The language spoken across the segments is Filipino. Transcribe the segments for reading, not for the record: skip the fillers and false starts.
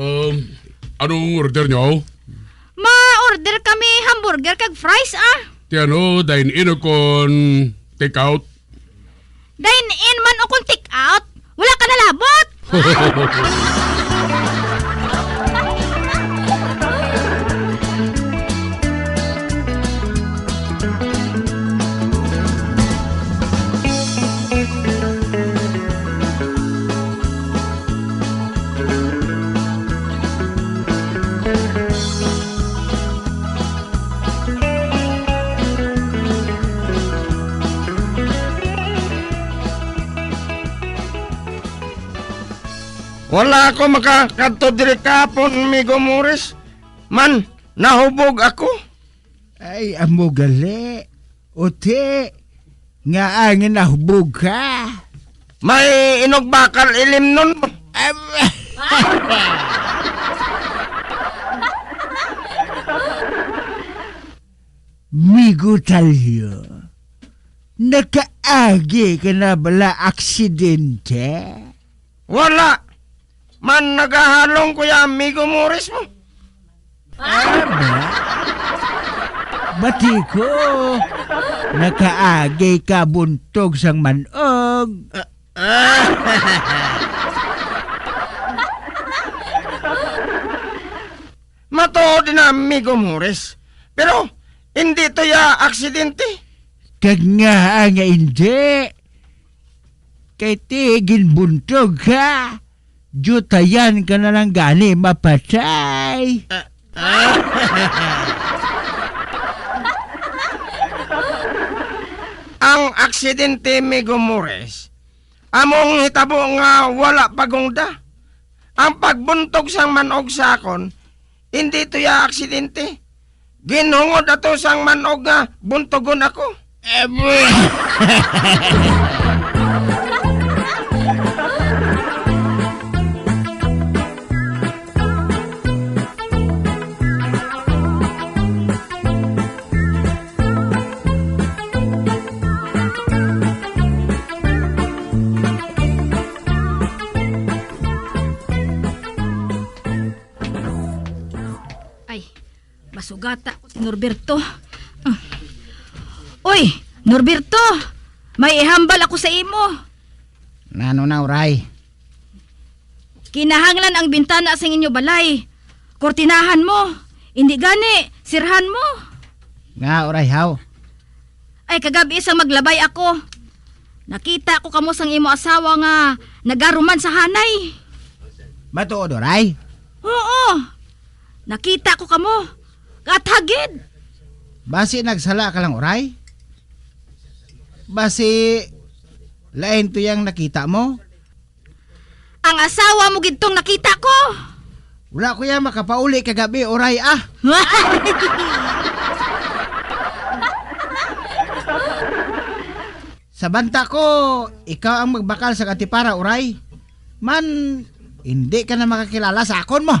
Anong order nyo? Ma-order kami hamburger kag fries Tiano, dine-in o kon take-out? Dine-in man o kung take-out. Wala ka nalabot. Wala ako makakadto diri kapon, Migo Morris. Man, nahubog ako. Ay, amo gali. Ote, nga angin nahubog ka. May inog bakal ilim nun. Migo talyo, nakaagi ka na bala aksidente? Wala. Man, nagahalong ko ya, Migo Morris mo. Bati ko, nakaagi ka buntog sang manog. Matuod na, Migo Morris. Pero, hindi to ya aksidente. Kag nga hindi. Kay tigin buntog ka. Jutayan ka na lang gani mapatay. Ang aksidente, Migo Morris, among hitabo nga wala pagungda. Ang pagbuntog sang manog sa akon, hindi to ya aksidente. Ginhungod ato sang manog nga buntogon ako. Masugata ko si Norberto. Uy, Norberto! May ihambal ako sa imo. Nano na, uray? Kinahanglan ang bintana sa inyo balay. Kortinahan mo. Hindi gani, sirhan mo. Nga, uray, haw? Ay, kagabi isang maglabay ako. Nakita ko kamo sang imo asawa nga nagaruman sa hanay. Matuod, uray? Oo. Nakita ko kamo. Kathagid. Basi nagsala ka lang, uray? Basi lain to yang nakita mo? Ang asawa mo gidtong nakita ko. Wala ko yan makapauli kagabi, uray Sa banta ko, ikaw ang magbakal sa katipara, uray. Man, hindi ka na makakilala sa akon mo.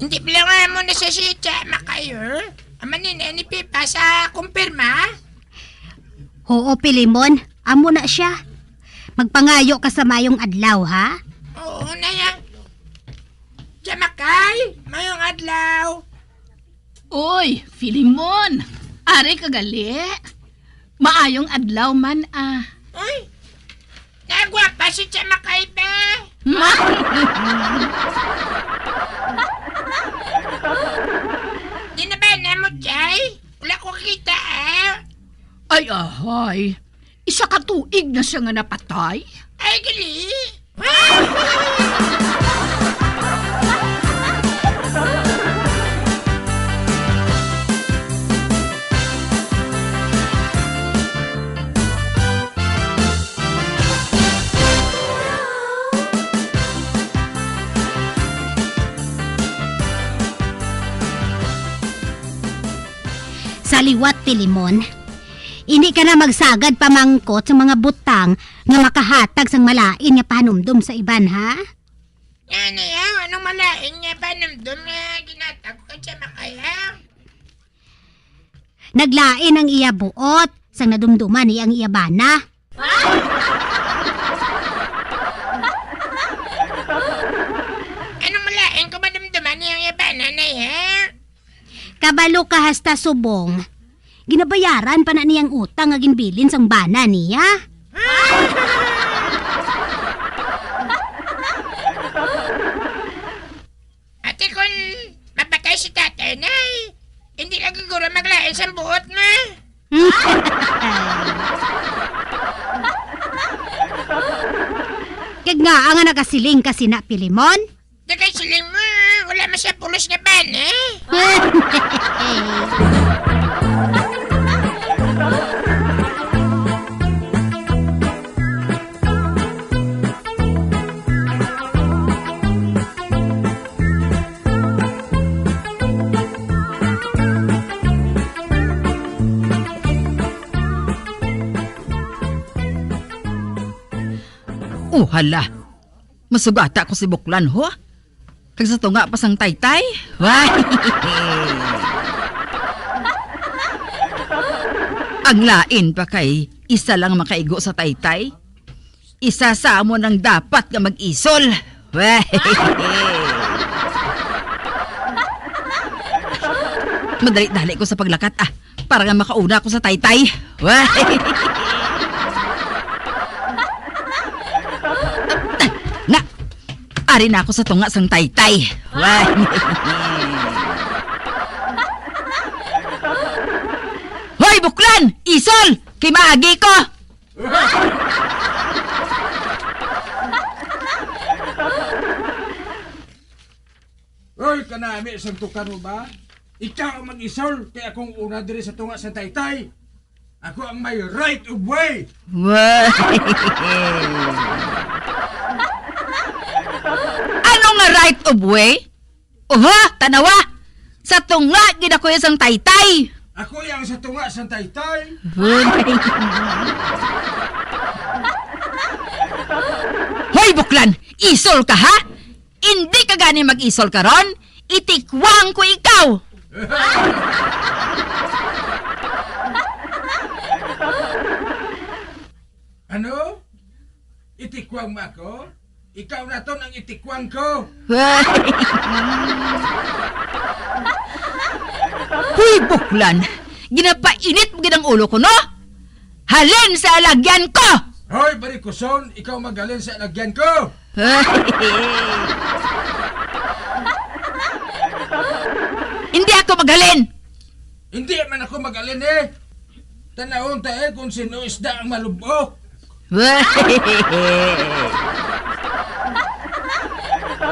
Hindi bilangan mo na sa sitya, makayo. Amanin ni Pipa sa kumpirma? Oo, Pilimon. Amo na siya. Magpangayo ka sa mayong adlaw, ha? Oo na yan. Jamakay, mayong adlaw. Uy, Filimon. Are kagali. Maayong adlaw man Uy, nagwapa si Jamakay, be. Di na ba na mo, Jay? Wala ko kita, Ay, ahay. Isa ka tuig na siya nga napatay. Ay, gali. Sa liwat, Pilimon. Hindi ka na magsagad pamangkot sa mga butang nga makahatag sang malain nga panumdum sa iban, ha? Yan yaw, anong malain niya ba namdum nga ginatag ko siya makayaw? Naglain ang iya buot sang nadumduman ni ang iya bana. Anong malain ko ba namduman niyang yabanan na yaw? Kabalo ka hasta subong. Ginabayaran pa na niyang utang nga ginbilin sang bana niya. Ate kung mapatay si tatay nay, hindi ka siguro maglain sa buot na. Kag nga ang nakasiling kasi na Pilimon. Dagay siling mo, wala man siya pulos na ban eh. Hala. Masugata ko si Buklan, ho? Kag sa tunga pa sang taytay? Why? Ang lain pa kay isa lang makaigo sa taytay. Isa sa amo nang dapat nga mag-isol. Why? Madali-dali ko sa paglakat para nga makauna ko sa taytay. Why? Na, ari na ako sa tunga sang taytay. Why? Hoy, Buklan! Isol! Kay maagi ko! Hoy, kanami, santukan mo ba? Ikaw ang mag-isol, kaya akong una diri sa tunga sa taytay. Ako ang may right of way. Why? Anong nga right of way? Oha, tanawa! Sa tunga, ginakuya sang taytay! Ako yang sa tunga sa taytay. Hoy, Buklan! Isol ka, ha? Hindi ka gani mag-isol ka ron? Itikwang ko ikaw! Ano? Itikwang mo ako? Ikaw na to ang itikwang ko. Huy, Buklan! Ginapainit mo ginang ulo ko, no? Halin sa alagyan ko! Hoy, barikuson, ikaw magaling sa lagyan ko. Hindi ako magalin! Hindi man ako magaling eh. Tanawon tayo kung sino isda ang malubok.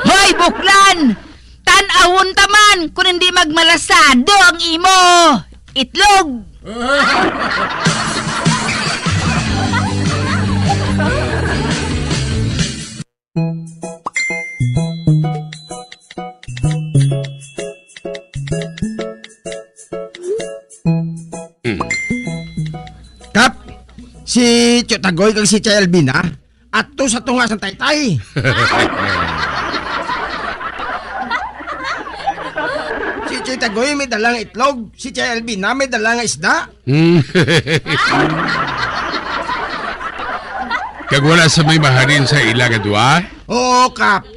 Hoy, Buklan! Tanawon taman kung hindi magmalasado ang imo! Itlog! Kap, si Chotagoy kag si Chay Albina, ato sa tunga sa taytay. Si Chotagoy may dalang itlog, si Chay Albina may dalang isda. Kag wala sa may maharin sa ila nga duha? Oo, Kap.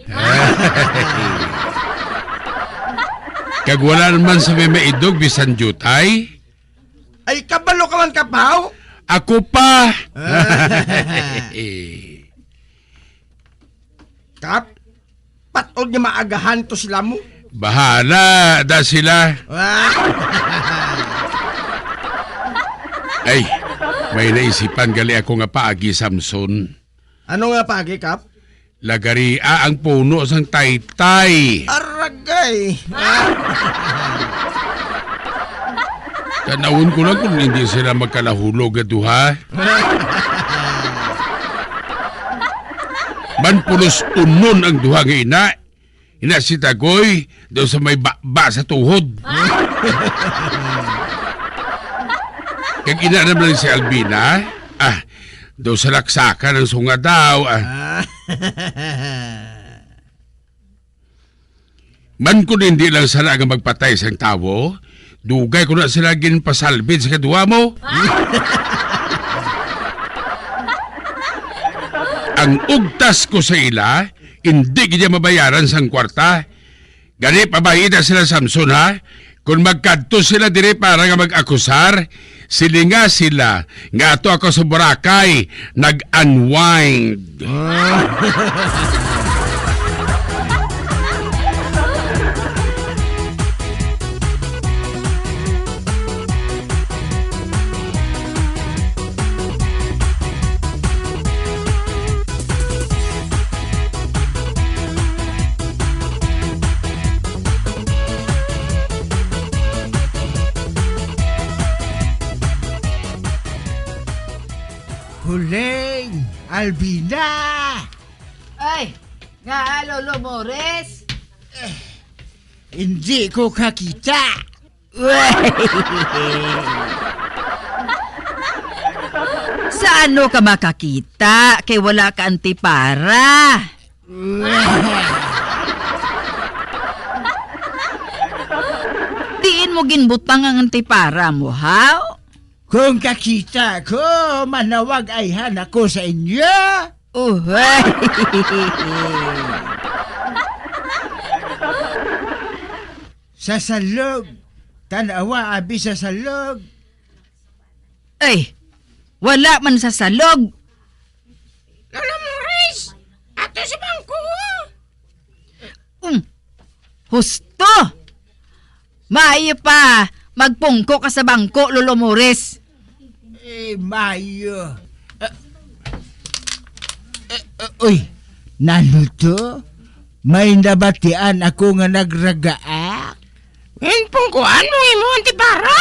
Kag wala naman sa may maidog bisan jutay? Ay, kabalo ka man, Kapaw. Ako pa! Kap, patod niya maagahan to sila mo. Bahala da sila. Ay, may naisipan gali ako nga paagi, Samson. Ano nga pagi, Kap? Lagaria ang puno sang taytay. Aragay. Tanawon ko lang kung hindi sila magkalahulog at duha. Manpulos unon ang duha nga ina. Ina si Tagoy daw sa may ba sa tuhod. Kag ina naman si Albina, daw sa laksakan ng sunga daw, Man kung hindi lang sana nga magpatay sa tawo, dugay ko na sila ginpasalbid sa kadwa mo. Ang ugtas ko sa ila, hindi niya mabayaran sang kwarta. Gani pabayida sila Samson ha? Kung magkadto sila dire para nga mag-akusar, silinga sila nga ato ako sa Boracay nag-unwind. Huling! Albina! Ay, nga Lolo Mores. Hindi ko kakita. Sa ano ka makakita? Kay wala ka antipara. Diin mo ginbutang ang antipara mo, ha? Kung kakita ko, manawag ayhan ako sa inyo. Uhay! Sa salog. Tanawa abi sa salog. Ay, wala man sa salog. Lolo Morris, ato sa bangko. Husto! Maayo pa, magpungko ka sa bangko, Lolo Mores. Mayo. Uy, naluto? May nabatian ako nga nagragaak? Pungkuan mo imo antipara.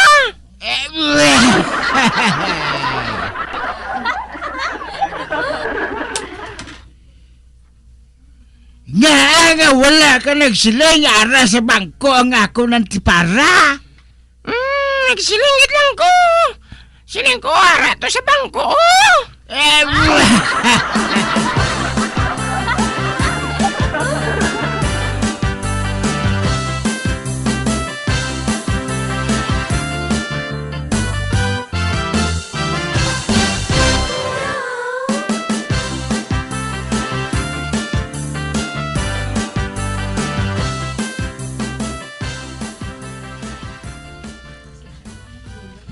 Nga wala ka nagsiling ara sa bangko ang ako ng tipara. Nagsilingit lang ko. Siling ko ara to sa bangko.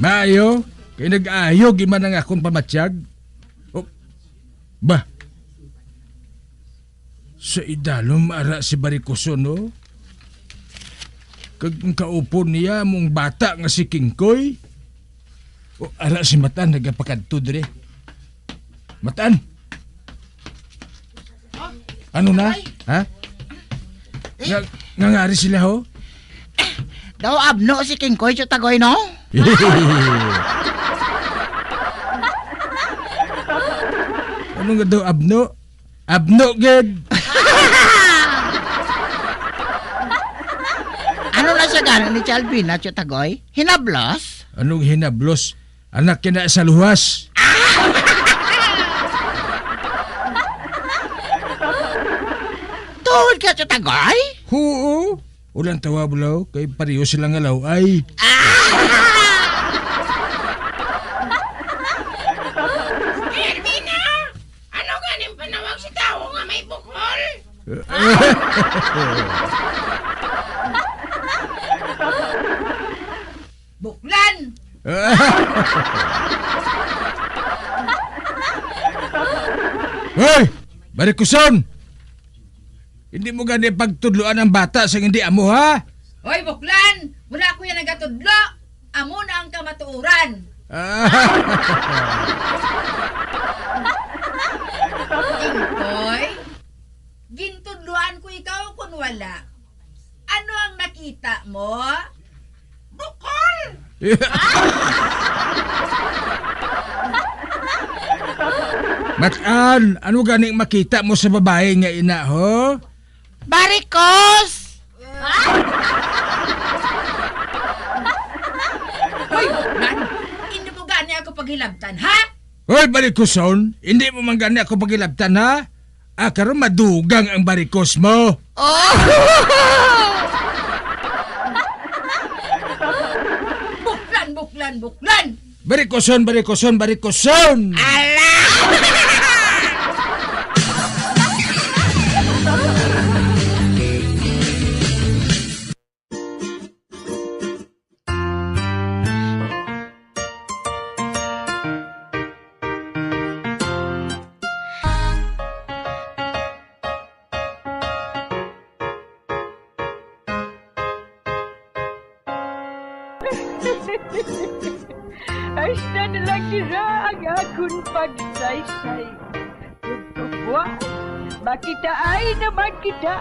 Maayo, kay nag-ayo giman ang akong pamatsyag. Oh, ba? Sa idalom ara si Barikuson, no? Kag ang kaupo niya mong bata nga si Kingkoy. O ara si Matan nagapakadto dire. Matan? Ano na? Ha? Ngangari sila ho? Daw abno si Kingkoy Chutagoy, no? Ano nga daw abno? Abno ged. Ano na siya gano'n ni Chalbina Chutagoy? Hinablos? Anong hinablos? Anak kina sa luwas. Tuhod ka Chutagoy? Oo. Ulang tawa bulaw, kay pareho silang alaw ay. Ermina, ano ganing panawag si tao nga may bukol? Buklan! Hoy! Barikuson! Hindi mo gani pagtudloan ang bata sa hindi amo, ha? Hoy, Buklan! Wala ko yan nagatudlo! Amo na ang kamatuuran! Ingkoy, gintudloan ko ikaw kung wala. Ano ang nakita mo? Bukol! Matan, ano ganing makita mo sa babae nga ina, ho? Barikos! Hoy, Buklan! Hindi mo gani pagilabtan, ha? Hoy, barikoson, hindi mo man gani ako pagilabtan, ha? Karon madugang ang barikos mo. Buklan! Barikoson, barikoson, barikoson! Ay, na lang nila ang akong pagsaysay. Buwan, makita ay naman kita.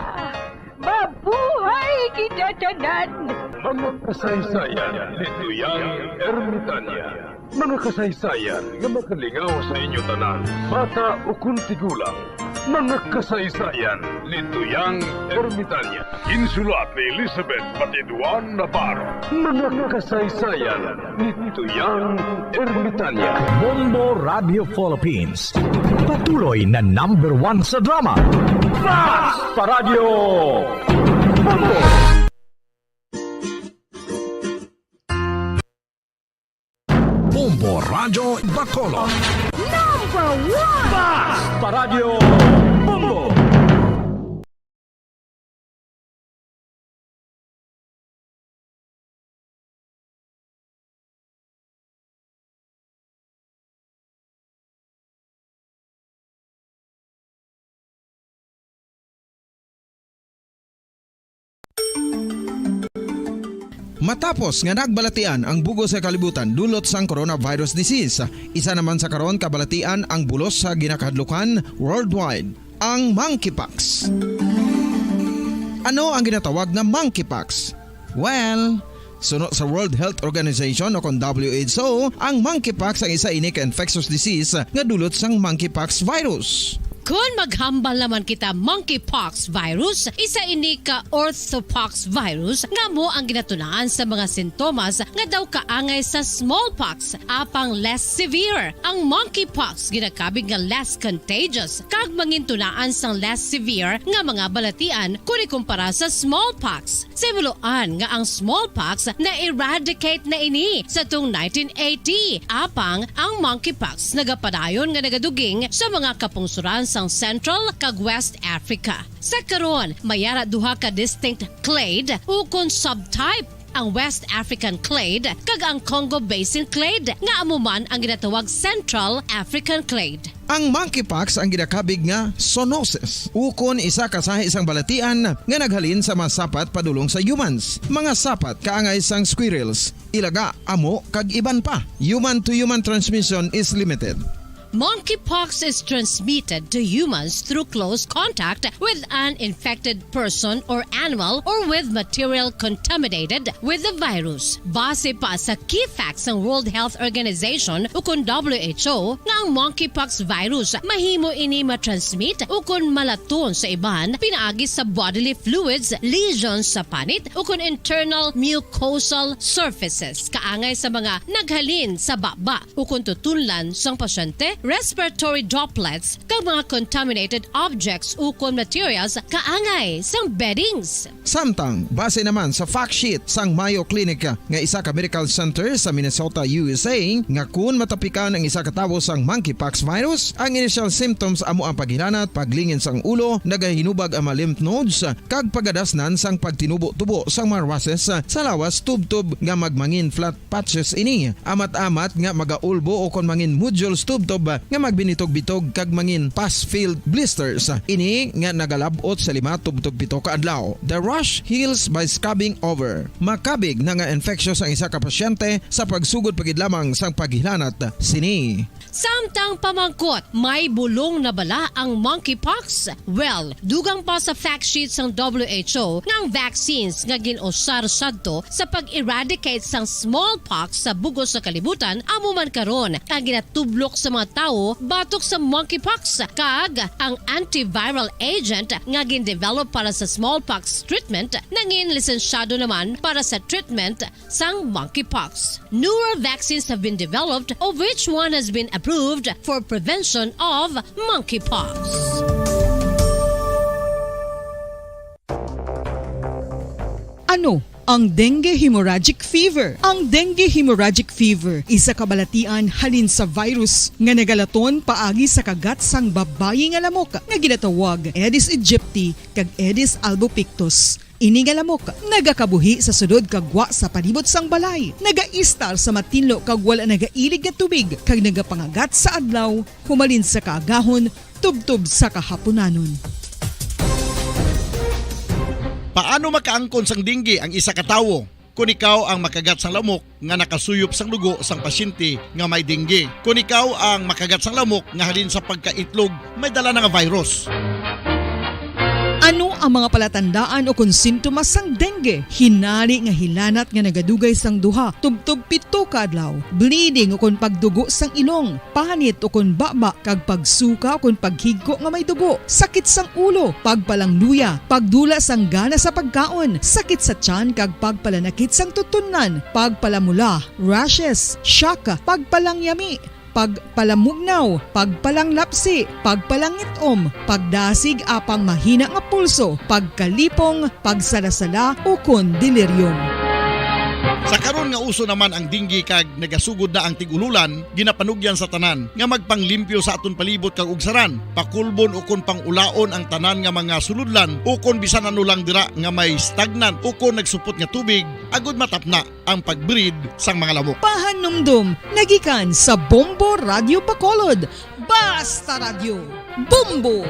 Mabuhay kita tanan. Mga kasaysayan ni Tuyang Ermitanya. Mga kasaysayan nga makalingaw sa inyo tanan, bata o kuntigulang. Mga kasaysayan ni Tuyang Ermitanya. Insulat ni Elizabeth Batiduan Navarro. Mga kasaysayan ni Tuyang Ermitanya. Bombo Radio Philippines. Patuloy na #1 sa drama. Fast Radio Bombo! Bombo Radio Bacolod. #1 Fast Radio Bombo! Matapos nga nagbalatian ang bugos sa kalibutan dulot sang coronavirus disease, isa naman sa karon kabalatian ang bulos sa ginakadlukan worldwide, ang monkeypox. Ano ang ginatawag na monkeypox? Well, sunod sa World Health Organization o kung WHO, ang monkeypox ang isa ini ka infectious disease nga dulot sang monkeypox virus. Kung maghambal naman kita monkeypox virus, isa ini ka orthopox virus nga mo ang ginatunaan sa mga sintomas nga daw kaangay sa smallpox, apang less severe. Ang monkeypox ginakabig nga less contagious kag mangintunaan sang less severe nga mga balatian kung ikumpara sa smallpox. Simuloan nga ang smallpox na-eradicate na ini sa tung 1980, apang ang monkeypox nagapadayon nga nagaduging sa mga kapungsuran sang Central kag West Africa. Sa karon, mayara duha ka distinct clade ukon subtype, ang West African clade kag ang Congo Basin clade nga amuman ang ginatawag Central African clade. Ang monkeypox ang ginakabig nga zoonosis, ukon isa ka sa isang balatian nga naghalin sa mga sapat padulong sa humans. Mga sapat kaangay sang squirrels, ilaga, amo kag iban pa. Human to human transmission is limited. Monkeypox is transmitted to humans through close contact with an infected person or animal or with material contaminated with the virus. Base pa sa key facts ng World Health Organization ukon WHO nga ang monkeypox virus mahimo ini matransmit ukon malaton sa iban pinaagi sa bodily fluids, lesions sa panit ukon internal mucosal surfaces kaangay sa mga naghalin sa baba ukon tutunlan sang pasyente, respiratory droplets kag mga contaminated objects ukon materials kaangay sang beddings. Samtang, base naman sa fact sheet sang Mayo Clinic nga isa ka medical center sa Minnesota, USA, nga kun matapikan ang isa ka tawo sang monkeypox virus, ang initial symptoms amo ang paghilanat, paglingin sang ulo, nagahinubag ang mga lymph nodes, kag pagadasnan sang pagtinubo-tubo sang mga rashes sa lawas tubtob nga magmangin flat patches ini. Amat-amat nga magaulbo o kon mangin nodules tubtob nga magbinitog-bitog kag mangin pus-filled blisters. Ini nga nagalabot sa 5 tubtob 7 ka adlaw. The rash heals by scabbing over. Makabig na nga infectious ang isa ka pasyente sa pagsugod pagid lamang sang paghilanat sini. Samtang pamangkot, may bulong na bala ang monkeypox? Well, dugang pa sa fact sheets ng WHO nga ang vaccines nga ginusar sadto sa pag-eradicate sang smallpox sa bugos sa kalibutan amo man karon ang ginatublok sa mga tawo batok sa monkeypox kag ang antiviral agent nga gin-develop para sa smallpox treatment nangin lisensyado naman para sa treatment sang monkeypox. Newer vaccines have been developed of which one has been approved for prevention of monkeypox. Ano ang dengue hemorrhagic fever? Ang dengue hemorrhagic fever isa kabalatian halin sa virus nga nagalaton paagi sa kagat sang babayi nga lamok nga ginatawag Aedes aegypti kag Aedes albopictus. Ini nga lamok nagakabuhi sa sudod kagwa sa palibot sang balay, nagaistar sa matinlo kag wala nagailig nga tubig kag nagapangagat sa adlaw humalin sa kaagahon tubtob sa kahaponanon. Paano makaangkon sang dengue ang isa ka tawo? Kung ikaw ang makagat sang lamok nga nakasuyop sang dugo sang pasyente nga may dengue. Kung ikaw ang makagat sang lamok nga halin sa pagkaitlog may dala nga virus. Ano ang mga palatandaan o kung sintomas sang dengue? Hinali nga hilanat nga nagadugay sang duha, tubtob 7 ka adlaw, bleeding o kung pagdugo sang ilong, panit o kung baba, kag pagsuka o kung paghigko nga may dugo, sakit sang ulo, pagpalangluya, pagdula sang gana sa pagkaon, sakit sa tiyan kag pagpalanakit sang tutunan, pagpalamula, rashes, shock, pagpalangyami, pagpalamugnaw, pagpalanglapsi, pagpalangitom, pagdasig apang mahina nga pulso, pagkalipong, pagsalasala o kon delirium. Sa karon nga uso naman ang dengue kag nagasugod na ang tigululan, ginapanugyan sa tanan nga magpanglimpyo sa aton palibot kag ugsaran, pakulbon o kon pangulaon ang tanan nga mga suludlan o kon bisan ano lang dira nga may stagnant o kon nagsupot nga tubig agud matapna ang pagbreed sang mga lamok. Pahanumdum, nagikan sa Bombo Radio Bacolod. Basta Radio, Bombo!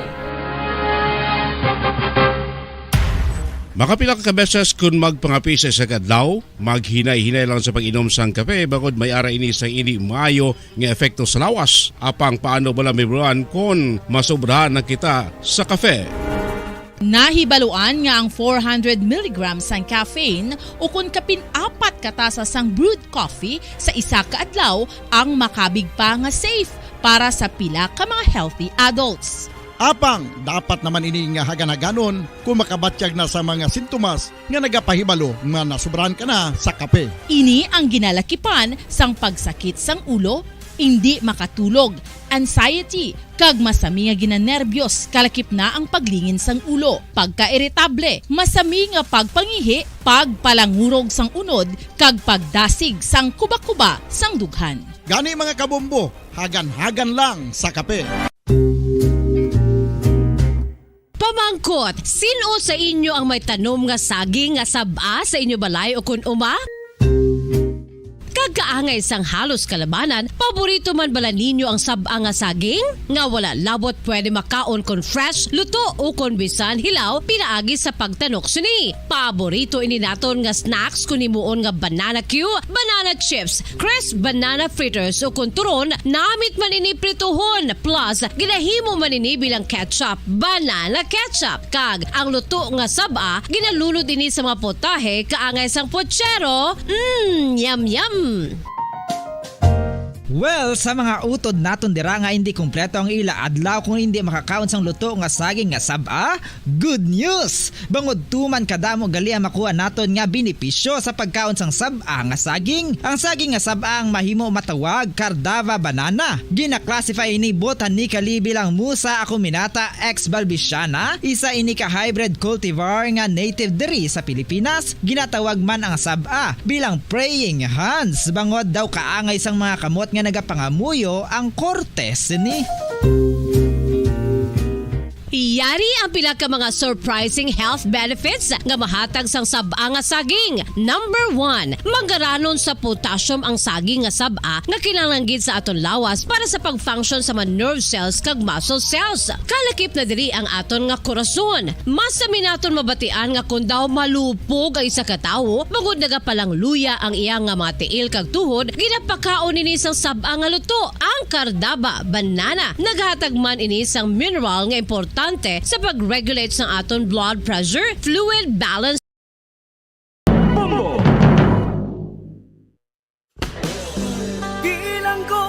Makapila ka beses kung magpangapisa sa kadlaw, maghinay-hinay lang sa pag-inom sang kape bagod may ara ini sa ini maayo nga efekto sa lawas. Apang paano bala mibuan kung masobrahan na kita sa kape. Nahibaluan nga ang 400 mg sang caffeine o kung kapin-4 katasa sang brewed coffee sa isa ka adlaw ang makabig pa nga safe para sa pila ka mga healthy adults. Apang, dapat naman ini nga haganaganon kung makabatyag na sa mga sintomas nga nagapahibalo nga nasubrahan ka na sa kape. Ini ang ginalakipan sang pagsakit sang ulo, hindi makatulog, anxiety, kag masami nga ginanerbiyos, kalakip na ang paglingin sang ulo, pagka-iritable, masami nga pagpangihi, pagpalangurog sang unod, kag pagdasig sang kuba-kuba sang dughan. Gani mga kabombo, hagan-hagan lang sa kape. Pamangkot, sino sa inyo ang may tanom nga saging nga saba sa inyo balay o kun uma? Kagaangay sang halos kalabanan, paborito man bala ninyo ang saba nga saging? Nga wala labot pwede makaon kon fresh, luto o kon bisan hilaw, pinaagi sa pagtanok sini. Paborito ini naton nga snacks kun himuon nga banana Q, banana chips, crisp banana fritters o kun turon, namit man ini prituhon, plus ginahimo man ini bilang ketchup, banana ketchup. Kag ang luto nga saba, ginalunod ini sa mga potahe kaangay sang pochero. Yum yum. Well, sa mga utod naton dira nga hindi kumpleto ang ila adlaw kung hindi makakaon sang luto nga saging nga saba, good news! Bangod tuman kadamo gali ang makuha naton nga benepisyo sa pagkaon sang saba nga saging. Ang saging nga saba ang mahimo matawag Cardava banana. Gina-classify ini botanically bilang Musa acuminata ex balbisiana, isa ini ka hybrid cultivar nga native diri sa Pilipinas. Ginatawag man ang saba bilang praying hands, bangod daw kaangay sang mga kamot nga nagapangamuyo ang kortes ni. Yari ang pila ka mga surprising health benefits nga mahatag sang saba nga saging. Number 1, manggaranon sa potassium ang saging nga saba nga kinahanglan gid sa aton lawas para sa pag-function sa mga nerve cells kag muscle cells. Kalakip na diri ang aton nga korason. Mas sa minaton mabatian nga kun daw malupog ang isa ka tawo, magud nagapalang luya ang iyang nga mga tiil kag tuhod, ginapakaon ini sang saba nga luto. Ang Cardava banana naghatag man ini sang mineral nga importante sa pag-regulate sa aton blood pressure, fluid balance. Bilang ko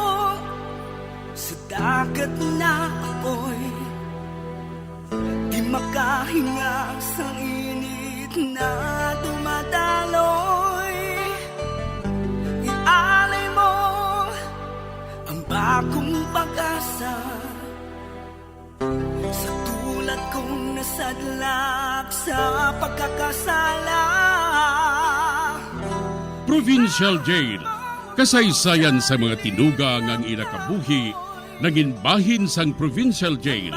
sa dagat na apoy, di makahinga sa init na dumadaloy. Ialay mo ang bagong pag-asa sa tulad kong nasadlak sa pagkakasala. Provincial Jail, kasaysayan sa mga tinugang ang ilakabuhi, naging bahin sang Provincial Jail.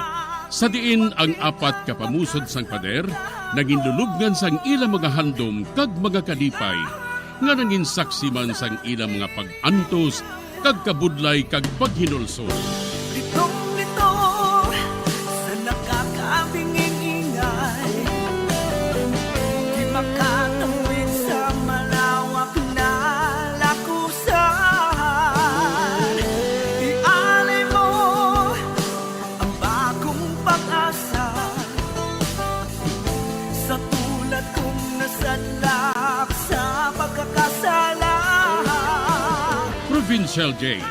Sa diin ang apat kapamusod sang pader, naging lulubngan sang ilang mga handom kag mga kalipay, nga naging saksi man sang ilang mga pag-antos, kag kabudlay kag paghinulsol. Litong-lito sa nakakabinging ingay, di makatawid sa malawak na lakusan. Ialay mo ang bagong pag-asa sa tulad kong nasadlak sa pagkakasala. Provincial Jail,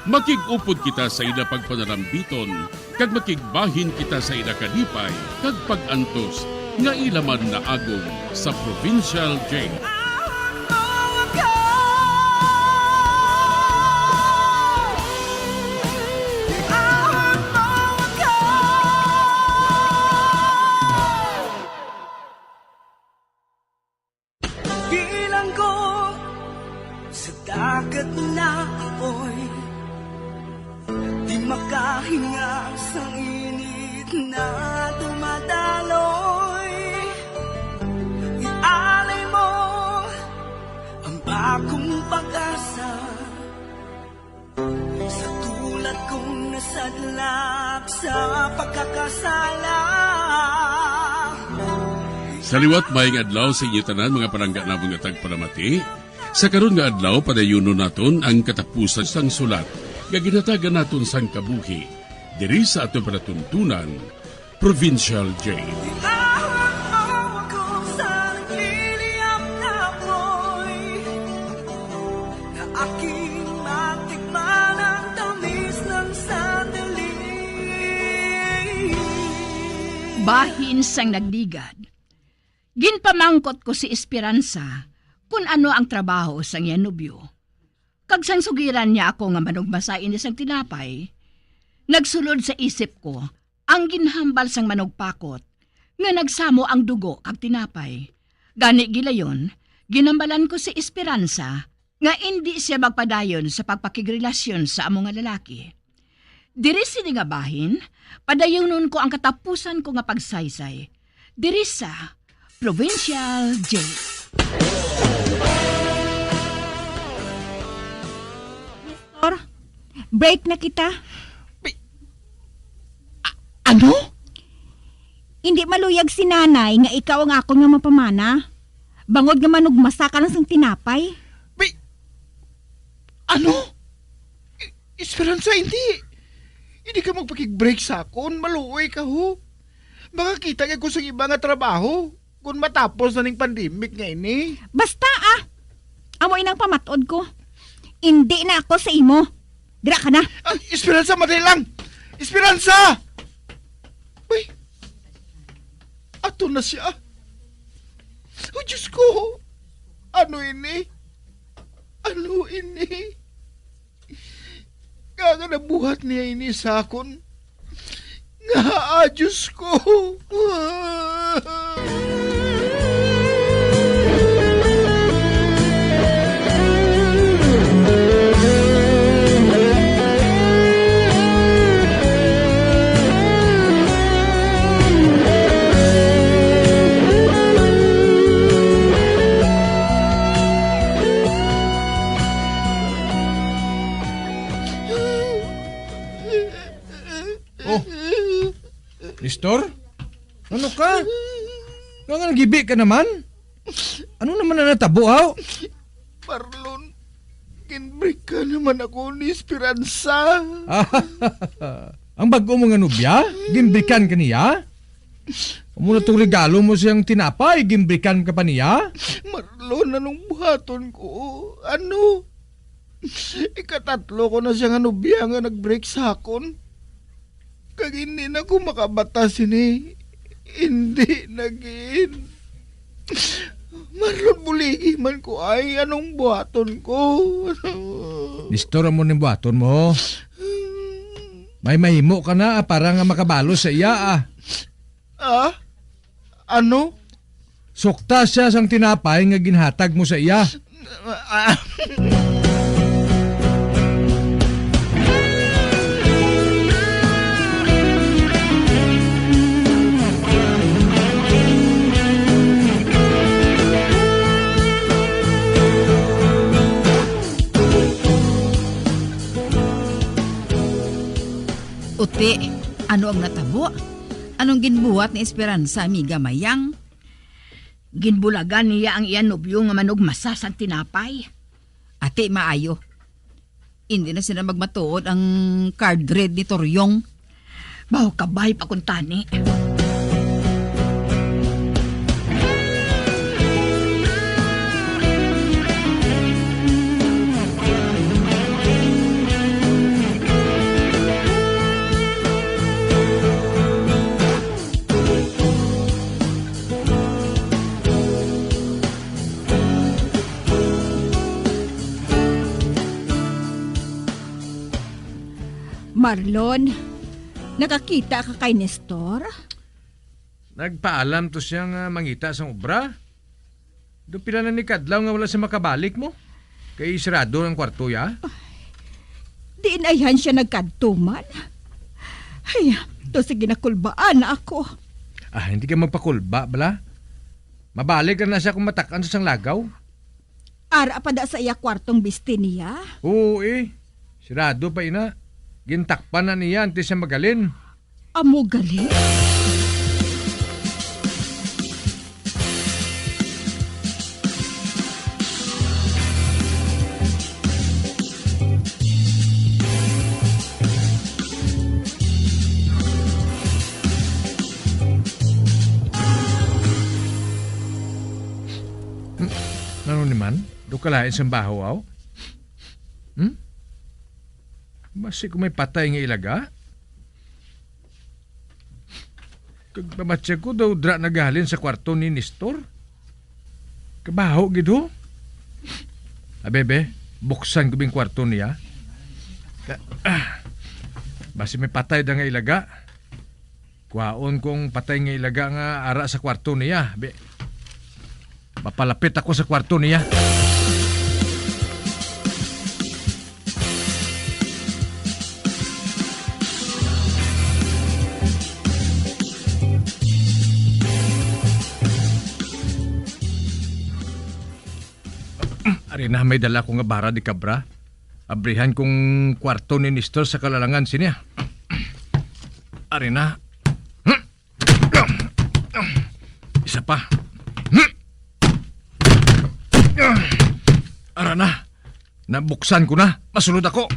makig-upod kita sa ila pagpanarambiton, kag makigbahin kita sa ila kalipay, kag pag-antos, nga ilaman na agong sa Provincial Jail. Bilang ko sa dagat na apoy, di makahinga sa init na dumadaloy. Ialay mo ang bagong pag-asa sa tulad kong nasadlak sa pagkakasala. Sa liwat maing adlaw sa inyo tanan mga palangga na mga tagpalamati, sa karon nga adlaw padayuno naton ang katapusan sang sulat nga ginatagan naton sang kabuhi diri sa aton panatuntunan, Provincial Jail. Bahin sang nagligad. Ginpamangkot ko si Esperanza kung ano ang trabaho sang yanubyo. Kag sang sugiran niya ako nga manugmasain ni sang tinapay, nagsulod sa isip ko ang ginhambal sang manugpakot nga nagsamo ang dugo kag tinapay. Gani gilayon, ginambalan ko si Esperanza nga hindi siya magpadayon sa pagpakigrelasyon sa among nga lalaki. Diri sini nga bahin, padayunon ko ang katapusan ko nga pagsaysay. Diri sa Provincial Jail. Nestor, break na kita. Ano? Hindi maluyag si nanay nga ikaw ang ako nga mapamana. Bangod nga manugmasa ka lang sang tinapay. Ano? Esperanza, hindi. Hindi ka magpakig-break sa akon. Maluoy ka ho. Makakita ka ko sa iba nga trabaho kung matapos na ning pandemic nga ini. Basta amoy nang pamatod ko. Hindi na ako sa imo. Dira ka na. Esperanza, madali lang. Esperanza! Uy, ato na siya. Oh, Diyos ko. Ano ini? Ano ini? Kaya nabuhat niya ini sa akon. Nga, Diyos ko. Nestor? Ano ka? Nga nagibi ka naman? Ano naman na natabo, haw? Marlon, kinbreak ka naman ako ni Esperanza. Ang bago mo nga nubya? Gimbrikan ka niya? Muna itong regalo mo siyang tinapay, gimbrikan ka pa niya? Marlon, anong buhaton ko? Ano? Ikatatlo ko na siya nga nubya nga nag-break sa akon. Kag hindi na ko makabata sini. Hindi nagin. Marlon buligi man ko ay anong buhaton ko. Nistor mo ni buhaton mo. May mahimo ka na para nga makabalo sa iya Ano? Sukta siya sang tinapay nga ginhatag mo sa iya. Uti, ano ang natabo? Anong ginbuhat ni Esperanza, amiga Mayang? Ginbulagan niya ang iyan nobyo nga manugmasa sa tinapay. Ate, maayo. Hindi na sila magmatuod ang card read ni Toryong. Baho kabay pa kung tani. Marlon, nakakita ka kay Nestor? Nagpaalam to siya nga mangita sa obra. Do pila na ni Kadlaw nga wala siya makabalik mo. Kay sirado ng kwarto ya. Di inayan siya nagkantuman. Ay, to sige na kulbaan na ako. Hindi ka magpakulba, bala? Mabalik ka na siya kung matakan sa sang lagaw. Ara pa da sa iya kwartong bisti niya? Oo sirado pa ina. Gintakpan na niya antes siya magalin. Amo galin? Ano naman? Do kalahin sa baho aw? Basi kung may patay nga ilaga? Kag mamatya ko daw dra nagalin sa kwarto ni Nestor. Kabaho gido? Bebe, buksan ko bing kwarto niya. Basi may patay da nga ilaga. Kuhaon kong patay nga ilaga nga ara sa kwarto niya. Mapalapit ako sa kwarto niya. Ari na may dala ko nga bara di kabra. Abrihan kong kwarto ni Nestor sa kalalangan siya. Ari na. Isa pa. Ara na. Nabuksan ko na. Masunod ako.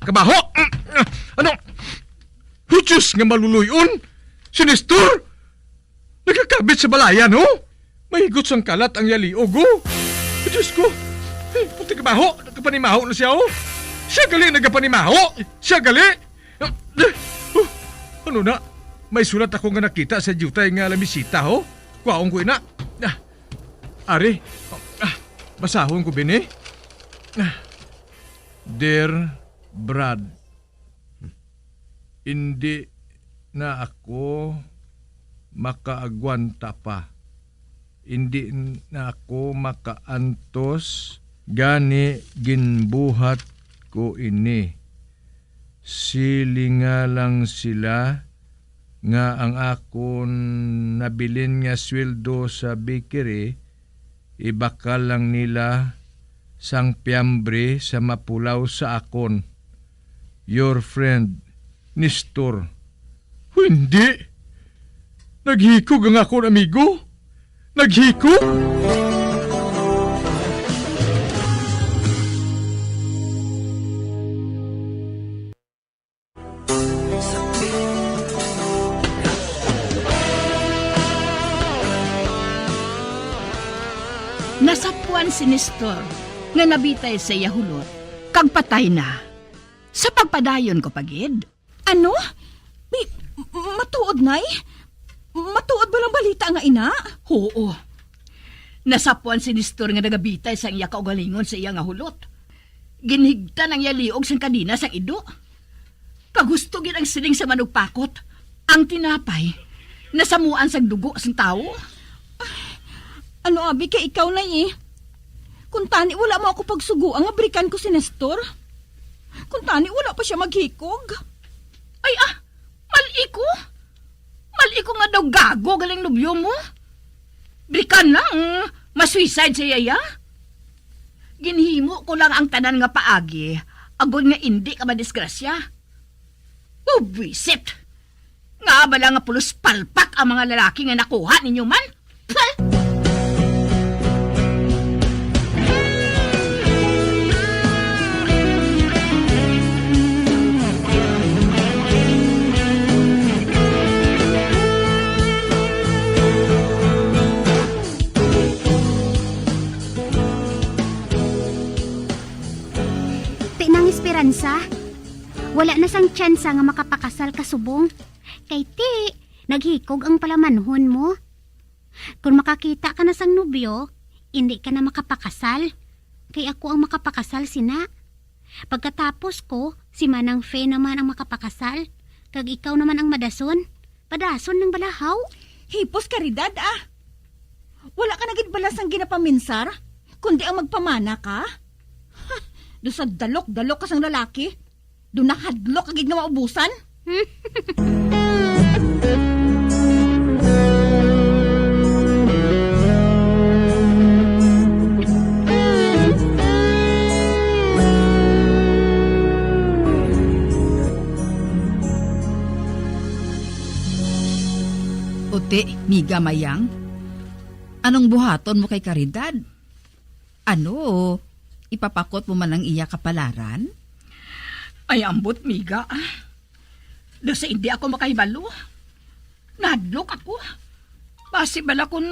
Kabaho. Ano? Diyos nga maluluyon. Si Nestor. Nagkakabit sa balayan, ho? Mahigot sang kalat ang yaliog, ho? Diyos ko. Puti kabaho. Nagkapanimaho na siya, ho? Siya gali nagkapanimaho. Siya gali. Ano na? May sulat ako nga nakita sa jutay nga lamisita, ho? Kuwaong ko ina. Ari. Basahon ko bini. Dear Brad, hindi na ako makaagwanta pa. Hindi na ako makaantos gani ginbuhat ko ini. Silinga lang sila nga ang akon nabilin nga sweldo sa bakery ibakal lang nila sang piyambre sa mapulaw sa akon. Your friend, Nestor. Hindi! Naghikog ang akon amigo! Naghikog! Nasapuan si Nestor nga nabitay sa yahulot Kag patay na. Sa pagpadayon ko pagid. Ano? Matuod, nay? Matuod ba lang balita nga ina? Oo. Nasapuan si Nestor nga nagabitay sa iya kaugalingon sa iya nga hulot. Ginhigta ng iya liog sang kadina sang ido. Kagusto gid ang siling sa manugpakot. Ang tinapay, nasamuan sang dugo sang tao. Ano abi kay ikaw na Kung tani wala mo ako pagsuguan nga berikan ko si Nestor. Kung tani wala pa siya maghikog. Ay maliko? Maliko nga daw gago galing nobyo mo? Berikan lang, ma-suicide sa yaya? Ginhimo ko lang ang tanan nga paagi, agod nga hindi ka madisgrasya. Buwisit! Nga ba lang nga pulos palpak ang mga lalaki nga nakuha ninyo man? Esperanza, wala na sang tsansa nga makapakasal ka subong. Kay ti, naghikog ang palamanhon mo. Kung makakita ka na sang nobyo, hindi ka na makapakasal. Kay ako ang makapakasal sina. Pagkatapos ko, si Manang Fe naman ang makapakasal. Kag ikaw naman ang madason. Padason ng balahaw. Hipos karidad Wala ka nagid balas ang ginapaminsar, kundi ang magpamana ka. Do sa dalok-dalok kasang lalaki, do nakadlok agig nga maubusan. Ote, miga mayang. Anong buhaton mo kay Caridad? Ano, ipapakot mo man ang iya kapalaran? Ay, ambot, miga. Do sa hindi ako makahibalo. Nadlok ako. Basi bala kung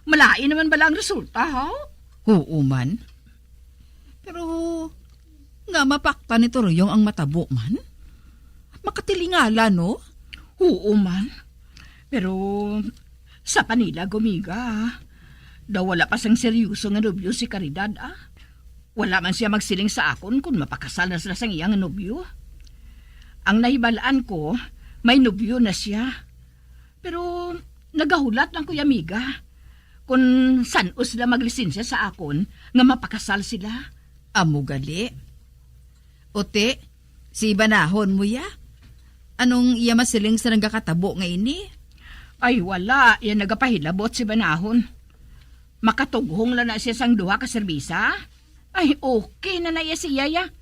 malain naman bala ang resulta, ha? Oo man. Pero, nga mapakta ni Toroyong ang matabo man? Makatilingala, no? Oo man. Pero, sa panila gumiga. Daw wala pa sang seryoso nga nobyo si Caridad, Wala man siya magsiling sa akon kung mapakasal na sila sang iyang nobyo. Ang nahibalaan ko, may nobyo na siya. Pero nagahulat lang ko amiga. Kung saan o sila maglisensya sa akon, nga mapakasal sila. Amo gali. Ote, si Banahon mo ya? Anong iya masiling sa nagkakatabo nga ini? Ay wala, yan nagapahilabot si Banahon. Makatughong lang na siya sang duha ka serbisa. Ay, okay na iya si Yaya.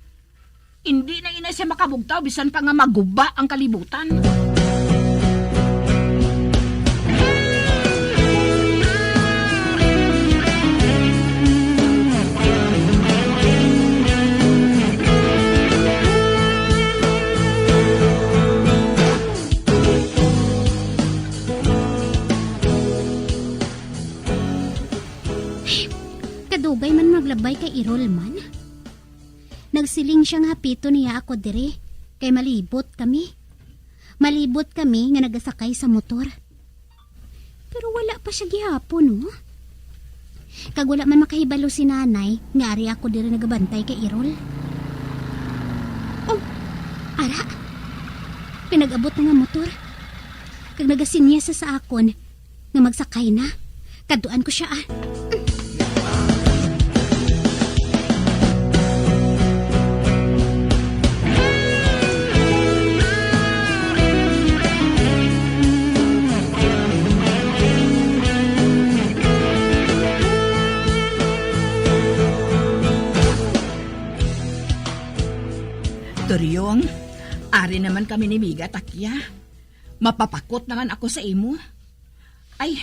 Hindi na ina siya makabugtaw bisan pa nga maguba ang kalibutan. Kadugay man maglabay kay Irol man. Nagsiling siyang hapito niya ako dire, kay malibot kami. Malibot kami nga nagasakay sa motor. Pero wala pa siya gihapon, no? Kag wala man makahibalo si nanay, nga ari ako dire nagabantay kay Irol. Oh, ara. Pinag-abot na nga motor. Kag nagasinya sa akon, nga magsakay na. Kaduan ko siya, Toryong, ari naman kami ni Miga Takya. Mapapakot naman ako sa imo. Ay,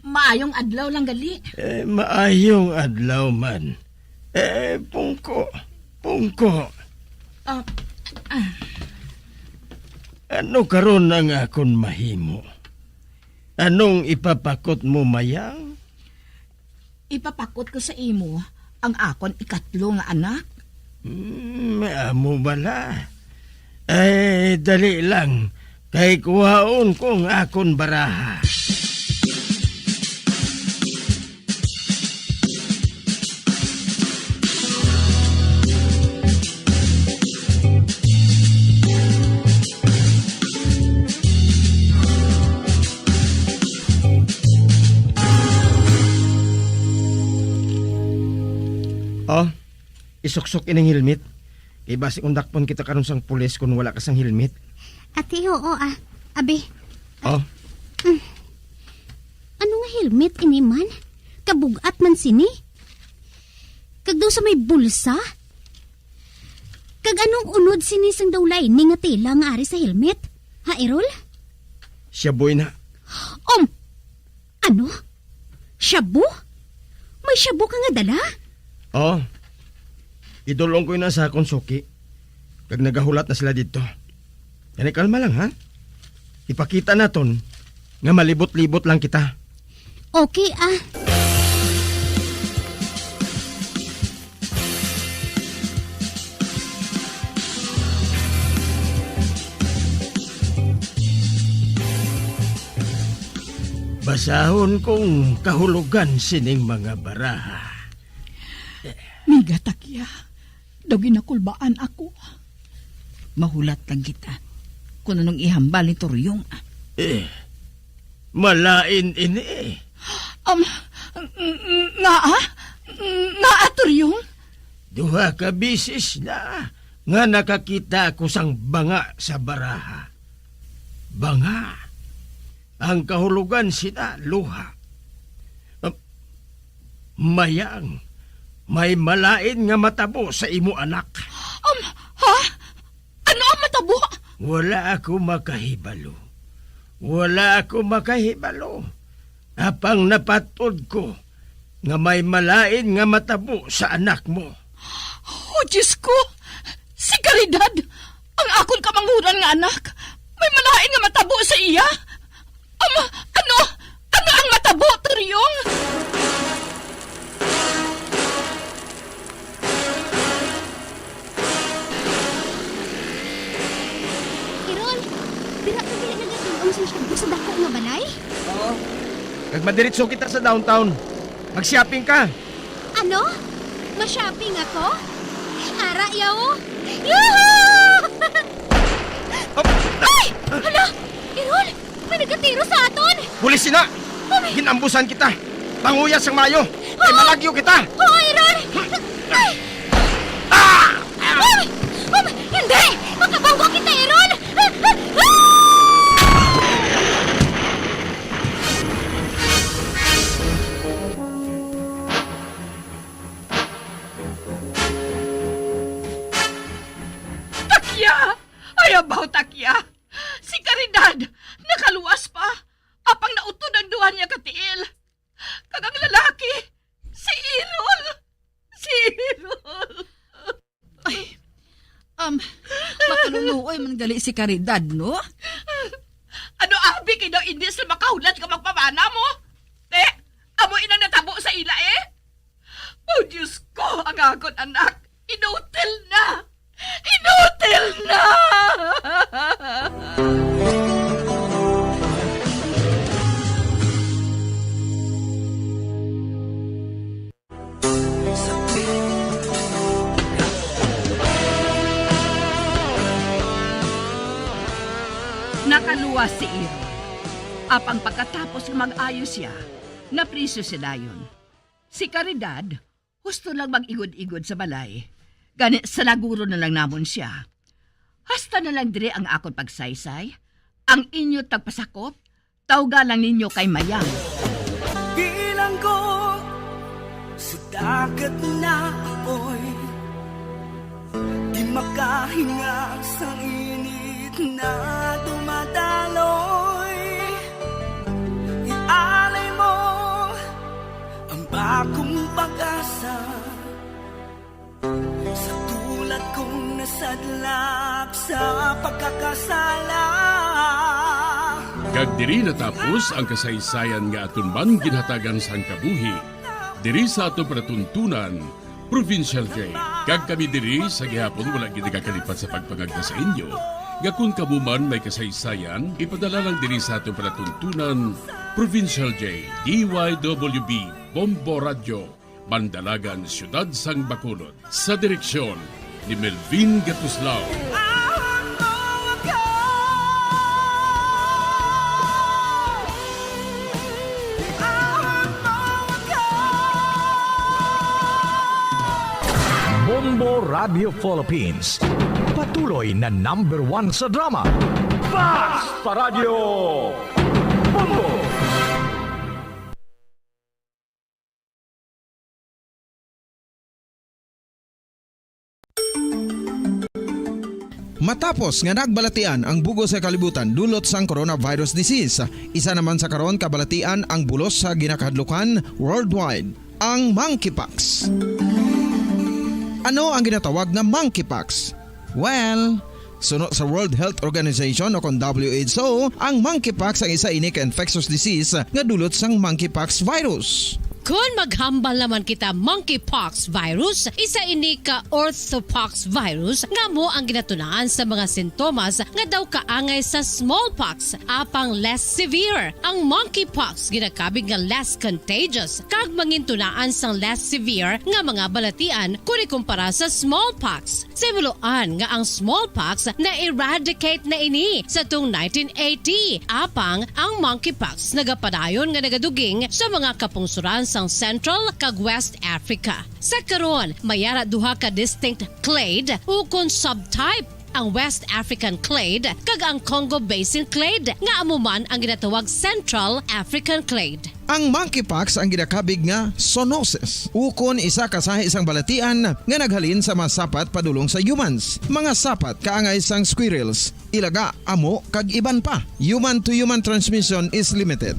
maayong adlaw lang gali. Maayong adlaw man. Pungko. Ano karon ang akon mahimo? Anong ipapakot mo, Mayang? Ipapakot ko sa imo ang akon ikatlo nga anak. Amo bala. Ay, dali lang. Kay kuhaon kong akon baraha. Oh, isuksok inang helmet. Kay basi kung dakpon kita karon sang pulis kung wala ka sang helmet. Ate, oo Abi, Oh, ano nga helmet ini man? Kabugat man sini? Kag daw sa may bulsa? Kag anong unod sini sang daw lining nga tela nga ari sa helmet? Ha, Errol? siya boy na. Ano? Shabu? May shabu ka nga dala? Oh, idulong ko na sa akong suki. Kag nagahulat na sila dito. Yan kalma lang ha. Ipakita naton nga malibot-libot lang kita. Okay Basahon kong kahulugan sining mga baraha. Miga takya, daw ginakulbaan ako. Mahulat lang kita. Kung anong ihambal ni Toryong. Malain ini. Nga Toryong? Duha ka bisis na nga nakakita ako sang banga sa baraha. Banga. Ang kahulugan sina luha. Mayang. May malain nga matabo sa imo anak. Ha? Ano ang matabo? Wala ako makahibalo. Apang napatod ko nga may malain nga matabo sa anak mo. Oh, Diyos ko! Si Caridad! Ang akon kamanguran nga anak! May malain nga matabo sa iya! Ano ang matabo, Toryong? Errol, dira ka dili nagatuon sa shabu sa dako nga balay? Oo. Nagmadiritso kita sa downtown. Mag-shopping ka. Ano? Ma-shopping ako? Ara yaw? Yuhu! Ay! Hala! Errol! May nagatiro sa aton! Pulis na! Ginambusan kita! Panguyas ang mayo! Ay malagyo kita! Oo, Errol! Ay! Hindi! Makabanggo kita, Errol! Takya! Ayabaw, Takya! Si Caridad, nakaluwas pa. Apang nautod ang duha niya katiil. Kagang lalaki, si Errol. Makaluluoy man gali si Caridad, no? Ano abi kay daw hindi sa makahulat ka magpamana mo? Amo inang natabo sa ila Oh, Diyos ko, ang akon anak. Inutil na! Inutil na! Nakaluwas si Errol. Apang pagkatapos mag-ayos siya, napriso si Dayon. Si Caridad, gusto lang mag-igod-igod sa balay. Ganit sa naguro na lang namon siya. Hasta na lang dire ang akon pagsaysay. Ang inyo tagpasakop, tawga lang ninyo kay Mayang. Bilang ko sa dagat na apoy, di makahinga sa init na dumadaloy. Ialay mo ang bagong pag-asa sa tulad kong nasadlak sa pagkakasala. Kag diri natapos ang kasaysayan nga aton man ginhatagan sang kabuhi. Diri sa ato panatuntunan, Provincial J. Kag kami diri sa gihapon wala gid nagakalipat sa pagpangagda sa inyo. Gakun kabuman may kasaysayan, ipadala lang diri sa atong palatuntunan. Provincial J. DYWB Bombo Radio, Bandalagan, Siyudad Sang Bacolod. Sa direksyon ni Melvin Gatuslao. Bombo Radio Philippines. Patuloy na #1 sa drama. Basta Radio Bombo! Matapos nga nagbalatian ang bugo sa kalibutan dulot sang coronavirus disease, isa naman sa karon kabalatian ang bulos sa ginakahadlukan worldwide, ang monkeypox. Ano ang ginatawag na monkeypox? Well, sunod sa World Health Organization o kung WHO, ang monkeypox ang isa ini ka infectious disease nga dulot sang monkeypox virus. Kung maghambal naman kita monkeypox virus, isa ini ka orthopox virus nga mo ang ginatunaan sa mga sintomas nga daw kaangay sa smallpox, apang less severe. Ang monkeypox ginakabig nga less contagious kag mangintunaan sang less severe nga mga balatian kung ikumpara sa smallpox. Simuloan nga ang smallpox na eradicate na ini sa tung 1980, apang ang monkeypox nagapadayon nga nagaduging sa mga kapungsuran sang Central kag West Africa. Sa karon, mayara duha ka distinct clade ukon subtype, ang West African clade kag ang Congo Basin clade nga amuman ang ginatawag Central African clade. Ang monkeypox ang ginakabig nga zoonosis. Ukon isa ka sa isang balatian nga naghalin sa mga sapat padulong sa humans. Mga sapat kaangay sang squirrels, ilaga, amo kag iban pa. Human to human transmission is limited.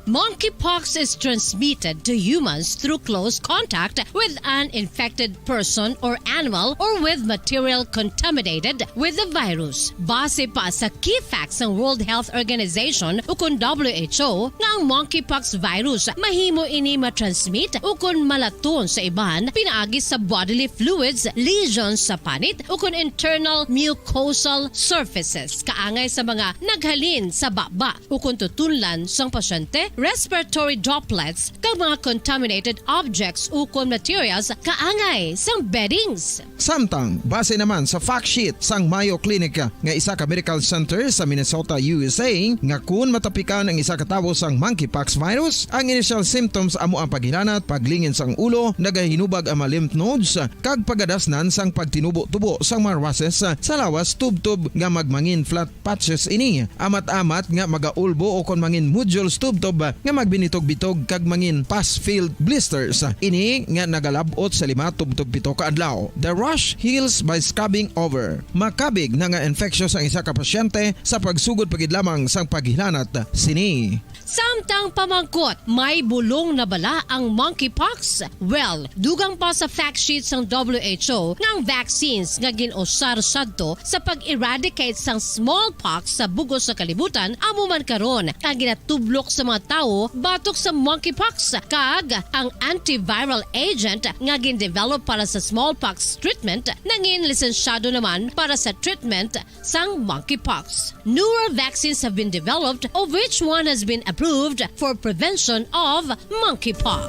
Monkeypox is transmitted to humans through close contact with an infected person or animal or with material contaminated with the virus. Base pa sa key facts ng World Health Organization ukon WHO nga ang monkeypox virus mahimo ini matransmit ukon malaton sa iban pinaagi sa bodily fluids, lesions sa panit ukon internal mucosal surfaces kaangay sa mga naghalin sa baba ukon tutunlan sang pasyente, respiratory droplets kag mga contaminated objects ukon materials kaangay sang beddings. Samtang, base naman sa fact sheet sang Mayo Clinic nga isa ka medical center sa Minnesota, USA, nga kun matapikan ang isa ka tawo sang monkeypox virus, ang initial symptoms amo ang paghilanat, paglingin sang ulo, nagahinubag ang mga lymph nodes, kag pagadasnan sang pagtinubo-tubo sang mga rashes sa lawas tubtob nga magmangin flat patches ini. Amat-amat nga magaulbo o kon mangin nodules tubtob nga magbinitog-bitog kag mangin pus-filled blisters. Ini nga nagalabot sa 5-7 ka adlaw. The rash heals by scabbing over. Makabig na nga infectious ang isa ka pasyente sa pagsugod pagid lamang sang paghilanat sini. Samtang pamangkot, may bulong na bala ang monkeypox? Well, dugang pa sa fact sheet sang WHO ng vaccines nga ginusar sadto sa pag-eradicate sang smallpox sa bugos sa kalibutan, amuman karon ang ginatublok sa mga tao batok sa monkeypox kag ang antiviral agent nga gin-develop para sa smallpox treatment nangin lisensyado naman para sa treatment sang monkeypox. Newer vaccines have been developed, of which one has been approved for prevention of monkeypox.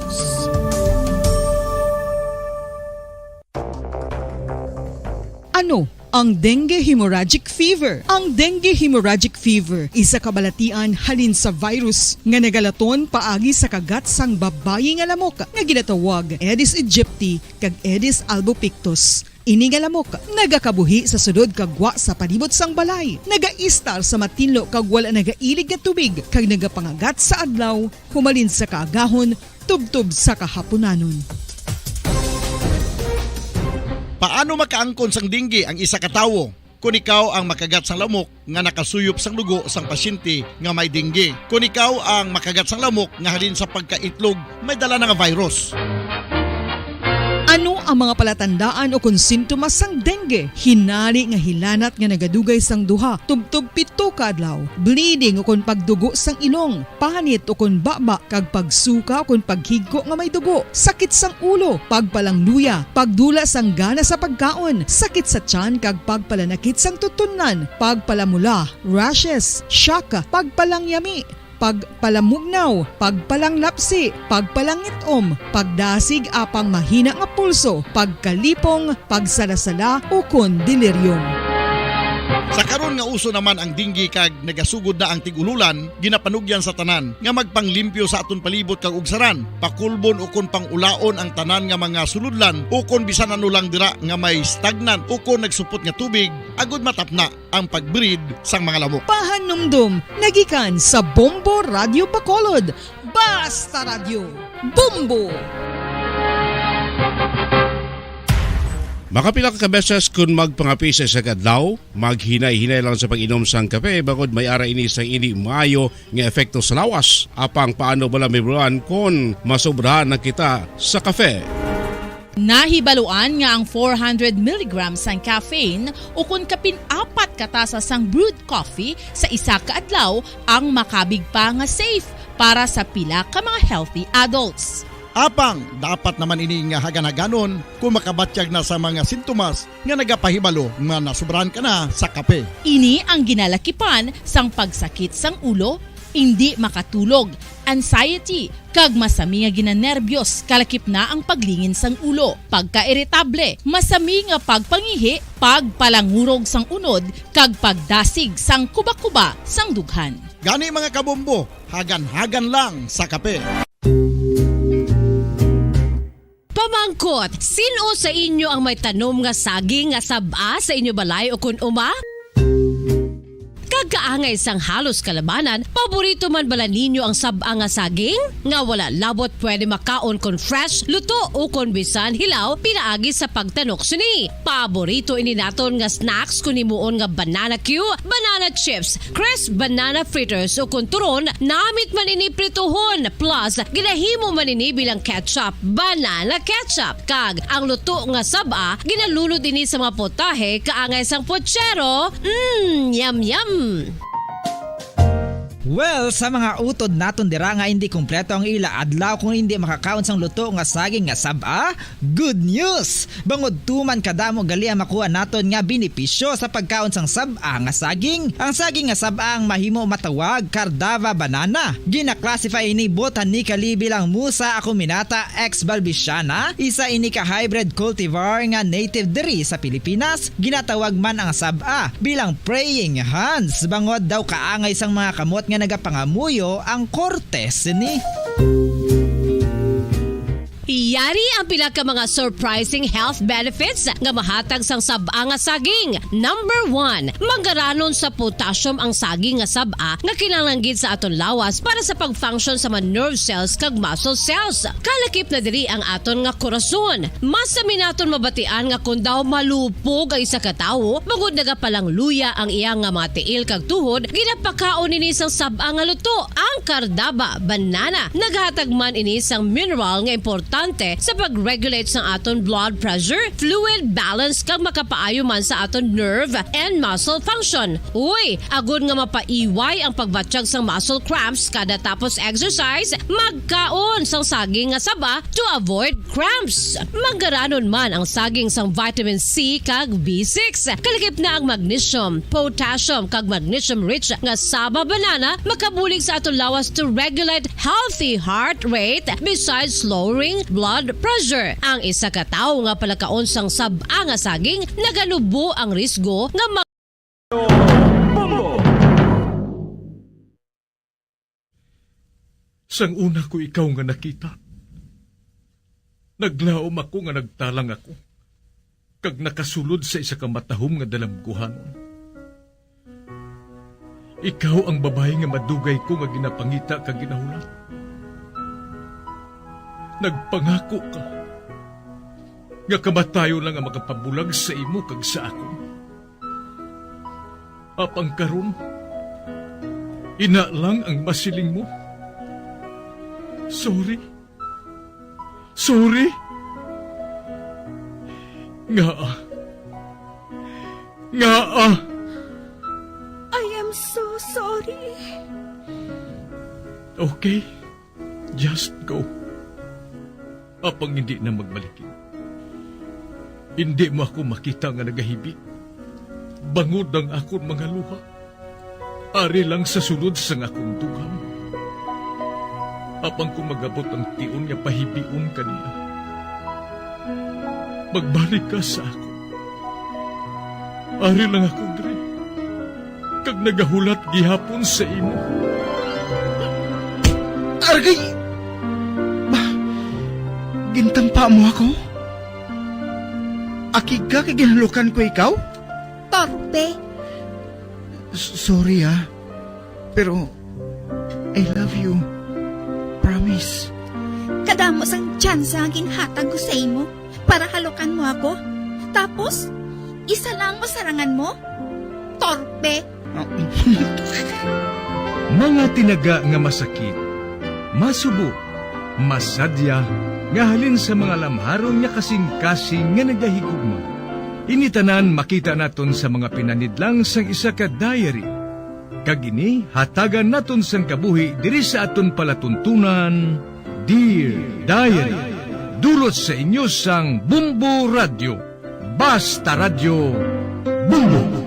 Ano ang dengue hemorrhagic fever? Ang dengue hemorrhagic fever isa kabalatian halin sa virus nga nagalaton paagi sa kagat sang babayi nga lamok nga ginatawag Aedes aegypti kag Aedes albopictus. Ini nga lamok nagakabuhi sa sudod kagwa sa palibot sang balay, nagaistar sa matinlo kag wala nagailig nga tubig kag nagapangagat sa adlaw, humalin sa kaagahon, tubtob sa kahaponanon. Paano makaangkon sang dengue ang isa ka tawo? Kung ikaw ang makagat sang lamok nga nakasuyop sang dugo sang pasyente nga may dengue. Kung ikaw ang makagat sang lamok nga halin sa pagkaitlog may dala nga virus. Ano ang mga palatandaan o kung sintomas sang dengue? Hinali nga hilanat nga nagadugay sang duha, tubtub 7 ka adlaw, bleeding o kung pagdugo sang ilong, panit o kung baba, kag pagsuka o kung paghigko nga may dugo, sakit sang ulo, pagpalangluya, pagdula sang gana sa pagkaon, sakit sa tiyan kag pagpalanakit sang tutunan, pagpalamula, rashes, shock, pagpalangyami, pagpalamugnaw, pagpalanglapsi, pagpalangitom, pagdasig apang mahina nga pulso, pagkalipong, pagsalasala o kon delirium. Sa karon nga uso naman ang dinggi kag nagasugod na ang tigululan, ginapanugyan sa tanan nga magpanglimpyo sa aton palibot kag ugsaran, pakulbon o kon pangulaon ang tanan nga mga suludlan o kon bisan ano lang dira nga may stagnant o kon nagsupot nga tubig, agud matapna ang pagbreed sang mga lamok. Pahanumdum, nagikan sa Bombo Radio Bacolod. Basta Radio, Bombo! Makapila ka beses kung magpangapi sa isang adlaw, maghinay-hinay lang sa pag-inom sang kape bagod may ara ini sang ini maayo nga epekto sa lawas. Apang paano bala may buruan kung masobrahan na kita sa kape. Nahibaluan nga ang 400 mg sang caffeine o kung kapin-4 katasa sang brewed coffee sa isa ka adlaw ang makabig pa nga safe para sa pila ka mga healthy adults. Apang dapat naman ini nga hagan-haganon kung makabatyag na sa mga sintomas nga nagapahibalo nga nasubrahan ka na sa kape. Ini ang ginalakipan sang pagsakit sang ulo, hindi makatulog, anxiety, kag masami nga ginanerbiyos, kalakip na ang paglingin sang ulo, pagka-iritable, masami nga pagpangihi, pagpalangurog sang unod, kag pagdasig sang kuba-kuba sang dughan. Gani mga kabombo, hagan-hagan lang sa kape. Pamangkot, sino sa inyo ang may tanom nga saging nga saba sa inyo balay o kun uma? Kagkaangay sang halos kalabanan, paborito man bala ninyo ang saba nga saging? Nga wala labot pwede makaon kon fresh, luto o kon bisan hilaw, pinaagi sa pagtanok suni. Paborito ini naton nga snacks kun himuon nga banana Q, banana chips, crisp banana fritters o kun turon, namit man ini prituhon, plus ginahimo man ini bilang ketchup, banana ketchup. Kag ang luto nga saba, ginalulod ini sa mga potahe kaangay sang pochero. Yum yum. Well, sa mga utod naton dira nga hindi kumpleto ang ila adlaw kung hindi makakaon sang luto nga saging nga saba, good news! Bangod tuman kadamo gali ang makuha naton nga benepisyo sa pagkaon sang saba nga saging. Ang saging nga saba ang mahimo matawag Cardava banana. Gina-classify ini botanically bilang Musa acuminata ex balbisiana, isa ini ka hybrid cultivar nga native diri sa Pilipinas. Ginatawag man ang saba bilang praying hands, bangod daw kaangay sang mga kamot nga nagapangamuyo ang kortes ni. Yari ang pila ka mga surprising health benefits nga mahatag sang saba nga saging. Number 1, manggaranon sa potassium ang saging nga saba nga kinahanglan sa aton lawas para sa pag-function sa mga nerve cells kag muscle cells. Kalakip na diri ang aton nga korason. Mas sa minaton mabatian nga kun daw malupog ang isa ka tawo, bangod nagapalang luya ang iyang nga mga tiil kag tuhod, ginapakaon ini sang saba nga luto, ang Cardava banana. Naghatag man ini sang mineral nga importante sa pag-regulate sa aton blood pressure, fluid balance kag makapaayo man sa aton nerve and muscle function. Uy, agud nga mapaiway ang pagbatsyag sang muscle cramps kada tapos exercise, magkaon sang saging nga saba to avoid cramps. Manggaranon man ang saging sang vitamin C kag B6. Kalakip na ang magnesium, potassium kag magnesium rich nga saba banana makabulig sa aton lawas to regulate healthy heart rate besides lowering blood pressure. Ang isa ka tawo nga palakaon sang saba nga saging nagalubo ang risgo nga Sang una ko ikaw nga nakita, naglaom ako nga nagtalang ako, kag nakasulod sa isa ka matahom nga dalamguhanon. Ikaw ang babae nga madugay ko nga ginapangita kag ginahulat. Nagpangako ka nga kamatayo lang ang makapabulag sa imo kag sa ako. Apang karon, ina lang ang masiling mo. Sorry. Nga. Nga. I am so sorry. Okay, just go. Apang hindi na magbalikin. Hindi mo ako makita nga nagahibik. Bangod ang akong mga luha. Ari lang sa sulod sang akong dugang. Apang kung magabot ang tiun nga pahibiun kaniya. Magbalik ka sa ako. Ari lang ako, Dre. Kag nagahulat gihapon sa imo. Argay! Gintampa mo ako? Akig ka kay ginalukan ko ikaw? Torpe. Sorry pero I love you. Promise. Kadamo sang tsansa ang ginhatag ko sa imo para halukan mo ako. Tapos, isa lang masarangan mo? Torpe. Mga tinaga nga masakit, masubo, masadya, nga halin sa mga lamharon nga kasing-kasing nga nagahigugma. Initanan makita naton sa mga pinanidlang sang isa ka diary. Kagini, hatagan naton sang kabuhi diri sa aton palatuntunan, Dear Diary. Dulot sa inyo sang Bumbo Radio. Basta Radio, Bumbo.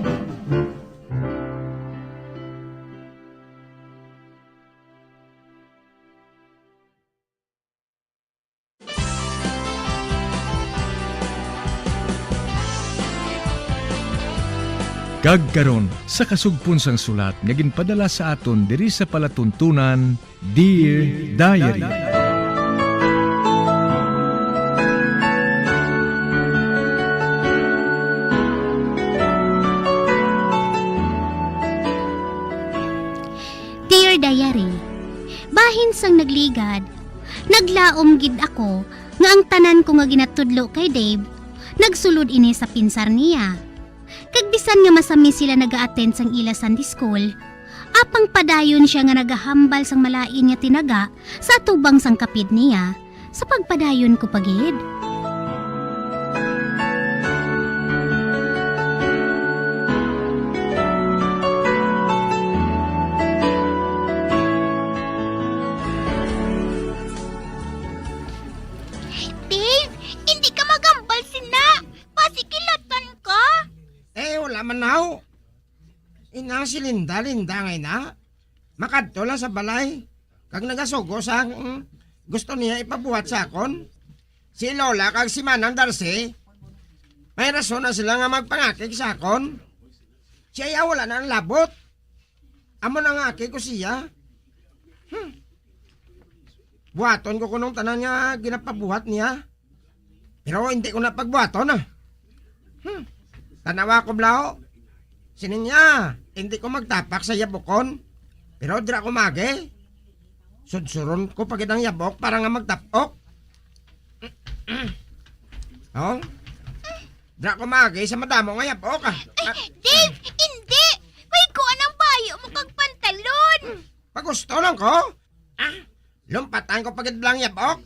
Kagkaron sa kasugpon sang sulat nga ginpadala sa aton diri sa palatuntunan, Dear Diary. Dear Diary, bahin sang nagligad, naglaom gid ako nga ang tanan ko nga ginatudlo kay Dave, nagsulod ini sa pinsar niya. Kag bisan nga masami sila naga-attend sang ila Sunday school, apang padayon siya nga nagahambal sang malain nga tinaga sa tubang sang kapid niya, sa pagpadayon ko pagid. Dave, hindi ka magambal sina. Pasikilatan ka. Wala man naw. Inang si Linda ngay na. Makadto lang sa balay. Kag nagasugo sa gusto niya ipabuhat sa akon. Si Lola kag si Manang Darcy. May rason na sila nga magpangakig sa akon. Siya wala na ang labot. Amo na nga ko siya. Buhaton ko kunong tanan nga ginapabuhat niya. Pero hindi ko napagbuhaton Tanawa ko blaho. Sininya, hindi ko magtapak sa yabokon. Pero dira ko magi. Sudsuron ko pagid ang yabok para nga magtapok. Oh? Dira ko magi sa madamo nga yabok Dave, hindi! May kuha ng bayo mo kag pantalon! Pagusto lang ko. Lumpatan ko pagid lang yabok.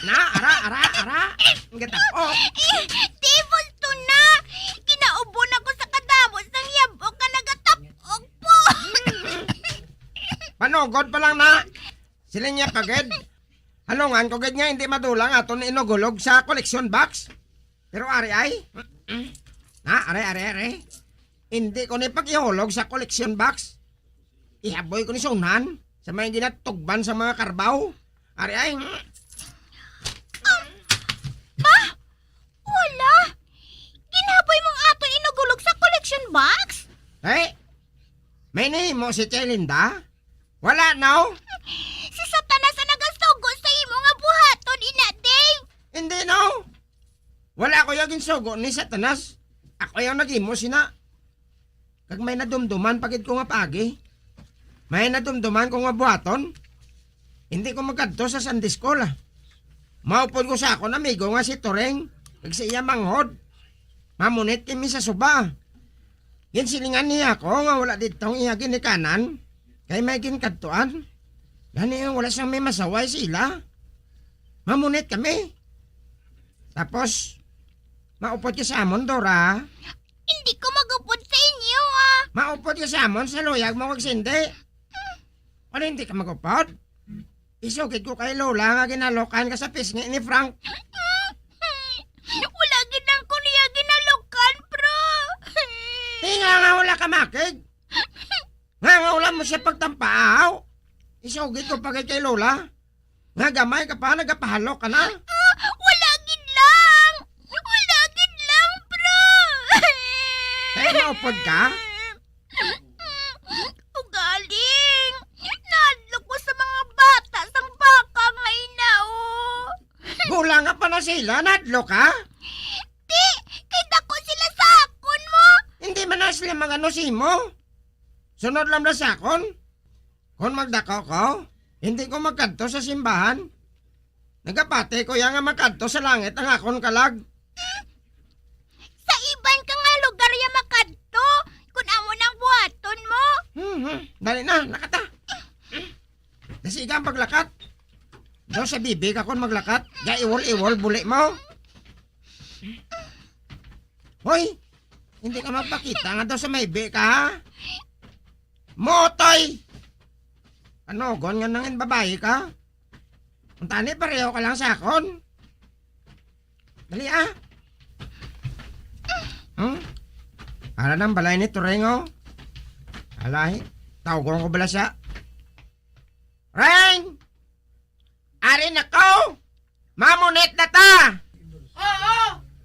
Na, ara. Ang gatapok. Devil to na! Kinaubo na ko sa kadamos ng yabok ka nagatapok po! Panugod pa lang na. Sila niya pagid. Halungan ko gid nga hindi madulang aton inugulog sa collection box. Pero ari ay. Are. Hindi ko ni pag-ihulog sa collection box. Ihaboy ko ni sunan sa mga ginatugban sa mga karbaw. Ari ay. Wala! Ginaboy mong aton inugulog sa collection box? May nahimo si Chelinda? Wala now? Si Satanas ang nagasugo sa imo nga buhaton, ina Dave! Hindi now. Wala ko yung sugo ni Satanas. Ako yung nag-imo sina. Kag may nadumduman pagid ko nga pagi. May nadumduman ko nga buhaton. Hindi ko magkadto sa Sunday School Maupod ko sa akon amigo nga si Toreng. Kag sa iya manghod. Mamunit kami sa suba. Ginsilingan niya ako nga wala ditong iya ginikanan. Kay may ginkadtuan. Gani wala siyang may masaway sila. Mamunit kami. Tapos, maupot ka sa amon, Dora. Hindi ko magupod sa inyo, ah. Maupot ka sa amon sa luyag mo magsindi. Ano hindi ka magupot? Isugid ko kay Lola nga ginalokan ka sa pisngi ni Frank. Wala ginang ko niya ginalukan, bro. Tinga nga wala ka makig. Nga wala mo siya pagtampaaw. Isugid ko pa kay Lola. Nga gamay ka pa, nagapahalo ka na. Wala gid lang, bro. Kaya maupod ka? Ugaling. Nadlok ko sa mga bata sang baka nga inao. Gula nga pa na sila, nadlo ka? Di, kita ko sila sa akon mo. Hindi man na sila mga mo. Sunod lang na sa akon. Kung magdako ko, hindi ko magkanto sa simbahan. Nagapate ko yang nga magkanto sa langit ang akon kalag. Sa iban ka nga lugar ya makadto. Kung amo nang buhaton mo. Dali na, nakata. Nasiga ang paglakat. Daw sa bibig akon maglakat. Ya iwol-iwol, buli mo. Hoy, hindi ka magpakita nga daw sa maybe ka, ha? Motoy! Ano, gon nga nangin babae ka? Kung tani, pareho ka lang sa akon. Dali, ah. Ala nang balay ni Turengo. Alay, tawgon ko bala siya. Reng! Arin ako! Mamunit na ta! Oo!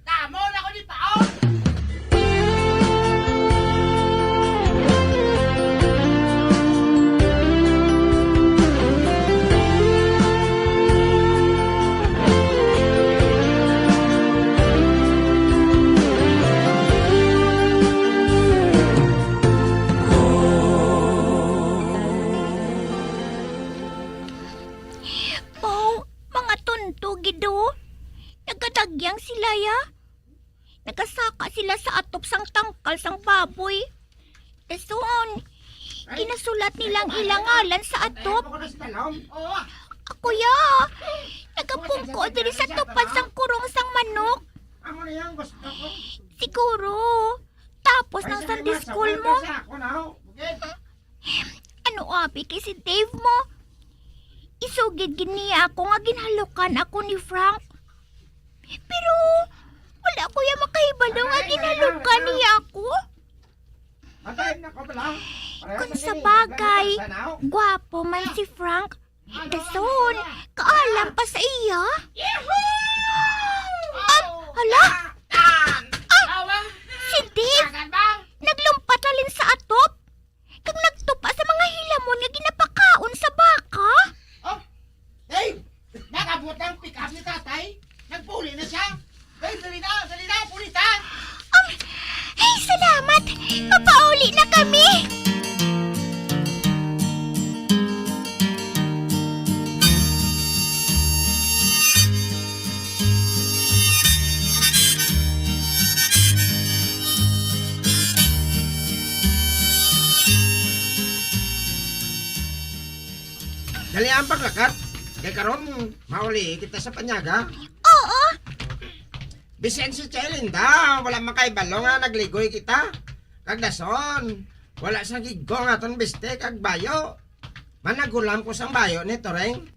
Tamo na ko ni Pao! Nagkatagyang sila ya. Nagkasaka sila sa atop sang tangkal sang baboy. Dason, kinasulat nilang ilangalan sa atop. Ako ya, nagapungko diri sa tupad sang kurong sang manok. Siguro, tapos ng Sunday school mo. Ano abi kay si Dave mo? Isugid giniya ako nga ginhalukan ako ni Frank. Pero, wala ko yung makahibalo nga ginalukan niya ako. Kung sa bagay, gwapo man si Frank, dason, kaalam pa sa iya. Hala? Si Dave, naglumpat sa atop, kag nagtupa sa mga hilamon nga ginapakaon sa baka. Dave! Nakabutang pick-up ni tatay! Nagpuli na siya! Dave, dali na! Pulitan! Hey, salamat! Mapauli na kami! Dali ang paglakat. Kaya karon, mauli kita sa panyaga. Oo. Bisen si Chelinda, wala makaibalo nga nagligoy kita. Kag dason, wala sa gigo nga ton biste kag bayo. Managulam ko sang bayo ni Toreng.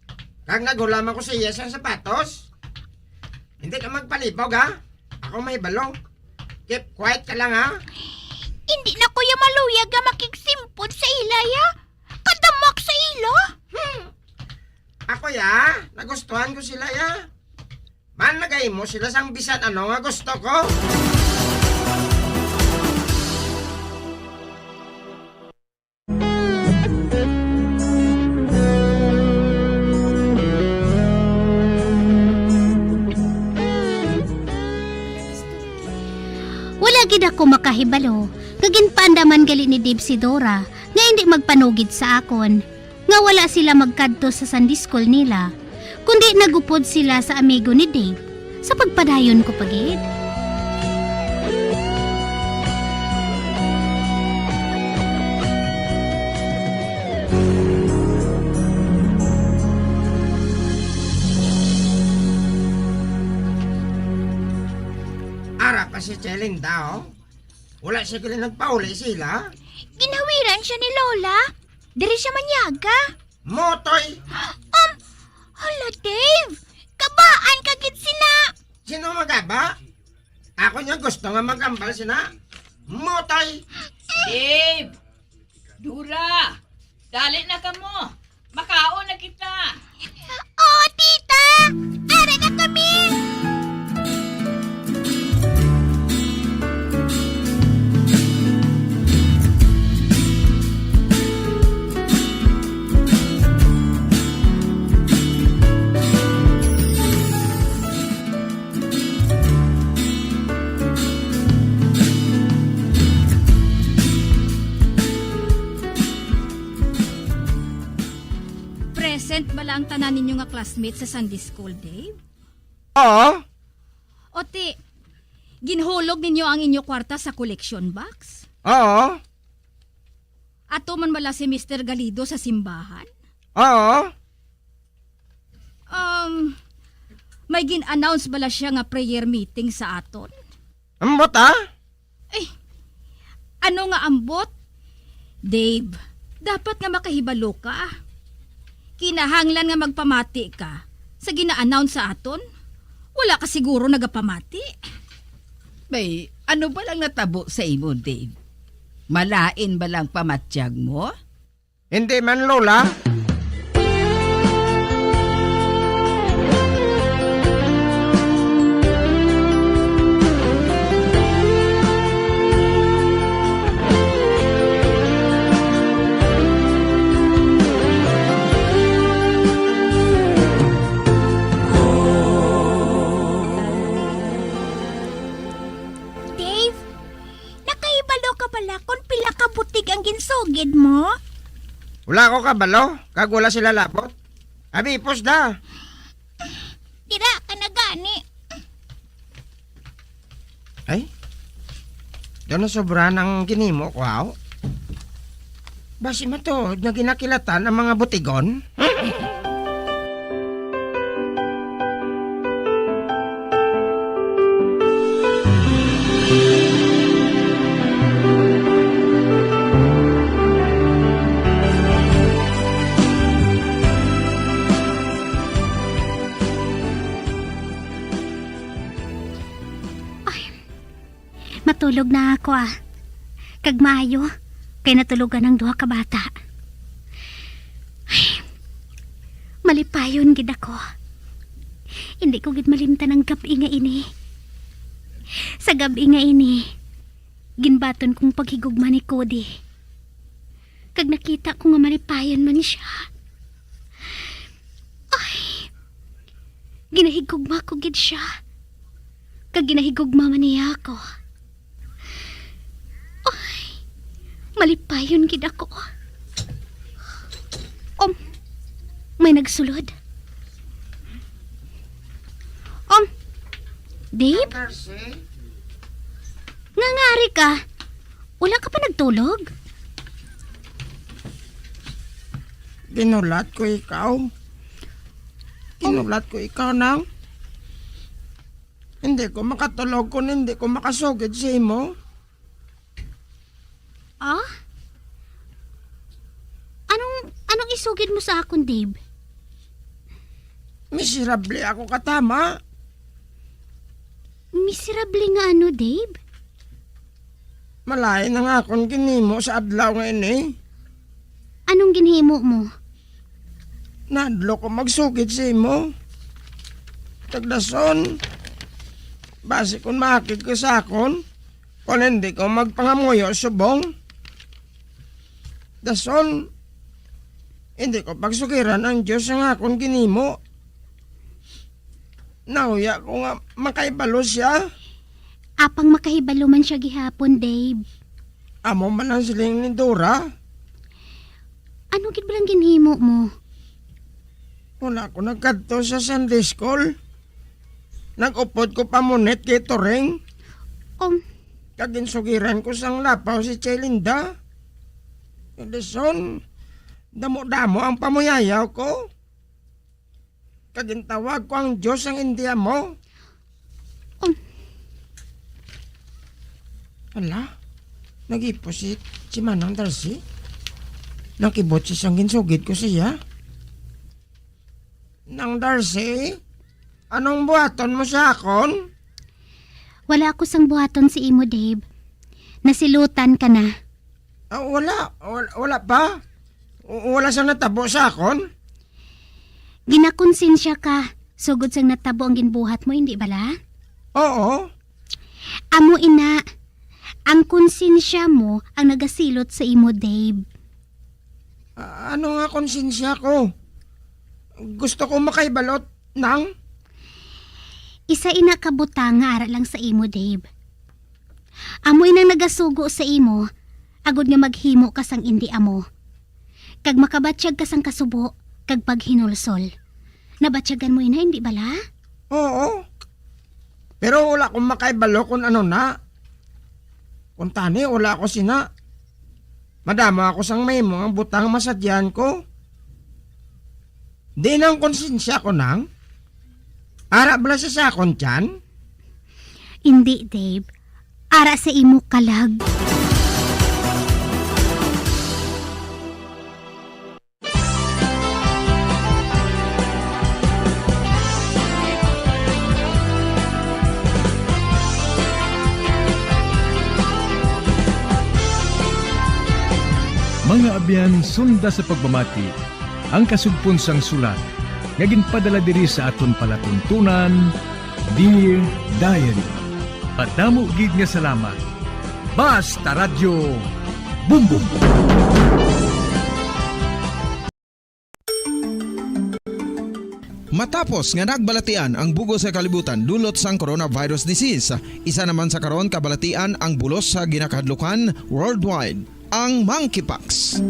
Kag nagulam ako sa iya sang sapatos. Hindi ka magpalibog, ha? Ako may balo. Keep quiet ka lang, ha? Hindi na kuya maluyag nga makigsimpod sa ilaya. Kadamak sa ilo. Ako ya, nagustuhan ko sila ya. Managay mo sila sang bisan ano nga gusto ko. Wala gid ako makahibalo. Kaginpandaman gali ni Dave si Dora nga hindi magpanugid sa akon. Nga wala sila magkadto sa Sunday school nila, kundi nagupod sila sa amigo ni Dave sa pagpadayon ko pagid. si Chelinda, oh. Wala siya kila nagpauli sila. Ginawiran siya ni Lola. Diri siya manyaga. Motoy! Hala, Dave! Kabaan ka gid sina! Sino magaba? Ako niya gusto nga magambal sina. Motoy! Dave! Dura! Dali na ka mo! Makaon na kita! Oo, tita! Ara na kami! Present bala ang tanan ninyo nga classmates sa Sunday School, Dave? Oo. Oti, ginhulog ninyo ang inyo kwarta sa collection box? Oo. Ato man bala si Mr. Galido sa simbahan? Oo. May gin-announce bala siya nga prayer meeting sa aton? Ambot ah? Ano nga ambot? Dave, dapat nga makahibalo ka. Kinahanglan nga magpamati ka sa gina-announce sa aton. Wala ka siguro nagapamati. Bay, ano ba lang natabo sa imo, Dave? Malain ba lang pamatyag mo? Hindi man, Lola. Dave, nakaibalo ka pala kung pila ka butig ang ginsugid mo? Wala ko kabalo, kag wala sila lapot. Abipos da. Tira ka na gani. Ay, doon na sobra ng ginimo ko, haw. Basi matod na ginakilatan ang mga butigon. Matulog na ako ah. Kag maayo, kay natulugan ng duha ka bata. Ay, malipayon gid ako. Hindi ko gid malimtan ang gabi nga ini. Sa gabi nga ini, ginbaton kong paghigugma ni Cody. Kag nakita ko nga malipayon man siya. Ay, ginahigugma ko gid siya. Kag ginahigugma man niya ako. Malipayon gid ako. May nagsulod. Dave? Ngangari ka? Wala ka pa nagtulog? Ginulat ko ikaw. Ginulat ko ikaw nang. Hindi ko makatulog kung hindi ko makasugid sa imo. Ah? Anong isugid mo sa akon, Dave? Miserable ako katama. Miserable nga ano, Dave? Malain ang akong ginimo sa adlaw nga ini. Anong ginhimo mo? Nadlo ko magsugid sa imo. Tagdason. Base kung makakit ko sa akon, kung hindi ko magpangamuyo subong. Dason, hindi ko pagsukiran ang Diyos ang akong ginimo. Nauya ko nga makaibalo siya. Apang makahibalo man siya gihapon, Dave. Amo man ang siling ni Dora. Ano gid ba lang ginhimo mo? Wala ko nagkadto sa Sunday School. Nag-upod ko pamunit kay Toreng. Kaginsugiran ko sang lapaw si Chelinda. Edison, damo-damo ang pamuyayaw ko. Kagintawag ko ang Diyos ang India mo. Hala, nag-iposit si Manang Darcy. Nakibot siya siyang ginsugid ko siya. Nang Darcy, anong buhaton mo sa akon? Wala ako sang buhaton si imo, Dave. Nasilutan ka na. Wala pa. Wala siyang natabo sa akon. Ginakonsensya ka. Sugod sang natabo ang ginbuhat mo, hindi bala? Oo. Amo ina, ang konsensya mo ang nagasilot sa imo, Dave. Ano nga konsensya ko? Gusto ko makaibalot nang... Isa ina kabutang nga ara lang sa imo, Dave. Amoy nang nagasugo sa imo, agod nga maghimo ka sang indi amo. Kag makabatsyag ka sang kasubo, kag paghinulsol. Nabatsyagan mo ina, hindi bala? Oo. Pero wala akong makaibalo kung ano na. Kung tani, wala ako sina. Madama ako sang may mga butang masadyan ko. Di nang konsensya ko nang. Ara bala sa sakon tiyan? Hindi, Dave. Ara sa imo kalag. Mga abyan, sunda sa pagmamati, ang kasugpon sang sulat, nga ginpadala diri sa aton palatuntunan, Dear Diary. At damo gid nga salamat. Basta Radyo Bumbum. Matapos nga nagbalatian ang bugos sa kalibutan dulot sang coronavirus disease, isa naman sa karon kabalatian ang bulos sa ginakadlukan worldwide, ang monkeypox.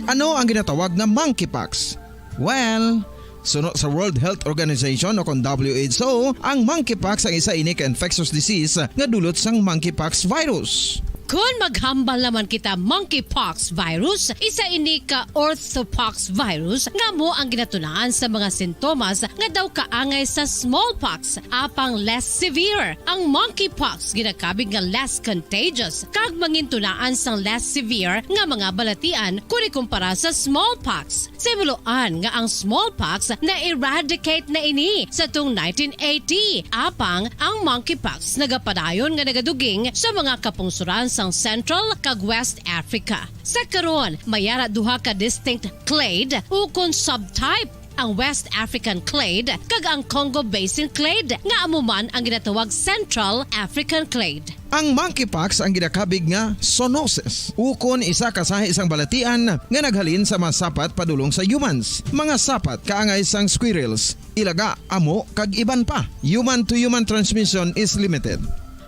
Ano ang ginatawag na monkeypox? Well, sunod sa World Health Organization o kung WHO, ang monkeypox ang isa ini ka infectious disease nga dulot sang monkeypox virus. Kung maghambal naman kita monkeypox virus, isa ini ka orthopox virus nga mo ang ginatunahan sa mga sintomas nga daw kaangay sa smallpox, apang less severe. Ang monkeypox ginakabig nga less contagious, kag mangintunaan sang less severe nga mga balatian kung ikumpara sa smallpox. Simuloan nga ang smallpox na eradicate na ini sa tung 1980, apang ang monkeypox nagapadayon nga nagaduging sa mga kapungsuran sang Central kag West Africa. Sa karon, mayara duha ka distinct clade ukon subtype, ang West African clade kag ang Congo Basin clade nga amuman ang ginatawag Central African clade. Ang monkeypox ang ginakabig nga zoonosis, ukon isa ka sa isang balatian nga naghalin sa mga sapat padulong sa humans. Mga sapat kaangay sang squirrels, ilaga, amo kag iban pa. Human to human transmission is limited.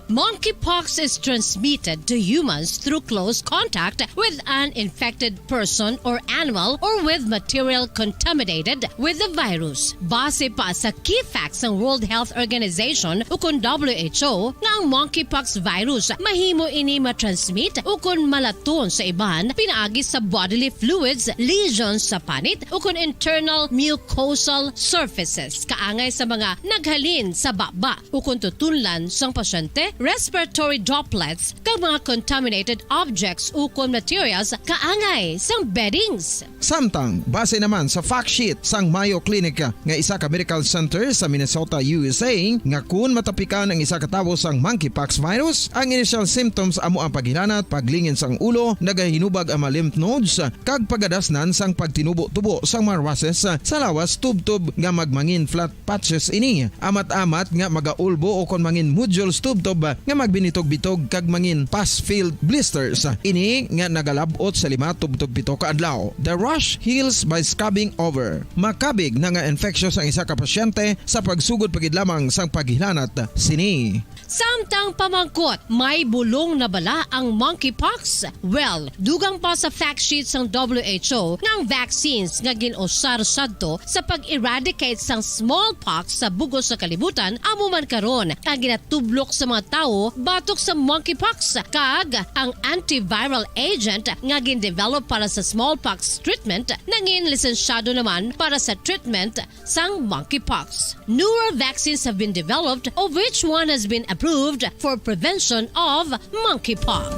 Monkeypox is transmitted to humans through close contact with an infected person or animal or with material contaminated with the virus. Base pa sa key facts ng World Health Organization ukon WHO nga ang monkeypox virus mahimo ini matransmit ukon malaton sa iban pinaagi sa bodily fluids, lesions sa panit ukon internal mucosal surfaces kaangay sa mga naghalin sa baba ukon tutunlan sang pasyente, respiratory droplets kag mga contaminated objects ukon materials kaangay sang beddings. Samtang, base naman sa fact sheet sang Mayo Clinic nga isa ka medical center sa Minnesota, USA, nga kun matapikan ang isa ka tawo sang monkeypox virus, ang initial symptoms amo ang paghilanat, paglingin sang ulo, nagahinubag ang mga lymph nodes, kag pagadasnan sang pagtinubo-tubo sang mga rashes sa lawas tubtob nga magmangin flat patches ini. Amat-amat nga magaulbo o kon mangin nodules tubtob nga magbinitog-bitog kag mangin pus-filled blisters. Ini nga nagalabot sa 5 tubtob 7 ka adlaw. The rash heals by scabbing over. Makabig na nga infectious ang isa ka pasyente sa pagsugod pagid lamang sang paghilanat sini. Samtang pamangkot, may bulong na bala ang monkeypox? Well, dugang pa sa fact sheet ng WHO nga ang vaccines nga ginusar sadto sa pag-eradicate sang smallpox sa bugos sa kalibutan amo man karon ang ginatublok sa mga tawo batok sa monkeypox kag ang antiviral agent nga gin-develop para sa smallpox treatment nangin lisensyado naman para sa treatment sang monkeypox. Newer vaccines have been developed of which one has been approved for prevention of monkeypox.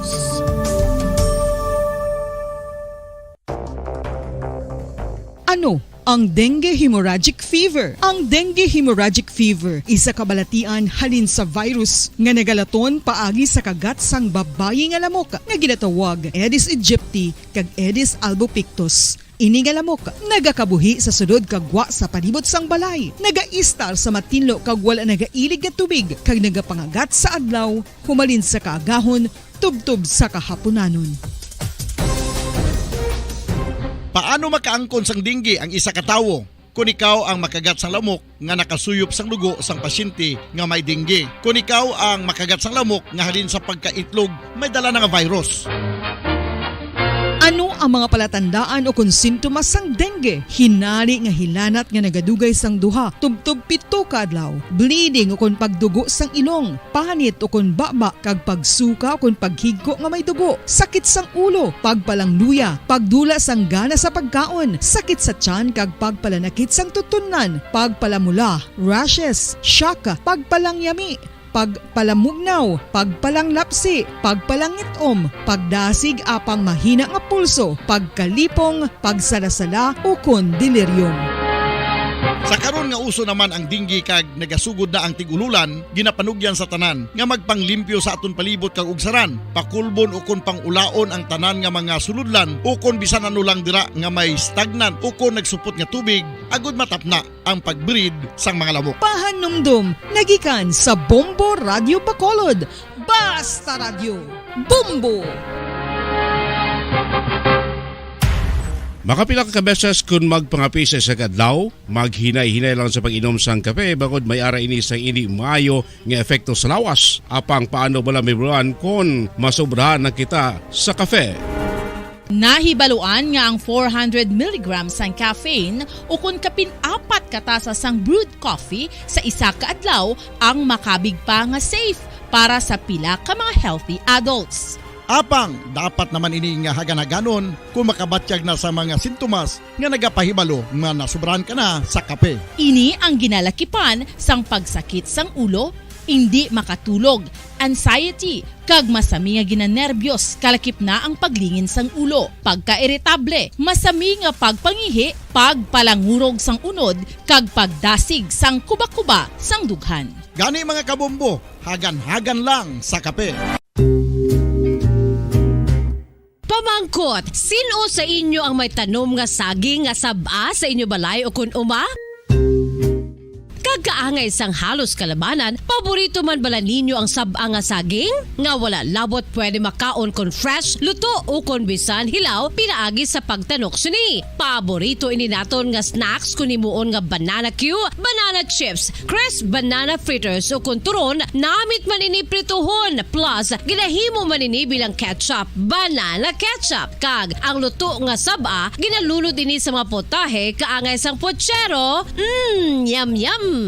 Ano ang dengue hemorrhagic fever? Ang dengue hemorrhagic fever isa kabalatian halin sa virus nga nagalaton paagi sa kagat sang babayi nga lamok nga ginatawag Aedes aegypti kag Aedes albopictus. Ini nga lamok nagakabuhi sa sudod kagwa sa palibot sang balay, nagaistar sa matinlo kag wala nagailig nga tubig kag nagapangagat sa adlaw humalin sa kaagahon tubtob sa kahaponanon. Paano makaangkon sang dengue ang isa ka tawo? Kung ikaw ang makagat sang lamok nga nakasuyop sang dugo sang pasyente nga may dengue. Kung ikaw ang makagat sang lamok nga halin sa pagkaitlog may dala nga virus. Ano ang mga palatandaan o kung sintomas sang dengue? Hinali nga hilanat nga nagadugay sang duha, tubtob 7 ka adlaw, bleeding o kung pagdugo sang ilong, panit o kung baba, kag pagsuka o kung paghigko nga may dugo, sakit sang ulo, pagpalangluya, pagdula sang gana sa pagkaon, sakit sa tiyan kag pagpalanakit sang tutunan, pagpalamula, rashes, shock, pagpalangyami, pagpalamugnaw, pagpalanglapsi, pagpalangitom, pagdasig apang mahina nga pulso, pagkalipong, pagsalasala o kon delirium. Sa karon nga uso naman ang dengue kag nagasugod na ang tigululan, ginapanugyan sa tanan nga magpanglimpyo sa aton palibot kag ugsaran, pakulbon o kon pangulaon ang tanan nga mga suludlan o kon bisan ano lang dira nga may stagnant o kon nagsupot nga tubig, agud matapna ang pagbreed sang mga lamok. Pahanumdum, nagikan sa Bombo Radio Bacolod. Basta Radio, Bombo! Makapila ka beses kung magpangapi sa isa kadlaw, maghinay-hinay lang sa pag-inom sang kape bagod may ara ini sa ini maayo nga epekto sa lawas. Apang paano bala may buruan kung masobrahan na kita sa kape. Nahibaluan nga ang 400 mg sang caffeine o kung kapin-4 katasa sang brewed coffee sa isa ka adlaw ang makabig pa nga safe para sa pila ka mga healthy adults. Apang, dapat naman ini nga haganaganon kung makabatyag na sa mga sintomas nga nagapahibalo nga nasubrahan ka na sa kape. Ini ang ginalakipan sang pagsakit sang ulo, hindi makatulog, anxiety, kag masami nga ginanerbiyos, kalakip na ang paglingin sang ulo, pagka-iritable, masami nga pagpangihi, pagpalangurog sang unod, kag pagdasig sang kuba-kuba sang dughan. Gani mga kabombo, hagan-hagan lang sa kape. Pamangkot, sino sa inyo ang may tanom nga saging nga saba sa inyo balay o kun uma? Kagkaangay sang halos kalabanan, paborito man bala ninyo ang saba nga saging? Nga wala labot pwede makaon kon fresh, luto o kon bisan hilaw, pinaagi sa pagtanok sini. Paborito ini naton nga snacks kun imuon nga banana Q, banana chips, crisp banana fritters o kun turon, namit man ini prituhon, plus ginahimo man ini bilang ketchup, banana ketchup. Kag ang luto nga saba, ginalunod ini sa mga potahe kaangay sang pochero. Yum yum.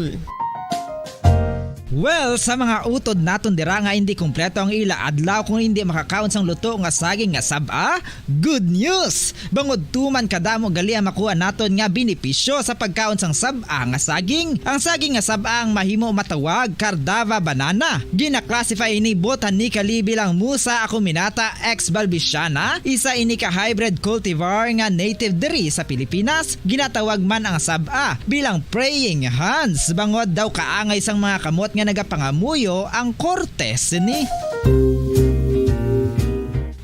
Well, sa mga utod naton dira nga hindi kumpleto ang ila adlaw kung hindi makakaunt sang luto nga saging nga saba, good news! Bangod tuman kadamo gali ang makuha naton nga benepisyo sa pagkaon sang saba nga saging. Ang saging nga saba ang mahimo matawag Cardava banana. Gina-classify ini botanically bilang Musa acuminata ex balbisiana, isa ini ka hybrid cultivar nga native diri sa Pilipinas. Ginatawag man ang saba bilang praying hands, bangod daw kaangay sang mga kamot nga nagapangamuyo ang kortes ni.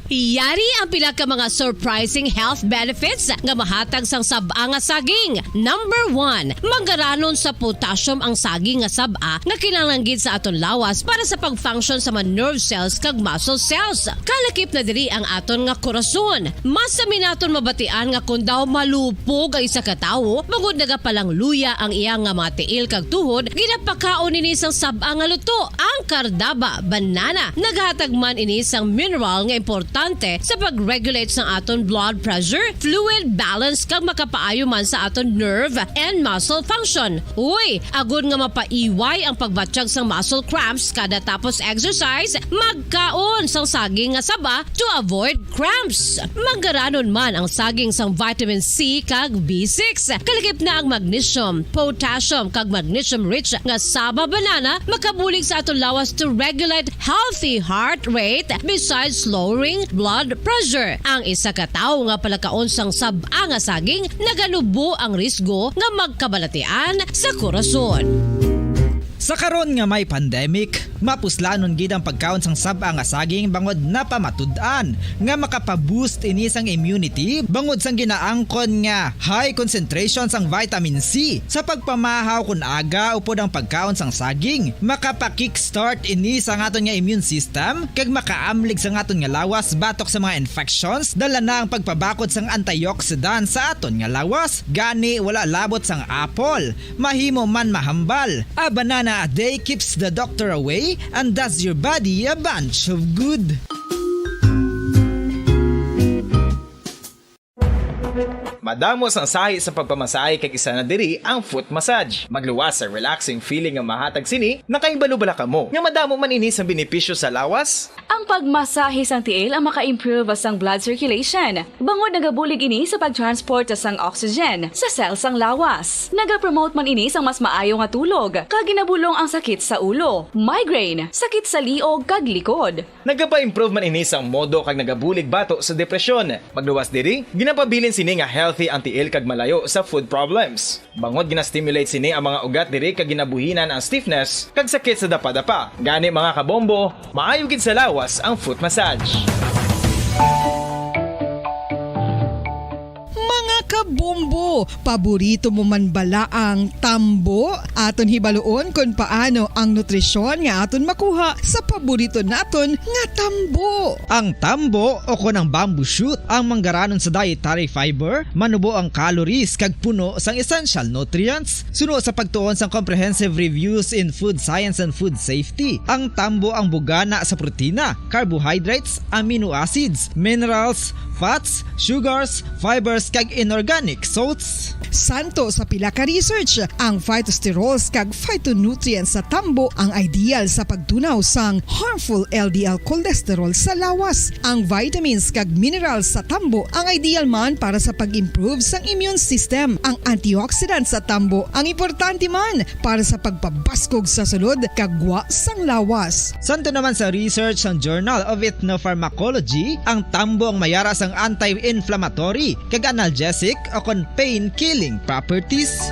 Yari ang pila ka mga surprising health benefits nga mahatag sang saba nga saging. Number 1, manggaranon sa potassium ang saging nga saba nga kinahanglan gid sa aton lawas para sa pag-function sa mga nerve cells kag muscle cells. Kalakip na diri ang aton nga korason. Mas sa minaton mabatian nga kun daw malupog ang isa ka tawo, magud nagapalang luya ang iyang nga mga tiil kag tuhod, ginapakaon ini sang saba nga luto. Ang Cardava banana naghatag man ini sang mineral nga importante importante sa pag-regulate sa aton blood pressure, fluid balance kag makapaayo man sa aton nerve and muscle function. Uy, agud nga mapaiway ang pagbatsyag sang muscle cramps kada tapos exercise, magkaon sang saging nga saba to avoid cramps. Magaranon man ang saging sang vitamin C kag B6. Kalakip na ang magnesium, potassium kag magnesium-rich nga saba banana makabulig sa aton lawas to regulate healthy heart rate besides lowering blood pressure. Ang isa ka tawo nga palakaon sang saba nga saging naganubo ang risgo nga magkabalatian sa korason. Sa karon nga may pandemic, mapuslanon gid ang pagkaon sang saba nga saging bangod napamatud-an nga makapaboost ini sang immunity bangod sang ginaangkon nga high concentration sang vitamin C sa pagpamahaw kun aga upod ang pagkaon sang saging. Makapa-kickstart ini sa aton nga immune system kag makaamlig sa aton nga lawas batok sa mga infections dala na ang pagpabakod sang antioxidant sa aton nga lawas. Gani wala labot sang apple, mahimo man mahambal. A banana a day keeps the doctor away and does your body a bunch of good. Madamos ang sahi sa pagpamasahe kag isa na diri ang foot massage. Magluwas sa relaxing feeling nga mahatag sini, nakaibalo-bala ka mo. Nga madamo man ini sa benepisyo sa lawas. Ang pagmasahe sang tiil ang maka-improve sang blood circulation. Bangod nagabulig ini sa pagtransport sang oxygen sa cells sang lawas. Nagapromote man ini sang mas maayo nga tulog, kag ginabulong ang sakit sa ulo, migraine, sakit sa liog kag likod. Nagapa-improve man ini sang modo kag nagabulig bato sa depresyon. Magluwas diri, ginapabilin sini nga healthy ang tiil kag malayo sa food problems. Bangod ginastimulate sini ang mga ugat diri kag ginabuhinan ang stiffness kag sakit sa dapa-dapa. Gani mga kabombo, maayo gid sa lawas ang foot massage. Kabombo, paborito mo man bala ang tambo? Aton hibaluon kung paano ang nutrisyon nga aton makuha sa paborito naton nga tambo. Ang tambo o kon ang bamboo shoot ang manggaranon sa dietary fiber, manubo ang calories kag puno sang essential nutrients. Suno sa pagtuon sang comprehensive reviews in food science and food safety. Ang tambo ang bugana sa protina, carbohydrates, amino acids, minerals, fats, sugars, fibers kag inorganic salts. Santo sa pila ka research, ang phytosterols kag phytonutrients sa tambo ang ideal sa pagtunaw sang harmful LDL cholesterol sa lawas. Ang vitamins kag minerals sa tambo ang ideal man para sa pag-improve sang immune system. Ang antioxidants sa tambo ang importante man para sa pagpabaskog sa sulod kag gwa sang lawas. Santo naman sa research ng Journal of Ethnopharmacology, ang tambo ang mayara sang anti-inflammatory kag analgesic o kon pain-killing properties.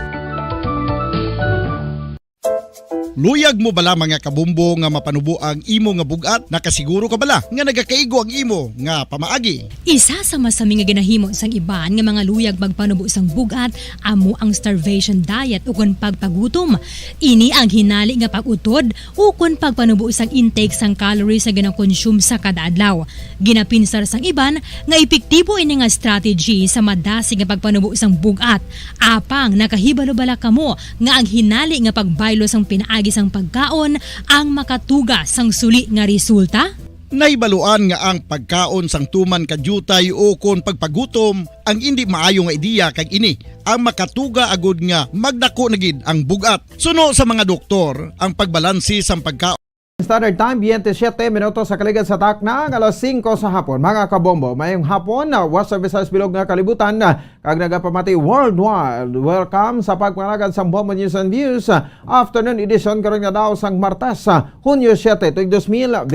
Luyag mo bala mga kabumbo nga mapanubo ang imo nga bugat? Nakasiguro ka bala nga nagakaigo ang imo nga pamaagi? Isa sa masami nga ginahimo sang iban nga mga luyag magpanubo sang bugat amo ang starvation diet ukon pagpagutom. Ini ang hinali nga pag-utod ukon pagpanubo sang intake sang calories sa gina-consume sa kada adlaw. Ginapinsar sang iban nga epektibo ini nga strategy sa madasi nga pagpanubo sang bugat. Apang nakahibalo bala kamo nga ang hinali nga pagbaylo sang pinaagi sang pagkaon ang makatuga sang suli nga resulta? Naibaluan nga ang pagkaon sang tuman kadyutay o kon pagpagutom ang hindi maayo nga ideya kag ini ang makatuga agud nga magdako na gid ang bugat. Suno sa mga doktor ang pagbalansi sang pagkaon. Standard Time, 27 minutos sa kaligid sa takna, alas 5 sa hapon. Mga kabombo, mayong hapon na West Visayas bilog nga kalibutan kag nagapamati worldwide. Welcome sa pagpangalagad sa Bombo News and Views. Afternoon edition karon nga daw sang Martes, Hunyo 7, 2022.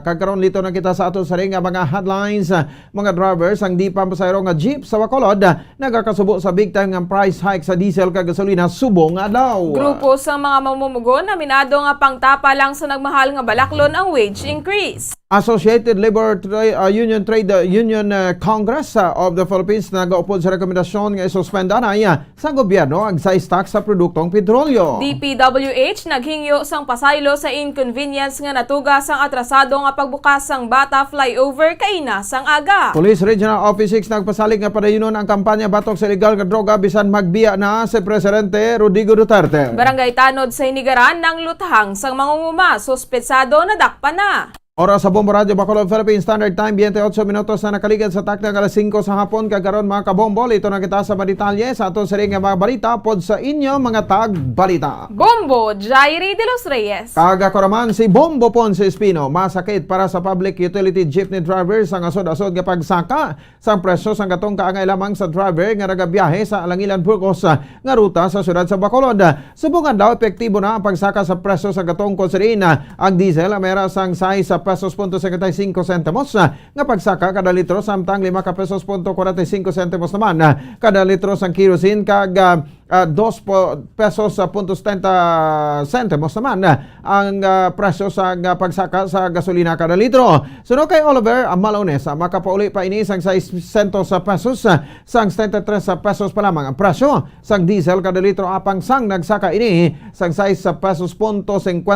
Kagkaron lito na kita sa ato sa ring nga mga headlines. Mga drivers ang di pampasayro nga jeep sa Bacolod nagakasubo sa big time nga price hike sa diesel kag gasolina subong nga daw. Grupo sa mga mamumugon na minado nga pangtapa lang sa mahal nga balaklon ang wage increase. Associated Labor Union Trade Union Congress of the Philippines nagaupod sa rekomendasyon nga isuspend anay sa gobyerno ang excise tax sa produktong petrolyo. DPWH naghingyo sang pasaylo sa inconvenience nga natuga sang atrasado nga pagbukas sang Bata flyover kaina sang aga. Police Regional Office 6 nagpasalig nga padayunon ang kampanya batok sa illegal nga droga bisan magbiya na si Presidente Rodrigo Duterte. Barangay Tanod sa Hinigaran ng luthang sang mangunguma suspetsado na dakpa na. Oras sa Bombo Radio Bacolod Philippine Standard Time 28 minutos na nakaligad sa takdang alas 5 sa hapon kagaron mga kabombol. Ito na kita sa detalye sa aton sa ring mga balita pod sa inyo mga tag-balita. Bombo, Jairi de los Reyes. Kaga ko naman si Bombo Ponce Espino, masakit para sa public utility jeepney drivers ang asod-asod nga pagsaka sa presyo sang gatong kaangay lamang sa driver nga nagabiyahe sa Alangilan Burgos nga ruta sa syudad sa Bacolod. Subungan daw epektibo na ang pagsaka sa presyo sa gatong konsiderin ang diesel mera sang size sa pesos .75 centimos nga pagsaka kada litro samtang 5 ka pesos .45 centimos naman kada litro sang kerosene kag 2 pesos .70 centimos naman ang presyo sa pagsaka sa gasolina kada litro. Sunod kay Oliver Malones, makapauli pa ini sang 600 pesos sang 73 pesos pa lamang ang presyo sang diesel kada litro apang sang nagsaka ini sang 6 pesos .55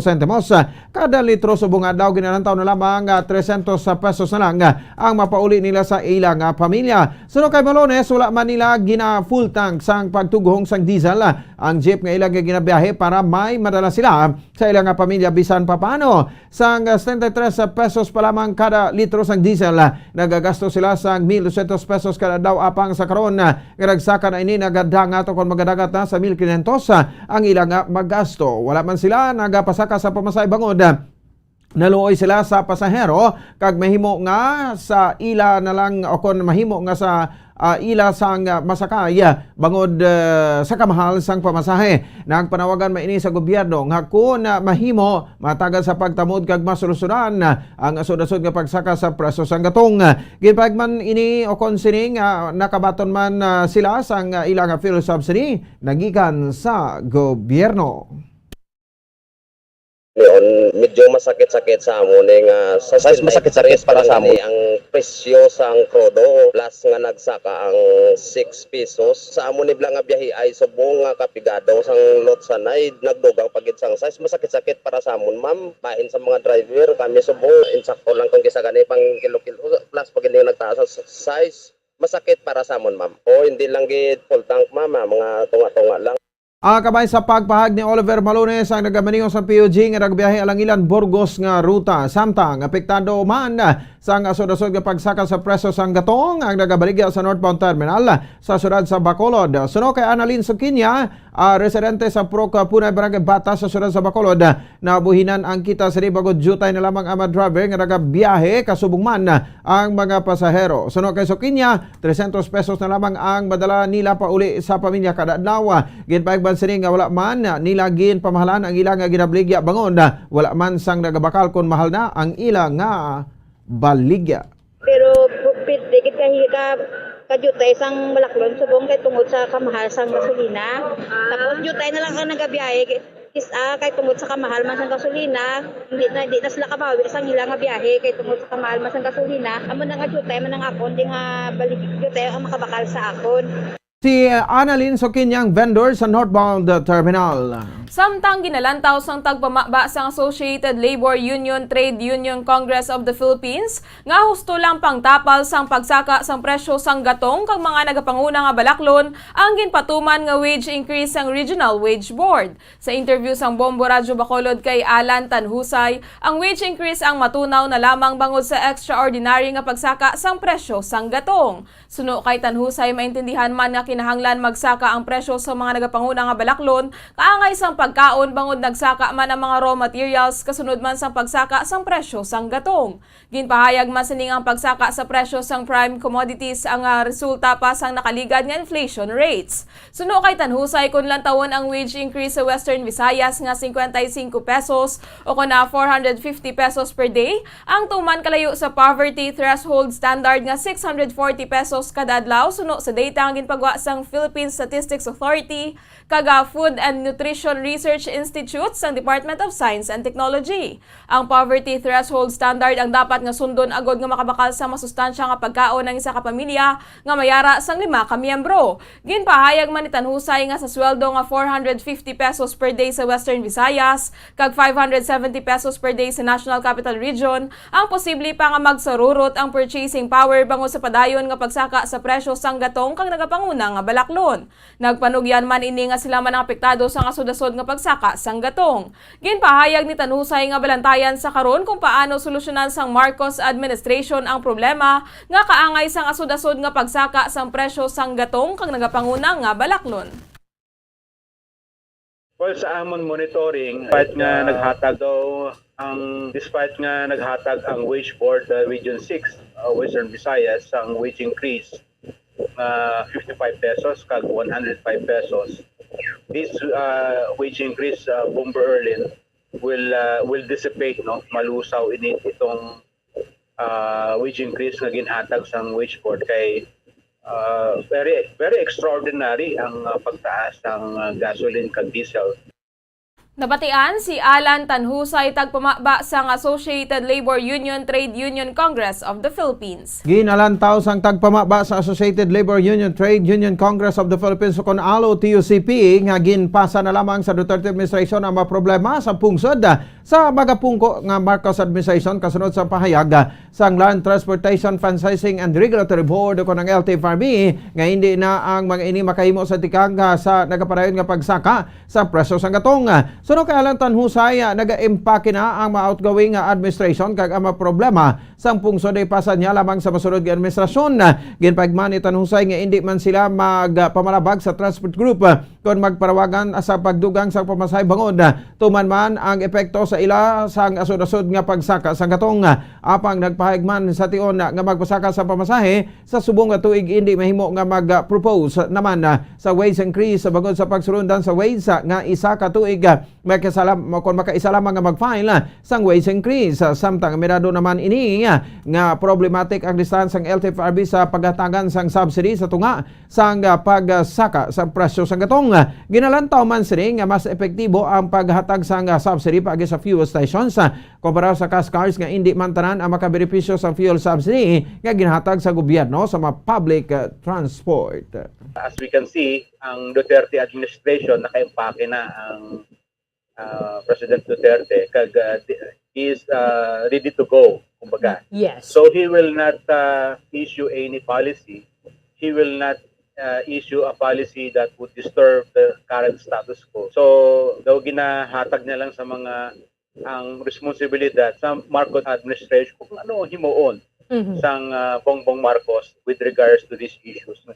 centimos kada litro. Subungan daw ginalantaw na lamang 300 pesos na lang ang mapauli nila sa ilang pamilya. Sunod kay Malones, wala man nila gina full tank sang pagtugong sang diesel ang jeep nga ilang ginabiyahe para may madala sila sa ilang pamilya bisan pa paano. Sang 73 pesos pa lamang kada litro sang diesel, nagagasto sila sang 1,200 pesos kada daw apang sa karon nga nagsaka na ini nagadangat o kung magadagat na sa 1,500 ang ilang magasto. Wala man sila nagapasaka sa pamasahe bangod naluoy sila sa pasahero kag mahimo nga sa ila na lang o kon mahimo nga sa ila sang masakay bangod sa kamahal sang pamasahe. Nagpanawagan maini sa gobyerno nga kung mahimo matagal sa pagtamod kag masulusuran ang asod-asod nga pagsaka sa presyo sang gatong. Ginpagman ini o kon sining nakabaton man sila sang ilang fuel subsidy nagikan sa gobyerno. Medyo masakit-sakit sa amon nga sa size masakit-sakit para sa amon ang presyo sang krodo plus nga nagsaka ang 6 pesos sa amon ni nga biyahe ay subong nga kapigado sang lot sanay nagdugang pagid sang size masakit-sakit para sa amon ma'am bahin sa mga driver kami subong insakto lang kung kisa gani pang kilo-kilo plus pag hindi nagtaas sa size masakit para sa amon ma'am o hindi lang gid full tank ma'am mga tunga-tunga lang. Kabay sa pagpahag ni Oliver Malones ang nagamaningon sa PUG nga nagbiyahe Alangilan Burgos nga ruta. Samtang apektado man sang asod-asod nga pagsaka sa presyo sang gatong ang nagabaligya sa northbound terminal sa syudad sa Bacolod. Suno kay Annalyn Sukinya, residente sa Proc Punay Barangay Bata sa syudad sa Bacolod, nabuhinan ang kita sa ribagod jutay na lamang ang driver nga nagabiyahe kasubong man ang mga pasahero. Suno kay Sukinya, 300 pesos na lamang ang madala nila pa uli sa pamilya kada adlaw. Ginpayagban sini nga wala man nilagin pamahalan ang ilang nga ginabligya bangon wala man sang nagabakal kon mahal na ang ilang nga baligya. Pero digit kajutay sang Balaklon subong kay tungod sa kamahal sang gasolina. Tapos jutay na lang ang nagabiyahe kay tungod sa kamahal man sang gasolina. Hindi na sila kabawi sang ilang nga biyahe kay tungod sa kamahal man sang gasolina. Amo na nga jutay man ang akon di nga balik jutay ang makabakal sa akon. Si Annalyn Sukinyang vendor sa northbound terminal. Samtang ginalantaw sang tagpamaba sang Associated Labor Union Trade Union Congress of the Philippines nga husto lang pangtapal sang pagsaka sang presyo sang gatong kag mga nagapanguna nga Balaklon ang ginpatuman nga wage increase sang Regional Wage Board. Sa interview sang Bombo Radio Bacolod kay Alan Tanhusay, ang wage increase ang matunaw na lamang bangod sa extraordinary nga pagsaka sang presyo sang gatong. Suno kay Tanhusay, maintindihan man nga kinahanglan magsaka ang presyo sa mga nagapanguna nga Balaklon kaangay sang pagkaon bangod nagsaka man ang mga raw materials kasunod man sang pagsaka sang presyo sang gatong. Ginpahayag man sining ang pagsaka sa presyo sang prime commodities ang resulta pa sang nakaligad nga inflation rates. Suno kay Tanhusay, kung lantawon ang wage increase sa Western Visayas nga 55 pesos o kuna 450 pesos per day, ang tuman kalayo sa poverty threshold standard nga 640 pesos kada adlaw suno sa data ang ginpagwa sang Philippine Statistics Authority kaga Food and Nutrition Research Institute sang Department of Science and Technology. Ang poverty threshold standard ang dapat nga sundon agod nga makabakal sa masustansya nga pagkaon ng isa ka pamilya nga mayara sang 5 ka miyembro. Ginpahayag man ni Tanhusay nga sa sweldo nga 450 pesos per day sa Western Visayas kag 570 pesos per day sa National Capital Region, ang posible pa nga magsarurot ang purchasing power bango sa padayon nga pagsaka sa presyo sang gatong kag nagapanguna nga balaklon. Nagpanugyan man ini nga sila man ang apektado sa kasudasod nga pagsaka sang gatong. Ginpahayag ni Tanusay nga balantayan sa karon kung paano solusyonan sang Marcos administration ang problema nga kaangay sang asud-asud nga pagsaka sang presyo sang gatong kang nagapanguna nga balaklon. Well, sa amon monitoring, despite nga naghatag ang wage board Region 6, Western Visayas, ang wage increase 55 pesos kag 105 pesos. This wage increase, Bomber Erlin, will dissipate, no? Malusaw init itong wage increase nga ginhatag sang wage board kay very extraordinary ang pagtaas ng gasoline kag diesel. Nabatian si Alan Tanhusay tagpamaba sang Associated Labor Union Trade Union Congress of the Philippines. Ginalantaw sang tagpamaba sa Associated Labor Union Trade Union Congress of the Philippines kon ALO TUCP nga ginpasa na lamang sa Duterte administration ang mga problema sa pungsod sa magapungko nga Marcos administration kasunod sa pahayag sang Land Transportation Franchising and Regulatory Board kon ang LTFRB nga hindi na ang mga ini makahimo sa tikag sa nagapadayon nga pagsaka sa presyo sang gatong. Suno kay Alan Tanhusay, naga-impake na ang mga outgoing administration kag ang mga problema sang pungsod ay pasa niya lamang sa masunod nga administrasyon. Ginpagman ni Tanhusay nga hindi man sila magpamalabag sa transport group kung magparawagan sa pagdugang sa pamasahe bangod. Tuman man ang epekto sa ila sang asod-asod nga pagsaka sang gatong. Apang nagpahayagman sa tion nga magpasaka sa pamasahe sa subong nga tuig hindi mahimo nga mag-propose naman sa wage increase sa bangod sa pagsurundan sa wage nga isa ka tuig makaisa lamang nga mag-file sang wage increase. Samtang mirado naman ini nga problematic ang listahan sang LTFRB sa paghatagan sang subsidy sa tunga sang pagsaka sa presyo sang gatong. Ginalantaw man sini nga mas epektibo ang paghatag sang subsidy paagi sa fuel stations kumpara sa cash cars nga hindi man tanan ang makabenepisyo sa fuel subsidy nga ginahatag sa gobyerno sa mga public transport. As we can see, ang Duterte administration nakaimpake na ang President Duterte kag he is ready to go, kumbaga. Yes. So he will not issue any policy. He will not issue a policy that would disturb the current status quo. So daw ginahatag niya lang sa mga ang responsibilidad sa Marcos administration kung ano himuon sang Bongbong Marcos with regards to these issues na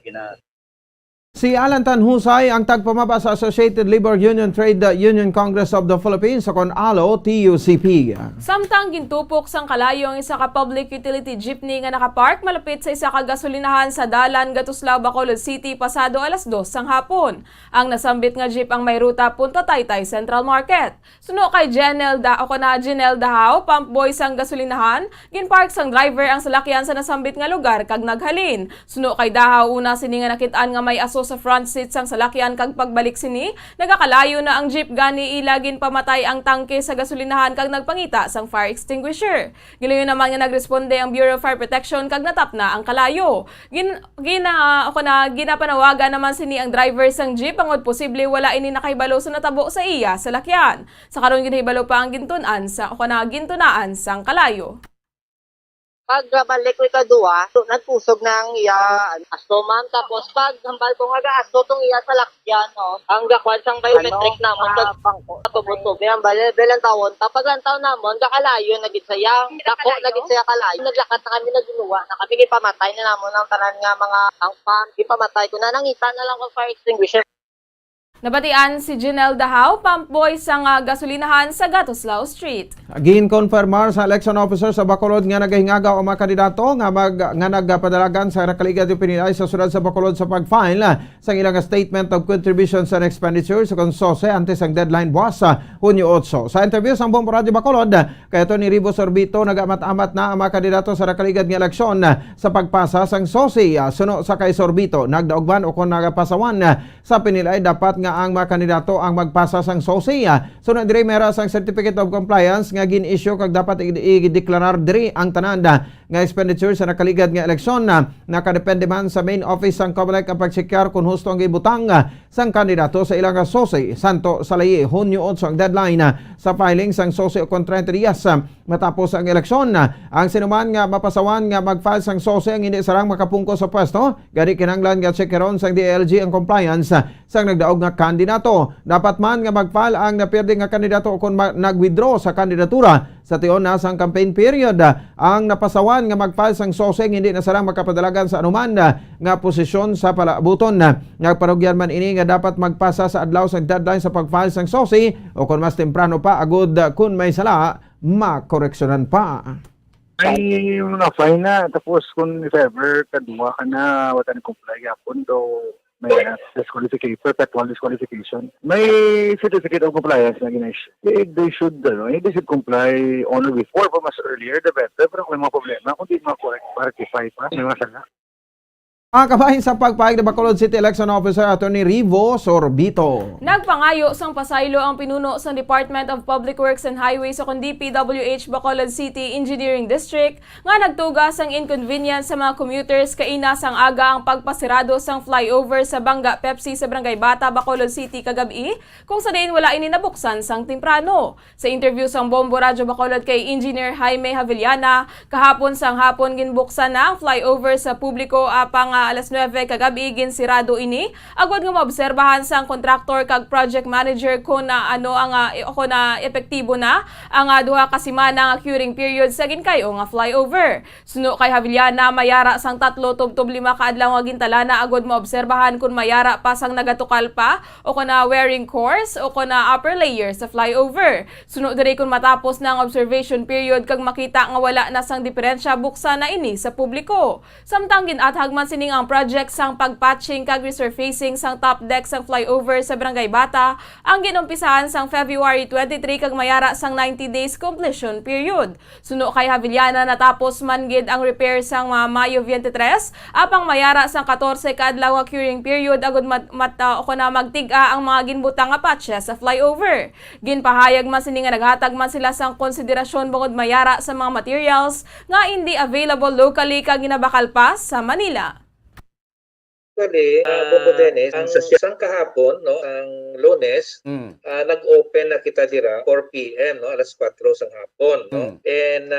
Si Alan Tanhusay ang tagpamaba sa Associated Labor Union Trade Union Congress of the Philippines sa kon ALO TUCP. Samtang gintupok sang kalayo ang isa ka public utility jeepney nga nakapark malapit sa isa ka gasolinahan sa Dalan, Gatuslao, Bacolod City pasado alas 2 sang hapon. Ang nasambit nga jeep ang may ruta punta Taytay Central Market. Suno kay Janel Dahao, pump boy sang gasolinahan, ginpark sang driver ang salakyan sa nasambit nga lugar kag naghalin. Suno kay Dahao una sini nga nakit-an nga may aso sa front seat sang salakyan kag pagbalik sini, nagakalayo na ang jeep gani ilagin pamatay ang tangke sa gasolinahan kag nagpangita sang fire extinguisher. Gilayo naman nga nagresponde ang Bureau of Fire Protection kag natap na ang kalayo. Ginapanawagan naman sini ang driver sang jeep angod posible wala ini nakahibalo sa natabo sa iya sa lakyan. Sa karon ginahibalo pa ang gintunaan sang kalayo. Pag balik ko ikaduwa, nagpusog ng iya aso ma'am. Tapos pag hambal ko nga aso tong iya sa lakyan, no? Ang gakwan sang biometric namon kag pangko. Ang belang tawon. Tapos ang taon namon gakalayo nagisaya. Dako nagisaya kalayo. Naglakat na kami naginuwa. Na kami gipamatay na namon ang tanan nga mga ang pump. Gipamatay ko na nangita na lang ko fire extinguisher. Nabatian si Janel Dahao, pump boy sang gasolinahan sa Gatuslao Street. Ginkonfirmar sa election officer sa Bacolod nga nagahingagaw ang mga kandidato nga nagpadalagan sa nakaligad yung pinilay sa sunod sa Bacolod sa pag-file sa ilang statement of contributions and expenditures sa konsose antes ang deadline buwas sa Hunyo 8. Sa interview sa Bombo Radio Bacolod, kaya ito ni Ribo Sorbito nagamat-amat na ang mga kandidato sa nakaligad nga eleksyon sa pagpasa sang SOSI. Suno sa kay Sorbito, nagdaugban o kung nagapasawan sa pinilay dapat nga ang mga kandidato ang magpasa sang SOSI. Sunod diri meron sang Certificate of Compliance nga gin-issue kag dapat i-deklarar diri ang tanan nga expenditure sa nakaligad nga eleksyon. Nakadepende man sa main office sang COMELEC ang pagsikar kung husto ang ibutang sang kandidato sa ilang sosi. Santo sa layi, Hunyo 8 ang deadline sa filing sang sosi o kontra 30 días matapos ang eleksyon. Ang sinuman nga mapasawan nga mag-file sang sosi ang hindi sarang makapungko sa pwesto, gani kinanglan nga checkeron sang DLG ang compliance sang nagdaog nga kandidato. Dapat man nga mag-file ang napirdi nga kandidato kung nag-withdraw sa kandidatura sa tion na sang campaign period. Ang napasawan nga mag-file sang sosi hindi na sarang makapadalagan sa anuman nga posisyon sa palaabuton. Nagparugyan man ini nga dapat magpasa sa adlaw sang deadline sa pag-file sang sosi o kung mas temprano pa agud kung may sala makoreksyonan pa. Ay, na-fine na. Tapos kung if ever, kadwa ka na, wala na comply yapon, though may disqualification, perpetual disqualification. May certificate of compliance na ginay-issue. They should comply on or before, but mas earlier, the better. Pero kung may mga problema, kung di ma-correct, rectify pa, may mga sala. Ang kabahin sa pagpahig na Bacolod City Election Officer Attorney Rivo Sorbito. Nagpangayo sang pasaylo ang pinuno sa Department of Public Works and Highways o DPWH Bacolod City Engineering District nga nagtuga sang inconvenience sa mga commuters kaina sang aga ang pagpasirado sang flyover sa Bangga Pepsi sa Barangay Bata, Bacolod City kagabi kung sa diin wala ini nabuksan sang timprano. Sa interview sang Bombo Radyo Bacolod kay Engineer Jaime Havillana, kahapon sang hapon ginbuksan na ang flyover sa publiko apang alas 9 kagabi ginsirado ini agud nga maobserbahan sang kontraktor kag project manager kung na ano ang kung na epektibo na ang duha ka semana nga curing period sa ginkayo nga flyover. Suno kay Havillana mayara sang 3 tubtob 5 ka adlaw nga gintalana agud maobserbahan kung mayara pa sang nagatukal pa o kung na wearing course o kung na upper layer sa flyover. Suno diri kung matapos na ang observation period kag makita nga wala na sang diferensya buksan na ini sa publiko. Samtang ginathag man sining ang project sang pagpatching kag resurfacing sang top deck sang flyover sa Barangay Bata ang ginumpisahan sang February 23 kag mayara sang 90 days completion period. Suno kay Havillana natapos man gid ang repair sang Mayo 23 apang mayara sang 14 ka adlaw nga curing period agud magtig-a ang mga ginbutang nga patches sa flyover. Ginpahayag man sini nga naghatag man sila sang konsiderasyon bangod mayara sa mga materials nga hindi available locally kag ginabakal pa sa Manila. Actually, Bobo Dennis, ang sang kahapon, no, ang Lunes, nag-open na kita dira 4 PM, no, alas 4 sang hapon, no. And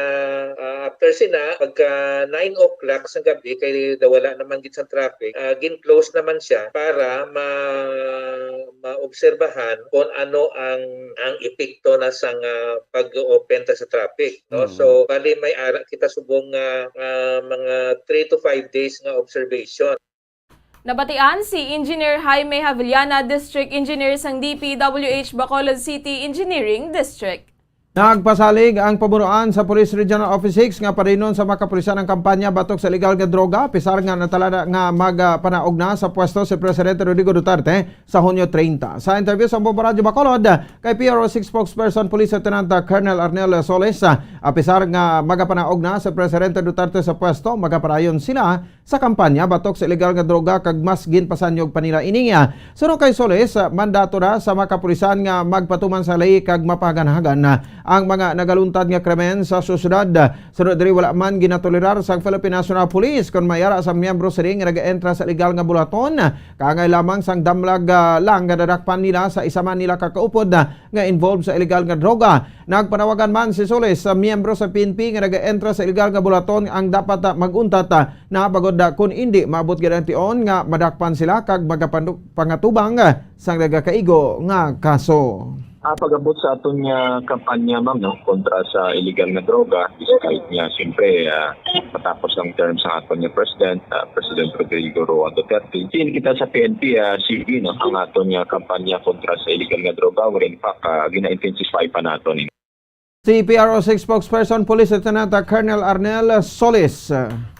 after sina pagka 9 o'clock sa gabi kay wala naman gid sa traffic, gin-close naman siya para maobserbahan kung ano ang epekto na sang pag-open ta sa traffic, no. So bali may ara kita subong mga 3 to 5 days nga observation. Nabatian si Engineer Jaime Havillana, District Engineer sang DPWH Bacolod City Engineering District. Nagpasalig ang pamunuan sa Police Regional Office 6 nga parinon sa makapulisan ng kampanya batok sa illegal nga droga pisar nga natalada nga magpanaog na sa pwesto si Presidente Rodrigo Duterte sa Hunyo 30. Sa interview sa Bombo Radyo Bacolod kay PRO6 spokesperson Police Lieutenant Colonel Arnel Soles, pisar nga magpanaog na sa Presidente Duterte sa pwesto, magaparayon sila sa kampanya batok sa illegal nga droga kag mas ginpasanyog panila ininga. Suno kay Soles, mandato na sa makapulisan nga magpatuman sa lay kag mapaganhagan ang mga nagaluntad nga krimen sa syudad. Sunod diri wala man ginatolerar sa Philippine National Police kung mayara sa miyembro sa ring nga nag-entra sa legal nga bulaton. Kaangay lamang sang damlag lang nga dadakpan nila sa isa man nila kakaupod nga involved sa illegal nga droga. Nagpanawagan man si Soles sa miyembro sa PNP nga nag-entra sa illegal nga bulaton ang dapat maguntat na bagod kung hindi maabot garantion nga madakpan sila kag magapangatubang sang nagakaigo nga kaso. Pag-abot sa aton nga kampanya, ma'am, no, kontra sa illegal nga droga, kahit niya, siyempre, matapos ang term sa aton nga President Rodrigo Roa Duterte. Sin kita sa PNP, sige, no, ang aton nga kampanya kontra sa illegal nga droga, in fact, gina-intensify pa naton. Si PRO6 spokesperson Police Lieutenant Colonel Arnel Soles.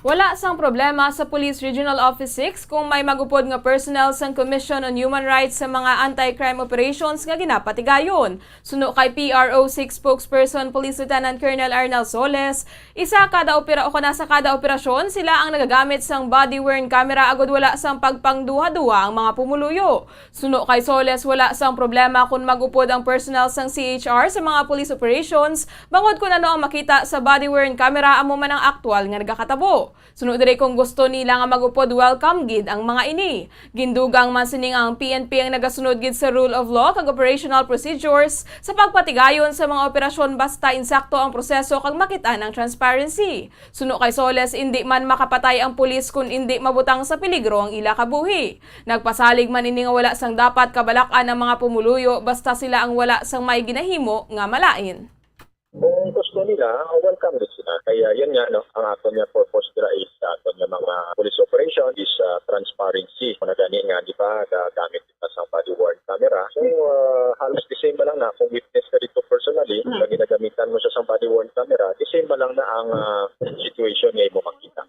Wala sang problema sa Police Regional Office 6 kung may magupod nga personnel sang Commission on Human Rights sa mga anti-crime operations nga ginapatigayon. Suno kay PRO6 spokesperson Police Lieutenant Colonel Arnel Soles, sa kada operasyon sila ang nagagamit sang body-worn camera agud wala sang pagpangduha-duha ang mga pumuluyo. Suno kay Soles, wala sang problema kung magupod ang personnel sang CHR sa mga police operations bangod kung ano ang makita sa body-worn camera amo man ang aktwal nga nagakatabo. Sunod dire kung gusto nila nga magupod, welcome gid ang mga ini. Gindugang man sining ang PNP ang nagasunod gid sa rule of law kag operational procedures sa pagpatigayon sa mga operasyon basta insakto ang proseso kag makita ng transparency. Suno kay Soles, hindi man makapatay ang pulis kung hindi mabutang sa peligro ang ila kabuhi. Nagpasalig man ini nga wala sang dapat kabalakan ang mga pumuluyo basta sila ang wala sang may ginahimo nga malain. Kung gusto nila, welcome din sila. Kaya yan nga, ang ato niya purpose dira is ato niya mga police operation is transparency. Kung nagani nga, di ba, gamit kita sa body-worn camera. So, halos the same ba lang na kung witness ka dito personally, kung ginagamitan mo siya sa body-worn camera, the same ba lang na ang situation niya mo makita.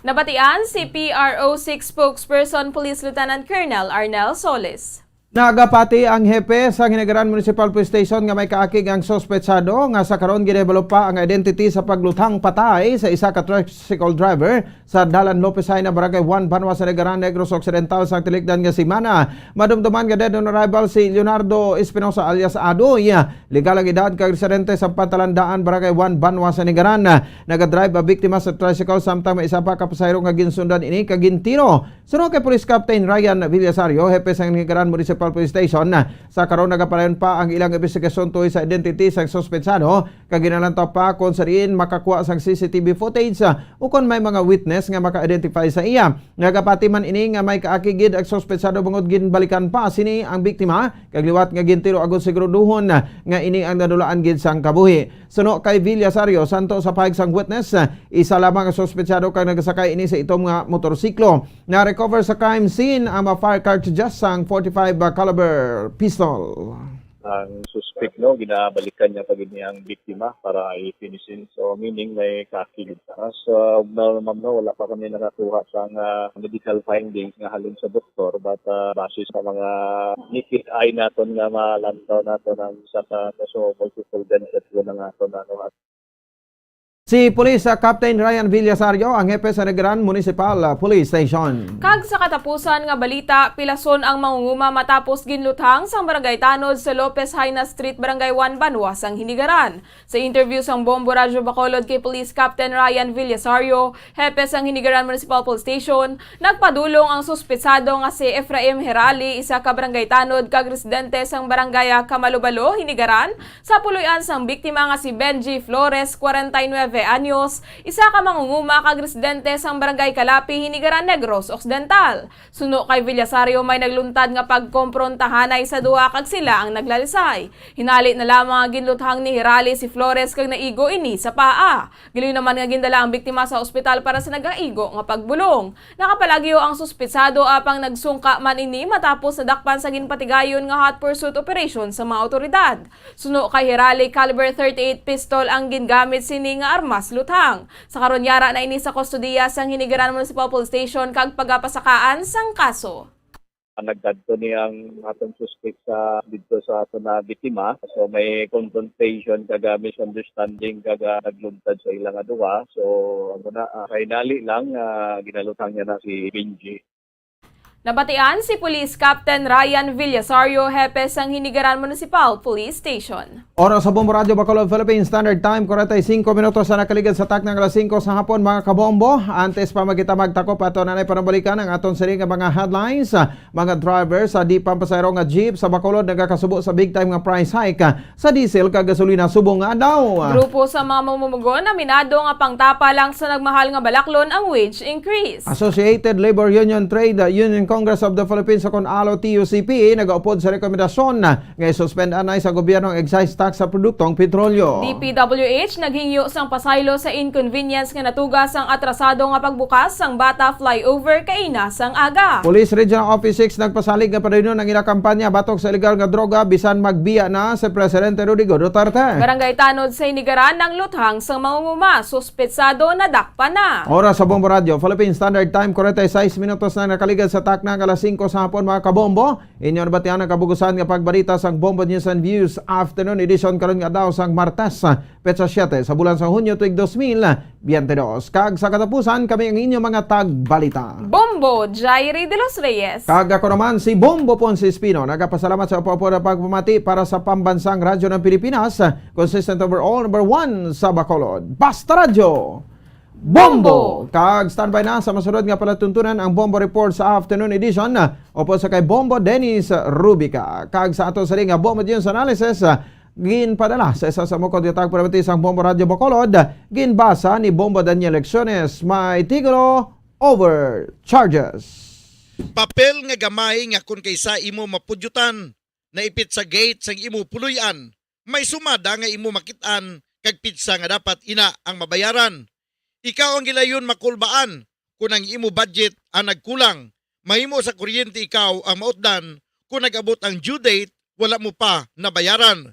Nabatian si PRO6 spokesperson Police Lieutenant Colonel Arnel Soles. Nagapati ang hepe sa Hinigaran Municipal Police Station nga may kaakig ang sospetsado nga sa karon gidevelop pa ang identity sa paglutang patay sa isa ka tricycle driver sa Dalan Lopez Haina, Barangay 1, Banwa sa Hinigaran, Negros Occidental sa tilikdan nga simana. Madumduman nga dead on arrival si Leonardo Espinosa alias Adoy. Legal ang edad kag residente sa Pantalandaan, Barangay 1, Banwa sa Hinigaran. Nagadrive a biktima sa tricycle samtang may isa pa ka pasahero nga ginsundan ini kag gintiro. Sunod kay Police Captain Ryan Villasario, hepe sa Hinigaran Municipal Police Station, sa karon nagapalayon pa ang ilang investigasyon tuoy sa identity sa suspetsado kag ginalantaw pa kung sariin makakuha sang CCTV footage o kung may mga witness nga maka-identify sa iya. Nagapati man ini nga may kaakigid ang suspetsado bangod ginbalikan pa sini ang biktima kag liwat nga gintiro agud siguraduhon nga ini ang nadulaan gid sang kabuhi. Suno kay Villasario, santo sa pahig sang witness, isa lamang ang suspetsado kag nagasakay ini sa itom nga motorsiklo. Na-recover sa crime scene ang mga fire cartridges sang 45 caliber pistol. Ang suspect, ginabalikan niya pag ang biktima para i-finishin. So, meaning may kakilid sa. So, wala pa kami nakakuha sa medical findings nga halin sa doktor. But, basis sa mga naked eye natin nga malantaw natin ang isa ka so multiple gunshot yun ang ato na Si Police Captain Ryan Villasario, ang hepe sa Hinigaran Municipal Police Station. Kag sa katapusan nga balita, pilason ang mangunguma matapos ginluthang sang Barangay Tanod sa Lopez Haina Street, Barangay 1, Banwa sang Hinigaran. Sa interview sang Bombo Radyo Bacolod kay Police Captain Ryan Villasario, hepe sang Hinigaran Municipal Police Station, nagpadulong ang suspetsado nga si Efraim Herali, isa ka Barangay Tanod kag residente sang Barangay Kamalubalo, Hinigaran, sa puloy-an sang biktima nga si Benji Flores, 49 anyos, isa ka mangunguma kag residente sang Barangay Kalapi, Hinigaran, Negros Occidental. Suno kay Villasario, may nagluntad nga pagkomprontahanay sa duha kag sila ang naglalisay. Hinali na lamang ang ginluthang ni Hirali si Flores kag naigo ini sa paa. Giliw naman nga gindala ang biktima sa ospital para sa nagaigo nga pagbulong. Nakapalagyo ang suspetsado apang nagsungka man ini matapos nadakpan sa ginpatigayon nga hot pursuit operation sa mga otoridad. Suno kay Hirali, caliber 38 pistol ang gingamit sini nga armas luthang. Sa karon yara na ini sa kustodiya sang Hinigaran Municipal Police Station kag pagapasakaan sang kaso. Nagdadto ni ang atong suspect sa dito sa ato na biktima. So may confrontation kaga misunderstanding kaga nagluntad sa ilang duha. So finally lang ginalutang niya na si Benji. Nabatian si Police Captain Ryan Villasario, hepe sang Hinigaran Municipal Police Station. Oras sa Bombo Radio Bacolod, Philippine Standard Time, 45 minutos sa nakaligid sa tak ng alas 5 sa hapon, mga kabombo. Antes pa magkita magtakop ato nanay panabalikan ang aton siring nga mga headlines. Mga drivers sa di pampasayro nga jeep sa Bacolod nagakasubo sa big time nga price hike sa diesel kag gasolina subong nga daw. Grupo sa mga mamumugon aminado nga pangtapa lang sa nagmahal nga balaklon ang wage increase. Associated Labor Union Trade Union Congress of the Philippines o ALO TUCP nagaupod sa rekomendasyon nga isuspend anay sa gobyerno ang excise tax sa produktong petrolyo. DPWH naghingyo sang pasaylo sa inconvenience nga natugas ang atrasado nga pagbukas sang Bata Flyover kaina sang aga. Police Regional Office 6 nagpasalig nga padaynon ang ila kampanya batok sa illegal nga droga bisan magbiya na sa Presidente Rodrigo Duterte. Barangay Tanod sa inigaran ng luthang sang mangunguma, suspetsado na dakpa na. Oras sa Bombo Radio, Philippine Standard Time, 46 minutos na nakaligad sa takna alas 5 sa hapon mga kabombo. Inyo nabatian ang kabugusan nga pagbalita sang Bombo News and Views Afternoon Edition karon nga daw sang Martes, petsa 7 sa bulan sa Hunyo tuig 2022. Kag sa katapusan kami ang inyo mga tagbalita. Bombo Jairi de los Reyes. Kag ako naman si Bombo Ponce Espino. Nagapasalamat sa upo na pagpamati para sa pambansang radyo ng Pilipinas, consistent overall number 1 sa Bacolod. Basta Radyo Bombo! Kag standby na sa masunod nga palatuntunan ang Bombo Report sa afternoon edition opo sa kay Bombo Dennis Rubica. Kag sa ato sa nga Bombo News Analysis ginpadala sa isa sa mukod yatag pramati sang Bombo Radio Bacolod ginbasa ni Bombo Daniel Lecciones may tigulo over charges. Papel nga gamay nga kung kaysa imo mapudyutan naipit sa gate sang imo puluyan may sumada nga imo makitaan kag pitsa nga dapat ina ang mabayaran. Ikaw ang gilayon makulbaan kung ang imo budget ang nagkulang. Mahimo sa kuryente ikaw ang mautdan kung nag-abot ang due date wala mo pa nabayaran.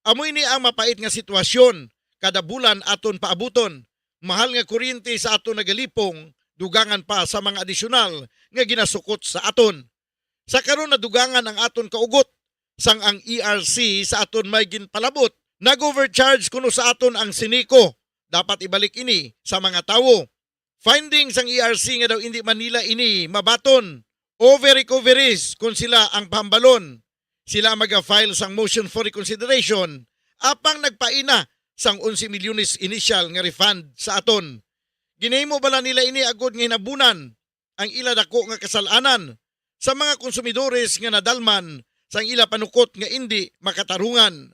Amoy ni ang mapait nga sitwasyon kada bulan aton paabuton. Mahal nga kuryente sa aton nagalipong dugangan pa sa mga adisyonal nga ginasukot sa aton. Sa karon nadugangan ang aton kaugot sang ang ERC sa aton may ginpalabot. Nag-overcharge kuno sa aton ang siniko. Dapat ibalik ini sa mga tawo. Findings ang ERC nga daw hindi Manila ini mabaton. Over-recoveries kung sila ang pambalon. Sila mag-file sang motion for reconsideration apang nagpaina sang 11 milyones initial nga refund sa aton. Ginahimo bala nila ini agod nga hinabunan ang ila dako nga kasalanan sa mga konsumidores nga nadalman sang ila panukot nga hindi makatarungan.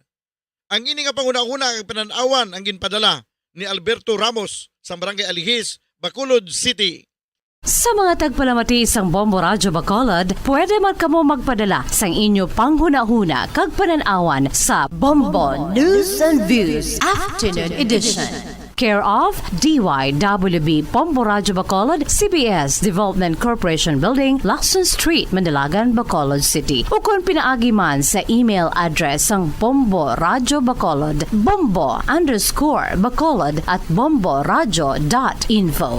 Ang ini nga panguna-una ang pananawan ang ginpadala ni Alberto Ramos sa Barangay Alihis, Bacolod City. Sa mga tagpalamati sang Bombo Radyo Bacolod, pwede man kamo magpadala sang inyo panghuna-huna kag pananawan sa Bombo News and Views Afternoon Edition. Care of DYWB Bombo Radyo Bacolod, CBS Development Corporation Building, Lacson Street, Mandalagan, Bacolod City. O kung pinaagi man sa email address ang Bombo Radyo Bacolod, bombo_bacolod@bomboradyo.info.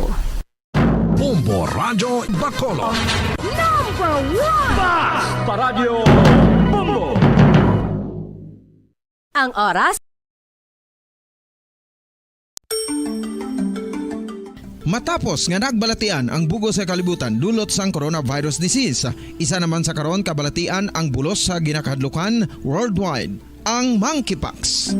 Bombo Radyo Bacolod. Number 1! Basta Radio Bombo! Ang oras Matapos nga nagbalatian ang bugo sa kalibutan dulot sang coronavirus disease, isa naman sa karon kabalatian ang bulos sa ginakadlukan worldwide, ang monkeypox.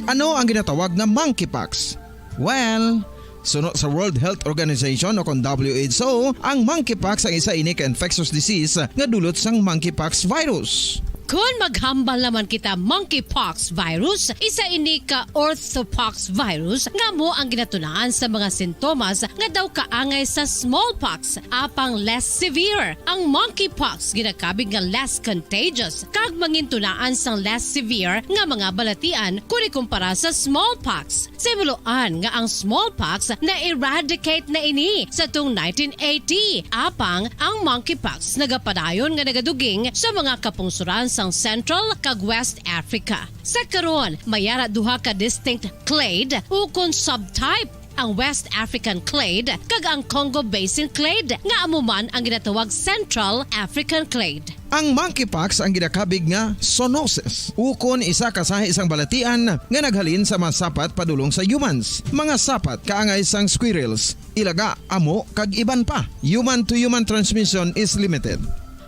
Ano ang ginatawag na monkeypox? Well, sunod sa World Health Organization o kung WHO, ang monkeypox ang isa ini ka infectious disease nga dulot sang monkeypox virus. Kung maghambal naman kita monkeypox virus, isa ini ka orthopox virus nga mo ang ginatulaan sa mga sintomas nga daw kaangay sa smallpox apang less severe. Ang monkeypox ginakabig nga less contagious kag mangintunaan sang less severe nga mga balatian kung ikumpara sa smallpox. Simuloan nga ang smallpox na eradicate na ini sa tung 1980 apang ang monkeypox nagapadayon nga nagaduging sa mga kapungsuran sang Central kag West Africa. Sa karon, mayara duha ka distinct clade ukon subtype, ang West African clade kag ang Congo Basin clade nga amuman ang ginatawag Central African clade. Ang monkeypox ang ginakabig nga zoonosis. Ukon isa ka sa isang balatian nga naghalin sa mga sapat padulong sa humans. Mga sapat kaangay sang squirrels, ilaga, amo kag iban pa. Human to human transmission is limited.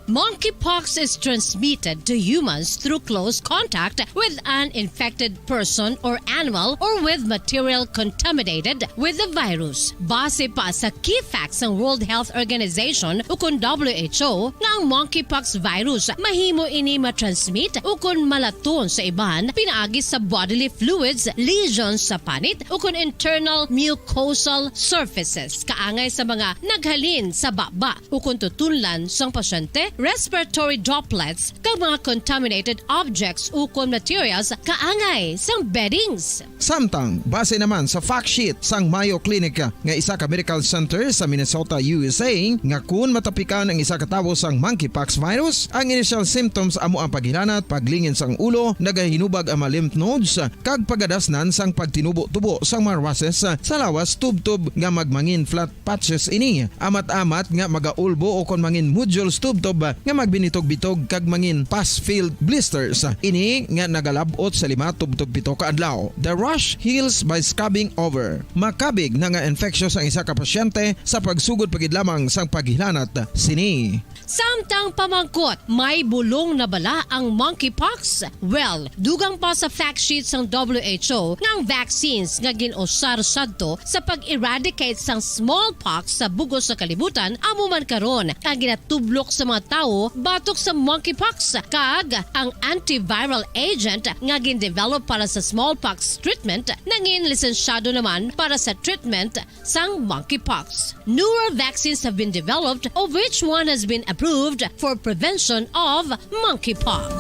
Monkeypox is transmitted to humans through close contact with an infected person or animal or with material contaminated with the virus. Base pa sa key facts ng World Health Organization o kung WHO nga ang monkeypox virus mahimo ini matransmit o kung malaton sa iban pinaagi sa bodily fluids, lesions sa panit o kung internal mucosal surfaces kaangay sa mga naghalin sa baba o kung tutunlan sang pasyente, respiratory droplets kag mga contaminated objects o kung materials kaangay sang beddings. Samtang, base naman sa fact sheet sang Mayo Clinic nga isa ka medical center sa Minnesota, USA, nga kung matapikan ang isa ka tawo sang monkeypox virus, ang initial symptoms amo ang paghilanat, paglingin sang ulo, nagahinubag ang mga lymph nodes, kag pagadasnan sang pagtinubo-tubo sang mga rashes sa lawas tubtob nga magmangin flat patches ini. Amat-amat nga magaulbo o kon mangin nodules tubtob nga magbinitog-bitog kag mangin pus-filled blisters. Ini nga nagalabot sa 5 tubtob 7 ka adlaw. The rash heals by scabbing over. Makabig na nga infectious ang isa ka pasyente sa pagsugod pagid lamang sang paghilanat sini. Samtang pamangkot, may bulong na bala ang monkeypox? Well, dugang pa sa fact sheets ng WHO nga ang vaccines nga ginusar sadto sa pag-eradicate sang smallpox sa bugos sa kalibutan amo man karon ang ginatublok sa mga tao batok sa monkeypox kag ang antiviral agent nga gin-develop para sa smallpox treatment nangin lisensyado naman para sa treatment sang monkeypox. Newer vaccines have been developed of which one has been approved for prevention of monkeypox.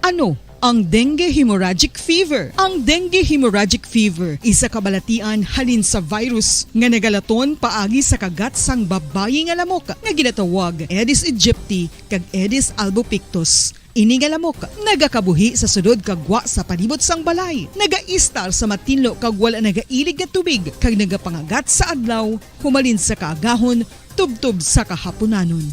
Ano ang dengue hemorrhagic fever? Ang dengue hemorrhagic fever isa kabalatian halin sa virus nga nagalaton paagi sa kagat sang babayi nga lamok nga ginatawag Aedes aegypti kag Aedes albopictus. Ini nga lamok nagakabuhi sa sudod kagwa sa palibot sang balay, nagaistar sa matinlo kag wala nagailig nga tubig kag nagapangagat sa adlaw, humalin sa kaagahon, tubtob sa kahaponanon.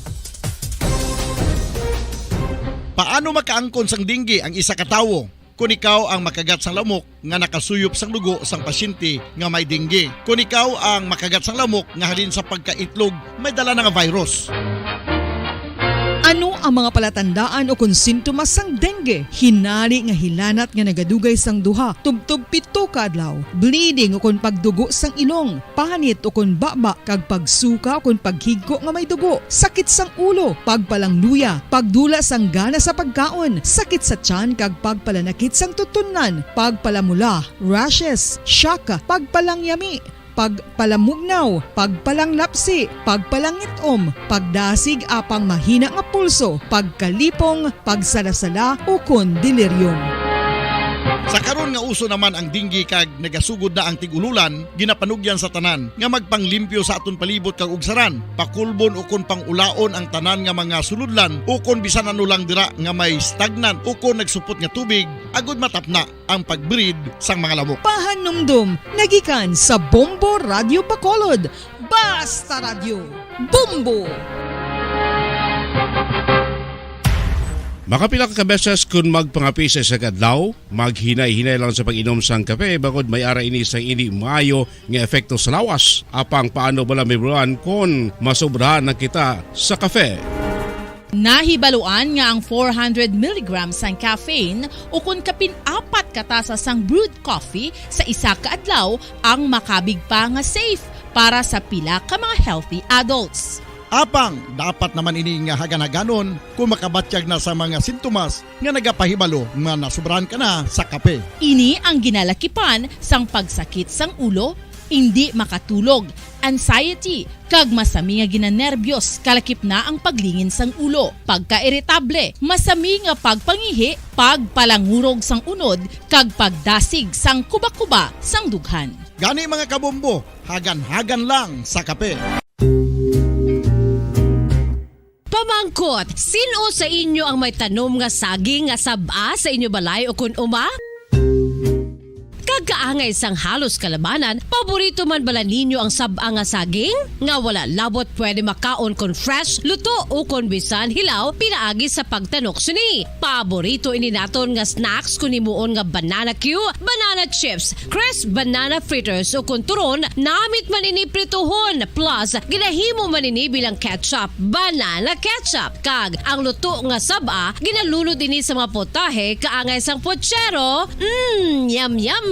Paano makaangkon sang dengue ang isa ka tawo? Kung ikaw ang makagat sang lamok nga nakasuyop sang dugo sang pasyente nga may dengue. Kung ikaw ang makagat sang lamok nga halin sa pagkaitlog may dala nga virus. Ano ang mga palatandaan o kung sintomas sang dengue? Hinari nga hilanat nga nagadugay sang duha, tubtob 7 ka adlaw, bleeding o kung pagdugo sang ilong, panit o kung baba, kag pagsuka o kung paghigko nga may dugo, sakit sang ulo, pagpalangluya, pagdula sang gana sa pagkaon, sakit sa tiyan kag pagpalanakit sang tutunan, pagpalamula, rashes, shock, pagpalangyami, pagpalamugnaw, pagpalanglapsi, pagpalangitom, pagdasig apang mahina nga pulso, pagkalipong, pagsalasala o kon delirium. Sa karon nga uso naman ang dengue kag nagasugod na ang tigululan, ginapanugyan sa tanan nga magpanglimpyo sa aton palibot kag ugsaran, pakulbon o kon pangulaon ang tanan nga mga suludlan o kon bisan ano lang dira nga may stagnant o kon nagsupot nga tubig, agud matapna ang pagbreed sang mga lamok. Pahanumdum, nagikan sa Bombo Radio Bacolod. Basta Radio, Bombo! Makapila ka beses kung magpangapisa sa kadlaw, maghinay-hinay lang sa pag-inom sang kape bagod may ara ini sang hindi maayo nga epekto sa lawas. Apang paano bala may buruan kung masobrahan na kita sa kape. Nahibaluan nga ang 400 mg sang caffeine o kung kapin-4 katasa sang brewed coffee sa isa ka adlaw ang makabig pa nga safe para sa pila ka mga healthy adults. Apang, dapat naman ini nga hagan-haganon kung makabatyag na sa mga sintomas nga nagapahibalo nga nasubrahan ka na sa kape. Ini ang ginalakipan sang pagsakit sang ulo, hindi makatulog, anxiety, kag masami nga ginanerbiyos kalakip na ang paglingin sang ulo, pagka-iritable, masami nga pagpangihi, pagpalangurog sang unod, kag pagdasig sang kuba-kuba sang dughan. Gani mga kabombo, hagan-hagan lang sa kape. Pamangkot, sino sa inyo ang may tanom nga saging nga saba sa inyo balay o kun uma? kagaangay sang halos kalabanan, paborito man bala ninyo ang sab-a nga saging? Nga wala labot pwede makaon kon fresh, luto o kon bisan hilaw, pinaagi sa pagtanok sini. Paborito ini naton nga snacks kun himuon nga banana Q, banana chips, crisp banana fritters o kun turon, namit man ini prituhon, plus ginahimo man ini bilang ketchup, banana ketchup. Kag ang luto nga sab-a, ginalunod ini sa mga potahe kaangay sang pochero. Yum yum.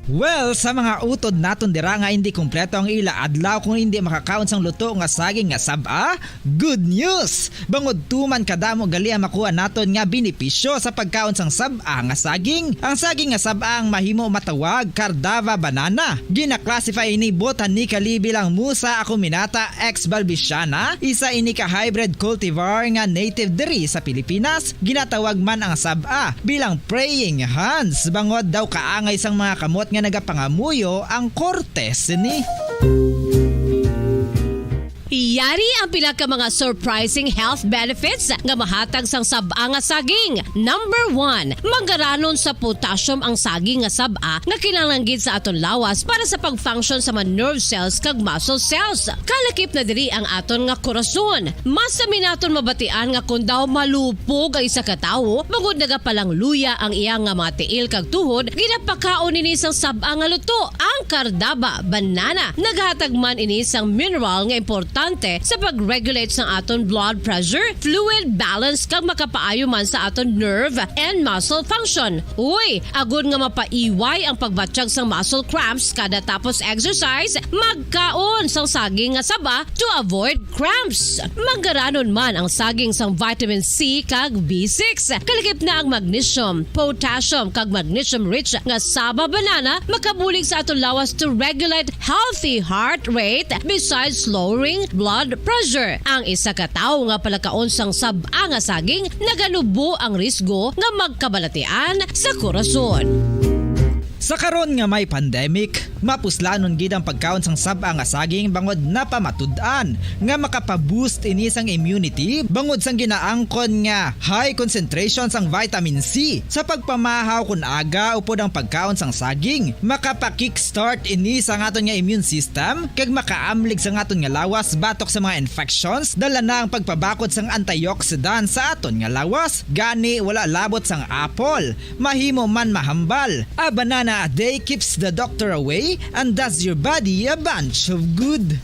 Well, sa mga utod naton dira nga hindi kumpleto ang ila adlaw kung hindi makakaon sang luto nga saging nga sab-a, good news! Bangod tuman kadamo gali ang makuha naton nga benepisyo sa pagkaon sang sab-a nga saging. Ang saging nga sab-a ang mahimo matawag Cardava banana. Gina-classify ini botanically bilang Musa acuminata ex balbisiana, isa ini ka hybrid cultivar nga native diri sa Pilipinas. Ginatawag man ang sab-a bilang praying hands. Bangod daw kaangay sang mga kamot nga nagapangamuyo ang kortes ni. Yari ang pila ka mga surprising health benefits nga mahatag sang sab-a nga saging. Number 1, manggaranon sa potassium ang saging nga sab-a nga kinahanglan sa aton lawas para sa pag-function sa mga nerve cells kag muscle cells. Kalakip na diri ang aton nga korason. Mas sa minaton mabatian nga kun daw malupog ang isa ka tawo, magud nagapalang luya ang iyang nga mga tiil kag tuhod, ginapakaon ini sang sab-a nga luto. Ang Cardava banana naghatag man ini sang mineral nga importante sa pag-regulate sa aton blood pressure, fluid balance kag makapaayo man sa aton nerve and muscle function. Uy, agud nga mapaiway ang pagbatsyag sang muscle cramps kada tapos exercise, magkaon sang saging nga saba to avoid cramps. Manggaranon man ang saging sang vitamin C kag B6. Kalakip na ang magnesium, potassium kag magnesium rich nga saba banana makabulig sa aton lawas to regulate healthy heart rate besides lowering blood pressure. Ang isa ka tawo nga palakaon sang sab-a nga saging naganubo ang risgo nga magkabalatian sa korason. Sa karon nga may pandemic, mapuslanon gid ang pagkaon sang sab-a nga saging bangod napamatud-an nga makapaboost ini sang immunity bangod sang ginaangkon nga high concentration sang vitamin C sa pagpamahaw kun aga upod ang pagkaon sang saging. Makapa-kickstart ini sa aton nga immune system kag makaamlig sa aton nga lawas batok sa mga infections, dala na ang pagpabakod sang antioxidant sa aton nga lawas. Gani wala labot sang apple, mahimo man mahambal. A banana a day keeps the doctor away and does your body a bunch of good.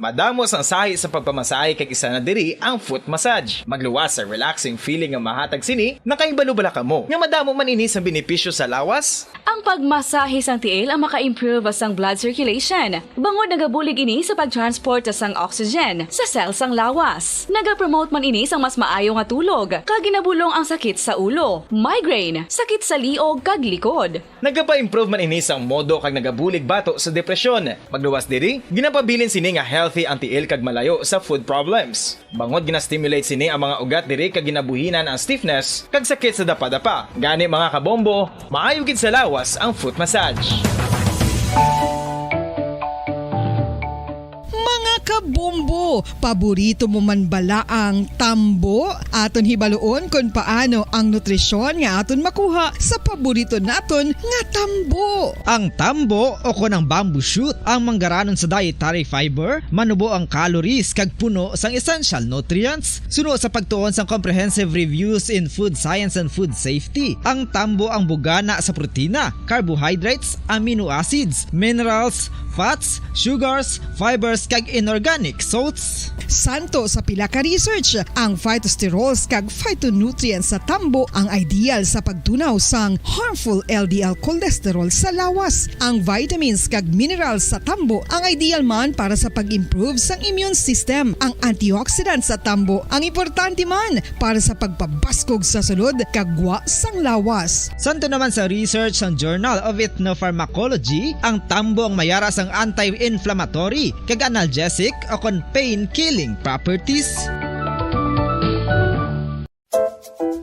Madamos ang sahi sa pagpamasahe kag isa na diri ang foot massage. Magluwas sa relaxing feeling nga mahatag sini, nakaibalo-bala ka mo. Nga madamo man ini sa benepisyo sa lawas. Ang pagmasahe sang tiil ang maka-improve sang blood circulation. Bangod nagabulig ini sa pag-transport sang oxygen sa cells sang lawas. Nagapromote man ini sang mas maayo nga tulog, kag ginabulong ang sakit sa ulo, migraine, sakit sa liog kag likod. Nagapa-improve man ini sang modo kag nagabulig bato sa depresyon. Magluwas diri, ginapabilin sini nga healthy anti-ill kag malayo sa food problems. Bangod gina-stimulate sini ang mga ugat diri kag ginabuhinan ang stiffness kag sakit sa dapa-dapa. Gani mga kabombo, maayo gid sa lawas ang foot massage. Kabombo, paborito mo man bala ang tambo? Aton hibaluon kung paano ang nutrisyon nga aton makuha sa paborito naton nga tambo. Ang tambo o kon ang bamboo shoot ang manggaranon sa dietary fiber, manubo ang calories kag puno sang essential nutrients. Suno sa pagtuon sang comprehensive reviews in food science and food safety, ang tambo ang bugana sa protina, carbohydrates, amino acids, minerals, fats, sugars, fibers kag inorganic salts. Santo sa pila ka research, ang phytosterols kag phytonutrients sa tambo ang ideal sa pagtunaw sang harmful LDL cholesterol sa lawas. Ang vitamins kag minerals sa tambo ang ideal man para sa pag-improve sang immune system. Ang antioxidants sa tambo ang importante man para sa pagpabaskog sa sulod kag gwa sang lawas. Santo naman sa research sang Journal of Ethnopharmacology, ang tambo ang mayara sang anti-inflammatory kag analgesic o kon pain-killing properties.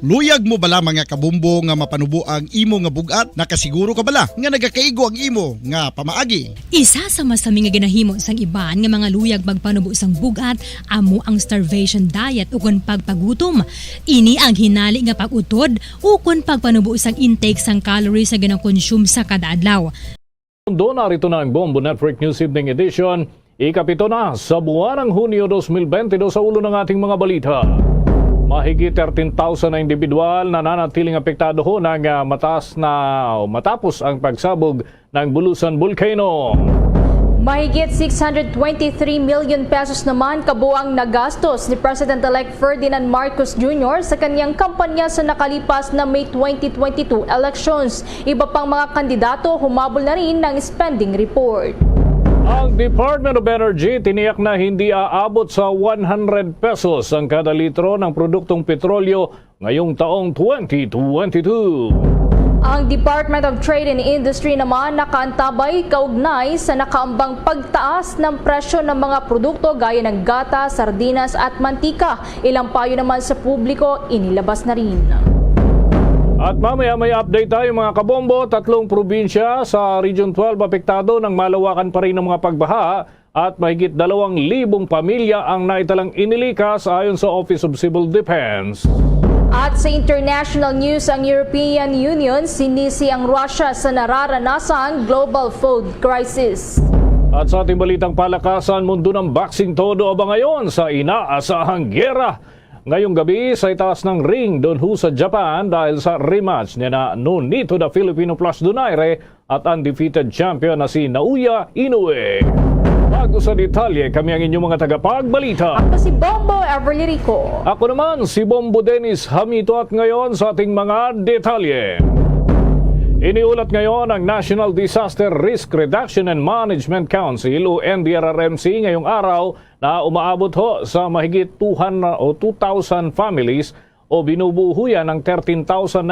Luyag mo bala mga kabumbo nga mapanubo ang imo nga bugat? Nakasiguro ka bala nga nagakaigo ang imo nga pamaagi? Isa sa masami nga ginahimo sang iban nga mga luyag magpanubo sang bugat amo ang starvation diet ukon pagpagutom. Ini ang hinali nga pag-utod ukon pagpanubo sang intake sang calories sa ginakonsume sa kada adlaw. Narito na ang Bombo Network News Evening Edition. Ikapito na sa buwan ng Hunyo 2022 sa ulo ng ating mga balita. Mahigit 13,000 na individual na nanatiling apektado ho ng matapos ang pagsabog ng Bulusan Volcano. Mahigit 623 million pesos naman kabuang nagastos ni President-elect Ferdinand Marcos Jr. sa kanyang kampanya sa nakalipas na May 2022 elections. Iba pang mga kandidato humabol na rin ng spending report. Ang Department of Energy tiniyak na hindi aabot sa 100 pesos ang kada litro ng produktong petrolyo ngayong taong 2022. Ang Department of Trade and Industry naman nakaantabay kaugnay sa nakaambang pagtaas ng presyo ng mga produkto gaya ng gata, sardinas at mantika. Ilang payo naman sa publiko inilabas na rin. At mamaya may update tayo mga kabombo, 3 probinsya sa Region 12 apektado ng malawakan pa rin ng mga pagbaha at mahigit 2,000 pamilya ang naitalang inilikas ayon sa Office of Civil Defense. At sa international news, ang European Union sinisi ang Russia sa nararanasang global food crisis. At sa ating balitang palakasan, mundo ng boxing todo aba ngayon sa inaasahang giyera. Ngayong gabi sa itaas ng ring doon ho sa Japan dahil sa rematch niya na Nonito the Filipino Plus Donaire at undefeated champion na si Naoya Inoue. Bago sa detalye, kami ang inyong mga tagapagbalita. Ako si Bombo Everly Rico. Ako naman si Bombo Dennis Hamito at ngayon sa ating mga detalye. Iniulat ngayon ng National Disaster Risk Reduction and Management Council o NDRRMC ngayong araw na umaabot ho sa mahigit 2,000 families o binubuo yan ng 13,920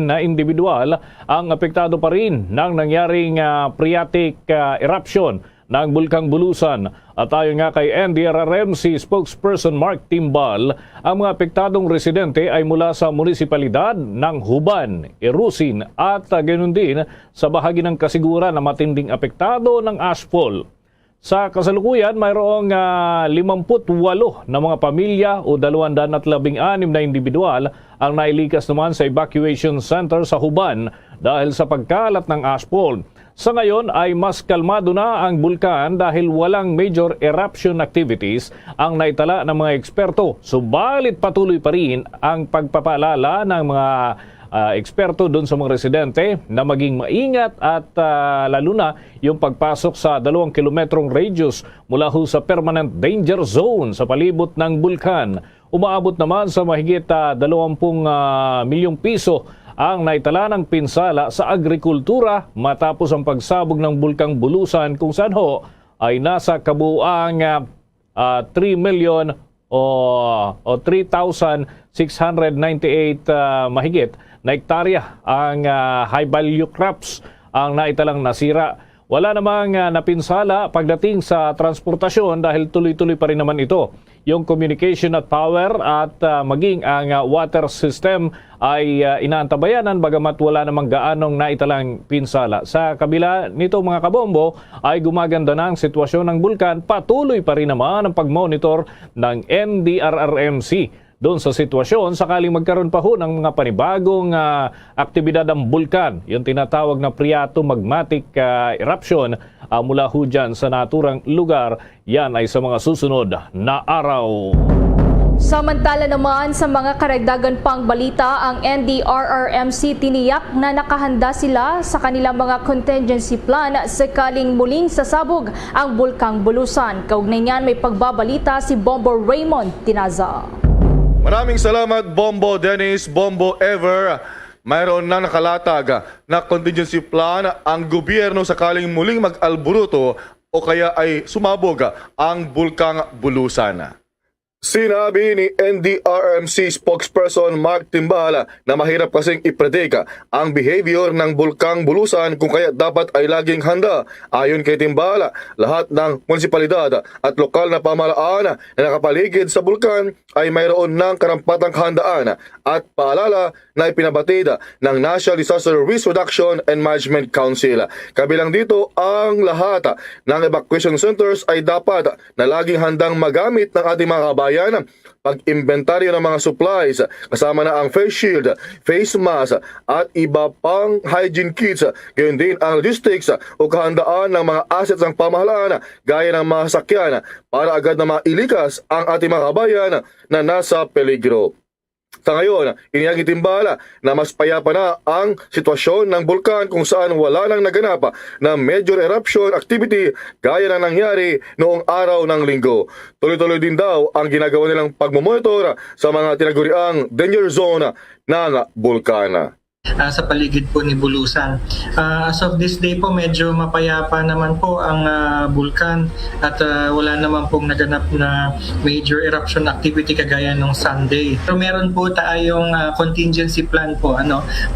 na individual ang apektado pa rin ng nangyaring phreatic eruption ng Bulkang Bulusan. At ayon nga kay NDRRMC spokesperson Mark Timbal, ang mga apektadong residente ay mula sa munisipalidad ng Huban, Irusin at ganoon din sa bahagi ng Kasiguran na matinding apektado ng ashfall. Sa kasalukuyan, mayroong 58 na mga pamilya o 216 na individual ang nailikas naman sa evacuation center sa Huban dahil sa pagkalat ng ashfall. Sa ngayon ay mas kalmado na ang bulkan dahil walang major eruption activities ang naitala ng mga eksperto. Subalit patuloy pa rin ang pagpapaalala ng mga eksperto doon sa mga residente na maging maingat at lalo na yung pagpasok sa 2 kilometrong radius mula ho sa permanent danger zone sa palibot ng bulkan. Umaabot naman sa mahigit 20 milyong piso ang naitala ng pinsala sa agrikultura matapos ang pagsabog ng Bulkang Bulusan kung saan ho ay nasa kabuuang 3 million o 3,698 mahigit na hektarya ang high value crops ang naitalang nasira. Wala namang napinsala pagdating sa transportasyon dahil tuloy-tuloy pa rin naman ito. Yung communication at power at maging ang water system ay inaantabayanan bagamat wala namang gaanong naitalang pinsala. Sa kabila nito mga kabombo ay gumaganda na ang sitwasyon ng bulkan. Patuloy pa rin naman ang pagmonitor ng NDRRMC doon sa sitwasyon sakaling magkaroon pa ho ng mga panibagong aktibidad ng bulkan. Yung tinatawag na phreatomagmatic eruption mula ho dyan sa naturang lugar. Yan ay sa mga susunod na araw. Samantala naman sa mga karagdagan pang balita, ang NDRRMC tiniyak na nakahanda sila sa kanilang mga contingency plan sakaling muling sasabog ang Bulkang Bulusan. Kaugnay niyan may pagbabalita si Bombo Raymond Tinaza. Maraming salamat Bombo Dennis, Bombo Ever. Mayroon na nakalatag na contingency plan ang gobyerno sakaling muling mag-alburuto o kaya ay sumabog ang Bulkang Bulusan. Sinabi ni NDRRMC spokesperson Mark Timbala na mahirap kasing ipredict ang behavior ng bulkang Bulusan kung kaya dapat ay laging handa. Ayon kay Timbala, lahat ng munisipalidad at lokal na pamahalaan na nakapaligid sa bulkan ay mayroon ng karampatang kahandaan at paalala na ipinabatid ng National Disaster Risk Reduction and Management Council. Kabilang dito ang lahat ng evacuation centers ay dapat na laging handang magamit ng ating mga kabayan pag-inventaryo ng mga supplies kasama na ang face shield, face mask at iba pang hygiene kits. Gayon din ang logistics o kahandaan ng mga assets ng pamahalaan gaya ng mga sasakyan para agad na mailikas ang ating mga kabayan na nasa peligro. Sa ngayon, iniyang Timbala na mas payapa na ang sitwasyon ng bulkan kung saan wala nang naganap na major eruption activity gaya na nangyari noong araw ng Linggo. Tuloy-tuloy din daw ang ginagawa nilang pagmomonitor sa mga tinaguriang danger zone ng bulkan. Sa paligid po ni Bulusan. As of this day po, medyo mapayapa naman po ang bulkan at wala naman pong naganap na major eruption activity kagaya nung Sunday. Pero meron po tayong contingency plan po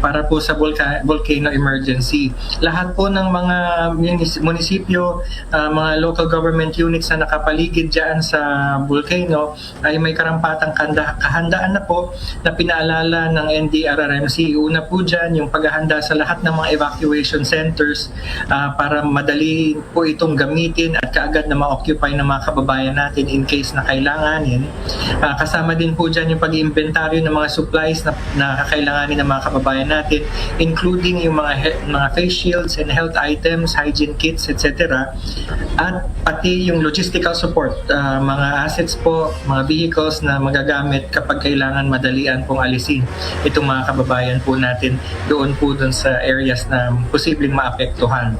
para po sa volcano emergency. Lahat po ng mga munisipyo, mga local government units na nakapaligid dyan sa volcano ay may karampatang kahandaan na po na pinaalala ng NDRRMC. Una po dyan yung paghahanda sa lahat ng mga evacuation centers para madali po itong gamitin at kaagad na ma-occupy ng mga kababayan natin in case na kailanganin. Kasama din po dyan yung pag-inventaryo ng mga supplies na kakailanganin ng mga kababayan natin, including yung mga face shields and health items, hygiene kits, etc. At pati yung logistical support, mga assets po, mga vehicles na magagamit kapag kailangan madalian pong alisin itong mga kababayan po natin doon sa areas na posibleng maapektuhan.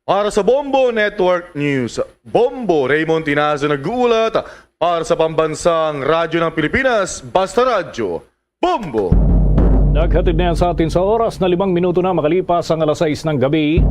Para sa Bombo Network News, Bombo Raymond Tinazo nag-uulat para sa pambansang radyo ng Pilipinas, Basta Radyo, Bombo! Naghatid na yan sa atin sa oras na 5 minuto na makalipas ang alas 6 ng gabi.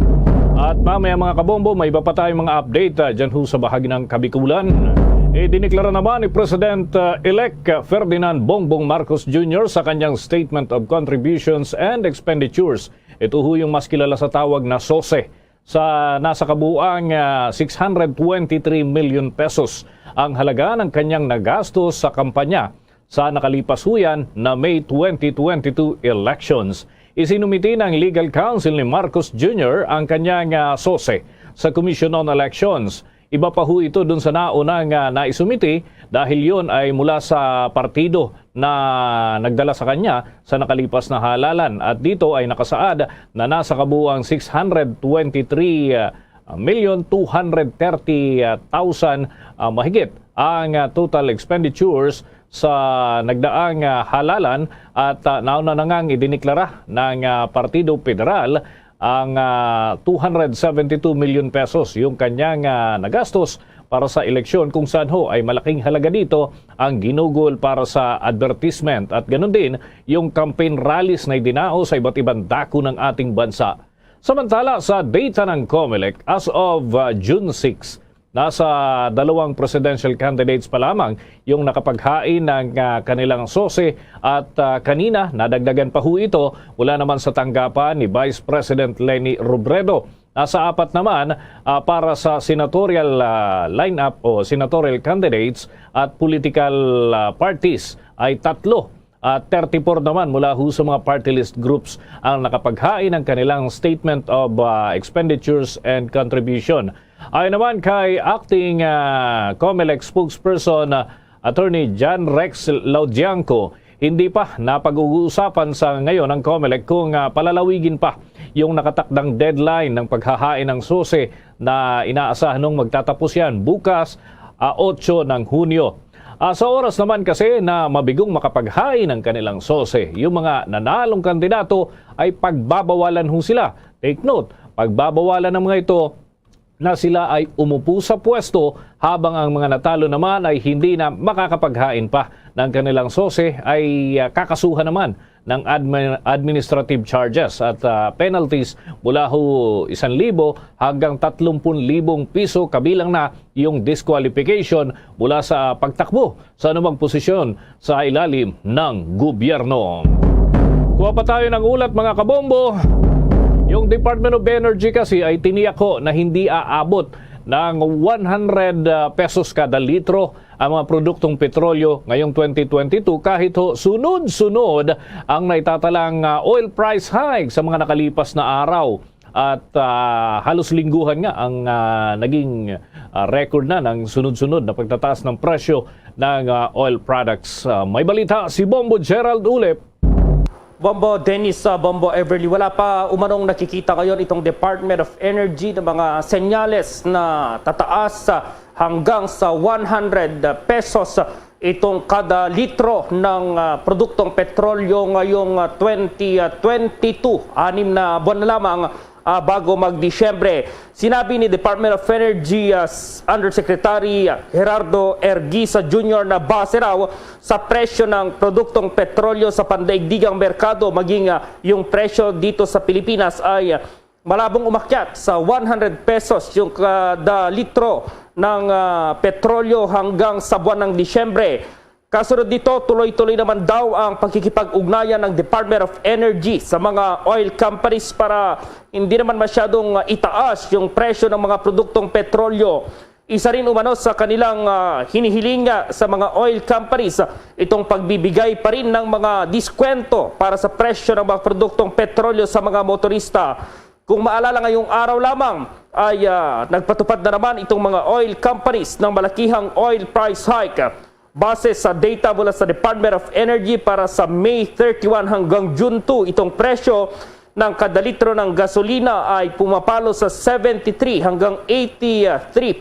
At mamaya mga kabombo, may iba pa tayong mga update dyan ho sa bahagi ng Kabikulan. Diniklara naman ni President-elect Ferdinand Bongbong Marcos Jr. sa kanyang Statement of Contributions and Expenditures. Ito ho yung mas kilala sa tawag na SOSE. Sa nasa kabuuang 623 million pesos ang halaga ng kanyang nagastos sa kampanya sa nakalipas huyan na May 2022 elections. Isinumiti ng Legal Counsel ni Marcos Jr. ang kanyang SOSE sa Commission on Elections. Iba pa ho ito dun sa naunang naisumiti dahil yon ay mula sa partido na nagdala sa kanya sa nakalipas na halalan. At dito ay nakasaad na nasa kabuuang 623,230,000 mahigit ang total expenditures sa nagdaang halalan at nauna na ngang idiniklara ng Partido Federal ang 272 million pesos yung kanyang nagastos para sa eleksyon kung saan ho ay malaking halaga dito ang ginugol para sa advertisement at ganun din yung campaign rallies na idinao sa iba't ibang dako ng ating bansa. Samantala sa data ng COMELEC as of June 6, nasa 2 presidential candidates pa lamang yung nakapaghain ng kanilang SOSE at kanina nadagdagan pa ho ito mula naman sa tanggapan ni Vice President Leni Robredo. Nasa 4 naman para sa senatorial lineup o senatorial candidates at political parties ay 3. At 34 naman mula ho sa mga party list groups ang nakapaghain ng kanilang Statement of Expenditures and Contribution. Ayon naman kay acting COMELEC spokesperson Attorney John Rex Laudianco, hindi pa napag-uusapan sa ngayon ng COMELEC kung palalawigin pa yung nakatakdang deadline ng paghahain ng SOSE na inaasahan nung magtatapos yan bukas 8 ng Hunyo. Sa oras naman kasi na mabigong makapaghain ng kanilang SOSE, yung mga nanalong kandidato ay pagbabawalan ho sila. Take note, pagbabawalan ng mga ito na sila ay umupo sa pwesto habang ang mga natalo naman ay hindi na makakapaghain pa ng kanilang SOSE ay kakasuhan naman ng administrative charges at penalties mula ho 1,000 hanggang 30,000 piso, kabilang na yung disqualification mula sa pagtakbo sa anumang posisyon sa ilalim ng gobyerno. Kuha pa tayo ng ulat, mga kabombo. Yung Department of Energy kasi ay tiniyak ho na hindi aabot ng 100 pesos kada litro ang mga produktong petrolyo ngayong 2022 kahit ho sunod-sunod ang naitatalang oil price hike sa mga nakalipas na araw. At halos lingguhan nga ang naging record na ng sunod-sunod na pagtataas ng presyo ng oil products. May balita si Bombo Gerald Ulep. Bombo Dennis, Bombo Everly, wala pa umanong nakikita ngayon itong Department of Energy ng mga senyales na tataas hanggang sa 100 pesos itong kada litro ng produktong petrolyo ngayong 2022. 6 na buwan na lamang bago mag-Disyembre. Sinabi ni Department of Energy Undersecretary Gerardo Erguisa Jr. na base raw sa presyo ng produktong petrolyo sa pandaigdigang merkado, maging yung presyo dito sa Pilipinas ay malabong umakyat sa 100 pesos yung kada litro ng petrolyo hanggang sa buwan ng Disyembre. Kasunod dito, tuloy-tuloy naman daw ang pagkikipag-ugnayan ng Department of Energy sa mga oil companies para hindi naman masyadong itaas yung presyo ng mga produktong petrolyo. Isa rin umano sa kanilang hinihiling sa mga oil companies itong pagbibigay pa rin ng mga diskwento para sa presyo ng mga produktong petrolyo sa mga motorista. Kung maalala ngayong araw lamang ay nagpatupad na naman itong mga oil companies ng malakihang oil price hike. Base sa data mula sa Department of Energy para sa May 31 hanggang June 2, itong presyo ng kada litro ng gasolina ay pumapalo sa 73 hanggang 83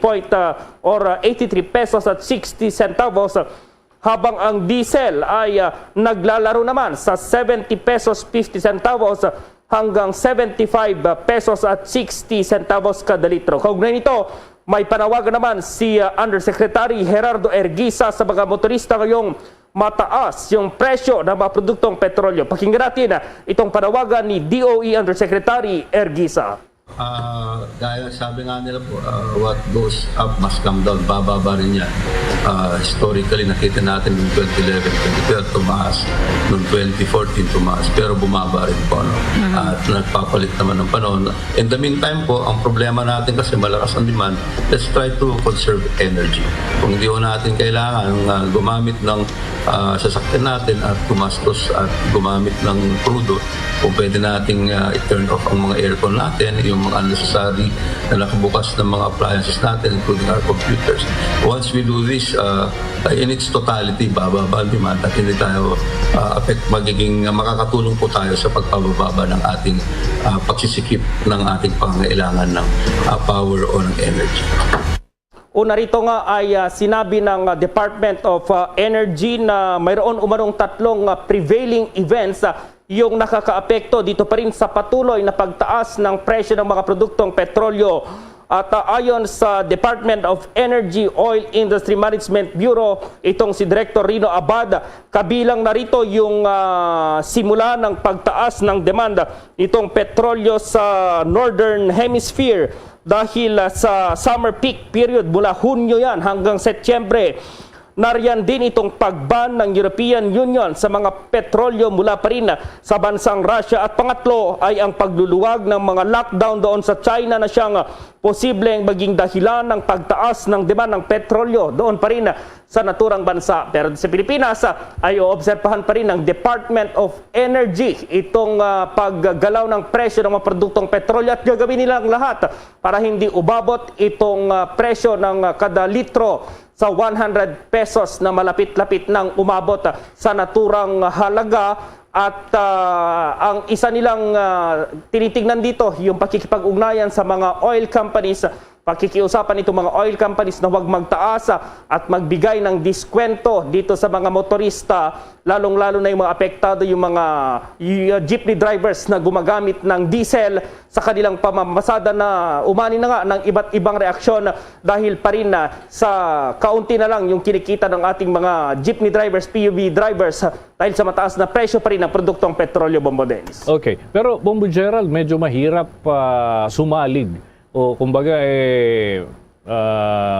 pesos at 60 centavos, habang ang diesel ay naglalaro naman sa 70 pesos 50 centavos hanggang 75 pesos at 60 centavos kada litro. Kaugnay nito, may panawagan naman si Undersecretary Gerardo Erguisa sa mga motorista ngayong mataas yung presyo ng mga produktong petrolyo. Pakinggan natin itong panawagan ni DOE Undersecretary Erguisa. Dahil sabi nga nila po, what goes up must come down, bababa rin yan. Historically, nakita natin noong 2011, 2012 tumaas, noong 2014 tumaas, pero bumaba rin po. No? At nagpapalit naman ng panahon. In the meantime po, ang problema natin kasi malakas ang demand, let's try to conserve energy. Kung hindi ho natin kailangan gumamit ng sasakyan natin at gumastos at gumamit ng crudo, kung pwede nating i-turn off ang mga aircon natin, yung mga unnecessary na nakabukas ng mga appliances natin, including our computers. Once we do this, in its totality, bababa ang demand at hindi tayo makakatulong po tayo sa pagpababa ng ating pagsisikip ng ating pangangailangan ng power o ng energy. Una rito nga ay sinabi ng Department of Energy na mayroon umanong 3 prevailing events yung nakakaapekto dito pa rin sa patuloy na pagtaas ng presyo ng mga produktong petrolyo. At ayon sa Department of Energy Oil Industry Management Bureau, itong si Director Rino Abad, kabilang na rito yung simula ng pagtaas ng demanda itong petrolyo sa Northern Hemisphere dahil sa summer peak period mula Hunyo yan hanggang Setyembre. Nariyan din itong pagban ng European Union sa mga petrolyo mula pa rin sa bansang Russia. At pangatlo ay ang pagluluwag ng mga lockdown doon sa China na siyang posibleng maging dahilan ng pagtaas ng demand ng petrolyo doon pa rin sa naturang bansa. Pero sa Pilipinas ay oobserbahan pa rin ng Department of Energy itong paggalaw ng presyo ng mga produktong petrolyo at gagawin nilang lahat para hindi ubabot itong presyo ng kada litro sa 100 pesos na malapit-lapit nang umabot sa naturang halaga. At ang isa nilang tinitingnan dito yung pakikipag-ugnayan sa mga oil companies pakikiusapan itong mga oil companies na huwag magtaas at magbigay ng diskwento dito sa mga motorista, lalong-lalo na yung mga apektado, yung mga jeepney drivers na gumagamit ng diesel sa kanilang pamamasada, na umani na nga ng iba't ibang reaksyon dahil pa rin sa kaunti na lang yung kinikita ng ating mga jeepney drivers, PUV drivers, dahil sa mataas na presyo pa rin ng produktong petrolyo, Bombo Dennis. Okay, pero Bombo Gerald, medyo mahirap sumalig o kumbaga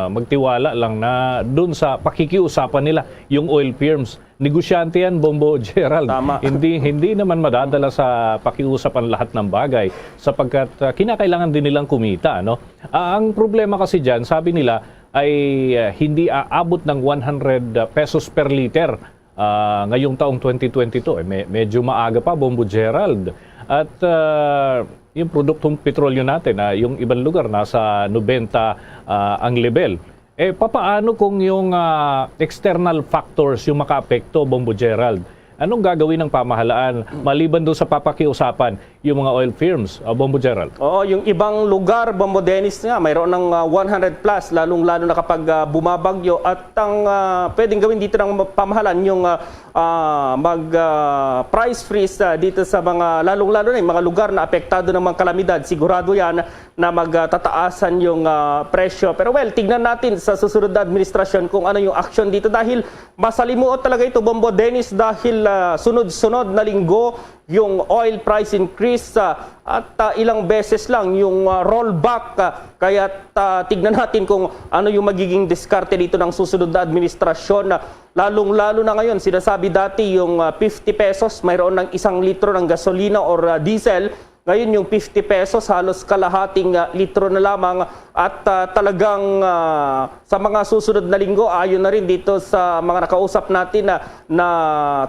magtiwala lang na doon sa pakikiusapan nila yung oil firms. Negosyante yan, Bombo Gerald. Tama. Hindi naman madadala sa pakiusapan lahat ng bagay sapagkat kinakailangan din nilang kumita, no? Ang problema kasi diyan, sabi nila ay hindi aabot ng 100 pesos per liter ngayong taong 2022. Medyo maaga pa, Bombo Gerald. At yung produktong petrolyo natin, yung ibang lugar nasa 90 ang level. Papaano kung yung external factors yung makaapekto, Bombo Gerald? Anong gagawin ng pamahalaan maliban doon sa papakiusapan yung mga oil firms, Bombo Gerald? Oo, yung ibang lugar, Bombo Dennis, nga mayroon ng 100 plus, lalong-lalo na kapag bumabagyo, at ang pwedeng gawin dito ng pamahalaan yung mag-price freeze dito sa mga, lalong-lalo na yung mga lugar na apektado ng mga kalamidad. Sigurado yan na magtataasan yung presyo. Pero well, tignan natin sa susunod na administrasyon kung ano yung action dito, dahil masalimuot talaga ito, Bombo Dennis, dahil sunod-sunod na linggo yung oil price increase at ilang beses lang yung rollback. Kaya tignan natin kung ano yung magiging diskarte dito ng susunod na administrasyon. Lalong-lalo na ngayon, sinasabi dati yung 50 pesos, mayroon ng 1 litro ng gasolina or diesel. Ngayon yung 50 pesos, halos kalahating litro na lamang, at talagang sa mga susunod na linggo, ayon na rin dito sa mga nakausap natin na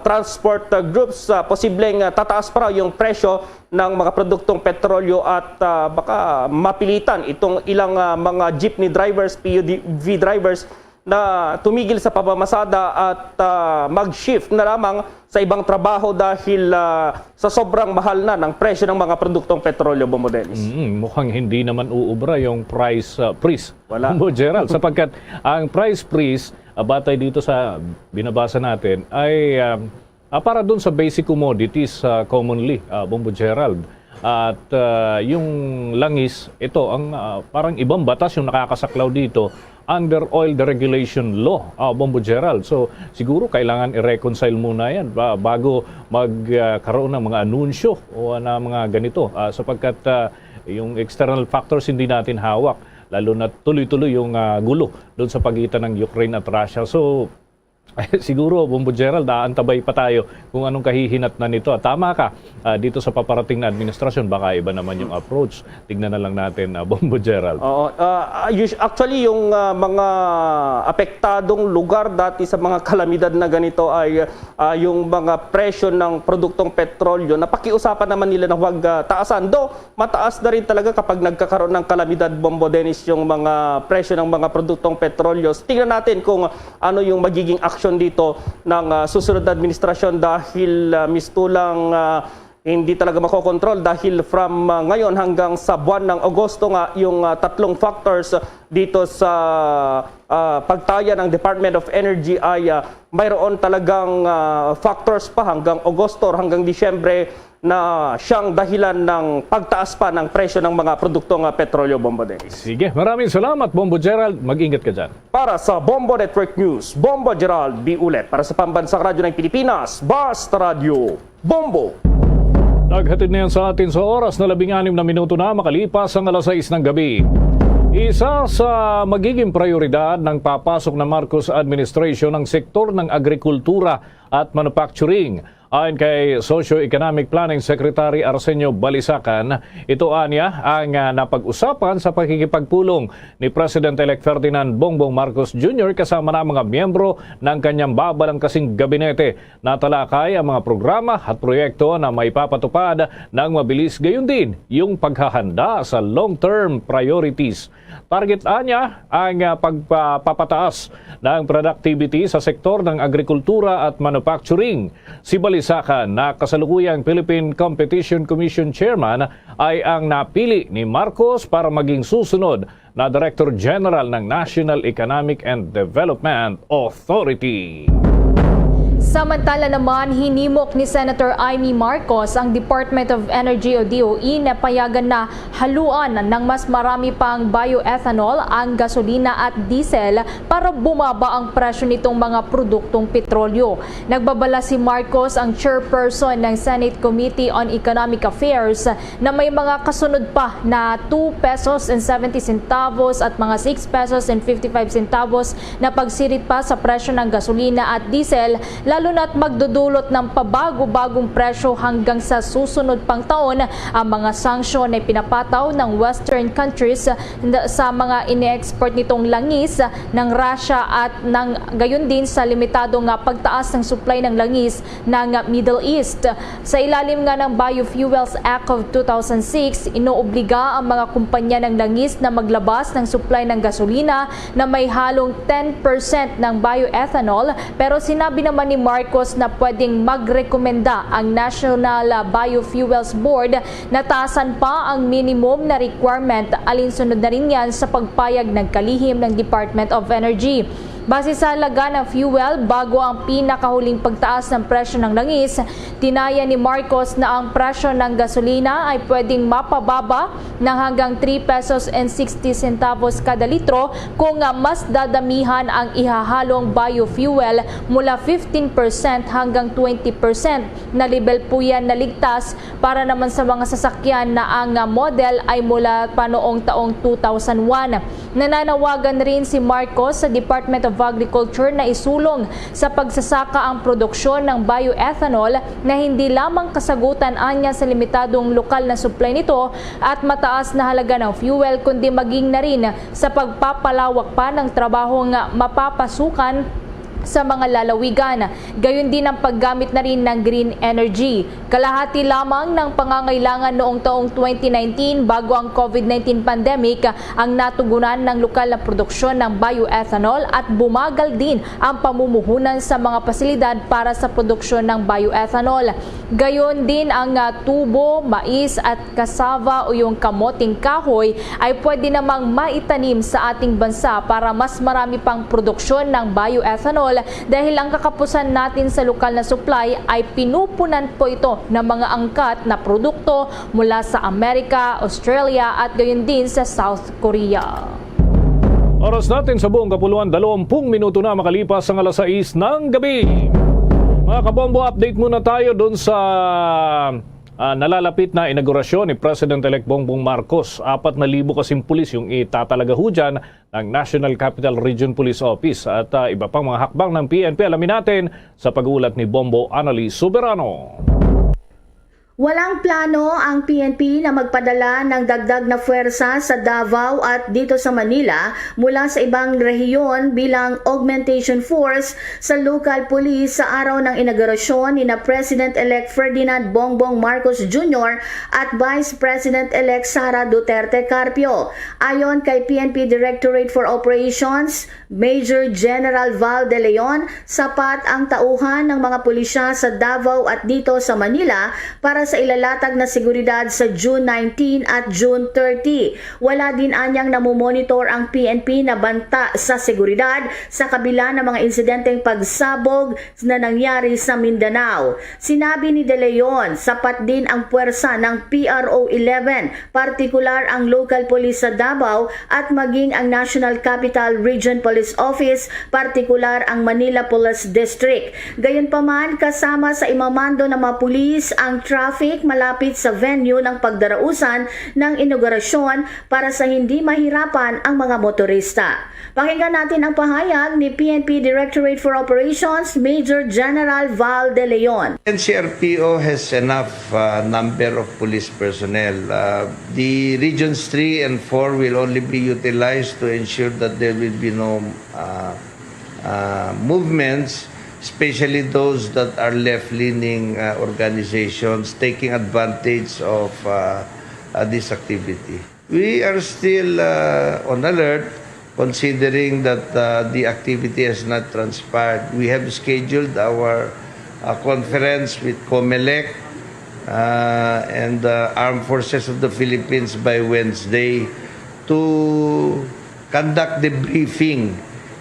transport groups, posibleng tataas pa raw yung presyo ng mga produktong petrolyo at baka mapilitan itong ilang mga jeepney drivers, PUV drivers na tumigil sa pamamasada at mag-shift na lamang sa ibang trabaho dahil sa sobrang mahal na ng presyo ng mga produktong petrolyo, Bombo Dennis. Mukhang hindi naman uubra yung price freeze. Wala. Bombo Gerald, sapagkat ang price freeze, batay dito sa binabasa natin, ay para dun sa basic commodities commonly, Bombo Gerald. At yung langis, ito, ang parang ibang batas yung nakakasaklaw dito under oil deregulation law, Bombo Gerald. So siguro kailangan i-reconcile muna yan bago magkaroon ng mga anunsyo o na mga ganito, sapagkat yung external factors hindi natin hawak, lalo na tuloy-tuloy yung gulo doon sa pagitan ng Ukraine at Russia. So siguro, Bombo Gerald, aantabay pa tayo kung anong kahihinat na nito. Tama ka, dito sa paparating na administrasyon, baka iba naman yung approach. Tignan na lang natin, Bombo Gerald. Oo, actually, yung mga apektadong lugar dati sa mga kalamidad na ganito ay yung mga presyo ng produktong petrolyo. Napakiusapan naman nila na huwag taasan. Do, mataas na rin talaga kapag nagkakaroon ng kalamidad, Bombo Dennis, yung mga presyo ng mga produktong petrolyo. Tingnan natin kung ano yung magiging action dito ng susunod na administrasyon, dahil mistulang hindi talaga makokontrol, dahil from ngayon hanggang sa buwan ng Agosto nga yung tatlong factors dito sa pagtaya ng Department of Energy ay mayroon talagang factors pa hanggang Agosto or hanggang Disyembre na siyang dahilan ng pagtaas pa ng presyo ng mga produktong petrolyo, Bombo Dennis. Sige, maraming salamat, Bombo Gerald. Mag-ingat ka dyan. Para sa Bombo Network News, Bombo Gerald B. Ulet. Para sa Pambansang Radyo ng Pilipinas, Basta Radio, Bombo. Naghatid na yan sa atin sa oras na 16 na minuto na makalipas ang 6 ng gabi. Isa sa magiging prioridad ng papasok na Marcos administration ang sektor ng agrikultura at manufacturing. Ayon kay Socio-Economic Planning Secretary Arsenio Balisacan, ito anya ang napag-usapan sa pakikipagpulong ni President-elect Ferdinand Bongbong Marcos Jr. kasama na mga miyembro ng kanyang babalangkasing gabinete na talakay ang mga programa at proyekto na maipapatupad ng mabilis, gayon din yung paghahanda sa long-term priorities. Target anya ang pagpapataas ng productivity sa sektor ng agrikultura at manufacturing. Si Balisacan Lisacan na kasalukuyang Philippine Competition Commission Chairman ay ang napili ni Marcos para maging susunod na Director General ng National Economic and Development Authority. Samantala naman, hinimok ni Senator Amy Marcos ang Department of Energy o DOE na payagan na haluan ng mas marami pang bioethanol ang gasolina at diesel para bumaba ang presyo nitong mga produktong petrolyo. Nagbabala si Marcos, ang chairperson ng Senate Committee on Economic Affairs, na may mga kasunod pa na 2 pesos and 70 centavos at mga 6 pesos and 55 centavos na pagsirit pa sa presyo ng gasolina at diesel, lalo na't magdudulot ng pabago-bagong presyo hanggang sa susunod pang taon ang mga sanksyon na pinapataw ng Western countries sa mga ine-export nitong langis ng Russia at ng gayon din sa limitadong pagtaas ng supply ng langis ng Middle East. Sa ilalim nga ng Biofuels Act of 2006, inoobliga ang mga kumpanya ng langis na maglabas ng supply ng gasolina na may halong 10% ng bioethanol, pero sinabi naman ni Marcos na pwedeng magrekomenda ang National Biofuels Board na taasan pa ang minimum na requirement. Alinsunod na rin yan sa pagpayag ng kalihim ng Department of Energy. Base sa halaga ng fuel, bago ang pinakahuling pagtaas ng presyo ng langis, tinaya ni Marcos na ang presyo ng gasolina ay pwedeng mapababa ng hanggang 3 pesos and 60 centavos kada litro kung mas dadamihan ang ihahalong biofuel mula 15% hanggang 20%. Na level po yan na ligtas para naman sa mga sasakyan na ang model ay mula pa noong taong 2001. Nananawagan rin si Marcos sa Department of Agriculture na isulong sa pagsasaka ang produksyon ng bioethanol na hindi lamang kasagutan anya sa limitadong lokal na supply nito at mataas na halaga ng fuel, kundi maging na rin sa pagpapalawak pa ng trabahong mapapasukan sa mga lalawigan. Gayon din ang paggamit na rin ng green energy. Kalahati lamang ng pangangailangan noong taong 2019 bago ang COVID-19 pandemic ang natugunan ng lokal na produksyon ng bioethanol at bumagal din ang pamumuhunan sa mga pasilidad para sa produksyon ng bioethanol. Gayon din ang tubo, mais at kasava o yung kamoting kahoy ay pwede namang maitanim sa ating bansa para mas marami pang produksyon ng bioethanol dahil ang kakapusan natin sa lokal na supply ay pinupunan po ito ng mga angkat na produkto mula sa Amerika, Australia at gayon din sa South Korea. Oras natin sa buong kapuluan, 20 minuto na makalipas ang alas 6 ng gabi. Mga kabombo, update muna tayo doon sa nalalapit na inaugurasyon ni President-elect Bongbong Marcos. 4,000 kasing pulis yung itatalaga ho dyan ng National Capital Region Police Office at iba pang mga hakbang ng PNP. Alamin natin sa pag-uulat ni Bombo Annalise Soberano. Walang plano ang PNP na magpadala ng dagdag na puwersa sa Davao at dito sa Manila mula sa ibang rehiyon bilang augmentation force sa local police sa araw ng inaugurasyon ni na President-elect Ferdinand Bongbong Marcos Jr. at Vice President-elect Sara Duterte Carpio. Ayon kay PNP Directorate for Operations, Major General Val de Leon, sapat ang tauhan ng mga pulisya sa Davao at dito sa Manila para sa ilalatag na seguridad sa June 19 at June 30. Wala din anyang namumonitor ang PNP na banta sa seguridad sa kabila ng mga insidenteng pagsabog na nangyari sa Mindanao. Sinabi ni De Leon, sapat din ang puwersa ng PRO 11, partikular ang local police sa Davao at maging ang National Capital Region Police Office, partikular ang Manila Police District. Gayunpaman, kasama sa imamando ng mga pulis ang traffic malapit sa venue ng pagdarausan ng inaugurasyon para sa hindi mahirapan ang mga motorista. Pakinggan natin ang pahayag ni PNP Directorate for Operations, Major General Val de Leon. NCRPO has enough number of police personnel. The regions 3 and 4 will only be utilized to ensure that there will be no movements, especially those that are left-leaning organizations taking advantage of this activity. We are still on alert, considering that the activity has not transpired. We have scheduled our conference with COMELEC and the Armed Forces of the Philippines by Wednesday to conduct the briefing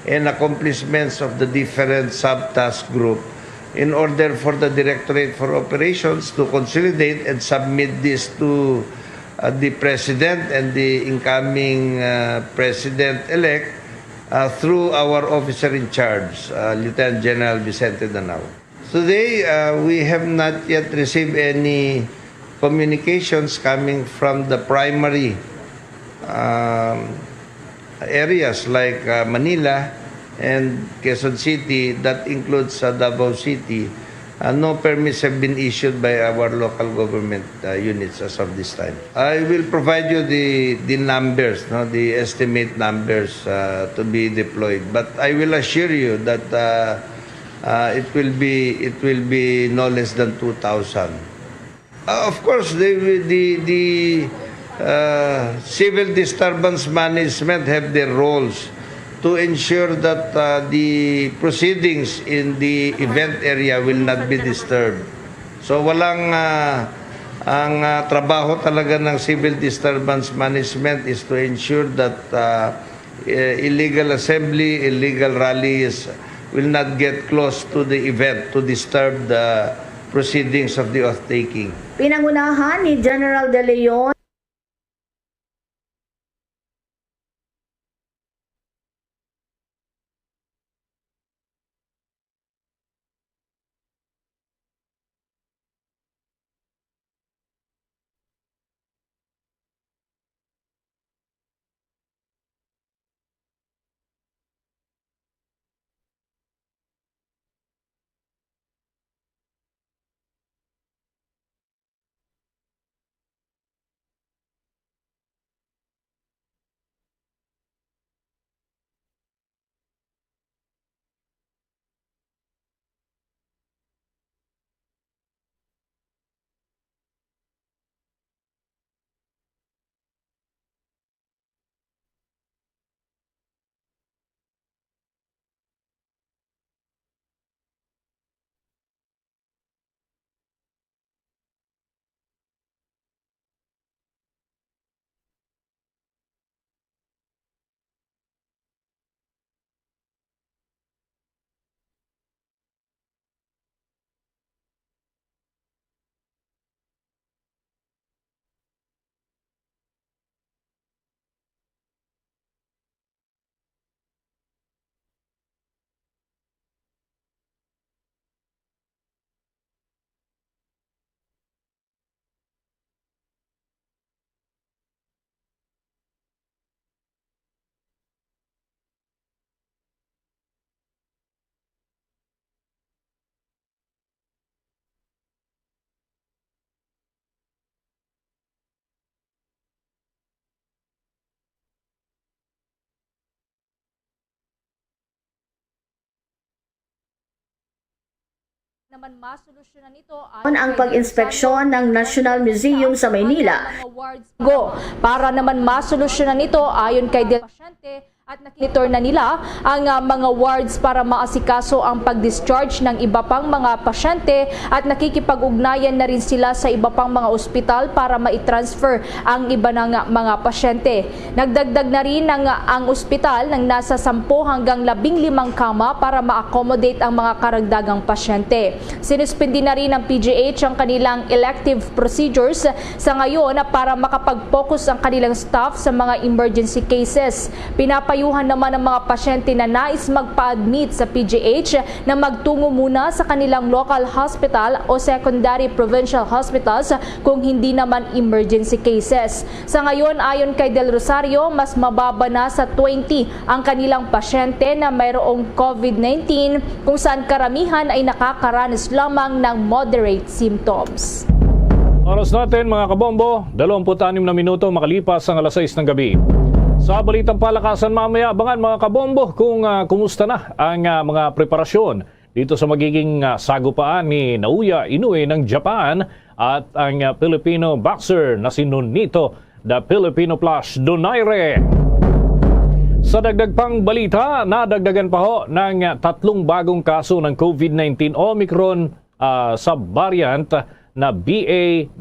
and accomplishments of the different sub-task group in order for the Directorate for Operations to consolidate and submit this to the President and the incoming President-elect through our officer in charge, Lieutenant General Vicente Danao. Today, we have not yet received any communications coming from the primary areas like Manila and Quezon City. That includes Davao City. No permits have been issued by our local government units as of this time. I will provide you the numbers, the estimate numbers to be deployed. But I will assure you that it will be no less than 2,000. Of course, the civil disturbance management have their roles to ensure that the proceedings in the event area will not be disturbed. So walang ang trabaho talaga ng civil disturbance management is to ensure that illegal assembly, illegal rallies will not get close to the event to disturb the proceedings of the oath-taking. Pinangunahan ni General De Leon naman masolusyonan ito ang pag-inspeksyon ng National Museum sa Maynila. Para naman masolusyonan ito ayon kay pasyente at nakilitor na nila ang mga wards para maasikaso ang pag-discharge ng iba pang mga pasyente at nakikipag-ugnayan na rin sila sa iba pang mga ospital para mai-transfer ang iba ng mga pasyente. Nagdagdag na rin ang ospital ng nasa 10 hanggang 15 kama para ma-accommodate ang mga karagdagang pasyente. Sinuspindi na rin ng PGH ang kanilang elective procedures sa ngayon para makapag-focus ang kanilang staff sa mga emergency cases. Pinapayuhan naman ang mga pasyente na nais magpa-admit sa PGH na magtungo muna sa kanilang local hospital o secondary provincial hospitals kung hindi naman emergency cases. Sa ngayon, ayon kay Del Rosario, mas mababa na sa 20 ang kanilang pasyente na mayroong COVID-19 kung saan karamihan ay nakakaranas lamang ng moderate symptoms. Oras natin mga kabombo, 26 na minuto makalipas ang alas 6 ng gabi. Sa balitang palakasan mamaya, abangan mga kabombo kung kumusta na ang mga preparasyon dito sa magiging sagupaan ni Naoya Inoue ng Japan at ang Filipino boxer na si Nonito the Filipino Flash Donaire. Sa dagdag pang balita, nadagdagan pa ho ng 3 bagong kaso ng COVID-19 Omicron subvariant na BA.5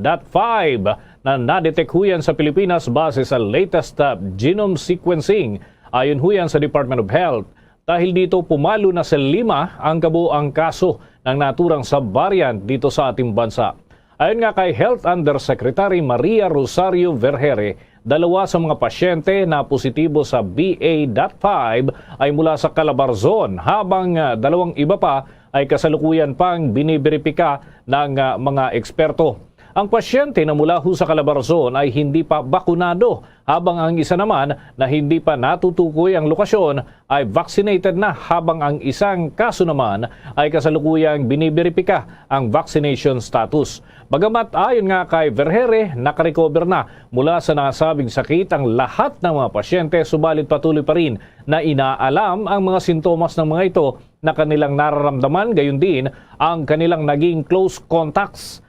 na nadetect huyan sa Pilipinas base sa latest genome sequencing. Ayon huyan sa Department of Health. Dahil dito pumalo na sa 5 ang kabuang kaso ng naturang subvariant dito sa ating bansa. Ayon nga kay Health Undersecretary Maria Rosario Vergere, 2 sa mga pasyente na positibo sa BA.5 ay mula sa Calabarzon, habang 2 iba pa ay kasalukuyan pang biniberipika ng mga eksperto. Ang pasyente na mula sa Calabarzon ay hindi pa bakunado, habang ang isa naman na hindi pa natutukoy ang lokasyon ay vaccinated na, habang ang isang kaso naman ay kasalukuyang biniberipika ang vaccination status. Bagamat ayon nga kay Vergere, nakarecover na mula sa nasabing sakit ang lahat ng mga pasyente, subalit patuloy pa rin na inaalam ang mga sintomas ng mga ito na kanilang nararamdaman, gayon din ang kanilang naging close contacts.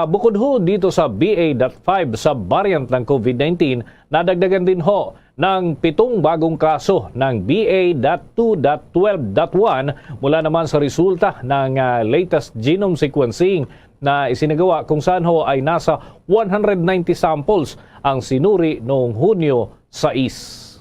Bukod ho dito sa BA.5 subvariant ng COVID-19, nadagdagan din ho ng 7 bagong kaso ng BA.2.12.1 mula naman sa resulta ng latest genome sequencing na isinagawa, kung saan ho ay nasa 190 samples ang sinuri noong Hunyo 6.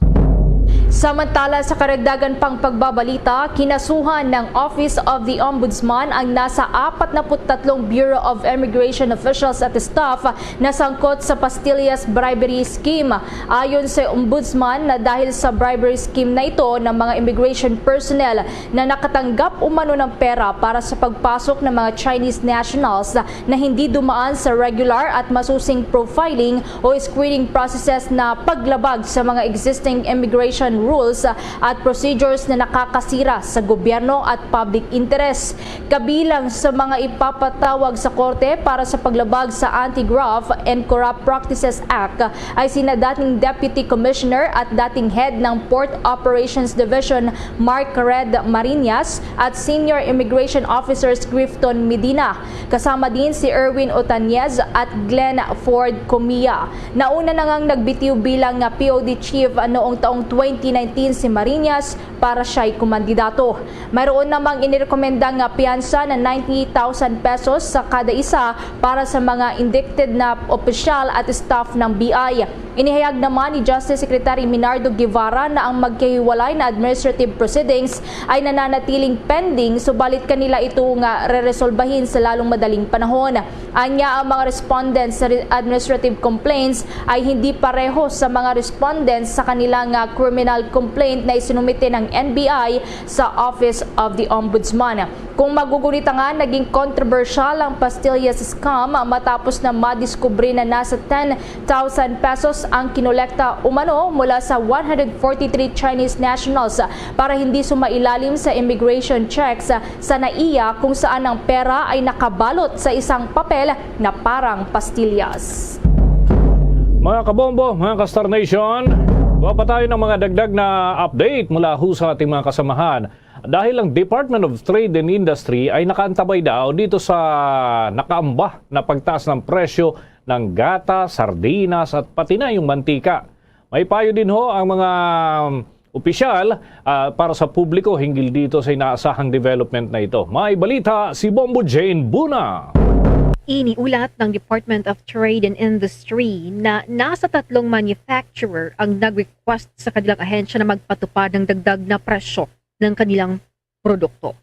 Samantala, sa karagdagan pang pagbabalita, kinasuhan ng Office of the Ombudsman ang nasa 43 Bureau of Immigration officials at staff na sangkot sa pastillas bribery scheme. Ayon sa Ombudsman, na dahil sa bribery scheme na ito ng mga immigration personnel na nakatanggap umano ng pera para sa pagpasok ng mga Chinese nationals na hindi dumaan sa regular at masusing profiling o screening processes na paglabag sa mga existing immigration rules at procedures na nakakasira sa gobyerno at public interest. Kabilang sa mga ipapatawag sa korte para sa paglabag sa Anti-Graft and Corrupt Practices Act ay sina dating Deputy Commissioner at dating Head ng Port Operations Division Mark Red Marinas at Senior Immigration Officers Grifton Medina. Kasama din si Erwin Otaniez at Glenn Ford Comia. Nauna na ngang nagbitiw bilang POD Chief noong taong 2019 si Marinas para siya'y kumandidato. Mayroon namang inirekomendang piyansa na 90,000 pesos sa kada isa para sa mga indicted na opisyal at staff ng BI. Inihayag naman ni Justice Secretary Minardo Guevara na ang magkahiwalay na administrative proceedings ay nananatiling pending, subalit kanila ito nga reresolbahin sa lalong madaling panahon. Anya, ang mga respondents sa administrative complaints ay hindi pareho sa mga respondents sa kanilang criminal complaint na isinumite ng NBI sa Office of the Ombudsman. Kung magugunita nga, naging controversial ang pastillas scam matapos na madiskubre na nasa 10,000 pesos ang kinolekta umano mula sa 143 Chinese nationals para hindi sumailalim sa immigration checks sa NAIA, kung saan ang pera ay nakabalot sa isang papel na parang pastillas. Mga kabombo, mga ka-Star Nation, kuha pa tayo ng mga dagdag na update mula sa ating mga kasamahan. Dahil ang Department of Trade and Industry ay nakaantabay daw dito sa nakaamba na pagtaas ng presyo ng gata, sardinas at pati na yung mantika. May payo din ho ang mga opisyal para sa publiko hinggil dito sa inaasahang development na ito. May balita si Bombo Jane Buna. Iniulat ng Department of Trade and Industry na nasa 3 manufacturer ang nag-request sa kanilang ahensya na magpatupad ng dagdag na presyo ng kanilang produkto.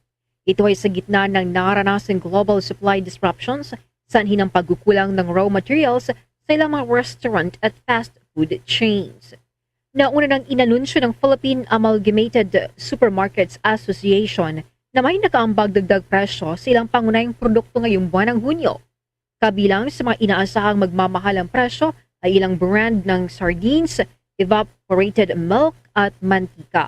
Ito ay sa gitna ng naranasang global supply disruptions, sanhi ng pagkukulang ng raw materials sa ilang mga restaurant at fast food chains. Nauna nang inanunsyo ng Philippine Amalgamated Supermarkets Association na may nakaambag dagdag presyo sa ilang pangunahing produkto ngayong buwan ng Hunyo. Kabilang sa mga inaasahang magmamahalang presyo ay ilang brand ng sardines, evaporated milk at mantika.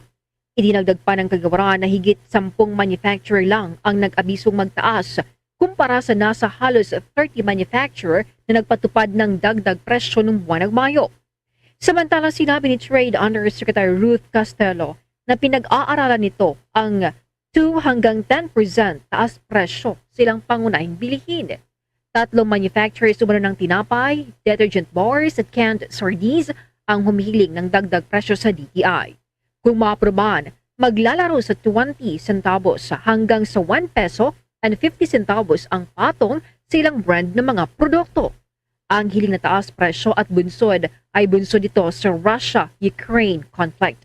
Idinagdag pa ng kagawaran na higit 10 manufacturer lang ang nag-abisong magtaas kumpara sa nasa halos 30 manufacturer na nagpatupad ng dagdag presyo noong buwan ng Mayo. Samantala, sinabi ni Trade Undersecretary Ruth Castello na pinag-aaralan nito ang 2 hanggang 10% taas presyo silang pangunahing bilihin. 3 manufacturers umano ng tinapay, detergent bars at canned sardines ang humihiling ng dagdag presyo sa DTI. Kung maaprobahan, maglalaro sa 20 centavos hanggang sa 1 peso centavos ang patong sa ilang brand ng mga produkto. Ang hiling na taas presyo at bunsod ay bunsod dito sa Russia-Ukraine conflict.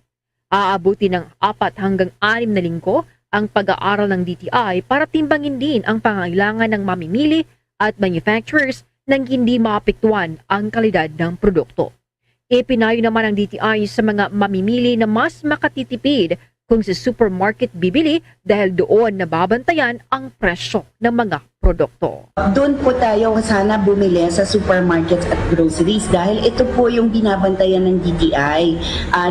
Aabuti ng 4 hanggang 6 na linggo ang pag-aaral ng DTI para timbangin din ang pangangailangan ng mamimili at manufacturers nang hindi maapektuhan ang kalidad ng produkto. Ipinayo naman ng DTI sa mga mamimili na mas makatitipid kung sa supermarket bibili dahil doon nababantayan ang presyo ng mga produkto. Doon po tayo sana bumili sa supermarkets at groceries dahil ito po yung binabantayan ng DTI.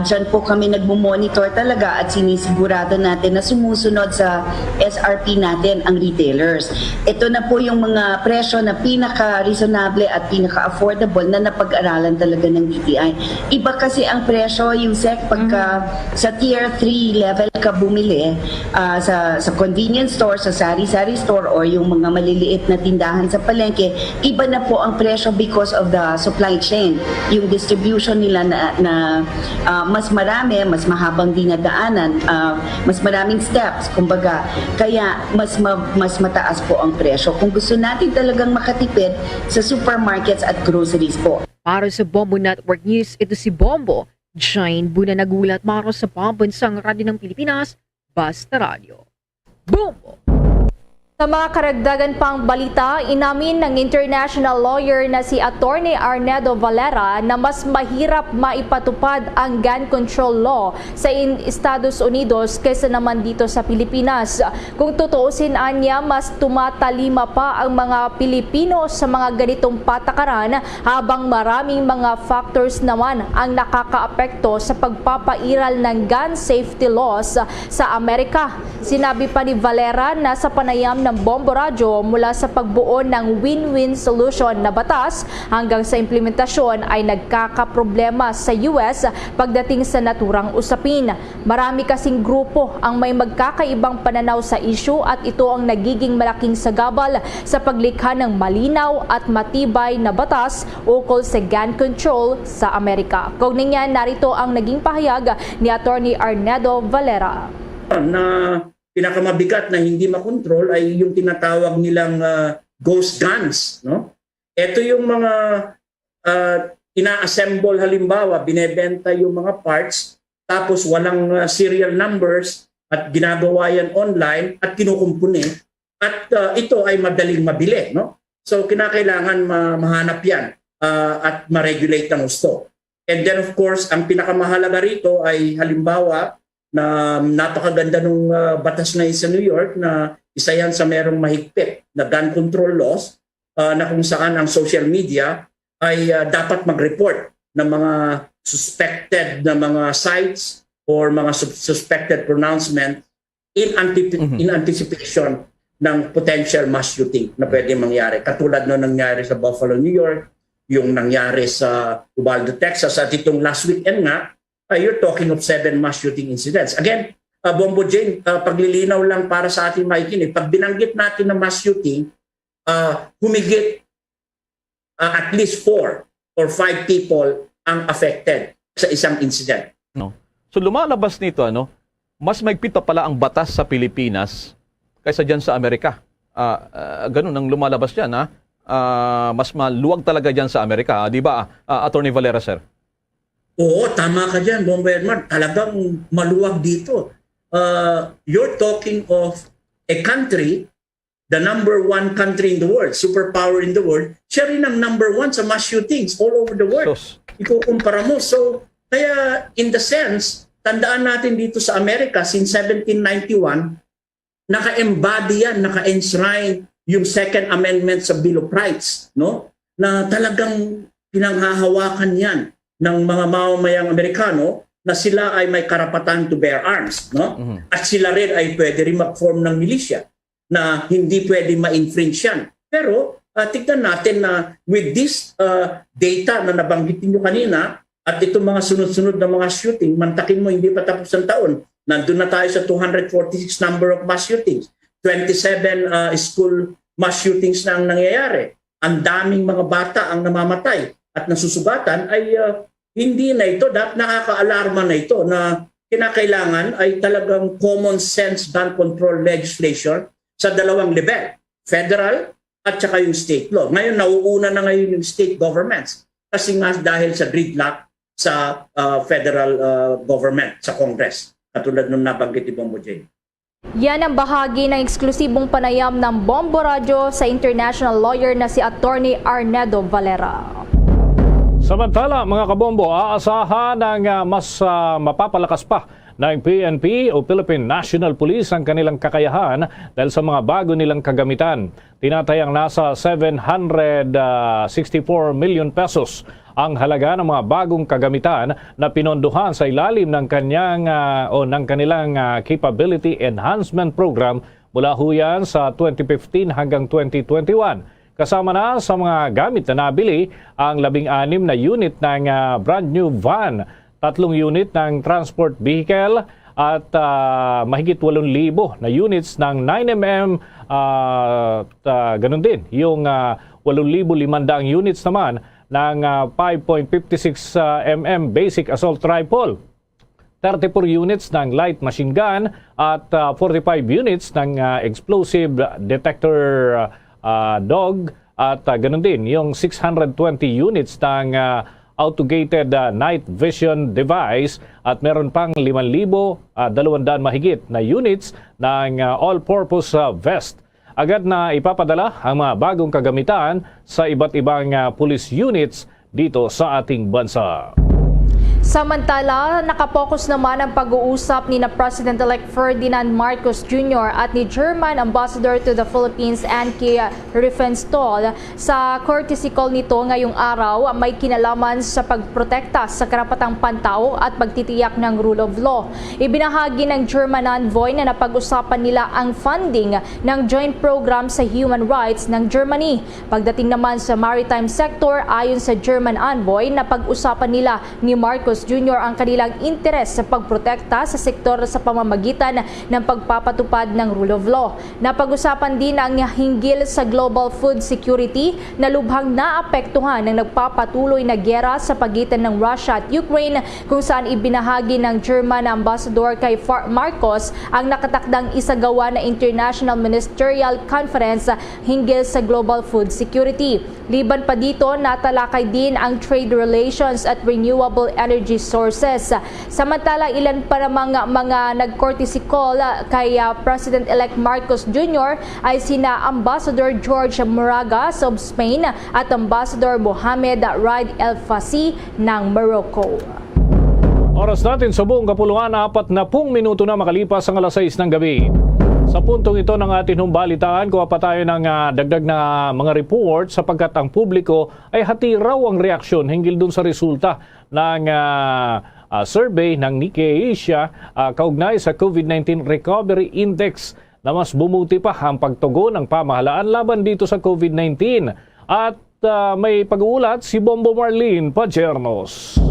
Diyan po kami nagmo-monitor talaga at sinisigurado natin na sumusunod sa SRP natin ang retailers. Ito na po yung mga presyo na pinaka-reasonable at pinaka-affordable na napag-aralan talaga ng DTI. Iba kasi ang presyo, yung pagka sa tier 3 level ka bumili sa convenience store, sa sari-sari store or yung mga maliliit na tindahan sa palengke, iba na po ang presyo because of the supply chain. Yung distribution nila na mas marami, mas mahabang dinadaanan, mas maraming steps, kumbaga, kaya mas mataas po ang presyo. Kung gusto natin talagang makatipid sa supermarkets at groceries po. Para sa Bombo Network News, ito si Bombo. Jane Buna nagulat maro sa Pambansang Radyo ng Pilipinas, Basta Radio. Bombo! Sa mga karagdagan pang balita, inamin ng international lawyer na si Attorney Arnedo Valera na mas mahirap maipatupad ang gun control law sa Estados Unidos kaysa naman dito sa Pilipinas. Kung tutuusin anya, mas tumatalima pa ang mga Pilipino sa mga ganitong patakaran habang maraming mga factors naman ang nakakaapekto sa pagpapairal ng gun safety laws sa Amerika. Sinabi pa ni Valera na sa panayam ng Bombo Radyo mula sa pagbuo ng win-win solution na batas hanggang sa implementasyon ay nagkakaproblema sa US pagdating sa naturang usapin. Marami kasing grupo ang may magkakaibang pananaw sa issue at ito ang nagiging malaking sagabal sa paglikha ng malinaw at matibay na batas ukol sa gun control sa Amerika. Kaugnay niyan, narito ang naging pahayag ni Attorney Arnedo Valera. Na pinakamabigat na hindi makontrol ay yung tinatawag nilang ghost guns, no? Ito yung mga ina-assemble, halimbawa binebenta yung mga parts tapos walang serial numbers at ginagawa yan online at kinukumpuni at ito ay madaling mabili, no? So kinakailangan mahanap yan at ma-regulate ng gusto. And then of course, ang pinakamahalaga rito ay halimbawa na napakaganda ng batas na sa New York na isa yan sa merong mahigpit na gun control laws na kung saan ang social media ay dapat mag-report ng mga suspected na mga sites or mga suspected pronouncement in anticipation ng potential mass shooting na pwede mangyari. Katulad no nangyari sa Buffalo, New York, yung nangyari sa Uvalde, Texas at itong last weekend nga, you're talking of 7 mass shooting incidents. Again, Bombo Jane, paglilinaw lang para sa ating makikinig, pag binanggit natin na mass shooting, humigit at least 4 or 5 people ang affected sa isang incident. No. So lumalabas nito, mas maigpit pa pala ang batas sa Pilipinas kaysa dyan sa Amerika. Ganun ang lumalabas dyan. Mas maluwag talaga dyan sa Amerika. Di ba, Attorney Valera, sir? Oo, tama ka dyan, Bombo Edmar. Talagang maluwag dito. You're talking of a country, the number 1 country in the world, superpower in the world, siya rin ang number 1 sa mass shootings all over the world. Ikukumpara mo. So, kaya in the sense, tandaan natin dito sa Amerika, since 1791, naka-embody yan, naka-enshrine yung Second Amendment sa Bill of Rights, no? Na talagang pinanghahawakan yan ng mga mamamayang Amerikano na sila ay may karapatan to bear arms, no? At sila rin ay pwede rin mag-form ng milisya na hindi pwede ma-infringe yan. Pero tignan natin na with this data na nabanggitin nyo kanina at itong mga sunod-sunod na mga shooting, mantakin mo hindi pa tapos ng taon, nandun na tayo sa 246 number of mass shootings, 27 school mass shootings na ang nangyayari. Ang daming mga bata ang namamatay at nasusugatan ay hindi na ito, dapat nakaka-alarma na ito na kinakailangan ay talagang common sense gun control legislation sa dalawang level, federal at saka yung state law. Ngayon, nauuna na ngayon yung state governments kasi nga dahil sa gridlock sa federal government, sa Congress, katulad nung nabanggit ni Bombo J. Yan ang bahagi ng eksklusibong panayam ng Bombo Radio sa international lawyer na si Attorney Arnedo Valera. Samantala, mga kabombo, aasahan ng mas mapapalakas pa ng PNP o Philippine National Police ang kanilang kakayahan dahil sa mga bago nilang kagamitan. Tinatayang nasa 764 million pesos ang halaga ng mga bagong kagamitan na pinondohan sa ilalim ng kanilang Capability Enhancement Program mula huyan sa 2015 hanggang 2021. Kasama na sa mga gamit na nabili ang 16 na unit ng brand new van, 3 unit ng transport vehicle at mahigit 8,000 na units ng 9mm ganun din. Yung 8,500 units naman ng 5.56mm basic assault rifle, 34 units ng light machine gun at 45 units ng explosive detector dog at ganun din yung 620 units ng auto-gated night vision device at meron pang 5,200 mahigit na units ng all-purpose vest. Agad na ipapadala ang mga bagong kagamitan sa iba't ibang police units dito sa ating bansa. Samantala, nakapokus naman ang pag-uusap ni na President-elect Ferdinand Marcos Jr. at ni German Ambassador to the Philippines Anke Riefenstahl sa courtesy call nito ngayong araw may kinalaman sa pagprotekta sa karapatang pantao at pagtitiyak ng rule of law. Ibinahagi ng German envoy na napag-usapan nila ang funding ng joint program sa human rights ng Germany. Pagdating naman sa maritime sector, ayon sa German envoy, napag-usapan nila ni Marcos Jr. ang kanilang interes sa pagprotekta sa sektor sa pamamagitan ng pagpapatupad ng rule of law. Napag-usapan din ang hinggil sa global food security na lubhang naapektuhan ng nagpapatuloy na giyera sa pagitan ng Russia at Ukraine, kung saan ibinahagi ng German Ambassador kay Marcos ang nakatakdang isagawa na International Ministerial Conference hinggil sa global food security. Liban pa dito, natalakay din ang trade relations at renewable energy sources. Samantala, ilan pa namang mga nag-courtesy call kay President-elect Marcos Jr. ay sina Ambassador George Moragas of Spain at Ambassador Mohamed Raid El Fassi ng Morocco. Oras natin sa buong kapuluan, 40 minuto na makalipas ang alas 6 ng gabi. Sa puntong ito ng ating humbalitaan, kuha pa tayo ng dagdag na mga report sapagkat ang publiko ay hati raw ang reaksyon hinggil dun sa resulta ng survey ng Nikkei Asia kaugnay sa COVID-19 Recovery Index na mas bumuti pa ang pagtugon ng pamahalaan laban dito sa COVID-19. At may pag-uulat si Bombo Marlene Pajernos.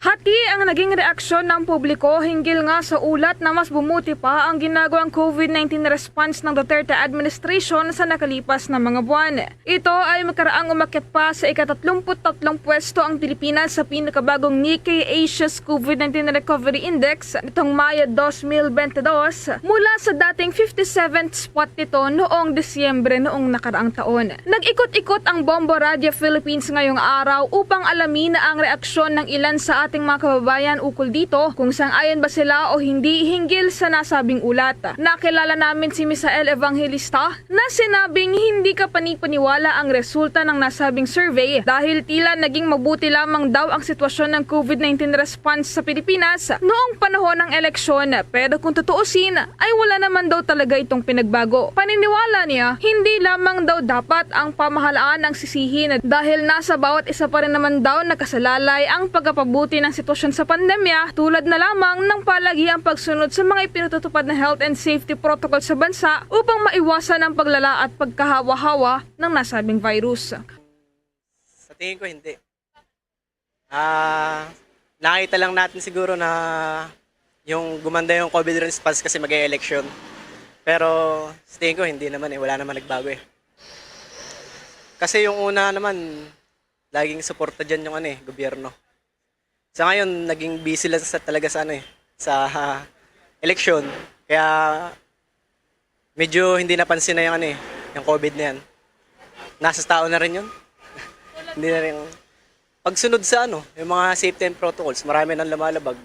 Hati ang naging reaksyon ng publiko hinggil nga sa ulat na mas bumuti pa ang ginagawang COVID-19 response ng Duterte administration sa nakalipas na mga buwan. Ito ay makaraang umakyat pa sa ika-33 pwesto ang Pilipinas sa pinakabagong Nikkei Asia's COVID-19 Recovery Index nitong Mayo 2022 mula sa dating 57th spot nito noong Disyembre noong nakaraang taon. Nag-ikot-ikot ang Bombo Radio Philippines ngayong araw upang alamin na ang reaksyon ng ilan sa ating mga kababayan ukol dito kung sang-ayon ba sila o hindi hinggil sa nasabing ulat. Nakilala namin si Misael Evangelista na sinabing hindi ka panipaniwala ang resulta ng nasabing survey dahil tila naging mabuti lamang daw ang sitwasyon ng COVID-19 response sa Pilipinas noong panahon ng eleksyon, pero kung tutuusin ay wala naman daw talaga itong pinagbago. Paniniwala niya, hindi lamang daw dapat ang pamahalaan ang sisihin dahil nasa bawat isa pa rin naman daw nakasalalay ang pagpapabuti ng sitwasyon sa pandemya tulad na lamang ng palagiang pagsunod sa mga ipinatutupad na health and safety protocol sa bansa upang maiwasan ang paglala at pagkahawa-hawa ng nasabing virus. Sa tingin ko hindi. Nakita lang natin siguro na yung gumanda yung COVID response kasi mag-e-election. Pero sa tingin ko hindi naman wala naman nagbago Kasi yung una naman, laging suporta dyan yung gobyerno. Sa ngayon, naging busy lang talaga sa sa election. Kaya medyo hindi napansin na yung yung COVID na yan. Nasa tao na rin yun. Hindi na rin. Pagsunod sa yung mga safety and protocols, marami nang lumalabag.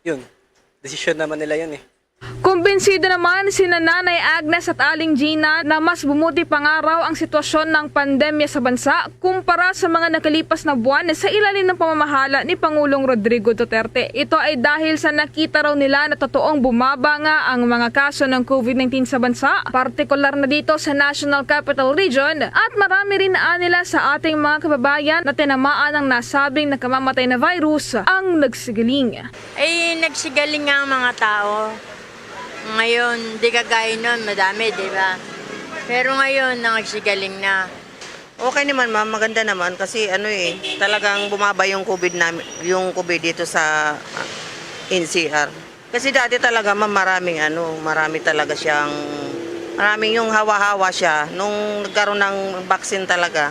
Yun. Decision naman nila yun Kumbinsido naman sina Nanay Agnes at Aling Gina na mas bumuti pa nga raw ang sitwasyon ng pandemya sa bansa kumpara sa mga nakalipas na buwan sa ilalim ng pamamahala ni Pangulong Rodrigo Duterte. Ito ay dahil sa nakita raw nila na totoong bumaba nga ang mga kaso ng COVID-19 sa bansa, partikular na dito sa National Capital Region, at marami rin nila sa ating mga kababayan na tinamaan ng nasabing nakamamatay na virus ang nagsigaling. Ay, nagsigaling nga ang mga tao. Ngayon, di kagaya nun, madami, di ba? Pero ngayon, nagsigaling na. Okay naman ma'am, maganda naman kasi talagang bumaba yung COVID dito sa NCR. Kasi dati talaga ma'am, marami talaga maraming yung hawa-hawa siya. Nung nagkaroon ng vaccine talaga,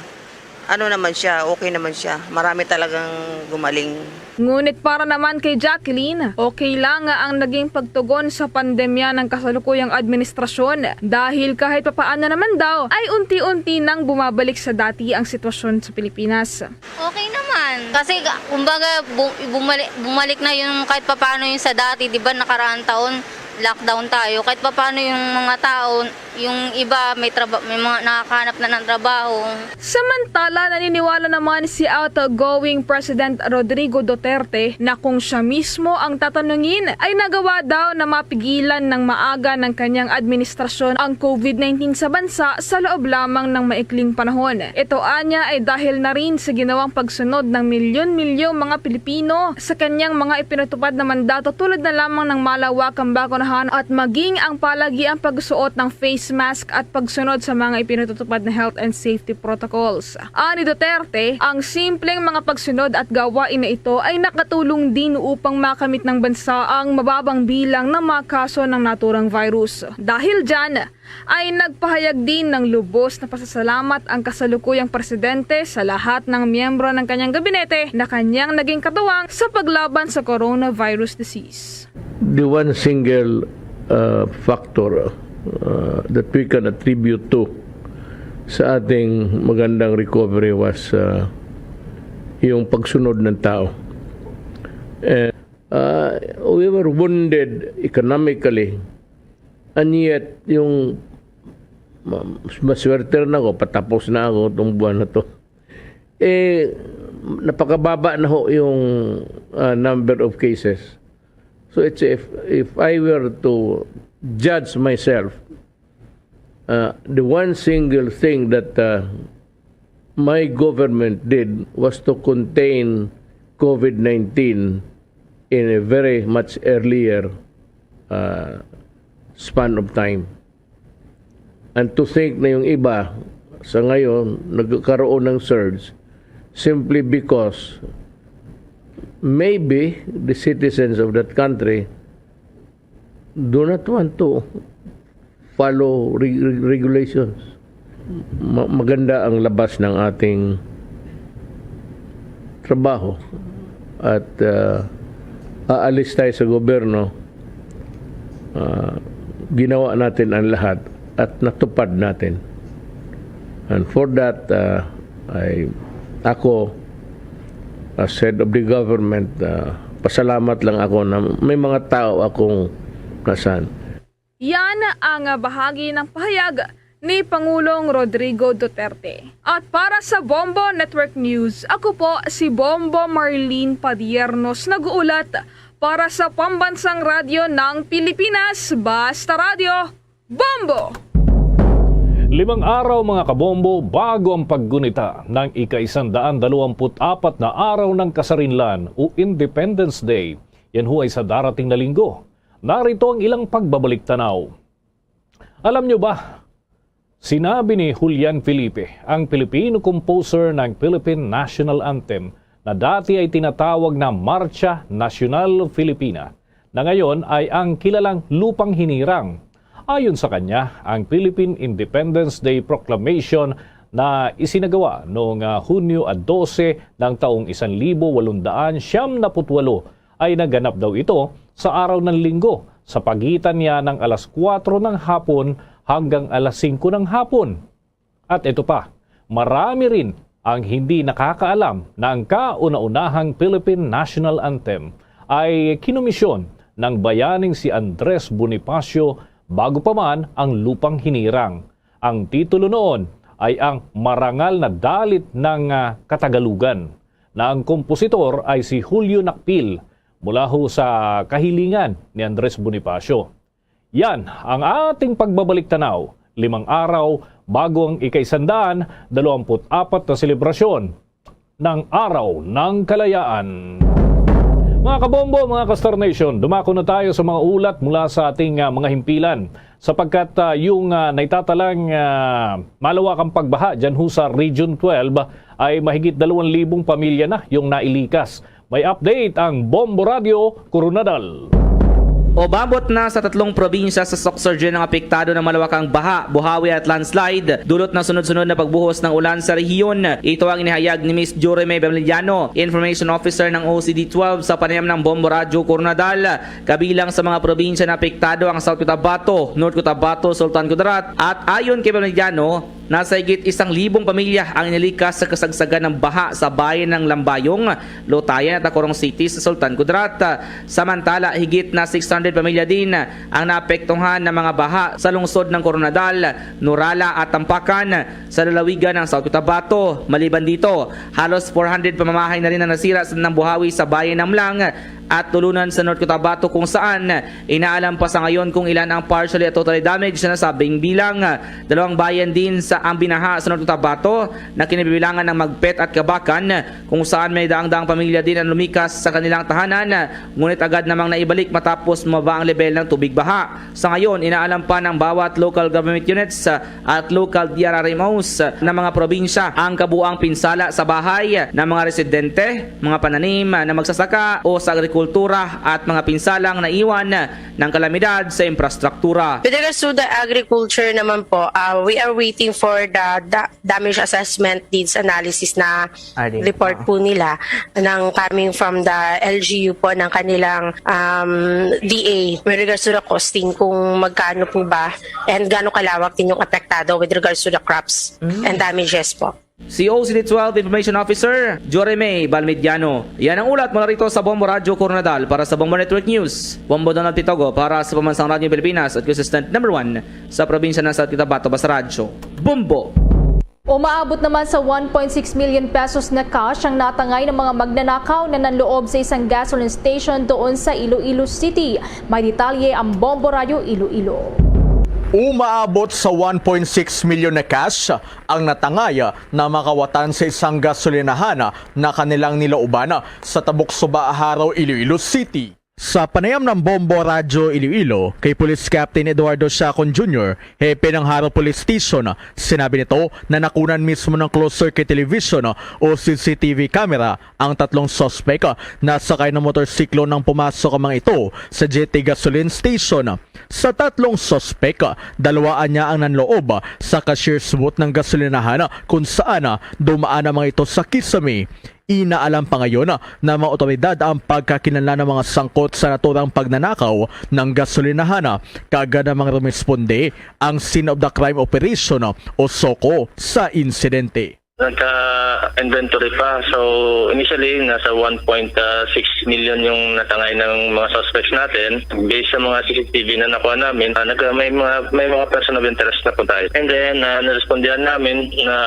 naman siya, okay naman siya. Marami talagang gumaling. Ngunit para naman kay Jacqueline, okay lang ang naging pagtugon sa pandemya ng kasalukuyang administrasyon dahil kahit papaano naman daw ay unti-unti nang bumabalik sa dati ang sitwasyon sa Pilipinas. Okay naman. Kasi kumbaga bumalik na yung kahit papaano yung sa dati, di ba nakaraang taon lockdown tayo. Kahit papaano yung mga tao, yung iba may mga nakakahanap na ng trabaho. Samantala, naniniwala naman si outgoing President Rodrigo Duterte na kung siya mismo ang tatanungin ay nagawa daw na mapigilan ng maaga ng kanyang administrasyon ang COVID-19 sa bansa sa loob lamang ng maikling panahon. Ito anya ay dahil na rin sa ginawang pagsunod ng milyon-milyong mga Pilipino sa kanyang mga ipinatupad na mandato tulad na lamang ng malawakang bakunahan at maging ang palagiang pagsuot ng face mask at pagsunod sa mga ipinatutupad na health and safety protocols. Ani Duterte, ang simpleng mga pagsunod at gawain na ito ay nakatulong din upang makamit ng bansa ang mababang bilang ng mga kaso ng naturang virus. Dahil dyan, ay nagpahayag din ng lubos na pasasalamat ang kasalukuyang presidente sa lahat ng miyembro ng kanyang gabinete na kanyang naging katuwang sa paglaban sa coronavirus disease. The one single factor that we can attribute to sa ating magandang recovery was yung pagsunod ng tao. And we were wounded economically, and yet yung maswerte na ako, patapos na ako itong buwan na to, napakababa na ho yung number of cases. So it's if I were to judge myself, the one single thing that my government did was to contain COVID-19 in a very much earlier span of time. And to think na yung iba sa ngayon nagkaroon ng surge simply because maybe the citizens of that country do not want to follow regulations. Maganda ang labas ng ating trabaho at aalis tayo sa gobyerno, ginawa natin ang lahat at natupad natin. And for that, ako as head of the government, pasalamat lang ako na may mga tao akong nasaan. Yan ang bahagi ng pahayag ni Pangulong Rodrigo Duterte. At para sa Bombo Network News, ako po si Bombo Marlene Padiernos, nag-uulat para sa Pambansang Radyo ng Pilipinas, Basta Radio, Bombo! 5 araw mga kabombo bago ang paggunita ng ika-124 na araw ng Kasarinlan o Independence Day. Yan ho ay sa darating na linggo. Narito ang ilang pagbabalik tanaw. Alam nyo ba, sinabi ni Julian Felipe, ang Pilipino composer ng Philippine National Anthem, na dati ay tinatawag na Marcha Nacional Filipina, na ngayon ay ang kilalang Lupang Hinirang. Ayon sa kanya, ang Philippine Independence Day Proclamation na isinagawa noong Hunyo 12 ng taong 1878 ay naganap daw ito sa araw ng linggo sa pagitan niya ng alas 4 ng hapon hanggang alas 5 ng hapon. At ito pa, marami rin ang hindi nakakaalam na ang kauna-unahang Philippine National Anthem ay kinomisyon ng bayaning si Andres Bonifacio bago pa man ang lupang hinirang. Ang titulo noon ay ang Marangal na Dalit ng Katagalugan, na ang kompositor ay si Julio Nakpil mula ho sa kahilingan ni Andres Bonifacio. Yan ang ating pagbabalik tanaw, 5 araw bago ang ika-124 na selebrasyon ng Araw ng Kalayaan. Mga kabombo, mga Kastar Nation, dumako na tayo sa mga ulat mula sa ating mga himpilan sapagkat yung naitatalang malawakang pagbaha dyan ho sa Region 12 ay mahigit 2,000 pamilya na yung nailikas. May update ang Bombo Radio Coronadal. Umabot na sa 3 probinsya sa Sorsogon ang apektado ng malawakang baha, buhawi at landslide, dulot ng sunod-sunod na pagbuhos ng ulan sa rehiyon. Ito ang inihayag ni Ms. Joreme Bamiliano, Information Officer ng OCD-12 sa panayam ng Bombo Radio Coronadal. Kabilang sa mga probinsya na apektado ang South Cotabato, North Cotabato, Sultan Kudarat at ayon kay Bamiliano, nasa higit 1,000 pamilya ang inilikas sa kasagsagan ng baha sa bayan ng Lambayong, Lotayan at Acorong City sa Sultan Kudarat. Samantala, higit na 600 pamilya din ang naapektuhan ng mga baha sa lungsod ng Coronadal, Nurala at Tampakan sa lalawigan ng South Cotabato. Maliban dito, halos 400 pamamahay na rin ang nasira ng buhawi sa bayan ng Mlang at tulunan sa North Cotabato kung saan inaalam pa sa ngayon kung ilan ang partially at totally damaged na nasabing bilang. 2 bayan din sa ang binaha sa North Cotabato na kinabibilangan ng Magpet at Kabakan kung saan may daang-daang pamilya din ang lumikas sa kanilang tahanan, ngunit agad namang naibalik matapos mababa ang level ng tubig baha. Sa ngayon, inaalam pa ng bawat local government units at local DRRMOs ng mga probinsya ang kabuang pinsala sa bahay ng mga residente, mga pananim na magsasaka o sa agrikultura at mga pinsalang naiwan ng kalamidad sa infrastruktura. With regards to the agriculture naman po, we are waiting for the damage assessment needs analysis na report po nila ng coming from the LGU po ng kanilang DA with regards to the costing kung magkano po ba and gaano kalawak din yung apektado with regards to the crops and damages po. Si OCD-12 Information Officer Joreme Balmediano. Yan ang ulat mula rito sa Bombo Radio Coronadal para sa Bombo Network News. Bombo Donald Pitogo para sa Pamansang Radyo Pilipinas at consistent number 1 sa probinsya ng South Cotabato, Basradyo. Bombo! Umaabot naman sa 1.6 million pesos na cash ang natangay ng mga magnanakaw na nanloob sa isang gasoline station doon sa Iloilo City. May detalye ang Bombo Radio Iloilo. Umaabot sa 1.6 milyon na cash ang natangay na makawatan sa isang gasolinahan na kanilang nilauban sa Tabuk-Suba, Haro, Iloilo City. Sa panayam ng Bombo Radio Iloilo kay Police Captain Eduardo Chacon Jr., hepe ng Haro Police Station, sinabi nito na nakunan mismo ng closed circuit television o CCTV camera ang 3 suspect na sakay ng motorsiklo nang pumasok ang mga ito sa GT Gasoline Station. Sa 3 suspect, 2 niya ang nanloob sa cashier's booth ng gasolinahan kung saan dumaan ang mga ito sa kisame. Inaalam pa ngayon na mga otoridad ang pagkakilanlan ng mga sangkot sa naturang pagnanakaw ng gasolinahan. Kagad namang rumisponde ang Scene of the Crime Operation o SOCO sa insidente. Nagka-inventory pa. So initially, nasa 1.6 million yung natangay ng mga suspects natin. Based sa mga CCTV na nakuha namin, may mga person of interest na po tayo. And then, narespondihan namin na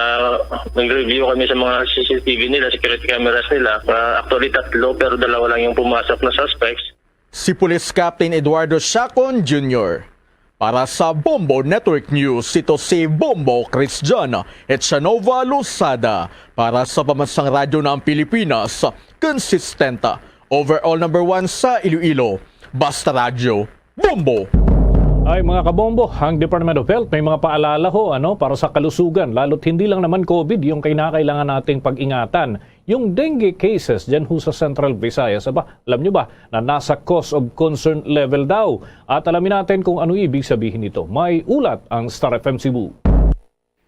nag-review kami sa mga CCTV nila, security cameras nila. Actually, 3 pero 2 lang yung pumasok na suspects. Si Police Captain Eduardo Chacon Jr. Para sa Bombo Network News, ito si Bombo Christian Echanova Losada para sa Pamansang Radyo ng Pilipinas, consistent, overall number 1 sa Iloilo, Basta Radyo, Bombo! Ay mga kabombo, ang Department of Health may mga paalala ho para sa kalusugan, lalo't hindi lang naman COVID yung kinakailangan nating pag-ingatan. Yung dengue cases dyan ho sa Central Visayas, alam nyo ba na nasa cause of concern level daw? At alamin natin kung ano ibig sabihin nito. May ulat ang Star FM Cebu.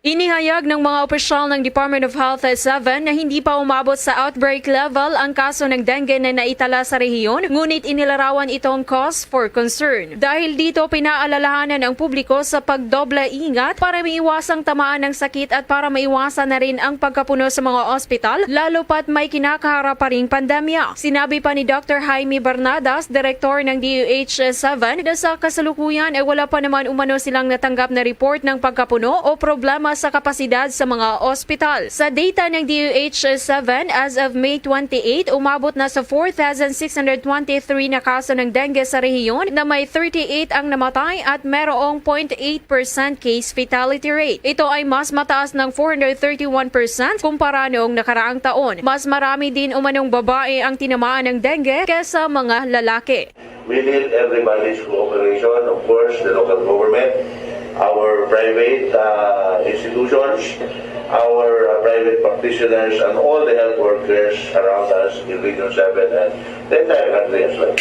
Inihayag ng mga opisyal ng Department of Health 7 na hindi pa umabot sa outbreak level ang kaso ng dengue na naitala sa rehiyon, ngunit inilarawan itong cause for concern. Dahil dito, pinaalalahanan ang publiko sa pagdoble ingat para maiwasang tamaan ng sakit at para maiwasan na rin ang pagkapuno sa mga ospital, lalo pat may kinakaharap pa ring pandemya. Sinabi pa ni Dr. Jaime Bernadas, Direktor ng DOH-7, na sa kasalukuyan ay wala pa naman umano silang natanggap na report ng pagkapuno o problema sa kapasidad sa mga ospital. Sa data ng DOH-7, as of May 28, umabot na sa 4,623 na kaso ng dengue sa rehiyon na may 38 ang namatay at merong 0.8% case fatality rate. Ito ay mas mataas ng 431% kumpara noong nakaraang taon. Mas marami din umanong babae ang tinamaan ng dengue kesa mga lalaki. We need everybody's cooperation, of course, the local government, our private institutions, our private practitioners, and all the health workers around us in Region 7 and the entire country as well.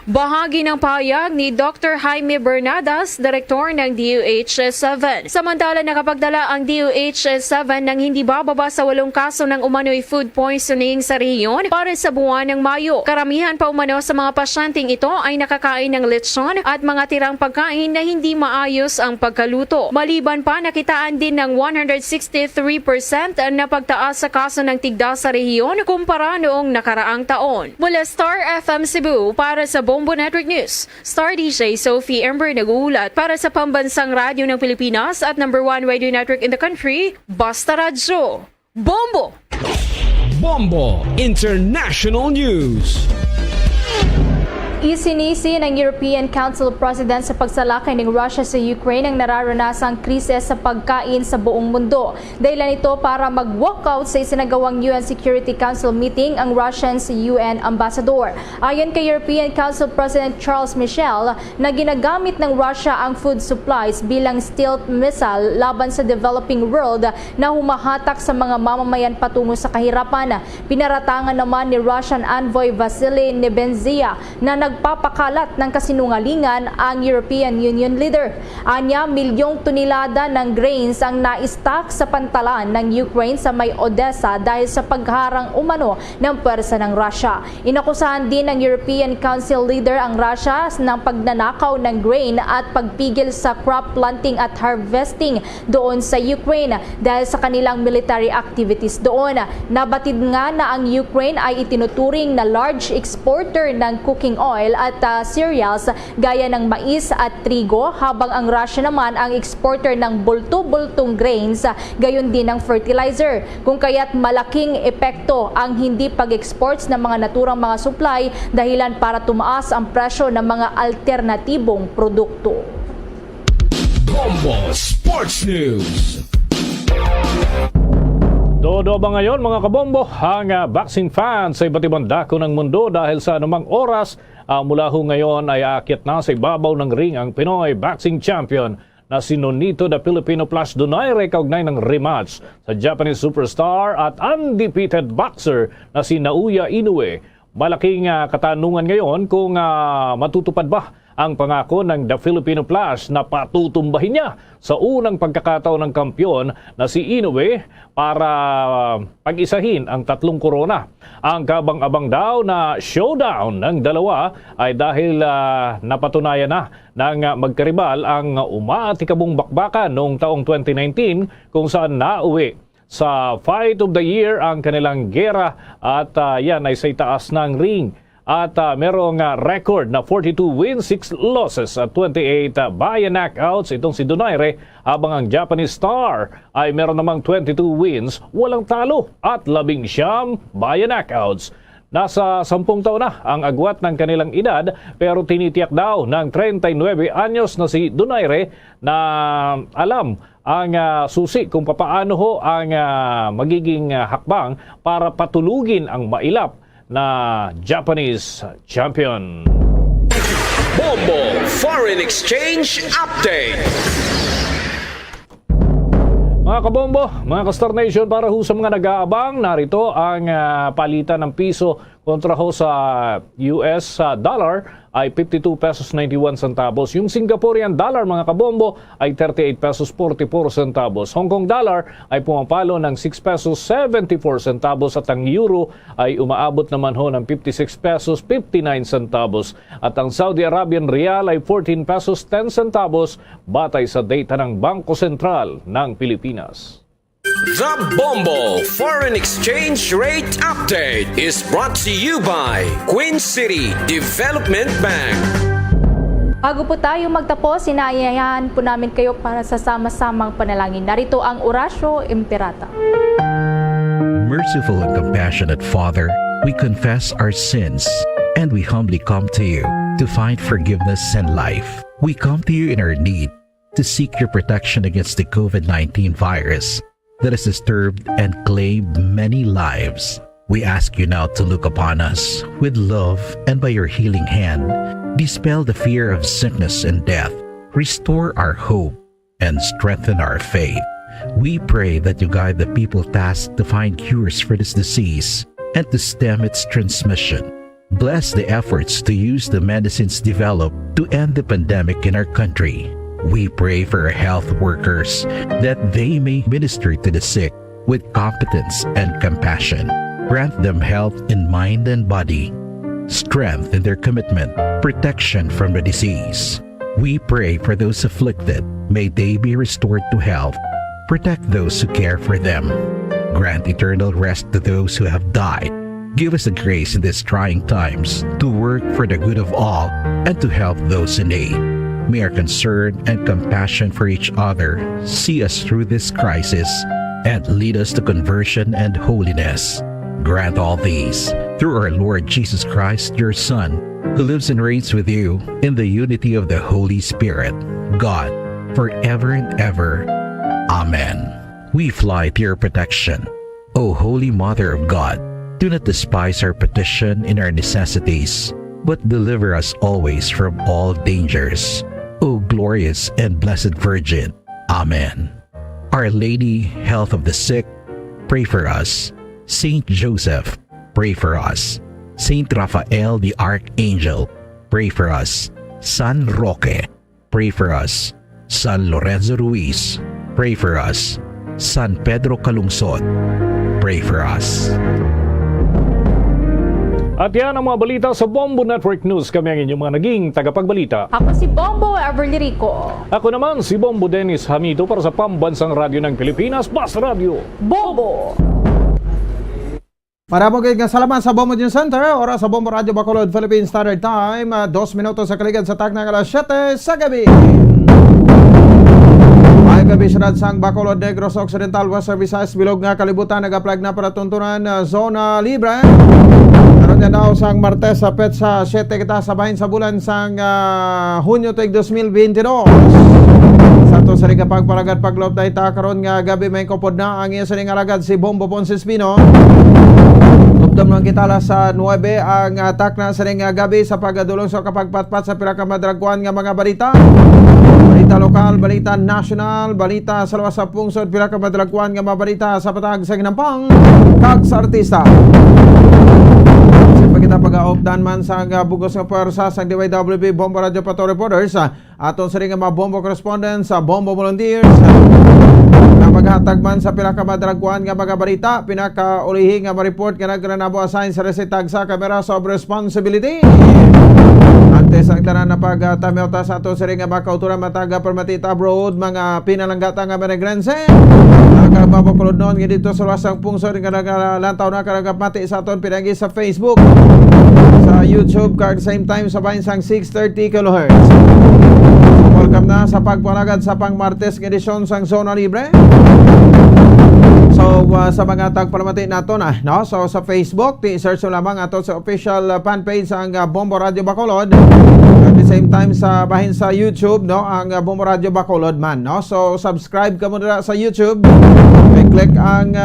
Bahagi ng pahayag ni Dr. Jaime Bernadas, Direktor ng DOH-7. Samantala, nakapagdala ang DOH-7 ng hindi bababa sa 8 kaso ng umano'y food poisoning sa rehiyon para sa buwan ng Mayo. Karamihan pa umano sa mga pasyenteng ito ay nakakain ng lechon at mga tirang pagkain na hindi maayos ang pagkaluto. Maliban pa, nakitaan din ng 163% na pagtaas sa kaso ng tigda sa rehiyon kumpara noong nakaraang taon. Mula Star FM Cebu, para sa Bombo Network News, Star DJ Sophie Ember nag-uulat para sa Pambansang Radyo ng Pilipinas at #1 radio network in the country, Basta Radyo. Bombo! Bombo International News. Isinisi ng European Council President sa pagsalakay ng Russia sa Ukraine ang nararanasang krisis sa pagkain sa buong mundo. Dahilan ito para mag-walkout sa isinagawang UN Security Council meeting ang Russian UN Ambassador. Ayon kay European Council President Charles Michel, na ginagamit ng Russia ang food supplies bilang stealth missile laban sa developing world na humahatak sa mga mamamayan patungo sa kahirapan. Pinaratangan naman ni Russian Envoy Vasily Nebenzia na nagpapakalat ng kasinungalingan ang European Union leader. Anya, milyong tonelada ng grains ang na-stock sa pantalan ng Ukraine sa may Odessa dahil sa pagharang umano ng pwersa ng Russia. Inakusahan din ng European Council leader ang Russia ng pagnanakaw ng grain at pagpigil sa crop planting at harvesting doon sa Ukraine dahil sa kanilang military activities doon. Nabatid nga na ang Ukraine ay itinuturing na large exporter ng cooking oil at cereals gaya ng mais at trigo, habang ang Russia naman ang exporter ng bulto-bultong grains, gayon din ng fertilizer. Kung kaya't malaking epekto ang hindi pag-exports ng mga naturang mga supply, dahilan para tumaas ang presyo ng mga alternatibong produkto. Bombo Sports News. Todo ba ngayon mga kabombo ang boxing fans sa iba't ibang dako ng mundo dahil sa anumang oras mula ho ngayon ay aakyat na sa ibabaw ng ring ang Pinoy boxing champion na si Nonito the Filipino Plus Donaire kaugnay ng rematch sa Japanese superstar at undefeated boxer na si Naoya Inoue. Malaking katanungan ngayon kung matutupad ba ang pangako ng The Filipino Plus na patutumbahin niya sa unang pagkakataon ng kampyon na si Inoue para pag-isahin ang 3 korona. Ang kabang-abang daw na showdown ng dalawa ay dahil napatunayan na ng magkaribal ang umaatikabong bakbakan noong taong 2019 kung saan nauwi sa Fight of the Year ang kanilang gera at yan ay sa itaas ng ring. At merong record na 42 wins, 6 losses at 28 bayan knockouts itong si Donaire, habang ang Japanese star ay meron namang 22 wins, walang talo at 19 bayan knockouts. Nasa 10 taon na ang agwat ng kanilang edad, pero tinitiyak daw ng 39 anyos na si Donaire na alam ang susi kung papaano ho ang magiging hakbang para patulugin ang mailap na Japanese champion. Bombo Foreign Exchange Update. Mga kabombo, mga ka-Star Nation, para ho sa mga nag-aabang, narito ang palitan ng piso Kontra ho sa US dollar ay 52 pesos 91 centavos. Yung Singaporean dollar mga kabombo ay 38 pesos 44 centavos. Hong Kong dollar ay pumapalo ng 6 pesos 74 centavos at ang euro ay umaabot naman ho ng 56 pesos 59 centavos. At ang Saudi Arabian rial ay 14 pesos 10 centavos batay sa data ng Bangko Sentral ng Pilipinas. The Bombo Foreign Exchange Rate Update is brought to you by Queen City Development Bank. Bago po tayo magtapos, sinaayahan po namin kayo para sa sama-samang panalangin. Narito ang Orasio Imperata. Merciful and compassionate Father, we confess our sins and we humbly come to you to find forgiveness and life. We come to you in our need to seek your protection against the COVID-19 virus that has disturbed and claimed many lives. We ask you now to look upon us with love and by your healing hand, dispel the fear of sickness and death, restore our hope, and strengthen our faith. We pray that you guide the people tasked to find cures for this disease and to stem its transmission. Bless the efforts to use the medicines developed to end the pandemic in our country. We pray for our health workers that they may minister to the sick with competence and compassion. Grant them health in mind and body, strength in their commitment, protection from the disease. We pray for those afflicted. May they be restored to health. Protect those who care for them. Grant eternal rest to those who have died. Give us the grace in these trying times to work for the good of all and to help those in need. May our concern and compassion for each other see us through this crisis and lead us to conversion and holiness. Grant all these through our Lord Jesus Christ, your Son, who lives and reigns with you in the unity of the Holy Spirit, God, forever and ever. Amen. We fly to your protection. O Holy Mother of God, do not despise our petition in our necessities, but deliver us always from all dangers. O glorious and blessed Virgin. Amen. Our Lady, health of the sick, pray for us. Saint Joseph, pray for us. Saint Raphael the Archangel, pray for us. San Roque, pray for us. San Lorenzo Ruiz, pray for us. San Pedro Calungsod, pray for us. At yan ang mga balita sa Bombo Network News. Kami ang inyong mga naging tagapagbalita. Ako si Bombo Everly Rico. Ako naman si Bombo Dennis Hamito para sa Pambansang Radyo ng Pilipinas, Bas Radio Bombo! Maraming salamat sa Bombo News Center. Oras sa Bombo Radio Bacolod, Philippine Standard Time. 2 minutos sa kaligid sa tag ng alas 7 sa gabi. Ay gabi syudad sang Bacolod, Negros Occidental, Western Visayas, bilog nga kalibutan nag-apply na para tuntunan zona libre. Karon nga daw sang Martes sa petsa 7 kita sa bahin sa bulan sang Hunyo tuig 2022. Sa to sa ring pagpalagad paglob dayta karon nga gabi may kopod na ang iya sa ring alagad si Bombo Ponce Espino. Tupdom lang kitala sa 9 ang atak na sa ring gabi sa pagdulong sa kapagpatpat sa pila ka madragwan nga mga balita. Balita lokal, balita national, balita sa lawas sa pungsod, pila ka madragwan nga mga balita sa patag sa ginampang kag sa artista. Kita pag-aopdan man sa bugos nga pwersa sa DYWB Bombo Radio Pato Reporters aton sa ring mga Bombo correspondents sa Bombo Volunteers na maghatag man sa pila ka madragwan nga mga balita pinakaulihi nga ma-report nga nagranabo assign sa resitag sa cameras of responsibility. Antes ang tanan na pagtamyota sa aton sa ring nga mga kauturan mataga permatita abroad mga pinalanggata nga menegrense nakababakulod noon nga dito sa lasang pungsod nga nagalantaw na karagapati sa aton pinagi sa Facebook sa YouTube kag same time sa bahin sang 630 kHz. Welcome na sa pagpalagad sa pang Martes nga edisyon sang Zona Libre. So sa mga tagpalamati nato na no? So sa Facebook search mo lamang ato sa official fan page ang Bombo Radio Bacolod. At the same time sa bahin sa YouTube no ang Bombo Radio Bacolod man no. So subscribe ka muna sa YouTube. I-click ang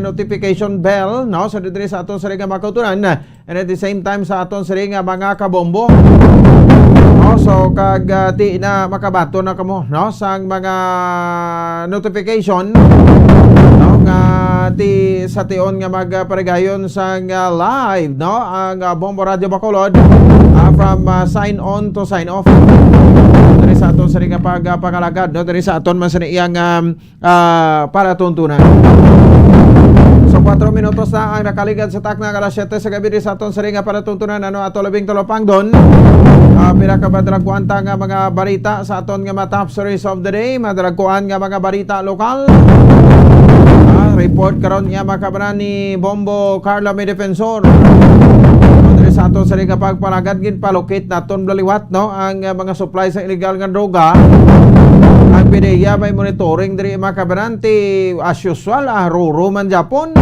notification bell no so dito sa aton sa ring makautunan and at the same time sa aton sa ring mga kabombo. No, so kag di na makabato na kamo no sang mga notification no sa tion nga magparegayon sa live, no, ang Bombo Radio Bacolod from sign on to sign off. Dari sa aton sa ring pagpakalagad, no, dari sa aton man sa iyang para tuntunan. So 4 minutos na ang nakaligad sa takna alas 7 sa gabi sa aton sa ring para tuntunan, ano, ato 13 pangdon. Pinakabadragkuan ta nga mga balita sa aton nga mga top stories of the day, madragkuan nga mga balita lokal. Report karon nga makabaran ni Bombo Carla may defensor. Diri sa aton sa ring pagpalagad gid palokit naton blaliwat, no, ang mga supply sa illegal nga droga. Ang PDEA may monitoring diri makabaran ti as usual ruro man Japon,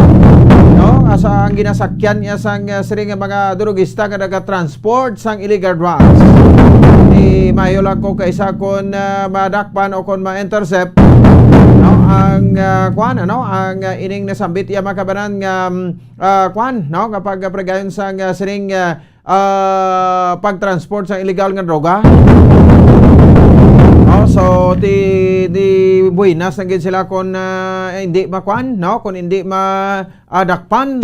no, asa ang ginasakyan niya sang siring mga drugista nga naga-transport sang illegal drugs. Di mayo lang ko kaisa kon madakpan o kon ma-intercept, no, ang ang ining nasambit iya makabanan nga no, kapag pregayon sang siring pagtransport sang illegal nga droga. So di buinas na gid sila kon hindi makwan, no, kon hindi madakpan.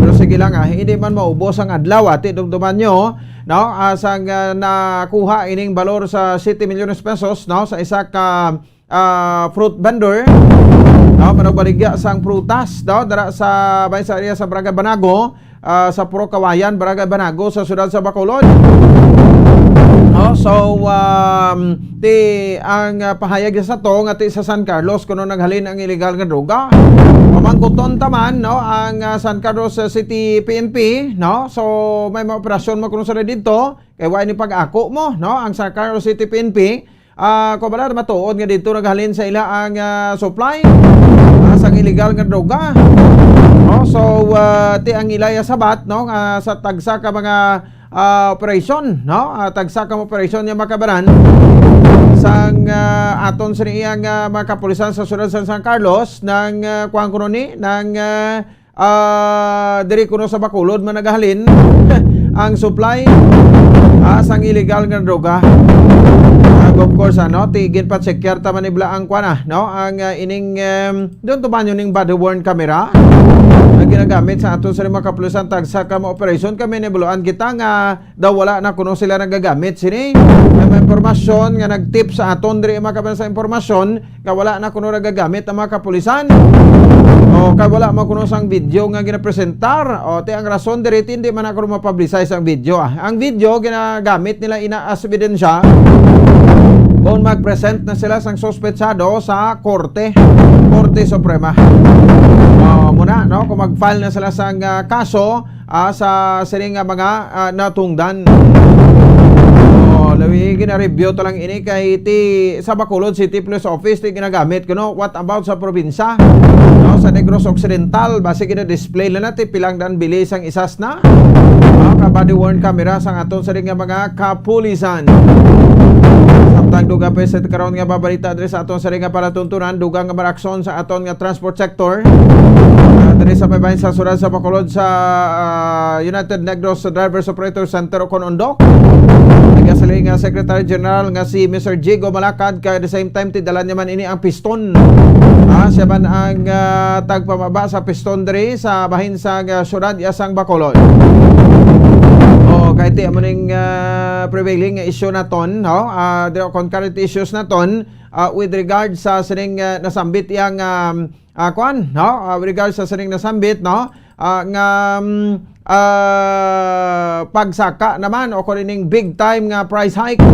Pero sige lang hindi man maubos ang adlaw ati dumduman nyo, no, asang nakuha ining balor sa 7 milyones pesos, no, sa isa ka fruit vendor, no, manabaligya sang prutas, no, dara sa sa area sa Barangay Banago, sa Puro Kawayan, Barangay Banago sa siyudad sa Bacolod. So ang pahayag sa to nga ti sa San Carlos kuno naghalin ang illegal nga droga. Pamangkuton taman, no, ang San Carlos City PNP, no. So may mga operasyon mo kuno sa dito kay wa ni pag-ako mo, no, ang San Carlos City PNP kubala matuod nga dito naghalin sa ila ang supply sang illegal nga droga. No, so ti ang ilaya sabat, no, sa tagsa ka mga operation, no, tagsa ka operation nga makabaran sang aton sa iyang mga kapulisan sa siyudad sa San Carlos ng kuan kuno ni ng diri kuno sa Bacolod man nagahalin ang supply sang illegal nga droga. Of course, tigin pa checker taman ibla ang kuan, no, ang ining doon tumanyo ning body worn camera na ginagamit sa aton sa mga kapulisan tagsa ka operation. Kami nibuloan kita nga daw wala na kuno sila nagagamit sini. May impormasyon nga nagtip sa aton diri makaban sa impormasyon nga wala na kuno nagagamit ang mga kapulisan. O kay wala man kuno sang video nga ginapresentar, o ti ang rason diri hindi man ako mapublicize ang video. Ang video ginagamit nila ina as ebidensya kung mag-present na sila sang sospetsado sa Korte Suprema. Muna, no, kung mag-file na sila sang kaso sa siring mga natungdan. Lawi gina-review to lang ini kay ti sa Bacolod City Police Office ti ginagamit kuno. What about sa probinsya, no, sa Negros Occidental base gina-display lang natin pilang dan bilis ang isas na ka-body worn camera sang aton sa ring mga kapulisan. Samtang duga pa sa karon nga babalita diri sa aton sa ring para tuntunan dugang nga marakson sa aton nga transport sector. Diri sa babayan sa siyudad sa Bacolod sa United Negros Drivers Operator Center o Conondok. Nagasaling nga Secretary General nga si Mr. Jigo Malakad kay the same time tidala niya man ini ang piston. Siya man ang tagpamaba sa piston diri sa bahin sa siyudad isang Bacolod. Kahit ti amuning prevailing issue na ton, no, the concurrent issues na ton with regard sa sining nasambit yang kuan, no, with regard sa sining nasambit, no, nga pagsaka naman o kuning big time nga price hike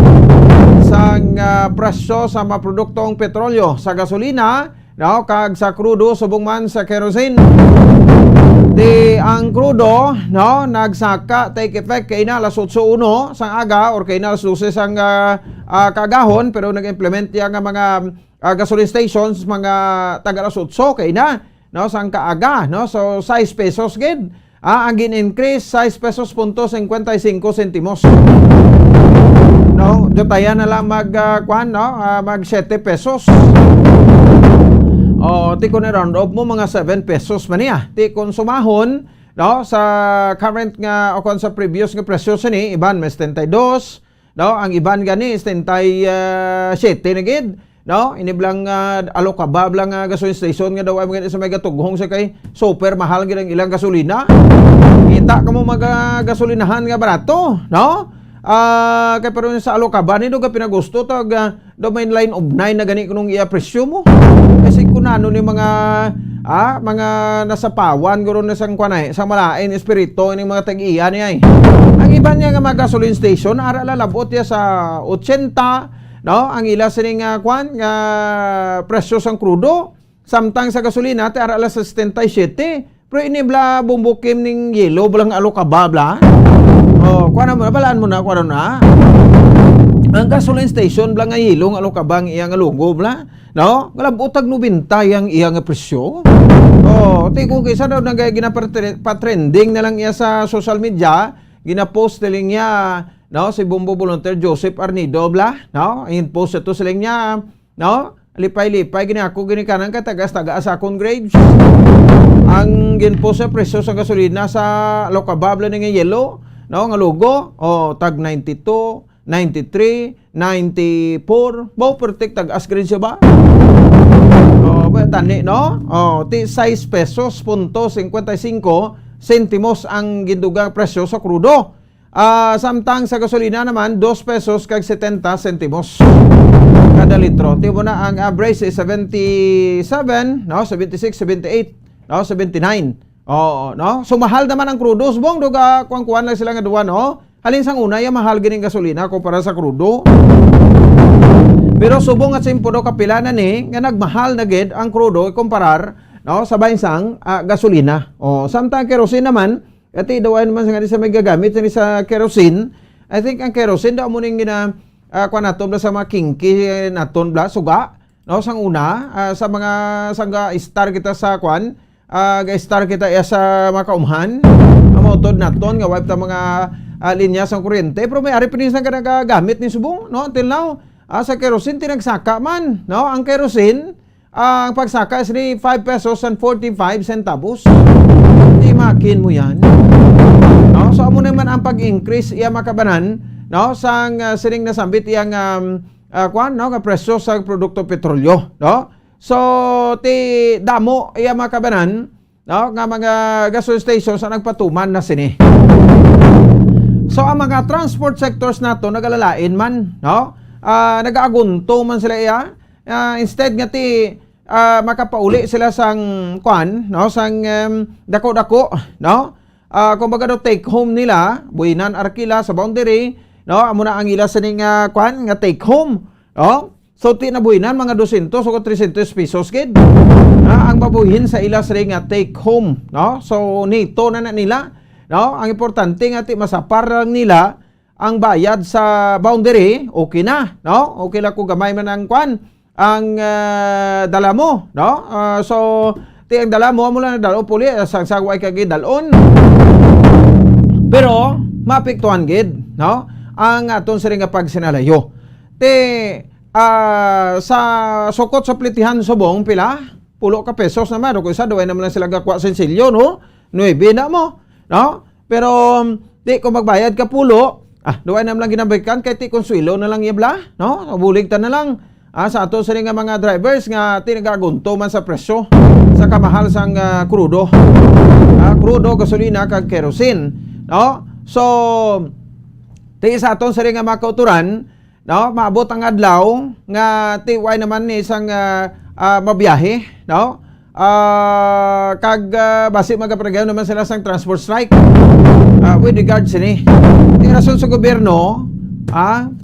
sang presyo sa mga produktong petrolyo, sa gasolina, no, kag sa crudo subong man sa kerosene. Di ang crudo, no, nagsaka take effect kay na alas 8:01 sang aga or kay na alas 12 sang kagahon, pero nag-implement yang mga gasoline stations mga taga alas 8 kay na, no, sang kaaga, no. So 6 pesos gid ang gin-increase 6 pesos punto 55 sentimos. No, detayan na lang mag mag 7 pesos. Ti ko na round up mo mga 7 pesos man niya. Ti konsumahon, no, sa current nga o kon sa previous nga presyo ni iban mas 32, no, ang iban gani is 37 na gid, no, iniblang alokaba blang gasoline station nga daw ay mga sa may gatughong sa kay super mahal gid ang ilang gasolina. Kita ka mo gasolinahan nga barato, no? Kay pero sa alokaba ni do ka pinagusto tag do main line of 9 na gani kunong iya presyo mo. Kasi kunano ni mga nasa pawan guro na sang kwanay, sang malain espiritu ni mga tag-iya niya. Ang iba niya nga mga gasoline station ara lalabot ya sa 80, no? Ang ila sining nga presyo sang krudo. Samtang sa gasolina ti ara sa 77. Pero inibla bumbukim ning yelo blang alokaba bla. Oh, kuha mo na, balaan mo na, kuha na. Ang gasoline station blang nga hilong alokabang iyang lugo bla, no? Galabutag 90 yang iyang presyo. Oh, ti kung kaysa daw nagay ginapatrending na lang iya sa social media, ginapost nilang niya, no, si Bombo Volunteer Joseph Arnido bla, no? Ayin post ito silang niya, no? Lipay-lipay gini ako gini kanang katagas-taga sa akong grades. Ang ginpost sa presyo sa gasolina sa alokaba bla nga yellow, no, nga logo, tag 92, 93, 94, bao pertik tag as green siya ba? Tani, no? Ti 6 pesos punto 55 sentimos ang gindugang presyo sa krudo. Samtang sa gasolina naman 2 pesos kag 70 sentimos kada litro. Ti mo na ang average is 77, no, 76, 78, no, 79. No? So mahal naman ang krudo. Subong duga kuan-kuan lang sila nga duwa, no? Halin sang una ya mahal gining gasolina kumpara sa krudo. Pero subong at simpo do kapila na ni nga nagmahal na gid ang krudo kumparar, no, sa bayinsang gasolina. Samtang kerosene naman, ati dawan naman sa may gagamit ni sa kerosene. I think ang kerosene daw mo ning kuan naton sa mga kinki naton bla suga, no, sang una sa mga sangga star kita sa kuan ga-star kita sa mga kaumhan, motod naton nga wipe ta mga linya sang kuryente, pero may ari pinis na ganagamit ni subong, no, until now sa kerosene tinagsaka man, no, ang kerosene ang pagsaka is 5 pesos and 45 centavos. Di makin mo yan, no? So amo naman ang pag-increase iya makabanan, no, sang sining nasambit iyang kuan, no, nga presyo sa produkto petrolyo, no? So, ti damo iya makabanan, no, nga mga gasoline stations ang nagpatuman na sini. So, ang mga transport sectors nato nagalalain man, no? Nagaagunto man sila iya. Instead nga ti makapauli sila sang kuan, no, sang dako-dako, no? Kumbaga do take home nila, buinan arkila sa boundary, no? Amo na ang ila sining kuan nga take home, no? So, tinabuhinan mga 200 o 300 pesos kid. Ang mabuhin sa ilas ring take home, no? So, nito na nila, no? Ang importante nga masapar lang nila ang bayad sa boundary, okay na, no? Okay lang kung gamay man ang kwan, ang dala mo, no? So, ang dala mo lang na dalo puli, sagsagway ka gid dalon. Pero, mapiktuhan gid, no? Ang aton sa ring pagsinalayo. Sa sukot sa plitihan subong pila 10 ka pesos naman o kung isa duway naman lang sila gakwa sensilyo, no, 9 na mo, no, pero di kung magbayad ka pulo, duway naman lang ginabaykan kay ti konsuelo na lang yabla, no, bulig ta na lang sa ato sa nga mga drivers nga tinagagunto man sa presyo sa kamahal sang krudo, krudo, gasolina kag kerosene, no. So ti sa aton sa nga mga kauturan, no, maabot ang adlaw nga tiway naman ni isang mabiyahe, no? Kag basi magapragayon naman sila sang transport strike with regards ni. Rason sa gobyerno, ang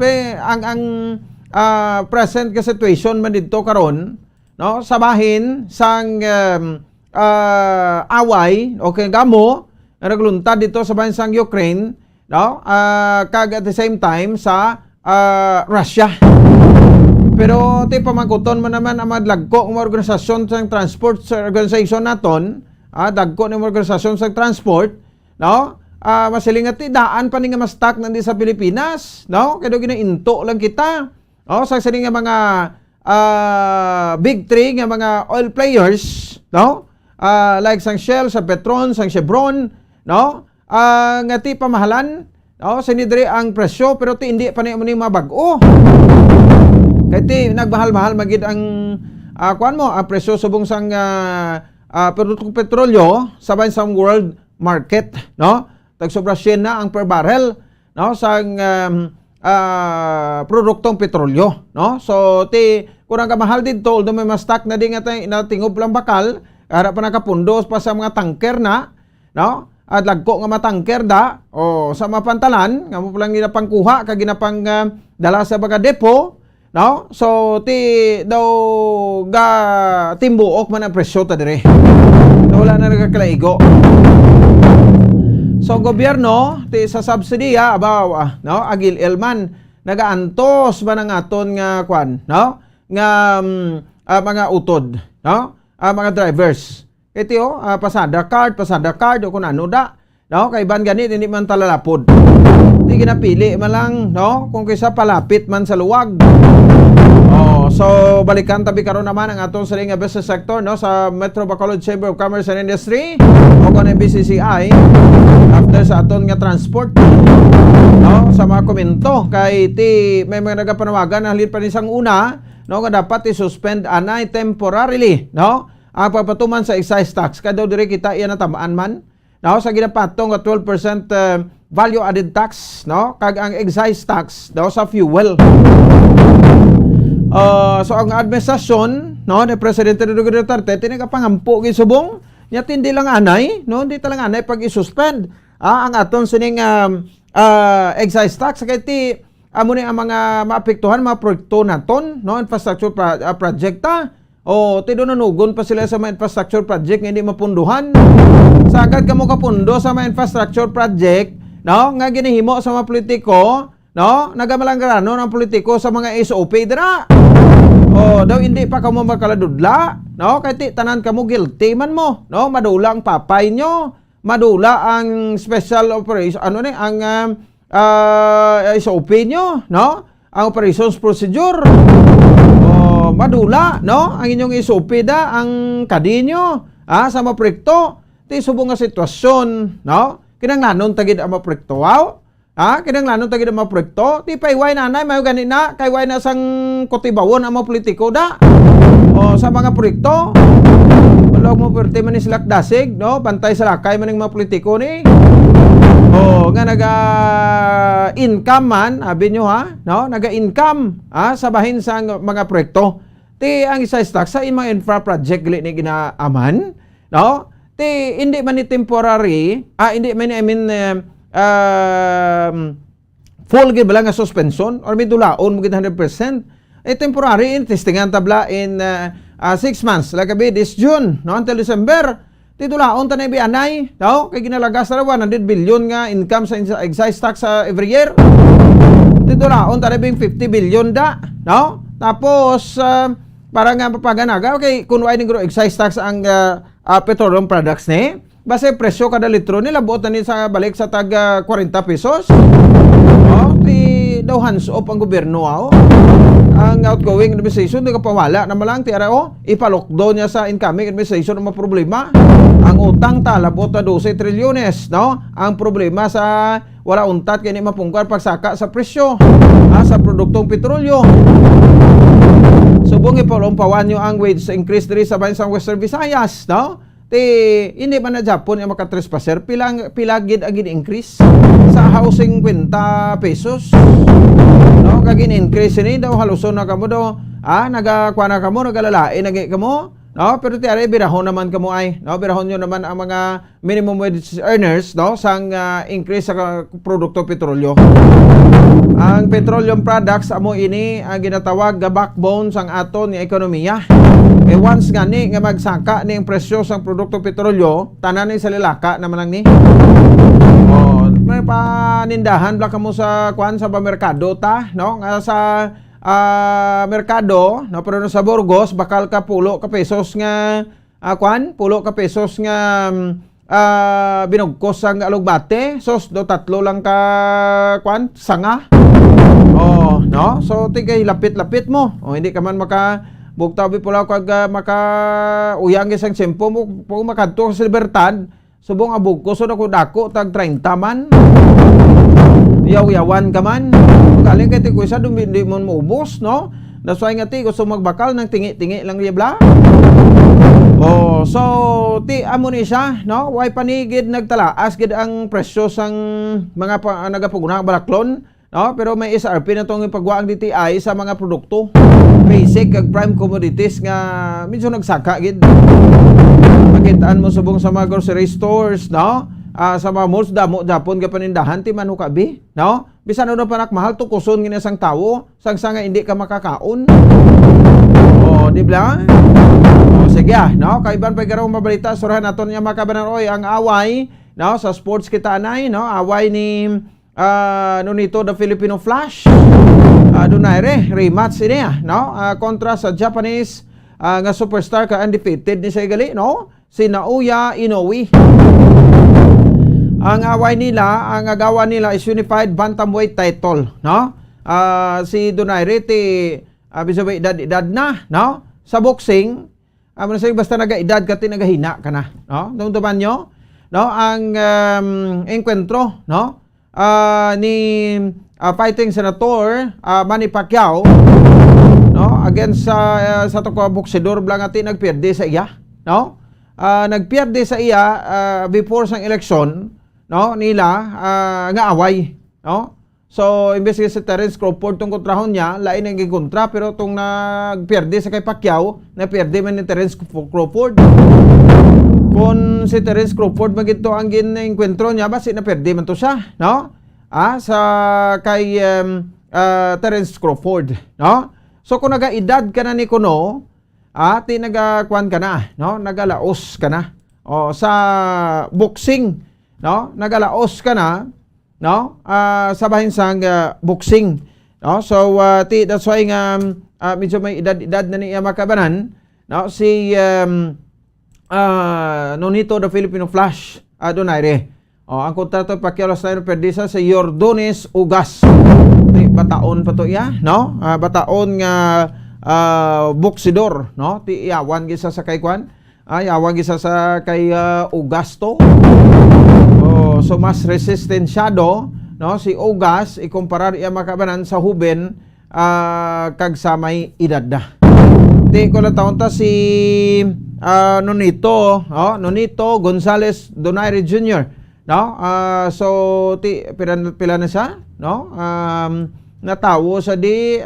present ka situation man dito karon, no, sabahin sang away o kay gamo na nagluntad dito sa bansang Ukraine, no? Kag at the same time sa Russia. Pero ti pamaguton man naman ang madlagko ng organisasyon sa transport sa organization naton, dagko ng organisasyon sa transport, no? Masiling at daan pa ni nga mastak nandi sa Pilipinas, no? Kaya ginainto lang kita, no? Sa sining nga mga big three nga mga oil players, no? Like sang Shell, sa Petron, sang Chevron, no? Nga ti pamahalan, sinidre ang presyo pero ti hindi pa ni mabago. Kay ti nagmahal-mahal magid ang kuan mo, ang presyo subong sang produktong petrolyo sa bansang world market, no? Tagsobra 100 na ang per barrel, no, sang produktong petrolyo, no? So ti kurang ka mahal dito, although may stock na di nga natingob lang bakal, harap pa nakapundos pa sa mga tanker na, no? At lagko nga matangker da o sa mapantalan nga mo lang ginapangkuha kag ginapang dala sa baga depo, no? So ti daw ga timbuok man ang presyo ta dire. So, wala na nagkakalaigo. So gobyerno ti sa subsidiya abaw no agil elman nagaantos ba ng aton nga kwan, no? Nga mga utod, no? Mga drivers. Ito, pasada card o kung ano da. No? Kay ban ganit, hindi man talalapod. Hindi ginapili man lang, no? Kung kaysa palapit man sa luwag. So, balikan tabi karon naman ang atong saling business sector, no? Sa Metro Bacolod Chamber of Commerce and Industry o kung BCCI after sa aton nga transport. No? Sa mga komento, kay may mga nagapanawagan na halin pa nisang una, no? Nga dapat i-suspend anay temporarily, no? Ang pagpatuman sa excise tax, kada dire kita iyan na tamaan man, no? Sa ginapatong 12% value added tax, no? Kag ang excise tax daw sa fuel. So ang administrasyon, no, ni Presidente Rodrigo Duterte tinagapangampo gi subong nya hindi lang anay, no? Hindi talang anay pag i-suspend ang aton sining excise tax kay ti amo ni ang mga maapektuhan mga proyekto naton, no? Infrastructure project ta. O, tinunugon pa sila sa mga infrastructure project nga hindi mapunduhan. Sa agad ka mo kapundo sa mga infrastructure project, no? Nga ginihimo sa mga politiko, no? Nagamalangrano ng politiko sa mga SOP dira. O, daw hindi pa kamo makaladudla, no? Kaya tanan kamo guilty man mo, no? Madula ang papay nyo, madula ang special operation, ano ni, ang SOP nyo, no? Ang operations procedure. Madula, no? Ang inyong SOP da, ang kadinyo, sa mga proyekto. Ti subong nga sitwasyon, no? Kinanglanon tagid ang mga proyekto, wow? Kinanglanon tagid ang mga proyekto. Ti payway nanay, mayo gani na, kayway na sang kutibawon ang mga politiko da. O, sa mga proyekto, walog mo pwerte man ni silak dasig, no? Bantay sa lakay man ng mga politiko ni. O, nga naga-income man, sabi nyo no? Naga-income, sa bahin sa mga proyekto. Ti ang excise tax sa mga infra project gali ni ginaaman, no? Ti hindi man ni temporary, hindi man ni full gid bala nga suspension or may dulaon mo gid 100%. Temporary testingan tabla in 6 months, like this June, no, until December. Titulaon ta na ibianay, no? Kay ginalagas na 100 billion nga income sa excise tax every year. Titulaon ta na 50 billion da, no? Tapos para nga papaganaga, okay, kung ay nigro excise tax ang petroleum products ni, base presyo kada litro nila buot na ni sa balik sa tag 40 pesos. No? Daw hands off ang gobyerno ang outgoing administration di kapawala na malang tiara ipalokdo niya sa incoming administration ang mga problema. Ang utang talabot na 12 trilyones, no? Ang problema sa wala untat kay ni mapungkar pagsaka sa presyo sa produktong petrolyo. Subong ipalompawan nyo ang wage increase diri sa bansang Western Visayas, no? Hindi man na Japon yung makatrespasser, pilagid ang increase sa housing 50 pesos. No, kagin increase ni daw haluson na kamo daw, nagakuha na kamo, nagalalain nagi kamo. No, pero tiare birahon naman kamo ay, no, birahon nyo naman ang mga minimum wage earners, no, sang increase sa produkto petrolyo. Ang petroleum products amo ini ang ginatawag nga backbone sang aton nga ekonomiya. Once gani nga magsaka ni ang presyo sang produkto petrolyo, tanan ni sa lilaka naman lang ni. May panindahan bla kamo sa kuan sa merkado ta, no? Nga sa merkado, no, pero sa Burgos bakal ka pulo ka pesos nga pulo ka pesos nga binugkos ang alugbate, sos do tatlo lang ka sanga. No? So tigay lapit-lapit mo. Hindi ka man bugtabi pula kag maka uyang isang sempo mo pag makadto sa Libertad, subong abog ko so dako tag 30 man. Yaw-yawan ka man. Galing kay tikuisa di mo maubos, no? Nasway nga ti gusto magbakal ng tingi-tingi lang ribla. Oh, so ti amo ni siya, no? Way panigid nagtalaas gid ang presyo sang mga nagapagunang balaklon, no? Pero may SRP na tong ipagwaang DTI sa mga produkto. Basic kag prime commodities nga medyo nagsaka gid. Makitaan mo subong sa mga grocery stores, no? Sa mga malls damo Japon ka panindahan ti manu kabi, no? Bisan ano panak mahal tukuson gina sang tawo, sang nga hindi ka makakaon. Oh, di ba? Oh, sige, no? Kaiban pa garaw mabalita surahan naton nya makabanaroy ang away, no? Sa sports kita anay, no? Away ni nito the Filipino Flash. Donaire rematch niya, no? Kontra sa Japanese nga superstar ka undefeated ni siya gali, no? Si Naoya Inoue. Ang away nila, ang agawan nila is unified bantamweight title, no? Si Donaire ti bisabay edad na, no? Sa boxing, basta naga-edad ka ti nagahina ka na, no? Dumduman nyo, no? Ang enkwentro, no? Ni fighting senator Manny Pacquiao, no? Against sa to ko boksidor blang ati nagpierde sa iya, no? Nagpierde sa iya before sang election, no? Nila nga away, no? So imbes sa Terence Crawford tong kontrahon niya, lain ang kontra pero tong nagpierde sa kay Pacquiao, napierde man ni Terence Crawford. Kung si Terence Crawford magito ang ginenkwentro niya, basi napierde man to siya, no? Sa kay Terence Crawford, no? So kung naga-edad ka na ni kuno, ti nagakuan ka na, no? Nagalaos ka na. O sa boxing, no? Nagalaos ka na, no? Sa bahin sang boxing, no? So that's why nga medyo may edad na niya makabanan, no? Si Nonito the Filipino Flash Donaire. Ang kontrato Pacquiao Lastino Perdisa sa Yordones Ugas. Bataon pa to iya, no? Bataon nga boksidor, no? Ti iyawan gisa sa kay kwan. Iyawan gisa sa kay Ugasto. So mas resistensyado, no? Si Ugas ikumparar iya makabanan sa Huben kag sa may edad na. Ti ko na taon ta si Nonito Gonzales Donaire Jr. No? So pila na siya, no? Natawo sa di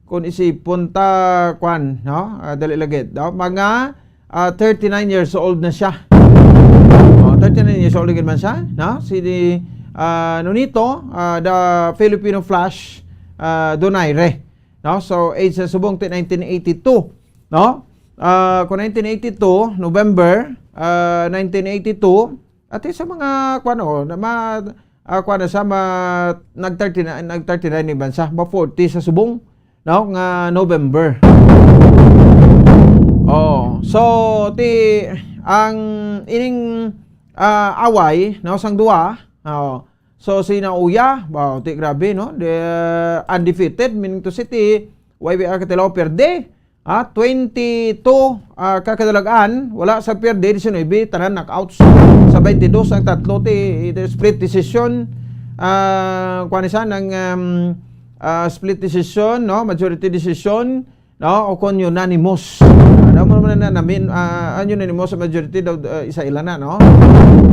kung isipon ta kwan, no? Dali lagit, no? Mga 39 years old na siya. 39 years old man siya, no? Si Nonito the Filipino Flash Donaire, no? So age sa subong 1982, no? Kung 1982 November 1982 at sa mga kuano na kuano sa nag-39 ni bansa ba 40 sa subong, no? Nga November. So ang ining away, no, sang duwa, so si Naoya, ti grabe, no? Undefeated meaning to city YBR Katilaw perde. 22 kakadalagaan, wala sa perde, 19 tanan knockouts. Sa 22 ang tatlo ti split decision, kuanisan ng split decision, no? Majority decision, no? O kon unanimous. Mo na namin unanimous sa majority daw isa ilan na, no?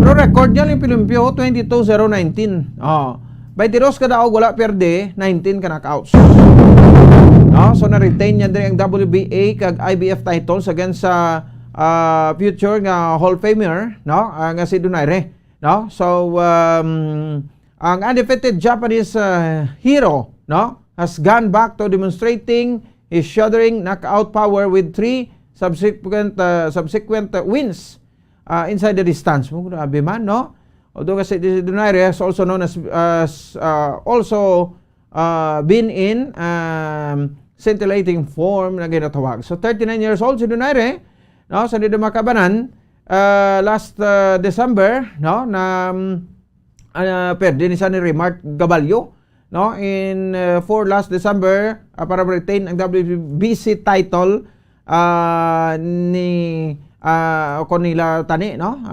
Pero record niya yung Pilimpio 22-0-19. 22 ka daw wala perde, 19 ka knockouts. No, so na-retain niya din ang WBA kag IBF titles against sa future nga Hall of Famer, no? Nga si Donaire, no? So ang undefeated Japanese hero, no, has gone back to demonstrating his shuddering knockout power with 3 subsequent wins inside the distance. Grabe man, no? Although kasi Donaire is also known as been in scintillating form na ginatawag. So 39 years old si Donaire, no? Sa dito makabanan last December, no, na perde ni sa ni Remart Gabalyo, no, in for last December para retain ang WBC title ni Conila Tani, no,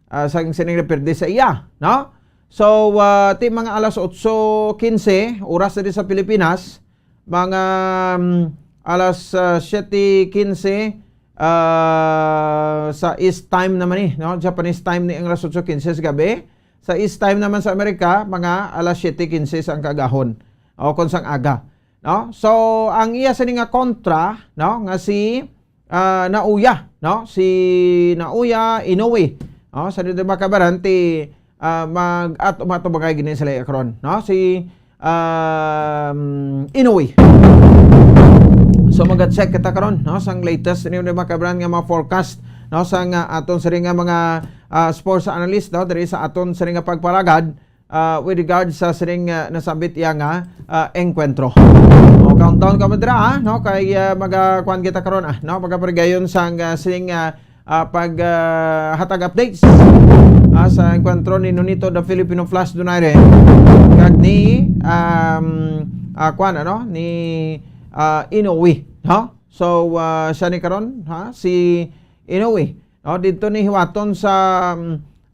sang sining perde sa iya, no. So ti mga alas 8:15 oras na sa Pilipinas, mga alas 7:15 sa East Time naman no? Japanese time ni ang alas 8:15 sa gabi. Sa East Time naman sa Amerika, mga alas 7:15 ang kagahon o kung sang aga. No? So, ang iya sa nga kontra, no? Nga si Naoya, no? Si Naoya Inoue. No? Sa dito makabaran, mag-at umatubagay gini sila akron. No? Si Inoue. So mag-check kita karon no sang latest ni makabaran nga mga forecast no sang aton sa nga mga sports analyst no diri sa aton sa nga pagpalagad with regard sa siring nasabit iya nga enkwentro. O countdown ka madra no kay magakuan kita karon no magaprigayon sang siring paghatag updates sa enkwentro ni Nonito the Filipino Flash Donaire kag ni kuan ano ni Inoue, no? So siya ni karon si Inoue, no? Dito ni hiwaton sa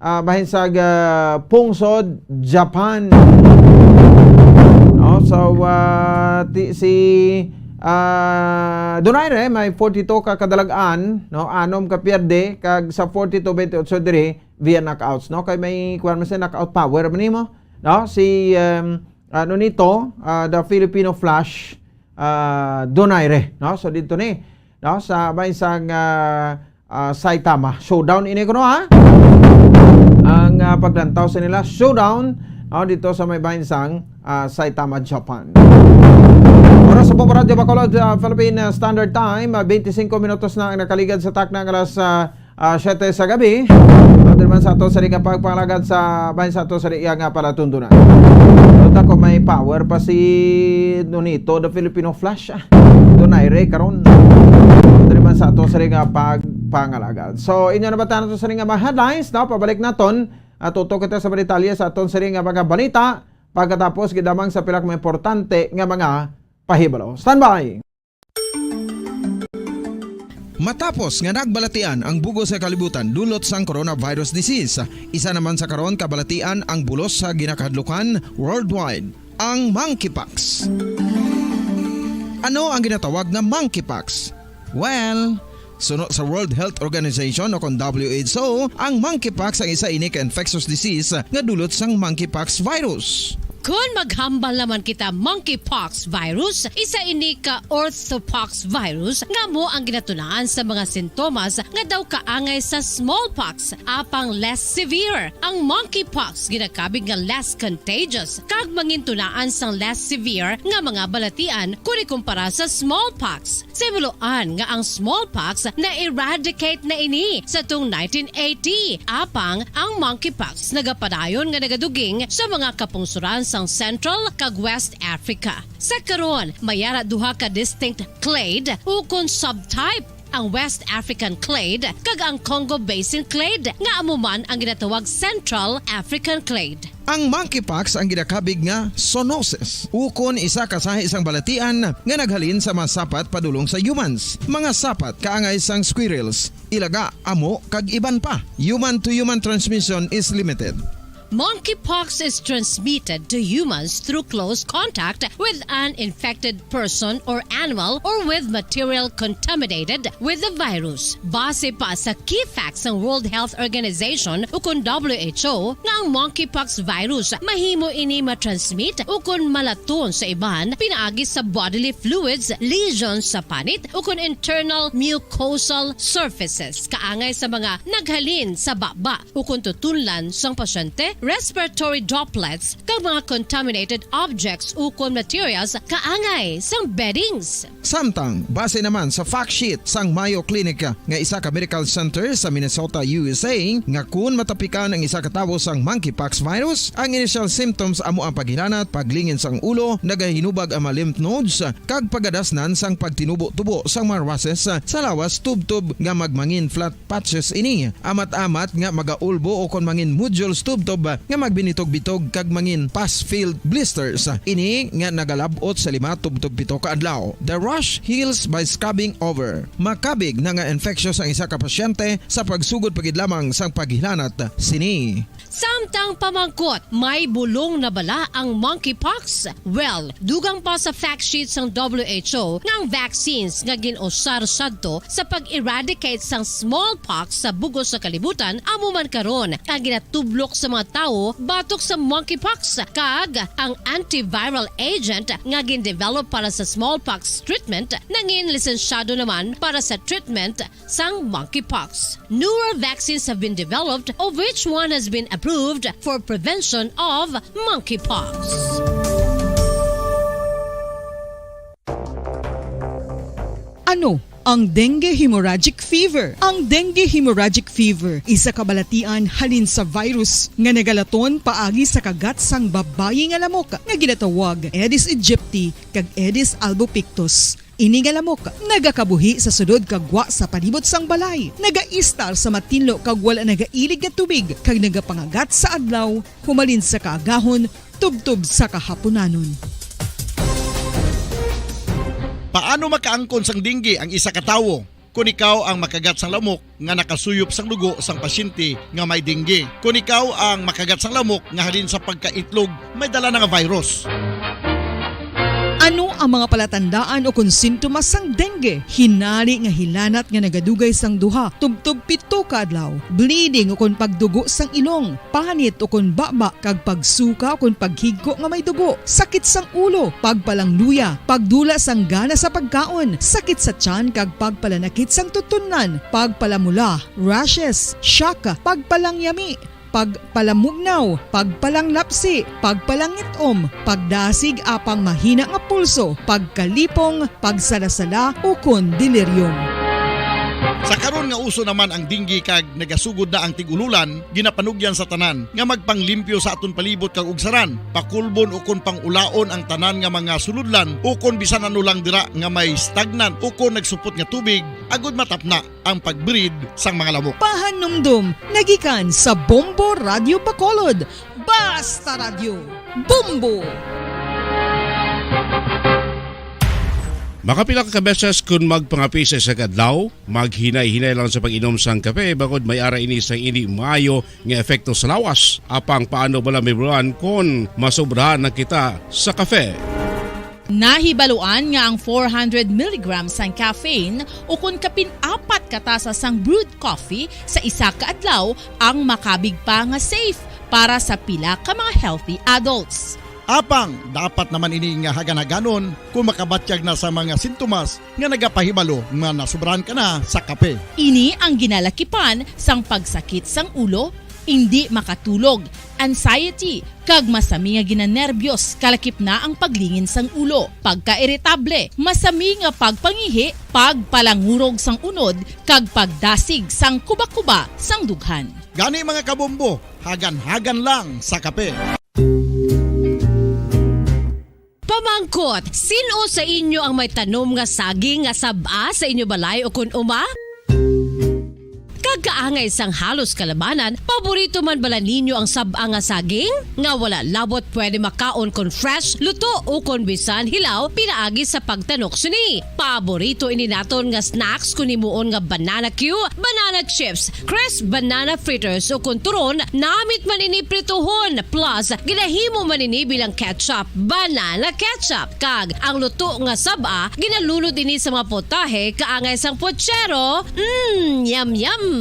bahin sa Pungsod, Japan. No? So si Donaire may 42 ka kadalagan, no? Anom ka pierde kag sa 42-28 diri via knockouts, no? Kay may kuan man sa knockout power man nimo, no? Si Nonito the Filipino Flash Donaire, no? So dito ni, no? Sa bansang Saitama. Showdown ini kuno ang paglantaw sa nila. Showdown dito sa may bansang Saitama, Japan. Oras sa Bombo Radio Bacolod, Philippine Standard Time, 25 minutos na ang nakaligad sa takna ng alas 7 sa gabi. Naman sa ato sa rin pagpalagad sa bahin sa ato sa rin nga palatundo na. Ito ko may power pa si Nonito the Filipino Flash. Donaire karon. Naman sa ato sa rin pagpangalagad. So inyo na ba tayo sa rin mga headlines? No? Pabalik naton at tutok kita sa detalye sa aton sa rin mga balita pagkatapos gidamang sa pilak mga importante nga mga pahibalo. Standby! Matapos nga nagbalatian ang bugos sa kalibutan dulot sang coronavirus disease, isa naman sa karon kabalatian ang bulos sa ginakahadlukan worldwide, ang monkeypox. Ano ang ginatawag na monkeypox? Well, sunod sa World Health Organization o kung WHO, ang monkeypox ang isa ini ka infectious disease nga dulot sang monkeypox virus. Kung maghambal naman kita monkeypox virus, isa ini ka orthopox virus nga mo ang ginatunaan sa mga sintomas nga daw kaangay sa smallpox, apang less severe. Ang monkeypox ginakabig nga less contagious, kag mangintunaan sang less severe nga mga balatian kung ikumpara sa smallpox. Simuloan nga ang smallpox na eradicate na ini sa tung 1980, apang ang monkeypox nagapadayon nga nagaduging sa mga kapungsuran sa Central kag West Africa. Sa karon, mayara duha ka distinct clade ukon subtype, ang West African clade kag ang Congo Basin clade nga amuman ang ginatawag Central African clade. Ang monkeypox ang ginakabig nga zoonosis. Ukon isa ka sa isang balatian nga naghalin sa mga sapat padulong sa humans. Mga sapat kaangay sang squirrels, ilaga, amo kag iban pa. Human to human transmission is limited. Monkeypox is transmitted to humans through close contact with an infected person or animal or with material contaminated with the virus. Base pa sa key facts ng World Health Organization ukon WHO nga ang monkeypox virus mahimo ini matransmit ukon malaton sa iban pinaagi sa bodily fluids, lesions sa panit ukon internal mucosal surfaces kaangay sa mga naghalin sa baba ukon tutunlan sang pasyente, respiratory droplets kag mga contaminated objects ukon materials kaangay sang beddings. Samtang base naman sa fact sheet sang Mayo Clinic nga isa ka medical center sa Minnesota, USA, nga kun matapikan ang isa ka tawo sang monkeypox virus, ang initial symptoms amo ang paghinanat, paglingin sang ulo, nagahinubag ang mga lymph nodes kag pagadasnan sang pagtinubo-tubo sang mga rashes sa lawas tub-tub nga magmangin flat patches ini. Amat-amat nga magaulbo o kon mangin nodules tub-tub nga magbinitog-bitog kag mangin pus-filled blisters. Ini nga nagalabot sa 5-7 ka adlaw. The rush heals by scabbing over. Makabig na nga infectious ang isa ka pasyente sa pagsugod pagid lamang sang paghilanat sini. Samtang pamangkot, may bulong na bala ang monkeypox? Well, dugang pa sa fact sheets ng WHO ng vaccines nga ginusar sadto sa pag-eradicate sang smallpox sa bugos sa kalibutan amo man karon ang ginatublok sa mga tao batok sa monkeypox kag ang antiviral agent nga gin-develop para sa smallpox treatment nangin lisensyado naman para sa treatment sang monkeypox. Newer vaccines have been developed of which one has been approved for prevention of monkeypox. Ano ang dengue hemorrhagic fever? Ang dengue hemorrhagic fever isa kabalatian halin sa virus nga nagalaton paagi sa kagat sang babayi nga lamok nga ginatawag Aedes aegypti kag Aedes albopictus. Ini nga lamok nagakabuhi sa sudod kagwa sa palibot sang balay, nagaistar sa matinlo kag wala nagailig nga tubig kag nagapangagat sa adlaw humalin sa kaagahon tubtob sa kahaponanon. Paano makaangkon sang dengue ang isa ka tawo kung ikaw ang makagat sang lamok nga nakasuyop sang dugo sang pasyente nga may dengue? Kung ikaw ang makagat sang lamok nga halin sa pagkaitlog may dala nga virus? Ano ang mga palatandaan o kung sintomas sang dengue? Hinali nga hilanat nga nagadugay sang duha, tubtob 7 ka adlaw, bleeding o kung pagdugo sang ilong, panit o kung baba kag pagsuka o kung paghigko nga may dugo, sakit sang ulo, pagpalangluya, pagdula sang gana sa pagkaon, sakit sa tiyan kag pagpalanakit sang tutunan, pagpalamula, rashes, shock, pagpalangyami, pagpalamugnaw, pagpalanglapsi, pagpalangitom, pagdasig apang mahina nga pulso, pagkalipong, pagsalasala o kon delirium. Sa karon nga uso naman ang dengue kag nagasugod na ang tigululan, ginapanugyan sa tanan nga magpanglimpyo sa aton palibot kag ugsaran, pakulbon o kon pangulaon ang tanan nga mga suludlan o kon bisan ano lang dira nga may stagnant o kon nagsupot nga tubig agud matapna ang pagbreed sang mga lamok. Pahanumdum nagikan sa Bombo Radio Bacolod. Basta Radio Bombo! Makapila ka beses kung magpangapisa sa kadlaw, maghinay-hinay lang sa pag-inom sang kape bakod may ara ini sang ini maayo nga epekto sa lawas. Apang paano bala may bulan kung masobrahan na kita sa kape? Nahibaluan nga ang 400 mg sang caffeine o kung kapin-4 katasa sang brewed coffee sa isa ka adlaw ang makabig pa nga safe para sa pila ka mga healthy adults. Apang, dapat naman ini nga hagan-haganon kung makabatyag na sa mga sintomas nga nagapahibalo nga nasubrahan ka na sa kape. Ini ang ginalakipan sang pagsakit sang ulo, hindi makatulog, anxiety, kag masami nga ginanerbiyos kalakip na ang paglingin sang ulo, pagka-iritable, masami nga pagpangihi, pagpalangurog sang unod, kag pagdasig sang kuba-kuba sang dughan. Gani mga kabombo, hagan-hagan lang sa kape. Pamangkot, sino sa inyo ang may tanom nga saging nga saba sa inyo balay o kun uma? Kagkaangay sang halos kalabanan, paborito man bala ninyo ang saba nga saging? Nga wala labot pwede makaon kon fresh, luto o kon bisan hilaw, pinaagi sa pagtanok suni. Paborito ini naton nga snacks kun himuon nga banana Q, banana chips, crisp banana fritters o kun turon, namit man ini prituhon, plus ginahimo man ini bilang ketchup, banana ketchup. Kag ang luto nga saba, ginalunod ini sa mga potahe kaangay sang pochero. Yum yum.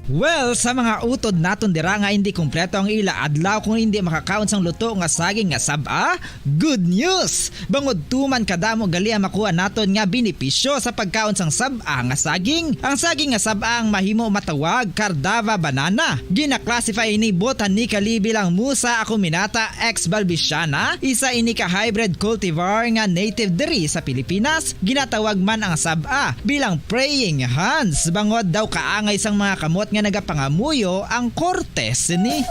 Well, sa mga utod naton dira nga hindi kumpleto ang ila adlaw kung hindi makakaon sang luto nga saging nga saba, good news! Bangod tuman kadamo gali ang makuha naton nga benepisyo sa pagkaon sang saba nga saging. Ang saging nga saba ang mahimo matawag Cardava banana. Gina-classify ini botanically bilang Musa acuminata ex balbisiana, isa ini ka hybrid cultivar nga native diri sa Pilipinas. Ginatawag man ang saba bilang praying hands, bangod daw kaangay sang mga kamot nga nagapangamuyo ang kortes ni.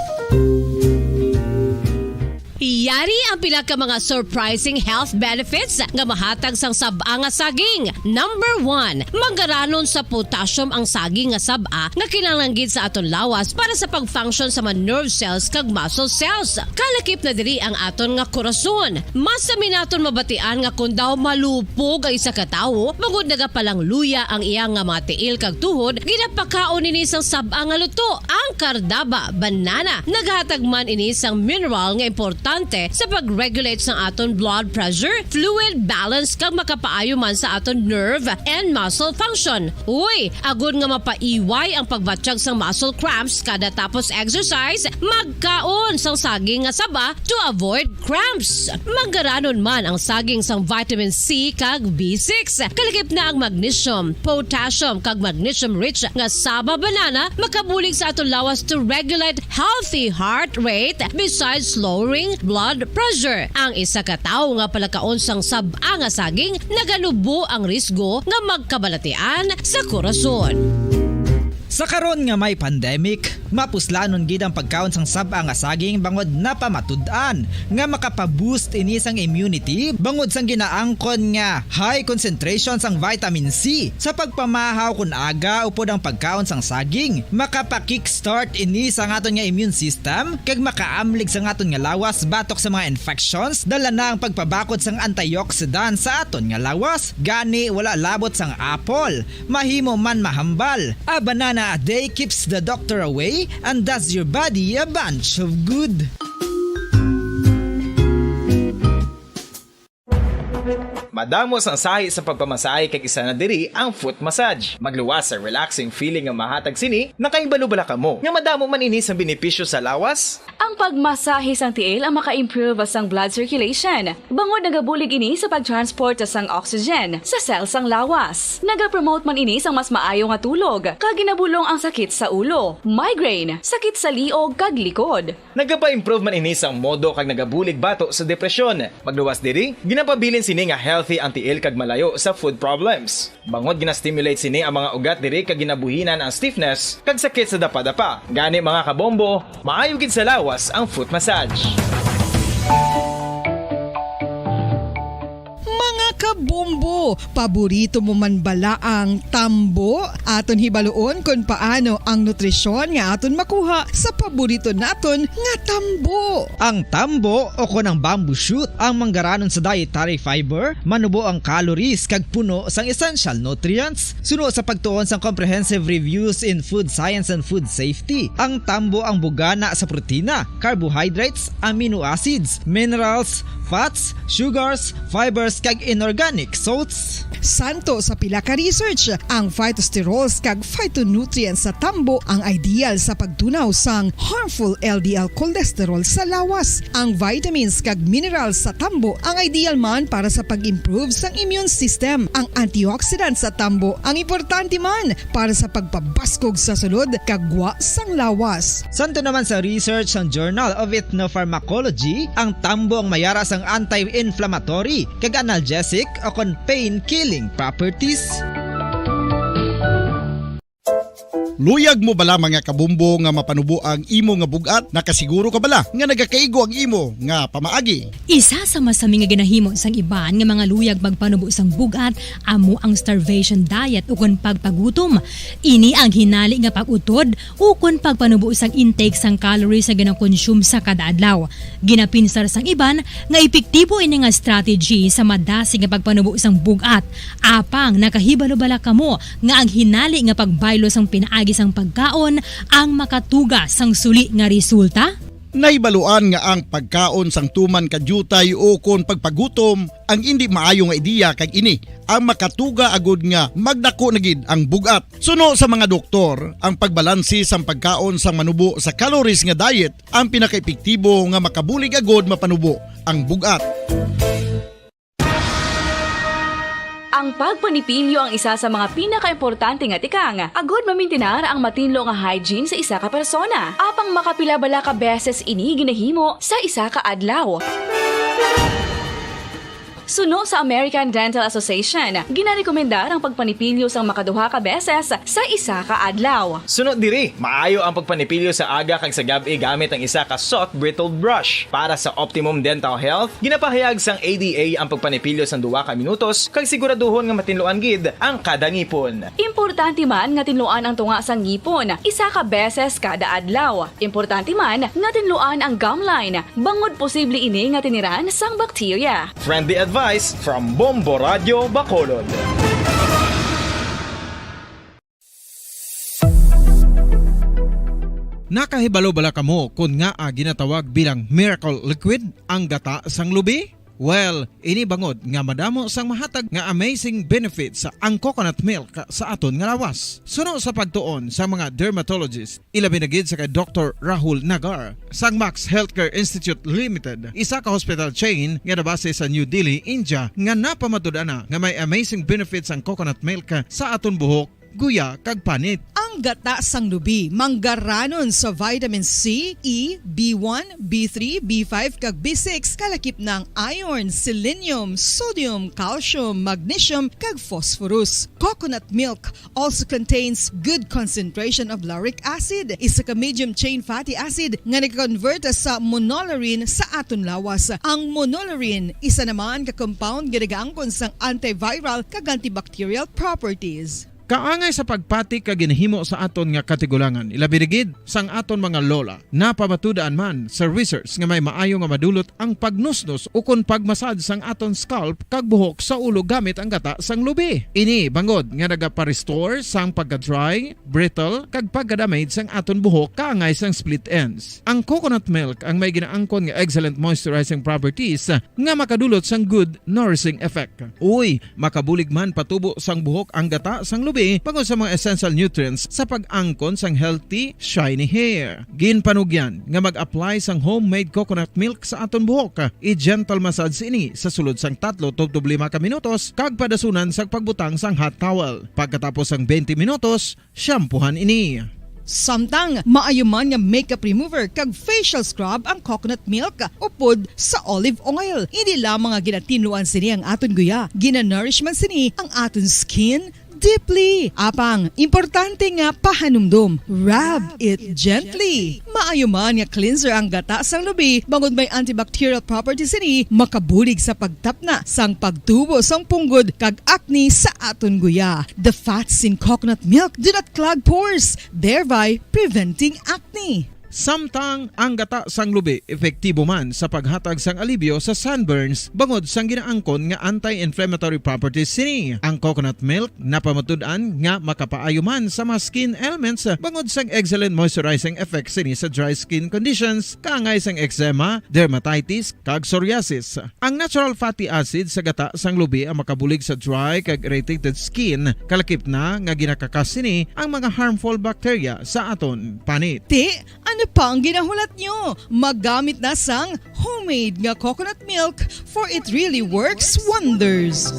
Yari ang pila ka mga surprising health benefits nga mahatag sang sab-a nga saging. Number 1, manggaranon sa potassium ang saging nga sab-a nga kinahanglan gid sa aton lawas para sa pag-function sa mga nerve cells kag muscle cells. Kalakip na diri ang aton nga korason. Mas sa minaton mabatian nga kun daw malupog ang isa ka tawo, bangod nagapalang luya ang iyang nga mga tiil kag tuhod, ginapakaon ini sang sab-a nga luto. Ang kardaba, banana, naghatag man ini sang mineral nga importante sa pag-regulate sa aton blood pressure, fluid balance kag makapaayo man sa aton nerve and muscle function. Uy, agud nga mapaiway ang pagbatsyag sang muscle cramps kada tapos exercise, magkaon sang saging nga saba to avoid cramps. Manggaranon man ang saging sang vitamin C kag B6. Kalagip na ang magnesium, potassium kag magnesium rich nga saba banana makabulig sa aton lawas to regulate healthy heart rate besides lowering blood pressure. Ang isa ka tawo nga palakaon sang sab-a nga saging naganubo ang risgo nga magkabalatian sa korason. Sa karon nga may pandemic, mapuslanon gid ang pagkaon sang sab-a nga saging bangod napamatud-an nga makapaboost ini sang immunity bangod sang ginaangkon nga high concentration sang vitamin C sa pagpamahaw kun aga upod ang pagkaon sang saging. Makapa-kickstart ini sa aton nga immune system kag makaamlig sa aton nga lawas batok sa mga infections, dala na ang pagpabakod sang antioxidant sa aton nga lawas. Gani wala labot sang apple, mahimo man mahambal. A banana a day keeps the doctor away and does your body a bunch of good. Madamos ang sahi sa pagpamasahe kag isa na diri ang foot massage. Magluwas sa relaxing feeling nga mahatag sini, nakaibalo-bala ka mo. Nga madamo man ini sa benepisyo sa lawas. Ang pagmasahe sang tiil ang maka-improve sang blood circulation. Bangod nagabulig ini sa pag-transport sang oxygen sa cells sang lawas. Nagapromote man ini sang mas maayo nga tulog, kag ginabulong ang sakit sa ulo, migraine, sakit sa liog kag likod. Nagapa-improve man ini sang modo kag nagabulig bato sa depresyon. Magluwas diri, ginapabilin sini nga healthy ang tiil kag malayo sa food problems. Bangod gina-stimulate sini ang mga ugat diri kag ginabuhinan ang stiffness kag sakit sa dapa-dapa. Gani mga kabombo, maayo gid sa lawas ang foot massage. Kabombo, paborito mo man bala ang tambo? Aton hibaloon kung paano ang nutrisyon nga aton makuha sa paborito naton nga tambo. Ang tambo o kon ang bamboo shoot ang manggaranon sa dietary fiber, manubo ang calories kag puno sang essential nutrients. Suno sa pagtuon sang comprehensive reviews in food science and food safety, ang tambo ang bugana sa protina, carbohydrates, amino acids, minerals, fats, sugars, fibers kag inorganic salts. Santo sa pila ka research, ang phytosterols kag phytonutrients sa tambo ang ideal sa pagtunaw sang harmful LDL cholesterol sa lawas. Ang vitamins kag minerals sa tambo ang ideal man para sa pag-improve sang immune system. Ang antioxidants sa tambo ang importante man para sa pagpabaskog sa sulod kag gwa sang lawas. Santo naman sa research ng Journal of Ethnopharmacology, ang tambo ang mayara sang anti-inflammatory kag analgesic o kon pain-killing properties. Luyag mo bala mga kabumbo nga mapanubo ang imo nga bugat? Nakasiguro ka bala nga nagakaigo ang imo nga pamaagi? Isa sa masami nga ginahimo sang iban nga mga luyag magpanubo sang bugat amo ang starvation diet ukon pagpagutom. Ini ang hinali nga pag-utod ukon pagpanubo sang intake sang calories nga gina-consume sa kada adlaw. Ginapinsar sang iban nga epektibo ini nga strategy sa madasi nga pagpanubo sang bugat. Apang nakahibalo-bala kamo nga ang hinali nga pagbaylo sang pinaagi sang pagkaon ang makatuga sang suli nga resulta? Naibaluan nga ang pagkaon sang tuman kadyutay o kon pagpagutom ang hindi maayo nga ideya kag ini ang makatuga agud nga magdako na gid ang bugat. Suno sa mga doktor, ang pagbalansi sang pagkaon sang manubo sa calories nga diet ang pinakaepektibo nga makabulig agud mapanubo ang bugat. Ang pagpanipilyo ang isa sa mga pinaka-importante nga tikang. Agod mamintinar ang matinlo nga hygiene sa isa ka persona. Apang makapila-bala ka beses ini ginahimo sa isa ka adlaw. Suno sa American Dental Association, ginarekomendar ang pagpanipilyo sang makaduha ka beses sa isa ka adlaw. Sunod diri, maayo ang pagpanipilyo sa aga kag sa gabi gamit ang isa ka soft brittle brush. Para sa optimum dental health, ginapahayag sang ADA ang pagpanipilyo sang 2 ka minutos kag siguraduhon nga matinluan gid ang kada ngipon. Importante man nga tinluan ang tunga sang ngipon, isa ka beses kada adlaw. Importante man nga tinluan ang gum line, bangod posible ini nga tiniran sang bakterya. Friendly advice from Bombo Radio Bacolod. Nakahibalo bala kamo kung nga ginatawag bilang miracle liquid ang gata sang lubi? Well, ini bangod nga madamo sang mahatag nga amazing benefits sa ang coconut milk sa aton nga lawas. Suno sa pagtuon sa mga dermatologist, ilabi na gid sa kay Dr. Rahul Nagar sang Max Healthcare Institute Limited, isa ka hospital chain nga nabase sa New Delhi, India, nga napamatud-ana nga may amazing benefits ang coconut milk sa aton buhok, guya kag panit. Ang gata sang lubi manggaranon sa vitamin C, E, B1, B3, B5 kag B6 kalakip ng iron, selenium, sodium, calcium, magnesium kag phosphorus. Coconut milk also contains good concentration of lauric acid, isa ka medium chain fatty acid nga nag-convert sa monolarin sa aton lawas. Ang monolarin isa naman ka compound nga nagaangkon sang antiviral kag antibacterial properties. Kaangay sa pagpati ka ginhimo sa aton nga katigulangan, ilabirigid sang aton mga lola, napamatudaan man sa research nga may maayo nga madulot ang pagnusnos o kon pagmasad sang aton scalp kag buhok sa ulo gamit ang gata sang lubi. Ini bangod nga nagapa-restore sang pagka-dry, brittle kag pagka-damage sang aton buhok kaangay sang split ends. Ang coconut milk ang may ginaangkon nga excellent moisturizing properties nga makadulot sang good nourishing effect. Uy, makabulig man patubo sang buhok ang gata sang lubi pangod sa mga essential nutrients sa pag-angkon sang healthy, shiny hair. Ginpanugyan nga mag-apply sang homemade coconut milk sa aton buhok. I-gentle massage ini sa sulod sang 3 to 5 ka minutos kag padasunan sa pagbutang sang hot towel. Pagkatapos sang 20 minutos, shampoohan ini. Samtang maayo man nga makeup remover kag facial scrub ang coconut milk upod sa olive oil. Hindi lamang nga ginatinluan sini ang aton guya, gina-nourish man sini ang aton skin deeply. Apang, importante nga pahanumdum. Rub it gently. Maayo man nga cleanser ang gata sang lubi, bangod may antibacterial properties ini, makabulig sa pagtapna sang pagtubo sang punggod kag acne sa aton guya. The fats in coconut milk do not clog pores, thereby preventing acne. Samtang ang gata sang lubi epektibo man sa paghatag sang alibyo sa sunburns bangod sang ginaangkon nga anti-inflammatory properties sini. Ang coconut milk napamatud-an nga makapaayo man sa mga skin ailments bangod sang excellent moisturizing effect sini sa dry skin conditions kaangay sang eczema, dermatitis kag psoriasis. Ang natural fatty acid sa gata sang lubi ang makabulig sa dry kag irritated skin, kalakip na nga ginakakas sini ang mga harmful bacteria sa aton panit. Ano pa ang ginahulat nyo? Maggamit na sang homemade nga coconut milk for it really works wonders.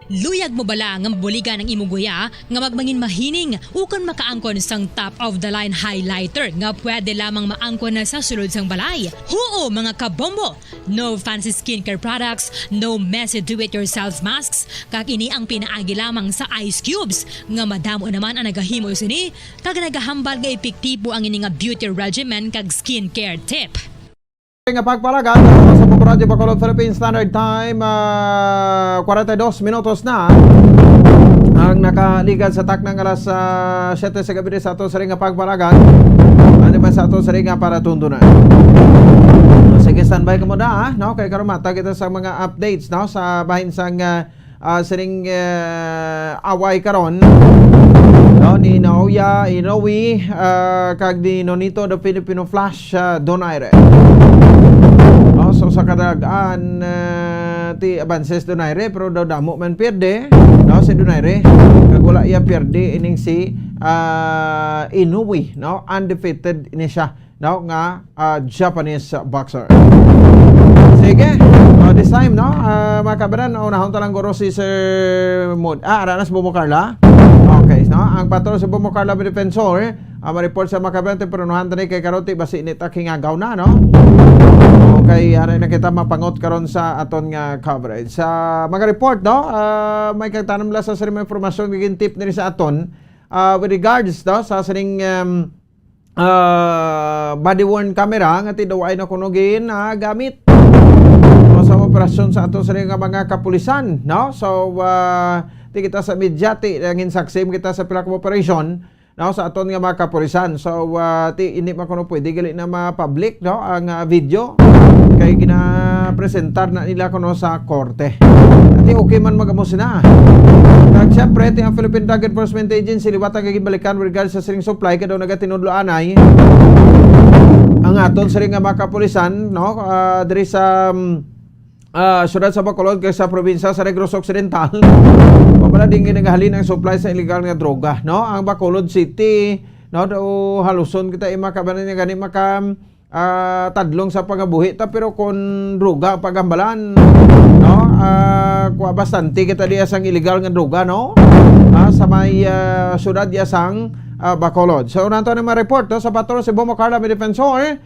Luyag mo bala nga mabuligan ang imong guya nga magmangin mahining ukon makaangkon sang top of the line highlighter nga pwede lamang maangkon na sa sulod sang balay. Huo mga kabombo! No fancy skincare products, no messy do-it-yourself masks, kag ini ang pinaagi lamang sa ice cubes nga madamo naman ang nagahimo sini kag nagahambal nga epektibo ang ini nga beauty regimen kag skincare tip. Nga pagpalagan sa Radyo Bacolod Philippine Standard Time, 42 minutos na ang nakaligad sa taknang alas 7 sa gabi sa ato sa ring nga pagpalagan. Ano ba sa ato sa ring nga para tundunan? Sige, standby ka muna no? Kaya karumata kita sa mga updates no? Sa bahin sang sa ring away karon no? Ni Naoya Inoue kag ni Nonito the Filipino Flash Donaire. So sa kadagaan ti Avances Donaire pero daw damo man pierde no si Donaire kag wala iya pierde ining si Inoue no undefeated ini siya no nga Japanese boxer. Sige, this time no mga kabaran unahon talang guro si Sir Mood. Aranas Bomo Carla. Okay, no ang patro si Bomo Carla defensor ma-report sa makabente pero nuhan tani kay karoti basi init aking agaw na, no? Okay, aray na kita mapangot karon sa aton nga coverage. Sa mga report, no? May kagtanam la sa sarili informasyon giging tip nila sa aton with regards, no? Sa sining body worn camera nga tidaw ay nakunugin gamit sa operasyon sa ato sa mga kapulisan, no? So ti kita sa media ti ngin saksim kita sa pila ka operasyon, no, sa aton nga mga kapulisan. So ti ini man kuno pwede gali na ma-public, no, ang video kay gina-presentar na nila kuno sa korte. Ati okay man magamo sina. Kag syempre ti ang Philippine Drug Enforcement Agency liwatang gibalikan with regards sa siring supply kadaw nagatinudloan ay ang aton siring nga mga kapulisan, no, diri sa syudad sa Bacolod kay sa probinsya sa Negros Occidental wala din ginagahalin ang supply sa illegal nga droga, no? Ang Bacolod City, no, do haluson kita makabanan nga gani maka tadlong sa pagabuhi ta pero kon droga pagambalan, no, kuha bastante kita diya sang illegal nga droga, no, sa may syudad diya sang Bacolod. So nanto na ma-report, no, sa patrol si Bombo Carla may defensor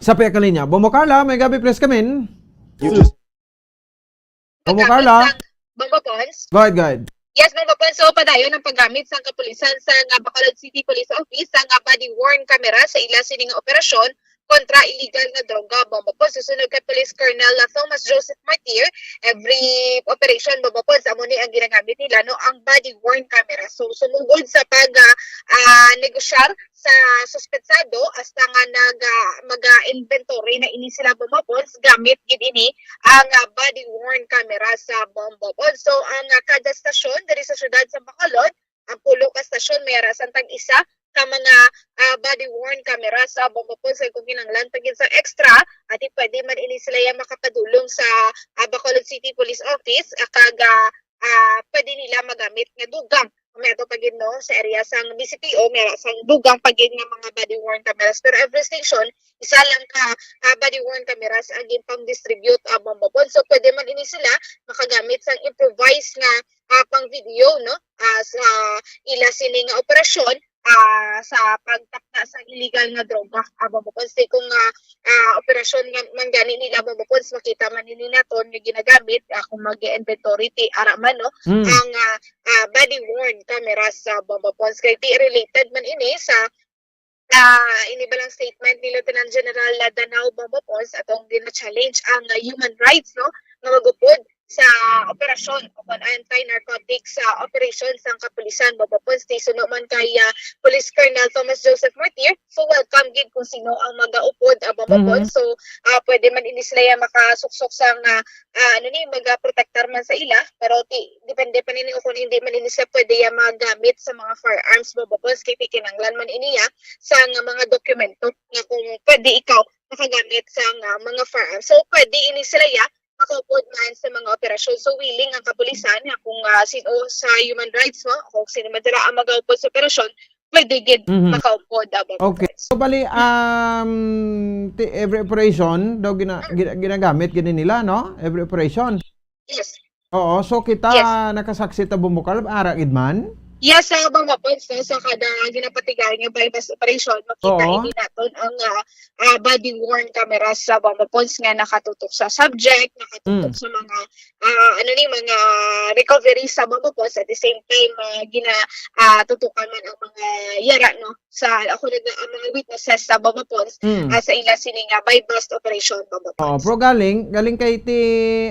sa Pia Kalinya. Bombo Carla, may gabi please come in. Bombo Carla. Bombo Pons. Go ahead. Yes, Bombo Pons. So, padayon ang paggamit sa kapulisan sa Bacolod City Police Office sa body-worn camera sa ila sining operasyon kontra illegal na droga. Bombo Pons. Susunod kay Police Colonel Thomas Joseph Martir, every operation, Bombo Pons, amo ni ang ginagamit nila, no, ang body-worn camera. So, sumugod sa pag-negosyar sa suspetsado hasta nga mag-inventory na ini sila Bombo Pons gamit gid ini ang body-worn camera sa Bombo Pons. So, ang kada stasyon diri sa syudad sa Bacolod, ang pulo ka stasyon may arasan tag isa ka mga body-worn camera sa Bombo Pons. Kung kinanglan tagin sa extra, at pwede man ini sila yung makapadulong sa Bacolod City Police Office kag pwede nila magamit nga dugang. Meron pagin, no, sa area sang BCPO, meron sang dugang pagin nga mga body-worn cameras. Pero every station, isa lang ka body-worn cameras ang pang-distribute Bombo Pons. So pwede man ini sila makagamit sang improvised nga pang video, no, sa ila sining nga operasyon sa pagtakda sa illegal nga droga. Bombo Pons, kung operasyon nga man gani nila Bombo Pons, makita man nini naton nga ginagamit kung mag-inventory ti araman, no, ang body-worn cameras sa Bombo Pons. Kay ti related man ini sa ini balang statement ni Lieutenant General Danao Bombo Pons atong gina-challenge ang human rights, no, nga magupod sa operasyon o anti-narcotics operation sa kapulisan Bombo Pons. Suno man kay Police Colonel Thomas Joseph Martir. So welcome gid kung sino ang magaupod Bombo Pons. So pwede man ini sila makasuksok sa magaprotektar man sa ila, pero depende pa nini kung hindi man ini sila pwede magamit sa mga firearms Bombo Pons. Kay kinanglan man iniya sa mga dokumento nga kung pwede ikaw makagamit sa mga firearms. So pwede ini sila makaupod man sa mga operasyon. So willing ang kapulisan kung sino sa human rights mo, kung sino man dira ang magaupod sa operasyon, pwede gid makaupod. Okay. So bali every operation daw ginagamit gini nila, no? Every operation. Yes. Oo, so kita nakasaksi ta Bombo Carla ara gid man. Yes, sa Bombo Pons, no, sa kada ginapatigay nga bypass operation, makita ini naton ang body-worn camera sa Bombo Pons nga nakatutok sa subject, nakatutok sa mga mga recovery sa Bombo Pons. At the same time, ginatutukan man ang mga yara, no, sa mga witnesses sa Bombo Pons sa ila sining bypass operation Bombo Pons. Pero galing kay ti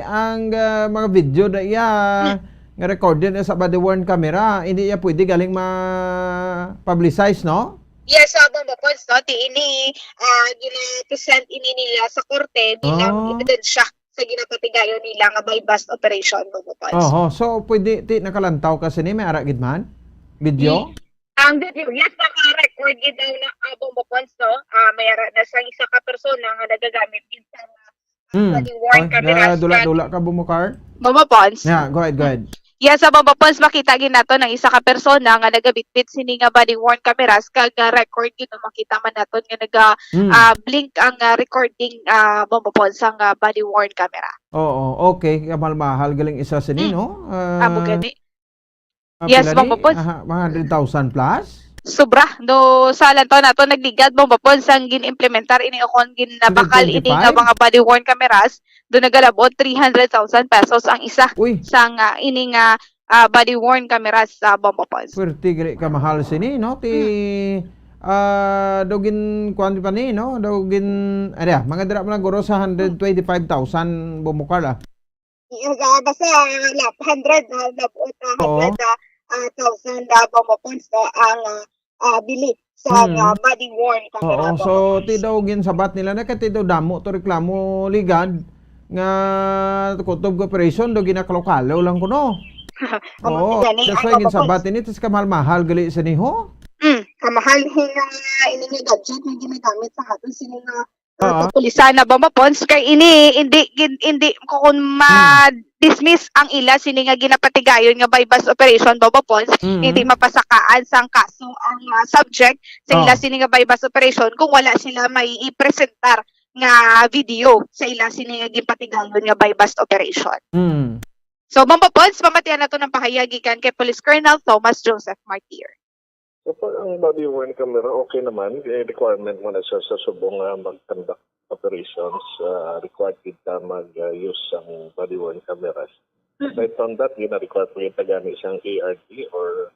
ang mga video na nga recorded sa body-worn camera, hindi niya pwede galing ma-publicize, no? Yes, Bombo Pons, no? Ini gina-present ini nila sa korte bilang ebidensya sa ginapatigayon nila nga bypass operation, Bombo Pons. So pwede nakalantaw kasi ni may ara gid man video? Ang video, yes, naka-record gid daw na Bombo Pons, no? May ara na sa isa ka persona nga nagagamit gid sa body-worn camera. Dula ka Bombo Car? Bombo Pons. Yeah, go ahead. Yes, sa Bombo Pons, makita gid nato ng isa ka persona nga nagabitbit sini nga body-worn cameras kag record gid makita man naton nga blink ang recording Bombo Pons ang body-worn camera. Oo, okay, mahal galing isa sini, no? Amo gani. Yes, Bombo Pons. Mga 100,000 plus? sobra do sa lantaw nato nagligad mo bapon sang gin-implementar ini okon ginabakal ini nga 125? mga body worn cameras do nagalabot 300,000 pesos ang isa Uy. sang ini nga body worn cameras sa Bombopols. Pwerte gali ka mahal sini, no? Ti dogin kwan pa ni, no? Dogin ada mga dira man guro sa 125,000 bumukal ah. Basta 100 Oo. 100,000 Bombopols ang bili sa body worn camera. Oo, so ti dogin sabat nila na kati daw damo to reklamo ligad nga kutob operation do ginakalokalo lang kuno. Oo, that's why ginsabat ini tis kamahal-mahal gali sa niho. Kamahal hinga ini nga gadget na ginagamit sa aton sino nga pulisan na Bombopols kay ini hindi ko kun ma-dismiss ang ila sini nga ginapatigayon nga bypass operation Bombopols hindi mapasakaan sang kaso ang subject sa ila sini nga bypass operation kung wala sila may i-presentar nga video sa ila sini nga ginapatigayon nga bypass operation. So Bombopols pamatian nato ng pahayag gikan kay Police Colonel Thomas Joseph Martir. So, pag ang body worn camera, okay naman. Requirement mo na siya sa subong mag-conduct operations. Required kita mag-use ang body worn cameras. Aside from that, gina-require po yung tagamit siyang ARD or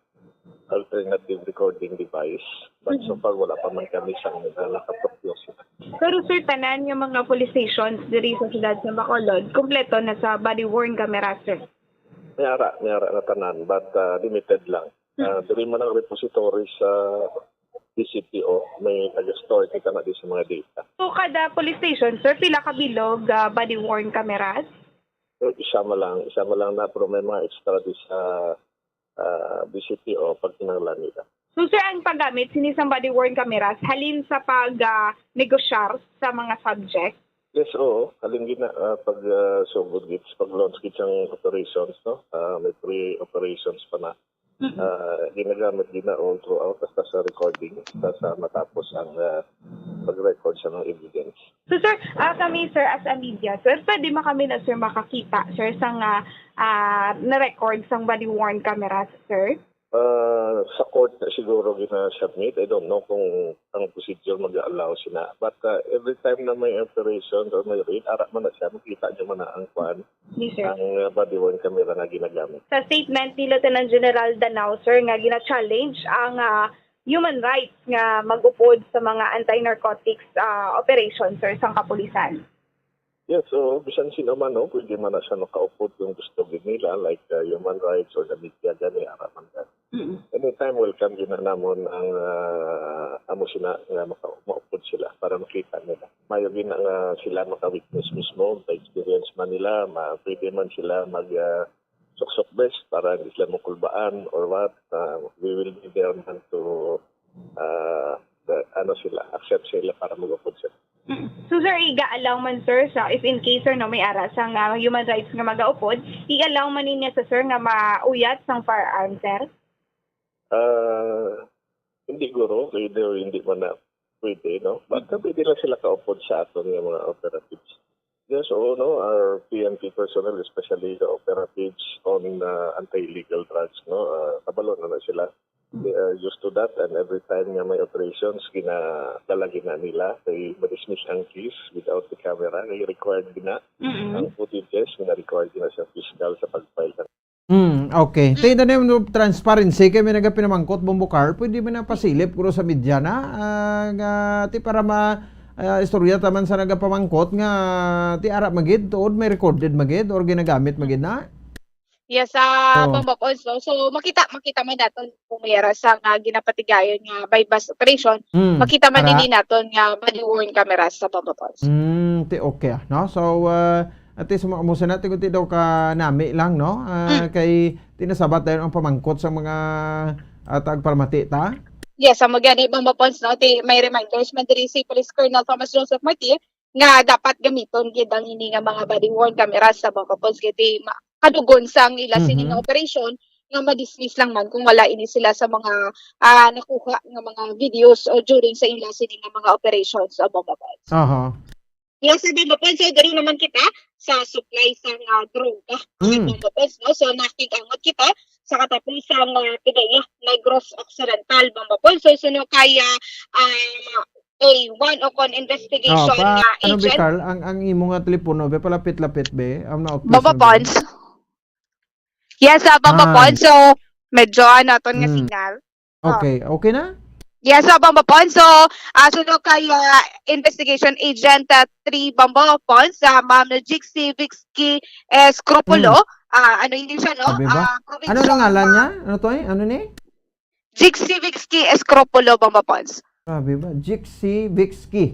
alternative recording device. But so far, wala pa man kami siyang nakapropose. Pero sir, tanan yung mga police stations diri sa siyudad sa Bacolod, kompleto na sa body worn camera, sir? Mayara na tanan, but limited lang. Dili man ang repository sa DCPO, may nag-store kita na di sa mga data. So kada police station, sir, pila ka bilog body worn cameras? So, isa mo lang na pero may mga extra di sa DCPO pag tinanglan nila. So sir, ang paggamit sinisang body worn cameras halin sa pag-negosyar sa mga subject? Yes, oo. Halin gina pag sugod gits, pag launch gits ang operations, no? May pre-operations pa na. Ginagamit gina all throughout hasta sa recording hasta sa matapos ang pag-record sa mga evidence. So sir, kami sir as a media, sir, pwede ma kami na sir makakita sir sa na-record sang body worn cameras, sir? Sa court na siguro gina-submit. I don't know kung ang procedure mag-allow sila. But every time na may operation or may raid, arak man na siya, makita niyo man na ang kwan, yes, sir. ang body worn camera na ginagamit. Sa statement ni Lieutenant General Danao, sir, nga gina-challenge ang human rights nga mag-upod sa mga anti-narcotics operations, sir, sang kapulisan. Yes, so bisan sino man, no, pwede man na siya nakaupod yung gusto nila, like human rights or the media, gani, arak man ka. Anytime welcome din na namon ang amo sila nga maupod sila para makita nila. Mayo din nga sila maka-witness mismo, experience man nila, pwede man sila mag-suksok best para hindi sila makulbaan or what. We will be there man to accept sila para mag-upod sila. So sir, i-allow man sir sa if in case sir no may ara sang human rights nga magaupod, i-allow man niya sa sir nga mauyat sang firearm, sir? Hindi guro, hindi man na pwede, no? But pwede na sila kaupod sa aton ng mga operatives. Yes, no, our PNP personnel, especially the operatives on anti-illegal drugs, no? Kabalo na sila. They are used to that, and every time nga may operations, ginadalagin na nila. They ma-dismiss ang case without the camera. They required na ang footages, required na sa fiscal sa pag-file. Okay. Tayo na yung transparency kaya may nagapinamangkot Bombokar, pwede mo na pasilip kuro sa media na ti para istorya taman sa nagapamangkot nga ti arap magid tuod may recorded magid or ginagamit magid na. Yes, Bombopols. So makita man naton kung may ara sa ginapatigayon nga bypass operation, makita man din naton nga body worn cameras sa Bombopols. Ti okay no. So ati sumusa natin kung daw ka nami lang, no? Kay tinasabat tayo ang pamangkot sa mga tagparmati, ta? Yes, ang magani Bombopols, no? May reminders man diri si Police Colonel Thomas Joseph Martir nga dapat gamiton gid ang ini nga mga body worn cameras sa Bombopols kay kadugon sang ila sini nga operation nga ma-dismiss lang man kung wala ini sila sa mga nakuha nga mga videos o during sa ila sini nga mga operations sa Bombopols. Yes, sabi mo po, so ganoon naman kita sa supply sa droga. No? So nakikangot kita sa katapusang PDEA Negros Occidental Bambapol. So suno kaya A1 o kon investigation paano be agent Carl, ang imo nga telepono be palapit-lapit be, am na Bamba Pons. Yes, Bamba Pons. So medyo ton nga signal. Okay, okay na? Yes, Bamba Pons. So suno kaya investigation agent 3 Bamba Pons, Ma'am Jixi Vixki Scropulo. Ano hindi siya, no? Sabi ba? Ano na ngalan niya? Ano to eh? Ano ni? Jixi Vixki Scropulo Bamba Pons. Sabi ba? Jixi Vixki.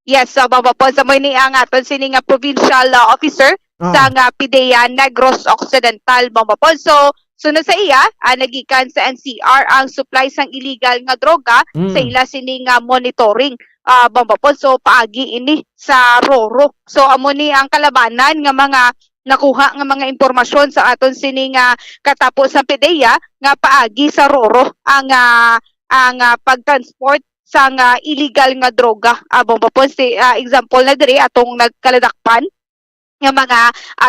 Yes, Bamba Pons. Sa may nga aton sini nga provincial officer sa nga PDEA Negros Occidental Bamba Pons. So sunod sa iya, nagikan sa NCR ang supply sang illegal nga droga sa ila sini nga monitoring Bamba Pons. So paagi ini sa Roro. So amo ni ang kalabanan nga mga nakuha nga mga impormasyon sa aton sini nga katapos sa PDEA nga paagi sa Roro ang pagtransport sa nga illegal nga droga. Bamba Pons, example na diri atong nagkaladakpan nga mga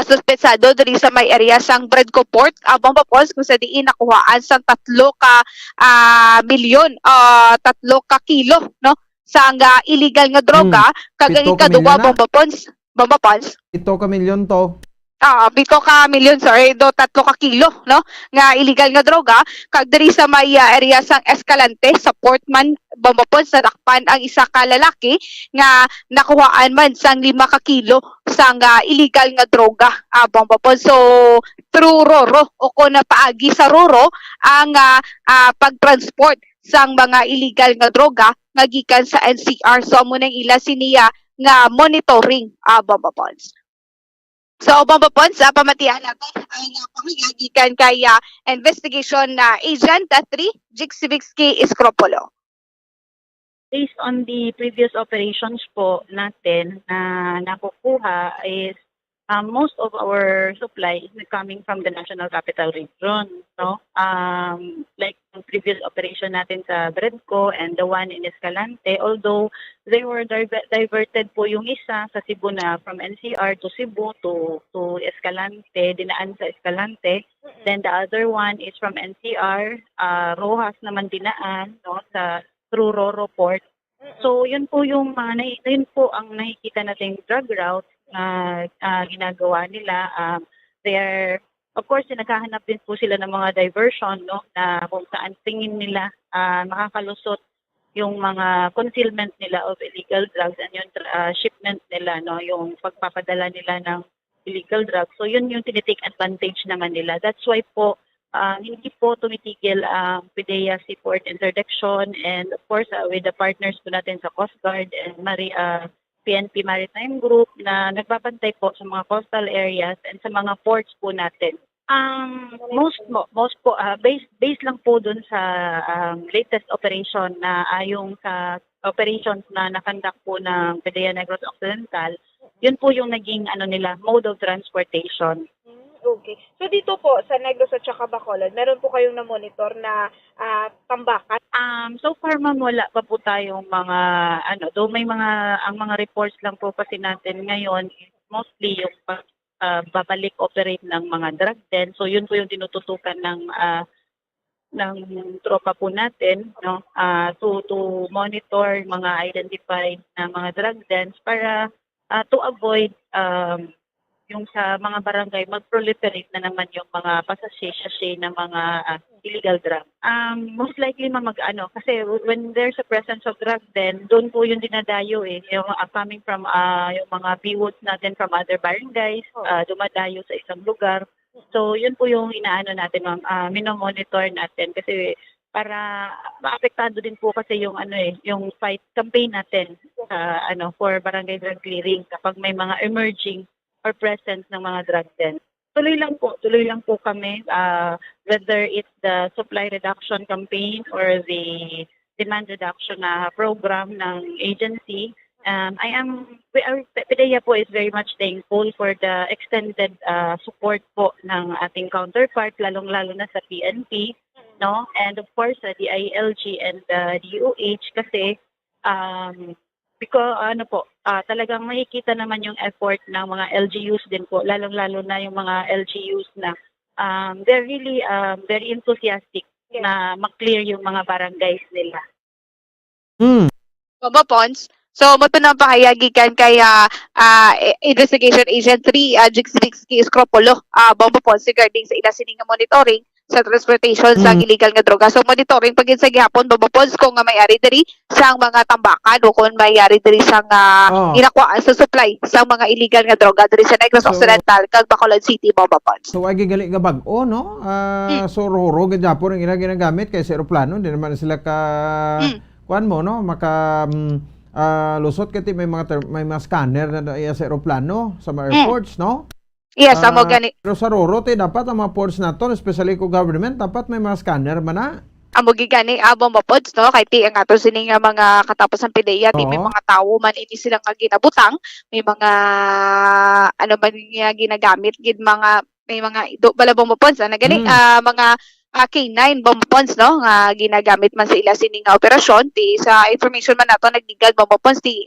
suspetsado diri sa may area sang Bredco Port, Bamba Pons, kung sa diin nakuhaan sang 3 milyon, 3 kilo, no? Sa nga illegal nga droga, kag ang ikaduwa, Bamba Pons. 7 milyon to. 7 milyon, sorry, 3 kilo, no? Nga illegal nga droga, kag diri sa may area sang Escalante sa Portman, Bamba Pons, nadakpan ang isa ka lalaki nga nakuhaan man sang 5 kilo sang illegal nga droga, Bamba Pons. So through Roro o kung napaagi sa Roro ang pagtransport sang mga illegal nga droga nga gikan sa NCR. So amo nang ila siniya nga monitoring, Bamba Pons. So, Bamba Pons, pamatihan natin ang pangigagikan kay investigation agent 3, Jixivixki Scropulo. Based on the previous operations po natin na nakukuha is most of our supply is coming from the National Capital Region. No? Like the previous operation natin sa Bredco and the one in Escalante, although they were diverted po yung isa sa Cebu na from NCR to Cebu to Escalante, dinaan sa Escalante. Then the other one is from NCR, Rojas naman dinaan, no, sa through Roro Port. So yun po yung yun po ang nakikita nating drug route ginagawa nila. They're, of course, naghahanap din po sila ng mga diversion, no, na kung saan tingin nila makakalusot yung mga concealment nila of illegal drugs and yung shipment nila, no, yung pagpapadala nila ng illegal drugs. So yun yung tinitake advantage naman nila. That's why po hindi po tumitigil ang PDEA Seaport Interdiction and of course with the partners po natin sa Coast Guard and PNP Maritime Group na nagbabantay po sa mga coastal areas and sa mga ports po natin. Most po based lang po dun sa latest operation na ayong sa operations na nakandak po ng PDEA Negros Occidental, yun po yung naging mode of transportation. Okay. So dito po sa Negros at saka Bacolod, meron po kayong na-monitor na tambakan? So far ma'am, wala pa po tayong mga though may ang mga reports lang po kasi natin ngayon is mostly yung babalik operate ng mga drug den. So yun po yung tinututukan ng tropa po natin, no, to monitor mga identified na mga drug dens para to avoid yung sa mga barangay mag-proliferate na naman yung mga pasashe na mga illegal drug. Most likely kasi when there's a presence of drug then doon po yung dinadayo yung coming from yung mga PWOODs natin from other barangays, dumadayo sa isang lugar. So yun po yung natin, minomonitor natin kasi para maapektado din po kasi yung yung fight campaign natin for barangay drug clearing kapag may mga emerging or presence ng mga drug den. Tuloy lang po kami whether it's the supply reduction campaign or the demand reduction program ng agency. Our PDEA po is very much thankful for the extended support po ng ating counterpart, lalong-lalo na sa PNP, no? And of course, the ILG and the DOH kasi because talagang makikita naman yung effort ng mga LGUs din po, lalong-lalo na yung mga LGUs na they're really very enthusiastic na mag-clear yung mga barangays nila. Bombo Pons. So, mo na pahayagikan kay Investigation Agent 3, Jigs Scropolo, Bombo Pons, regarding sa ila sining nga monitoring sa transportation sa illegal nga droga. So, monitoring pagin sa gihapon, Bombo Pons, kung may-ari diri sang mga tambakan o kung may-ari diri sang ginakwaan sa supply sa mga illegal nga droga diri sa Negros Occidental, kag Bacolod City, Bombo Pons. So, ay gigali nga bag-o, no? So, roro, gajapon ang ginagamit kay sa aeroplano. Hindi naman sila kuan mo, no? Lusot kasi may mga scanner na sa aeroplano sa mga airports, no? Yes, amo gani. Pero sa Roro, dapat ang mga ports nato, especially ko government, dapat may mga scanner man na. Amo gigani Bombo Pods, no? Kay ti ang ato sining nga mga katapos ng PDEA, may mga tao man ini sila nga ginabutang, may mga ano man nga ginagamit gid may mga bala Bombo Pods na gani mga K9 Bombo Pons, no, nga ginagamit man sa ila sining nga operasyon. Ti sa information man nato nagdigad Bombo Pons ti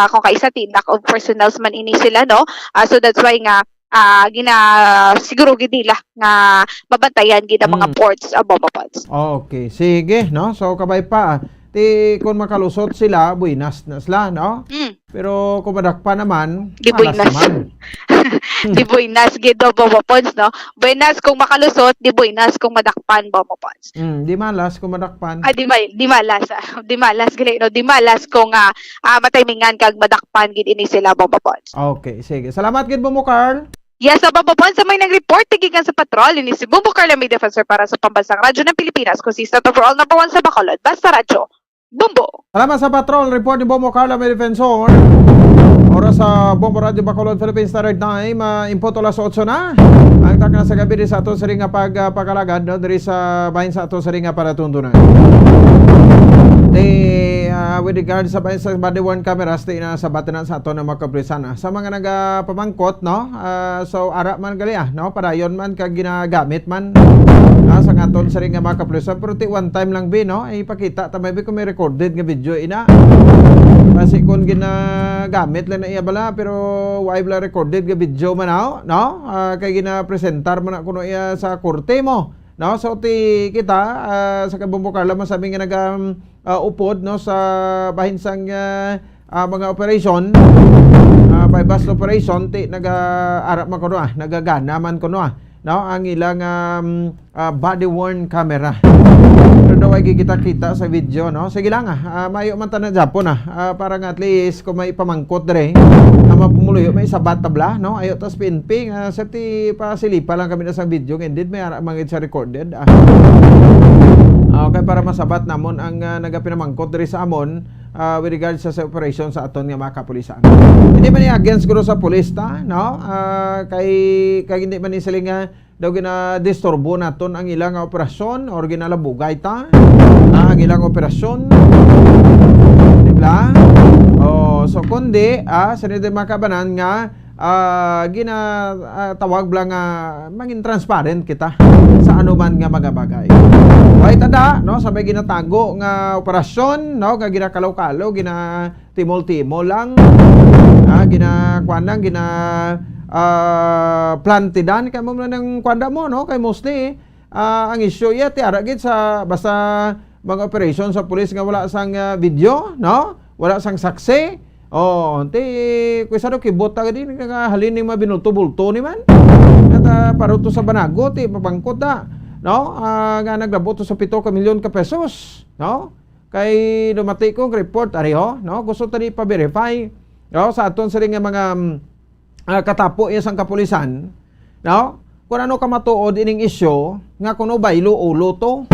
kung kaisa ti lack of personnels man ini sila, no. So that's why nga siguro gid nila nga mabantayan gid ang mga ports Bombo Pons. Okay, sige, no. So kabay pa ti kung makalusot sila, buinas na sila, no. Pero kung madakpa naman, di buinas. Di buinas gid Bombo Pons, no? Buinas kung makalusot, di buinas kung madakpan Bombo Pons. Di malas kung madakpan. Di malas. Di malas gali, no? Di malas kung matimingan kag madakpan gid ini sila Bombo Pons. Okay, sige. Salamat gid Bombo Carl. Yes, Bombo Pons, sa may nag-report tigikan sa patrol ini si Bombo Carl, may defensor para sa pambansang radyo ng Pilipinas, consistent overall number 1 sa Bacolod, basta radyo. Bombo. Salamat sa patrol. Report ni Bombo Carla, may defensor. Oras sa Bombo Radio Bacolod, Philippines Standard Time. Impot olas 8 na. Ang takna sa gabi sa ato sa ringa pagkalagad, no? Dari sa bahin sa ato sa ringa para tundunan. With regard sa bahin sa body worn cameras, na sa batanan sa ato na makaprisan. Sa mga nagapamangkot, no? So, ara man gali, no? Para yon man kag ginagamit man. Sa ngaton sa ringa makaprisan. Pero one time lang no? Ipakita. Tamay kung may recorded nga video, ina. Kasi kung ginagamit lang na iya bala, pero why bala recorded nga video man no? Kaya ginapresentar man kuno iya sa korte mo, no? So kita sa Bombo Carla masabi nga upod, no, sa bahinsang mga operation, bypass operation, nag-arap man kuno nagagana man kuno no, ang ilang body worn camera. Pero daw ay kita sa video, no? Sige lang mayo man tanan Japon para nga at least kung may pamangkot dire mapumuloy may sabat tabla, no? Ayo tas PNP sa ti pasilipa lang kami na sa video, indeed may ara mangit sa recorded. Okay, para masabat namon ang nagapinamangkot dire sa amon with regards sa operation sa aton nga mga kapulisan. Hindi man against guro sa pulis no? Kay hindi man ni sila nga daw gina-disturbo naton ang ilang operasyon or ginalabugay ang ilang operasyon. Diba? So kundi sa nito makabanan nga ginatawag lang maging transparent kita sa anuman nga mga bagay. Okay, tada, no, sabay ginatago nga operasyon, no, nga ginakalaw-kalaw, ginatimol-timol lang, ginakuanang, plantidan, kaya mo ng kwanda mo, no, kay mostly, ang issue, ti aragit sa, basta mga operasyon sa pulis nga wala sang video, no, wala sang saksi, kibot ka din, nga halin ng mga binulto-bulto ni man, at paruto sa banago, mabangkot no? Nga naglabot sa 7 milyon ka pesos, no? Kay dumati kong report no? Gusto tani pa-verify, no? Sa aton sa ring mga katapo isang kapulisan, no? Kung ano ka matuod ining issue nga kuno baylo ulo to,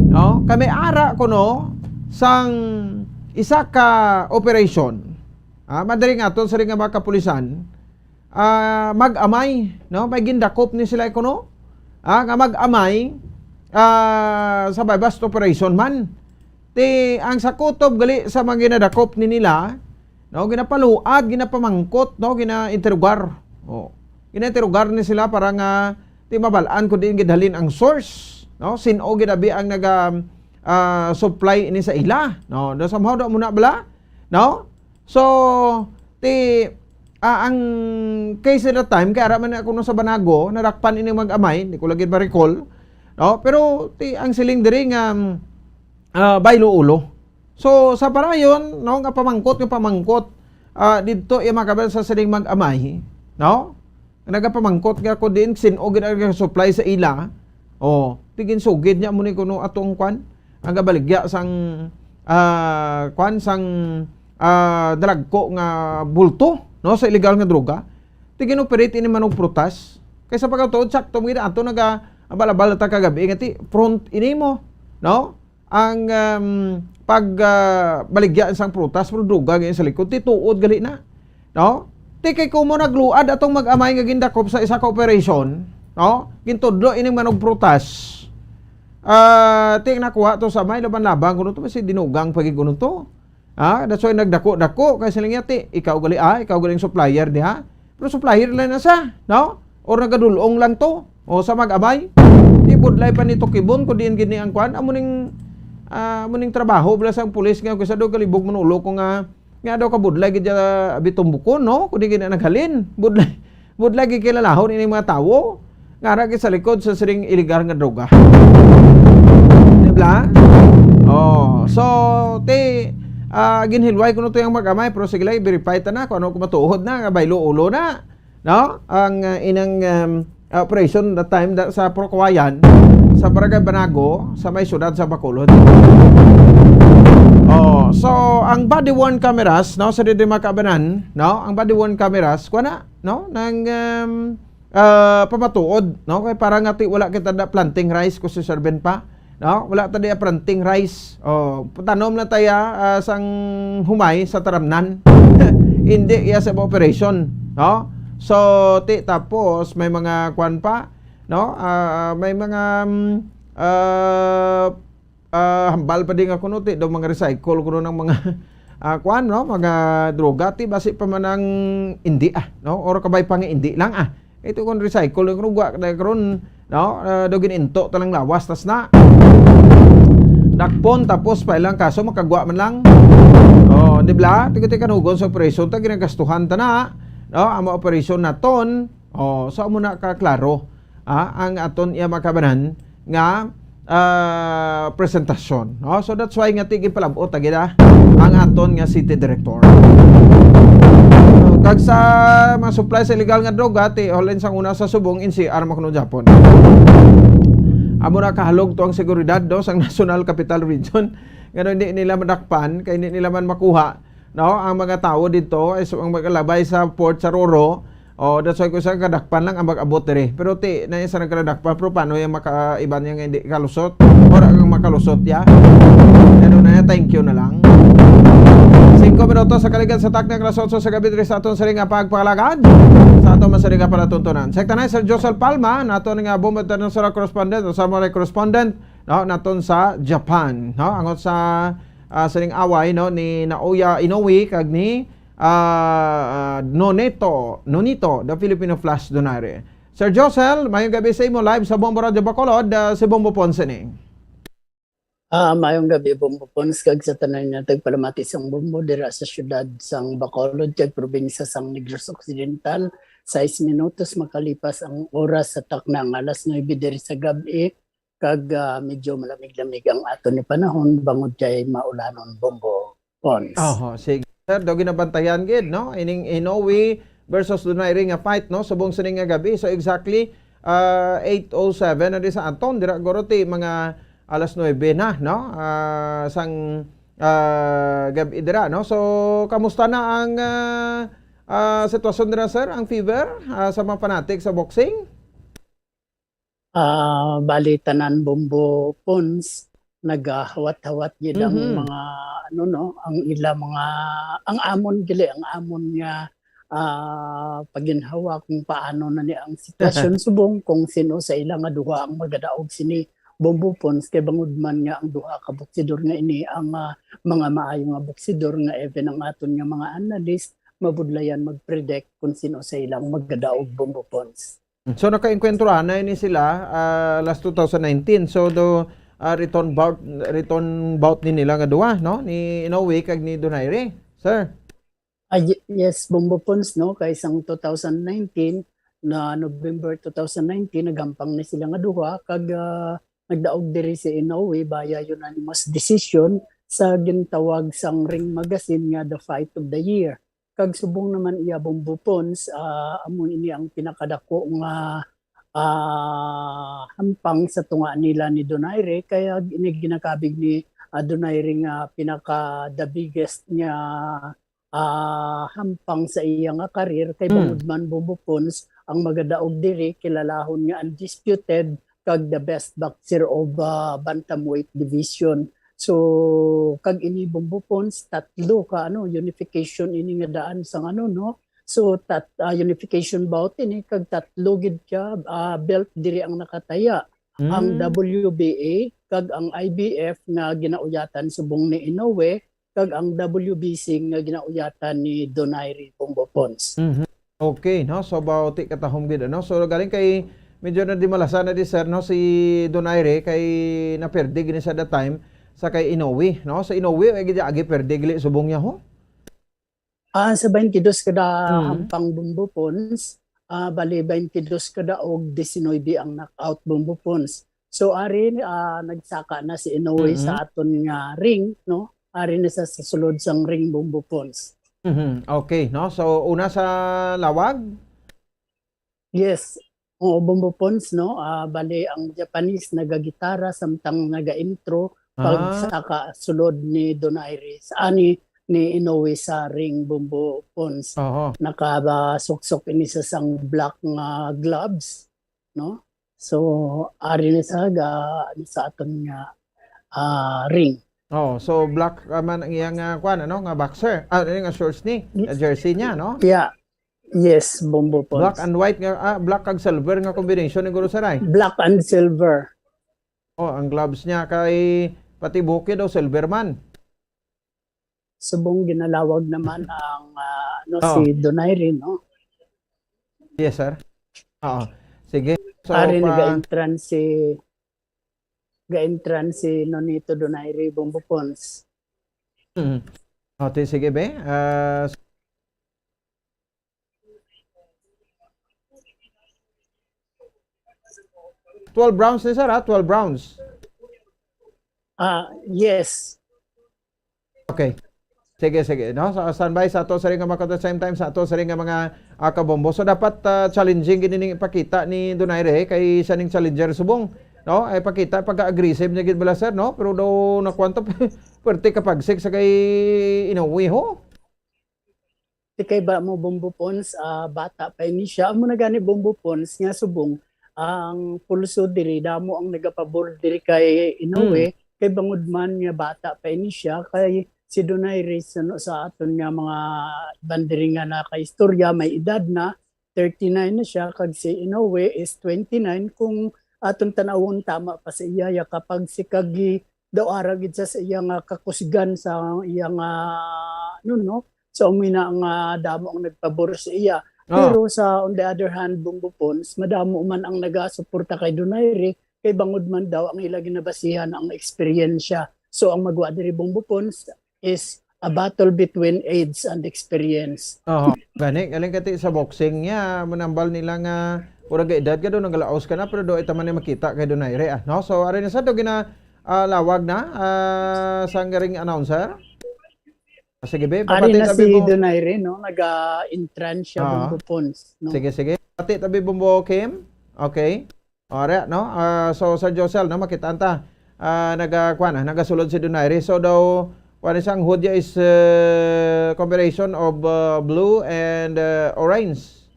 no? Kami ara kuno sang isa ka operation, madaling aton sa ring mga kapulisan, mag-amay, no? May gindakop ni sila kuno. Nga mag-amay sa bypass operation man. Ang sakutob gali sa mga ginadakop ni nila, no, ginapaluag, ginapamangkot, no, gina-interrogar. Gina-interrogar ni sila para nga mabalaan ko din gidhalin ang source, no, sino ginabi ang supply ini sa ila, no, somehow da muna bala, no. So ang case at that time, kaya raman ako nung sa Banago, narakpan ini mag-amay, hindi ko lagi ba-recall, no? Pero ang siling diri nga baylo ulo. So sa parayon, no, nga pamangkot dito iya makabel sa siling mag-amay, no? Nagapamangkot nga ko din sinog nga supply sa ila. Tigin sugid niya muni kuno atong kwan, ang gabaligya sang sang dalagko nga bulto, no, sa illegal nga droga. Tigin operate ini manog prutas. Kaysa pagkatuod sakto mo ato balabal ta kagabi ngati front ini mo, no? Ang baligya sang prutas pero droga gyud sa likod tituod gali na, no? Kay ko mo nagluad atong mag-amay nga gindakop sa isa ka operation, no? Gintudlo ini manog prutas. Nakuha to sa may laban-laban kuno to kasi dinugang pagi kuno to. That's why nagdako-dako kasi lang yati ikaw galing supplier diha. Pero supplier lang na sa, no? Or nagadulong lang to o sa mag-amay. Ibudlay pa nito kibon ko diin gini ang kwan amuning trabaho bala sang pulis nga kasi do kalibog manulo ko nga daw kabudlay gid bitong buko, no? Kundi gid naghalin. Budlay gid kilalahon ini mga tawo nga ra sa likod sa siring illegal nga droga. Diba? So ginhilway ko no to yung mag-amay pero sige lang i-verify ta na kung ano ko matuod na nga baylo ulo na, no? Ang inang operation that time sa Procwayan sa Barangay Banago sa may syudad sa Bacolod. So ang body worn cameras, no, sa Makabanan, no, ang body worn cameras kuana, no, nang pamatuod, no, kay para ngati wala kita da planting rice ko si serben pa, no, wala ta di planting rice. Tanom na taya sang humay sa taramnan. Hindi iya sa operation, no. So tapos may mga kwan pa, no, may mga hambal pa din ako no, daw mga recycle ko ng mga kwan, no, mga droga ti basi pa manang indi no, or kabay pang indi lang ito kon recycle yung rugwa karon, no, daw gininto talang lawas tas na dakpon tapos pa ilang kaso makagwa man lang. Di ba? Tigiti kanugon sa operation ta ginagastuhan ta na, no, ang operation naton. So amo na ka klaro ang aton iya makabanan nga presentasyon, no? So that's why nga tigin palabot agida ang aton nga city director. Kag sa mga supply sa illegal nga droga ti holen sang una sa subong NCR makuno Japon. Amo na kahalog to ang seguridad do sang National Capital Region. Ngano hindi nila madakpan kay hindi nila man makuha, no, ang mga tao dito ay ang magalabay sa port sa Roro. That's why ko sa kadakpan lang ang mag-abot dire. Pero na isa nagkadakpan pero paano yung makaiban niya nga hindi kalusot or ang makalusot ya. Ano na, thank you na lang. 5 minutos sa kaligan sa takna alas 8 sa gabi sa aton sa ringa pagpalagad sa aton masaringa para tuntunan. Sekta na Sir Josel Palma naton nga bumatan sa correspondent o sa mga correspondent, no, naton sa Japan, no, angot sa siring away, no, ni Naoya Inoue kag ni Nonito, the Filipino Flash Donare. Sir Josel, mayong gabi sa imo live sa Bombo Radio Bacolod, si Bombo Ponce ni. Mayong gabi Bombo Ponce kag sa tanan nga tagpalamati sang Bombo dira sa syudad sang Bacolod kag probinsya sang Negros Occidental. 6 minutos makalipas ang oras sa taknang alas 9 diri sa gabi kag medyo malamig-lamig ang aton ni panahon bangod kay maulanon Bombo Ponce. Sige. Sir, daw ginabantayan gid, no? Ining Inoue versus Donaire nga fight, no? Subong sining nga gabi. So exactly 8:07 na di sa aton dira gorote mga alas 9 na, no? Sang gabi dira, no? So kamusta na ang sitwasyon dira, sir? Ang fever sa mga fanatic sa boxing? Bali tanan Bombo Ponce nagahawat-hawat gid ang mga ang ila mga ang amon nga paginhawa kung paano na ni ang sitwasyon subong kung sino sa ila nga duha ang magadaog sini Bombo Ponce kay bangod man nga ang duha ka boksidor nga ini ang mga maayo nga boksidor nga even ang aton nga mga analyst mabudlayan mag-predict kung sino sa ilang magadaog Bombo Ponce. So naka-enkwentro na ini sila last 2019. So return bout ni nila nga duha, no, ni Inoue kag ni Donaire, sir. Yes, Bombo Pons, no, kay isang 2019 na November 2019 nagampang na sila nga duha kag nagdaog diri si Inoue via unanimous decision sa gintawag sang Ring Magazine nga the Fight of the Year. Kag subong naman iya Bombo Pons, amo ini ang pinakadako nga hampang sa tunga nila ni Donaire, kaya ginakabig ni Donaire nga pinaka the biggest nga hampang sa iya nga karir kay bangod man Bombo Pons ang magadaog diri kilalahon nga undisputed kag the best boxer of bantamweight division. So kag ini Bombo Pons tatlo ka unification ini nga daan sang no. So unification bout ini kag tatlo gid ka belt diri ang nakataya. Ang WBA kag ang IBF nga ginauyatan subong ni Inoue kag ang WBC nga ginauyatan ni Donaire Bombo Pons. Okay, no? So bauti katahom gid no. So galing kay medyo na di malasa na di sir no si Donaire kay naperde gini sa that time sa kay Inoue no. Sa Inoue ay gid agi perde gili subong niya ho. Sa 22 kada hampang Bombo Pons, bali 22 kada og 19 ang knockout Bombo Pons. So ari nagsaka na si Inoue sa aton nga ring no. Ari na sa sulod sang ring Bombo Pons. Okay, no? So una sa lawag? Yes. Bombo Pons no. Bali ang Japanese nagagitara samtang naga-intro pag saka sulod ni Donaire sa ani ni Inoue sa ring Bombo Pons. Nakasuksok ini sa sang black nga gloves no. So ari na sa aton nga ring. So black man ang iyang kwan nga boxer. Nga shorts ni, jersey niya no? Yeah. Yes, Bombo Pons. Black and white nga black kag silver nga combination ni Guru Saray. Black and silver. Ang gloves niya kay pati buki daw silver man. Subong ginalawag naman ang si Donaire no. Yes sir. Sige. So ari ga-entrance si Nonito Donaire Bombo Pons. Okay, sige be. 12 rounds ni sir 12 rounds. Yes. Okay. Sige. No? So, standby sa ato sa ring nga at the same time sa ato sa ring nga mga kabombo. So dapat challenging ginining ipakita ni Donaire kay siya ning challenger subong. No? Ay pakita pagka-aggressive niya gid bala sir no? Pero daw nakwanto perti kapag sig sa kay Inoue ho. Kay ba mo Bombo Pons bata pa ini siya amo na gani Bombo Pons nga subong ang pulso diri damo ang nagapabor diri kay Inoue kay bangod man nga bata pa ini siya kay si Donaire sa aton nga mga bandiri nga na kay istorya may edad na 39 na siya kag si Inoue is 29 kung aton tanawon tama pa sa iya kapag si kagi daw aragid sa iya nga kakusgan sa iya nga no so umina ang damo ang nagpabor sa iya pero sa on the other hand Bombo Pons madamo man ang nagasuporta kay Donaire kay bangod man daw ang ila ginabasihan ang eksperyensya so ang magwa diri Bombo Pons is a battle between age and experience. Gani galing kati sa boxing niya manambal nila nga pura ga edad ka do nagalaos ka na pero do ita man makita kay Donaire no so ari na sa do gina lawag na sa ring announcer. Sige be ari na si Donaire no naga-entrance siya Bombo Pons no. Sige pati tabi Bombo Kim. Okay. Ora no so Sir Josel no makita anta nagasulod si Donaire so daw what is ang hoodya is combination of blue and orange.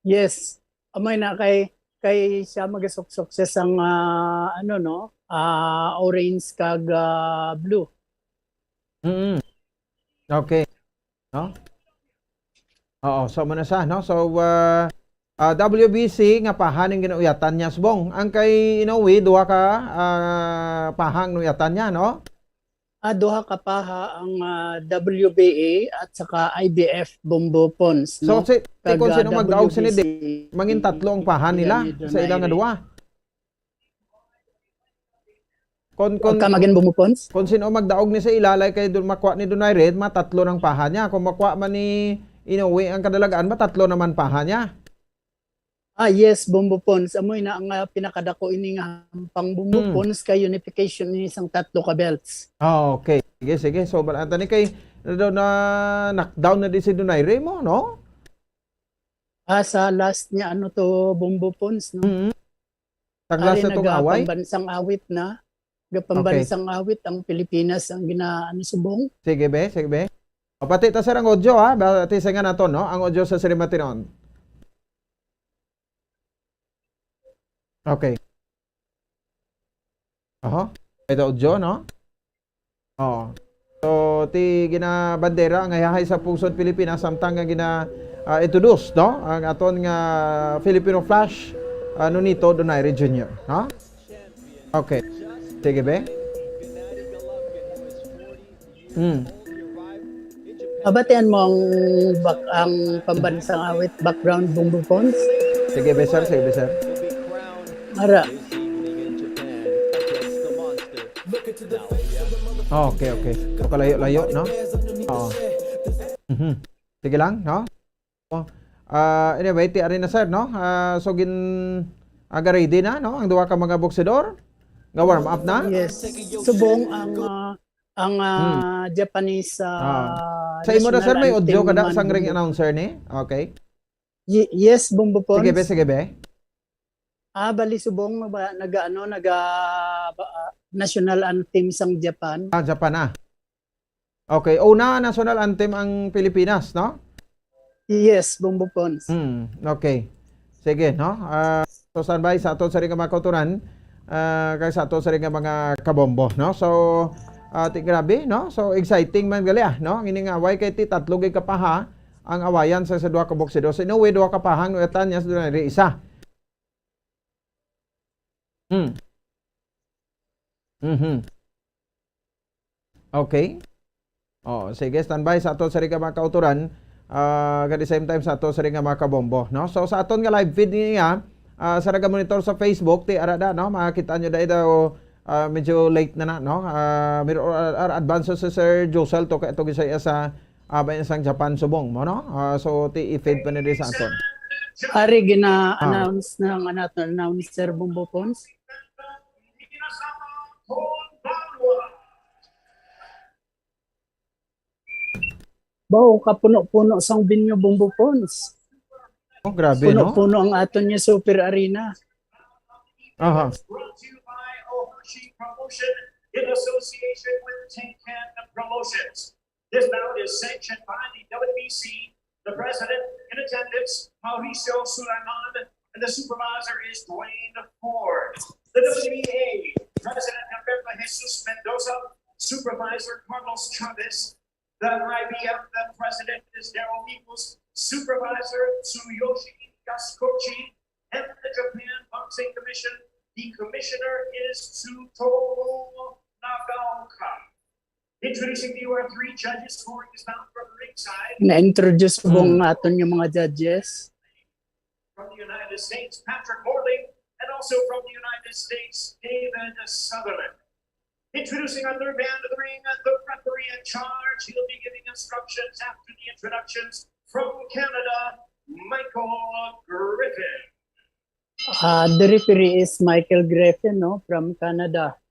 Yes. Amay na kay siya magasuksok sa sang orange kag blue. Okay. No? So man sa no. So WBC nga pahaning ginauyatan niya subong. Ang kay Inoue duha ka pahang nuyatan niya no. Duha ka paha ang WBA at saka IBF Bombo Pons. No? So, kung sino mag-daog sa nila, mangin tatlo ang paha nila sa ilang nga duwa. Kung Kamagin bumupons? Kung sino magdaog ni sa ilalay kay makuha ni Donaire, matatlo ng paha niya. Kung makuha man ni Inuwi ang kadalagaan, matatlo naman paha niya. Yes, bumbupons. Amoy na ang pinakadako ini nga hampang bumbupons kay unification ni isang tatlo ka belts. Okay. Sige. So, balanta ni kay na knockdown na din si Donaire mo, no? Sa last niya, ano to, bumbupons, no? Taglas na itong away? Pambansang awit na. Pambansang awit ang Pilipinas ang subong. Sige be. O, pati ta sir ang audio ha. Pati sa nga nato, no? Ang audio sa Sri Matinon. Okay. Ito audio, no? Oo. So, ti gina bandera ang hayahay sa pusod Pilipinas samtang nga gina introduce, no? Ang aton nga Filipino Flash Nonito Donaire Jr., no? Okay. Sige be. Abatian mo ang pambansang awit background bumbupons? Sige be sir. Mara. Okay. So, kalayo-layo, no? Oo. Sige lang, no? Anyway, ti ari na sir, no? So, aga ready na, no? Ang duwa ka mga boksidor? Nga warm up na? Yes. Subong ang Japanese sa imo na sir, may audio kada sang ring announcer ni? Okay. Yes, bumbupons. Sige be. Bali subong national anthem sang Japan. Japan. Okay, una national anthem ang Pilipinas, no? Yes, bumbupons. Okay. Sige, no? So standby sa aton sa ring mga kauturan, kay sa aton sa ring mga kabombo, no? So grabe, no? So exciting man gali, no? Ang ining away kay ti tatlo gay kapaha ang awayan sa duha ka boksidor. So inuwi duha ka pahang no etan niya sa Donaire isa. Okay. Sige, standby sa aton sa ring mga kauturan. At the same time sa aton sa ring mga kabombo, no? So sa aton nga live feed niya, sa raga monitor sa Facebook, ti arada, no? Makita nyo dahil daw medyo late na, no? Advance sa Sir Josel to kaya ito gisaya sa bayan sang Japan subong mo, no? So ti i-feed pa nila sa aton. Ari gina-announce ng announcer bumbupons. Bao kapuno-puno sang binyo bumbupons. Grabe, no? Puno-puno ang aton niya Super Arena. In association with Tin Can Promotions. This bout is sanctioned by the WBC, the president in attendance, Mauricio Sulaiman, and the supervisor is Dwayne Ford. The WBA, President Humberto Jesus Mendoza, Supervisor Carlos Chavez, the IBF, the President is Daryl Mipos, Supervisor Tsuyoshi Yasukochi, and the Japan Boxing Commission, the Commissioner is Tsutomu Nagaoka. Introducing you are three judges scoring this bout from ringside. Na-introduce bong aton yung mga judges. From the United States, Patrick Morley, and also from the United States, David Sutherland. Introducing our third man of the ring, the referee in charge. He'll be giving instructions after the introductions from Canada, Michael Griffin. The referee is Michael Griffin, no, from Canada.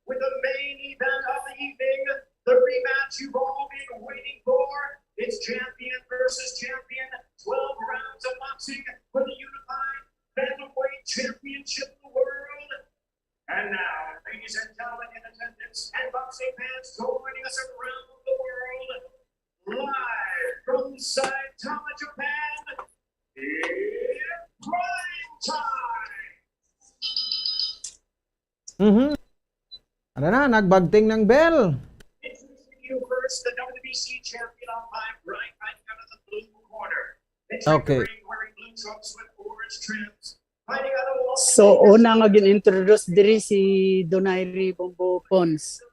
With the main event of the evening, the rematch you've all been waiting for. It's champion versus champion, 12 rounds of boxing for the unified bantamweight championship of the world. And now, ladies and gentlemen in attendance and boxing fans joining us around the world, live from Saitama, Japan, it's prime time! Ano na, nagbagting ng bell. Introducing you first, the WBC champion on my right, out of the blue corner. Okay. Wearing blue trunks with orange trims. Fighting out of wall. So, una nga gin-introduce diri si Donaire Bumbupons.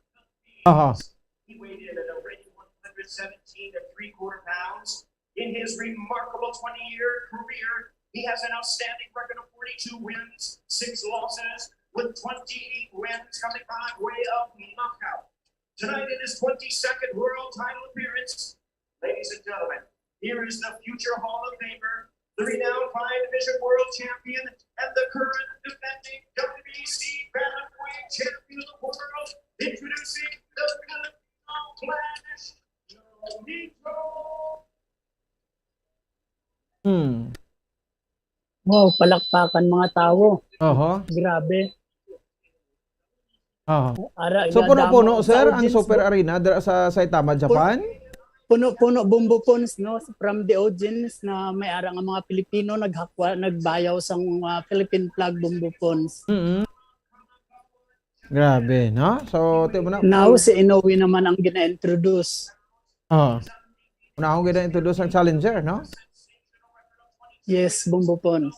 He weighed in at a ready 117 and 3/4 pounds. In his remarkable 20-year career, he has an outstanding record of 42 wins, 6 losses, with 28 wins coming by way of knockout. Tonight in his 22nd world title appearance, ladies and gentlemen, here is the future Hall of Famer, the renowned 5-division world champion, and the current defending WBC bantamweight champion of the world, introducing the Filipino Flash, Nitro. Wow, palakpakan mga tao. Grabe. Ara, So puno-puno sir ang audience, Super Arena sa Saitama, Japan? Puno-puno bumbupons no from the audience na may ara nga mga Pilipino nagbayaw sa Philippine flag bumbupons. Grabe, no? So, Now si Inoue naman ang gina-introduce. Una akong gina-introduce ang challenger, no? Yes, bumbupons.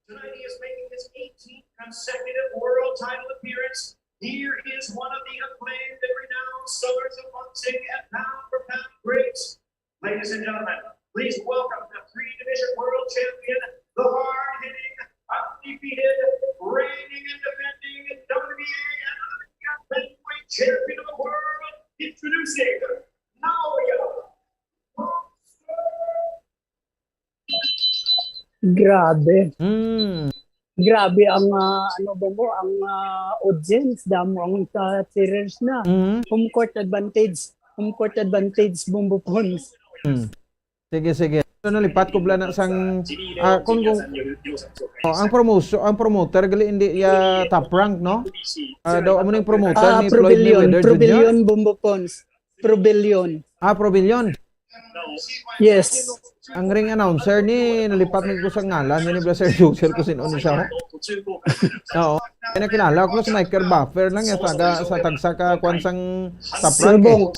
Tonight he is making his 18th consecutive world title appearance. Here is one of the acclaimed and renowned stars of boxing and pound-for-pound greats. Ladies and gentlemen, please welcome the 3-division world champion, the hard-hitting, undefeated, reigning and defending WBA and bantamweight champion of the world, introducing Naoya. Grabe. Grabe ang ang audience damo ang cheerers na. Home court advantage bumbupons. Sige. So nalipat ko bala na sang kung ang promoter gali hindi ya top rank, no? Daw amo ning promoter ni Floyd Mayweather Jr. Probillion bumbupons. Probillion. Probillion. Yes. Ang ring announcer ni nalipat mi ko sa ngalan ni Blaser User ko sino ni siya. Oo. Kaya nakilala ko sa Niker Buffer lang ya sa tagsa ka kwansang top rank.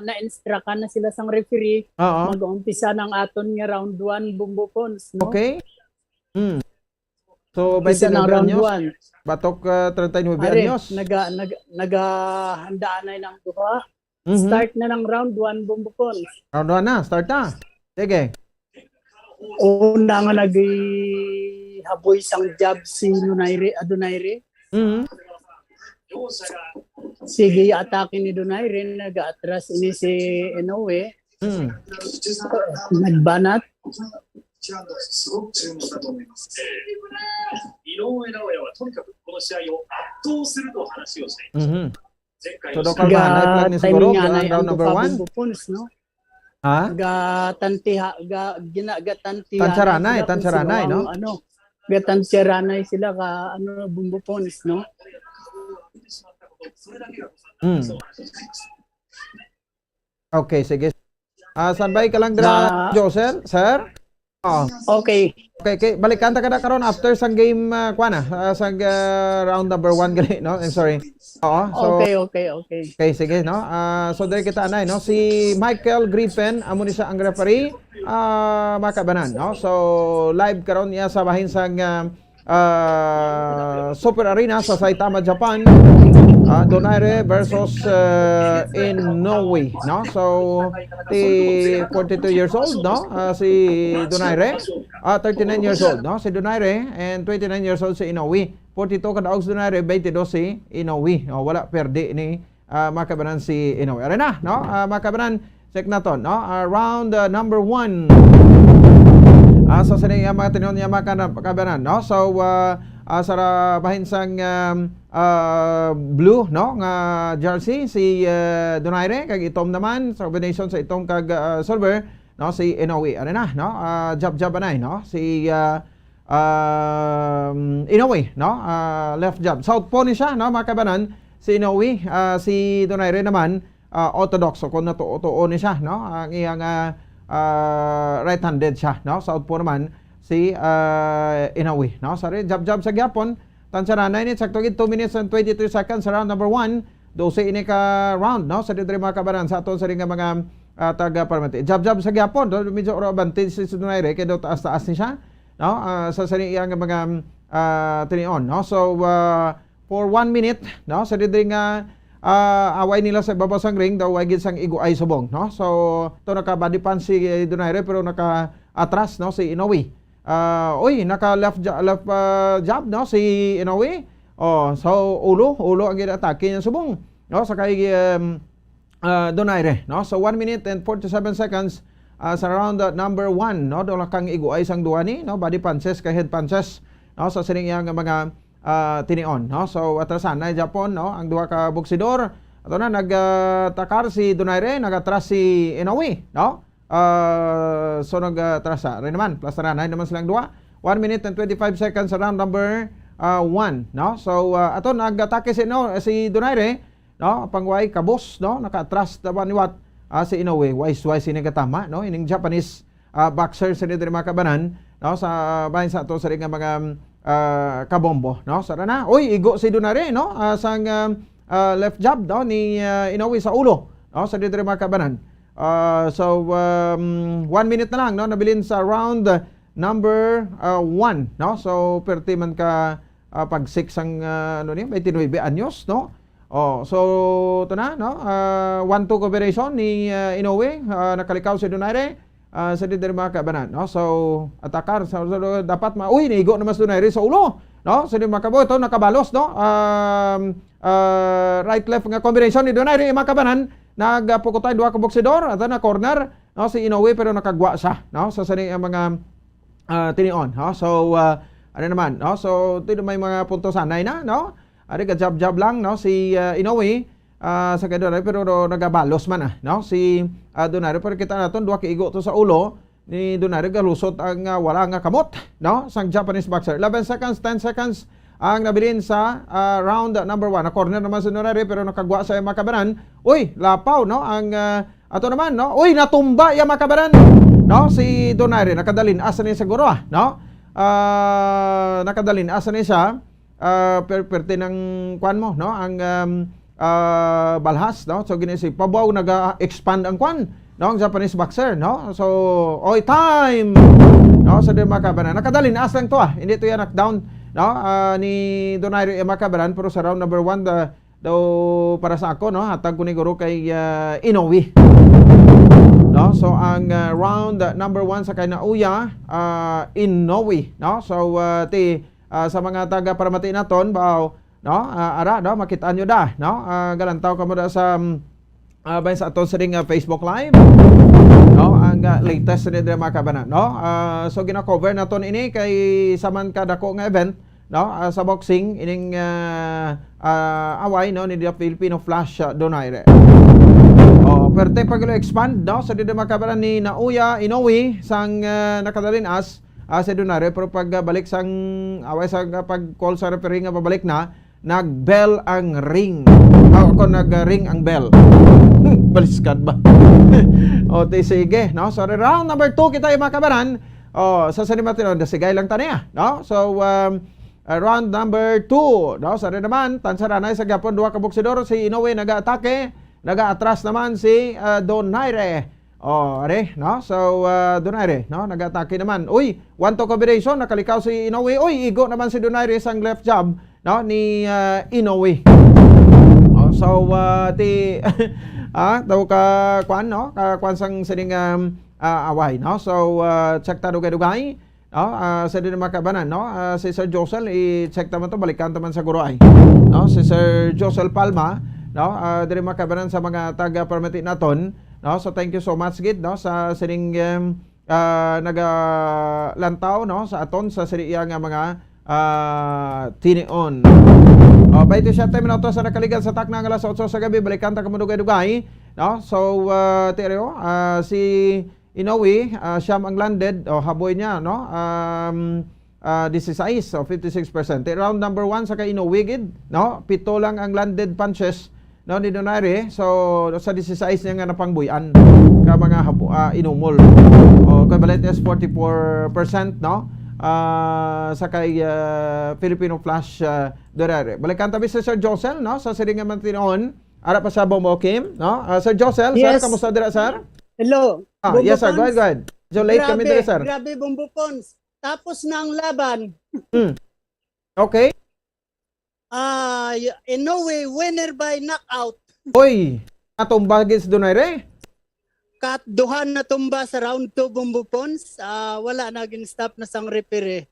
Na-instruct na sila sang referee. Mag-umpisa ng aton nga round 1 bumbupons, no? Okay. So, 29 anyos. Batok 39 anyos. Naghandaan na ng duha. Start na ng round 1 bumbupons. Round 1 na, start na. Sige. Una nga naghaboy sang jab si Donaire. Sige, atake ni Donaire, nag-atras ini si Inoue. Nagbanat. すごく注目だと思います。井上尚弥はとにかくこの試合を圧倒すると話をしていました。前回の kalmahan ni siguro round number 1. Tansaranay, no? Tansaranay sila ka bumbupons, no? Okay, sige. Standby ka lang Josel, sir? Okay. Balikan ta kada karon after sang game sang round number 1 gali, no? I'm sorry. So, okay. Okay, sige, no? So diri kita anay, no? Si Michael Griffin amo ni siya ang referee, makabanan, no? So live karon niya sa bahin sang Super Arena sa Saitama, Japan. Donaire versus Inoue, no? So 42 years old, no? Si Donaire, 39 years old, no? Si Donaire, and 29 years old si Inoue. 42 kadaog si Donaire, 22 si Inoue. Wala perde ni makabanan si Inoue. Arena, no? Makabanan check na to, no? Round number 1. So sa niya mga tinon niya makabanan, no? So sa bahin sang blue, no, nga jersey si Donaire, kag itom naman sa combination sa itom kag silver, no, si Inoue. Ano na, no? Jab anay, no? Si Inoue, no? Left jab. Southpaw ni siya, no, makabanan si Inoue. Si Donaire naman orthodox, so kung natutuo ni siya, no? Ang iyang right-handed siya, no? Southpaw naman si Inoue, no? Sorry, jab sa gyapon. Tansaranay ni sakto 2 minutes and 23 seconds sa round number 1. 12 ini ka round, no? Sa didre mga kabanan sa aton sa ring mga taga parmate. Jab sa gyapon, do medyo advantage si Donaire kay do taas ni siya, no? Sa iyang mga tinion, no? So for 1 minute, no? Sa didre nga away nila sa ibabaw sang ring daw ay gid sang igo-ay subong, no? So to naka body punch si Donaire pero naka atras, no, si Inoue. naka left jab no si Inoue. So ulo ang ginatake niya subong. No, sa kay Donaire, no? So 1 minute and 47 seconds sa round number 1, no? Dola kang iguay sang duwa ni, no? Body punches kay head punches, no? Sa sining yang mga tinion, no? So atrasan na Japon, no? Ang duha ka boksidor. Ato na nagtakar si Donaire, nagatras si Inoue, no? So nagtrasa rin naman, plus na naman silang duha. 1 minute and 25 seconds sa round number 1, no? So ato nagatake si Donaire, no? Pangway kabos, no? Naka-atras taban niwat si Inoue, wise ini katama, no? Ining Japanese boxer sa dito mga kabanan, no? Sa bahin sa ato sa ring mga kabombo, no? Sara na. Igo si Donaire, no? Sang left jab, no? Ni Inoue sa ulo, no? Sa dito mga kabanan. So 1 minute na lang, no? Nabilin sa round number 1, no? So perti man ka pag 6 ang 29 anyos, no? So ito na, no? 1-2 cooperation ni Inoue, nakalikaw si Donaire sa dito mga kabanan, no? So atakar so dapat niigo naman si Donaire sa ulo, no? Sa dito mga kabo, ito nakabalos, no? Right left nga combination ni Donaire mga kabanan, nagpukutay duha ka boksidor at na corner, no? Si Inoue pero nakagwa siya, no? Sa sini mga tinion, no? So ano naman, no? So ito may mga punto sanay na, no? Ari ka jab lang, no? Si Inoue sa kay Donaire pero nagabalos man, no? Si Donaire pero kita naton duha ka igo to sa ulo ni Donaire, galusot ang wala nga kamot, no? Sang Japanese boxer. 11 seconds, 10 seconds ang nabilin sa round number 1. Na corner naman si Donaire pero nakagwa sa makabanan. Lapaw, no? Ang ato naman, no? Natumba yung makabanan, no? Si Donaire nakadalin asa ni siguro, no? Nakadalin asa ni siya perti ng kwan mo, no? Ang balhas, no? So ginisi pabaw naga-expand ang kwan, no? Ang Japanese boxer, no? So time, no? Sa makabanan nakadalin asa lang to, hindi to yan knockdown, no? Ni Donaire makabanan pero sa round number 1 daw para sa ako, no? Hatag ko ni guro kay Inoue, no? So ang round number 1 sa kay Naoya Inoue, no? So sa mga taga Paramati naton baw, no? Ara, no? Makitaan nyo da, no? Galantaw ka mo da sa bayan sa aton sa ring Facebook live, no? Ang latest ni mga kabanan, no? So gina-cover naton ini kay saman ka dako nga event, no? Sa boxing ining away, no? Ni Filipino Flash Donaire. Perte paglo expand, no? Sa dito mga kabanan ni Naoya Inoue sang nakadalin as sa Donaire pero pagbalik sang away sa pag-call sa referee nga pabalik na, nag-bell ang ring. Ako nag-ring ang bell. Baliskad ba? Sige, no? So round number 2 kita yung mga kabanan. Sa Sanimatino, dasigay lang taniya, no? So round number 2, no? Sa naman, tansaranay sa Japon, duha ka boksidor, si Inoue naga-atake, naga-atras naman si Donaire. No? So Donaire, no? Nag-atake naman. 1-2 combination, nakalikaw si Inoue. Igo naman si Donaire sang left jab, no? Ni Inoue. So daw ka kwan, no? Kwan sang sining away, no? So check ta dugay-dugay, no? Sa din makabanan, no? Si Sir Josel i-check ta man to, balikan ta man sa guroay, no? Si Sir Josel Palma, no? Diri makabanan sa mga taga Paramati naton, no? So thank you so much gid, no? Sa sining nagalantaw, no? Sa aton sa siriya nga mga tinion. 27 minutos sa nakaligan sa takna ng alas 8 sa gabi, balikan ta kamo dugay-dugay, no? So Tereo, si Inoue siyam ang landed, haboy niya, no? 16, so 56%. Round number 1 sa kay Inoue gid, no? 7 lang ang landed punches, no, ni Donaire. So sa 16 niya nga napangbuyan ka mga inumol. Kay Valentes 44%, no? Sa kay Filipino Flash Donaire. Balikan tabi sa Sir Josel, no? Sa siring nga mantinoon, ara pa sa Bombo Kim, no? Sir Josel, yes. Sir, kamusta dira, sir? Hello. Yes sir, go ahead. So late kami dira, sir. Grabe, Bombo Pons. Tapos na ang laban. Okay. Inoue winner by knockout. Natumbagin si Donaire? duha na tumba sa round 2 Bumbupons, wala na gin-stop na sang referee.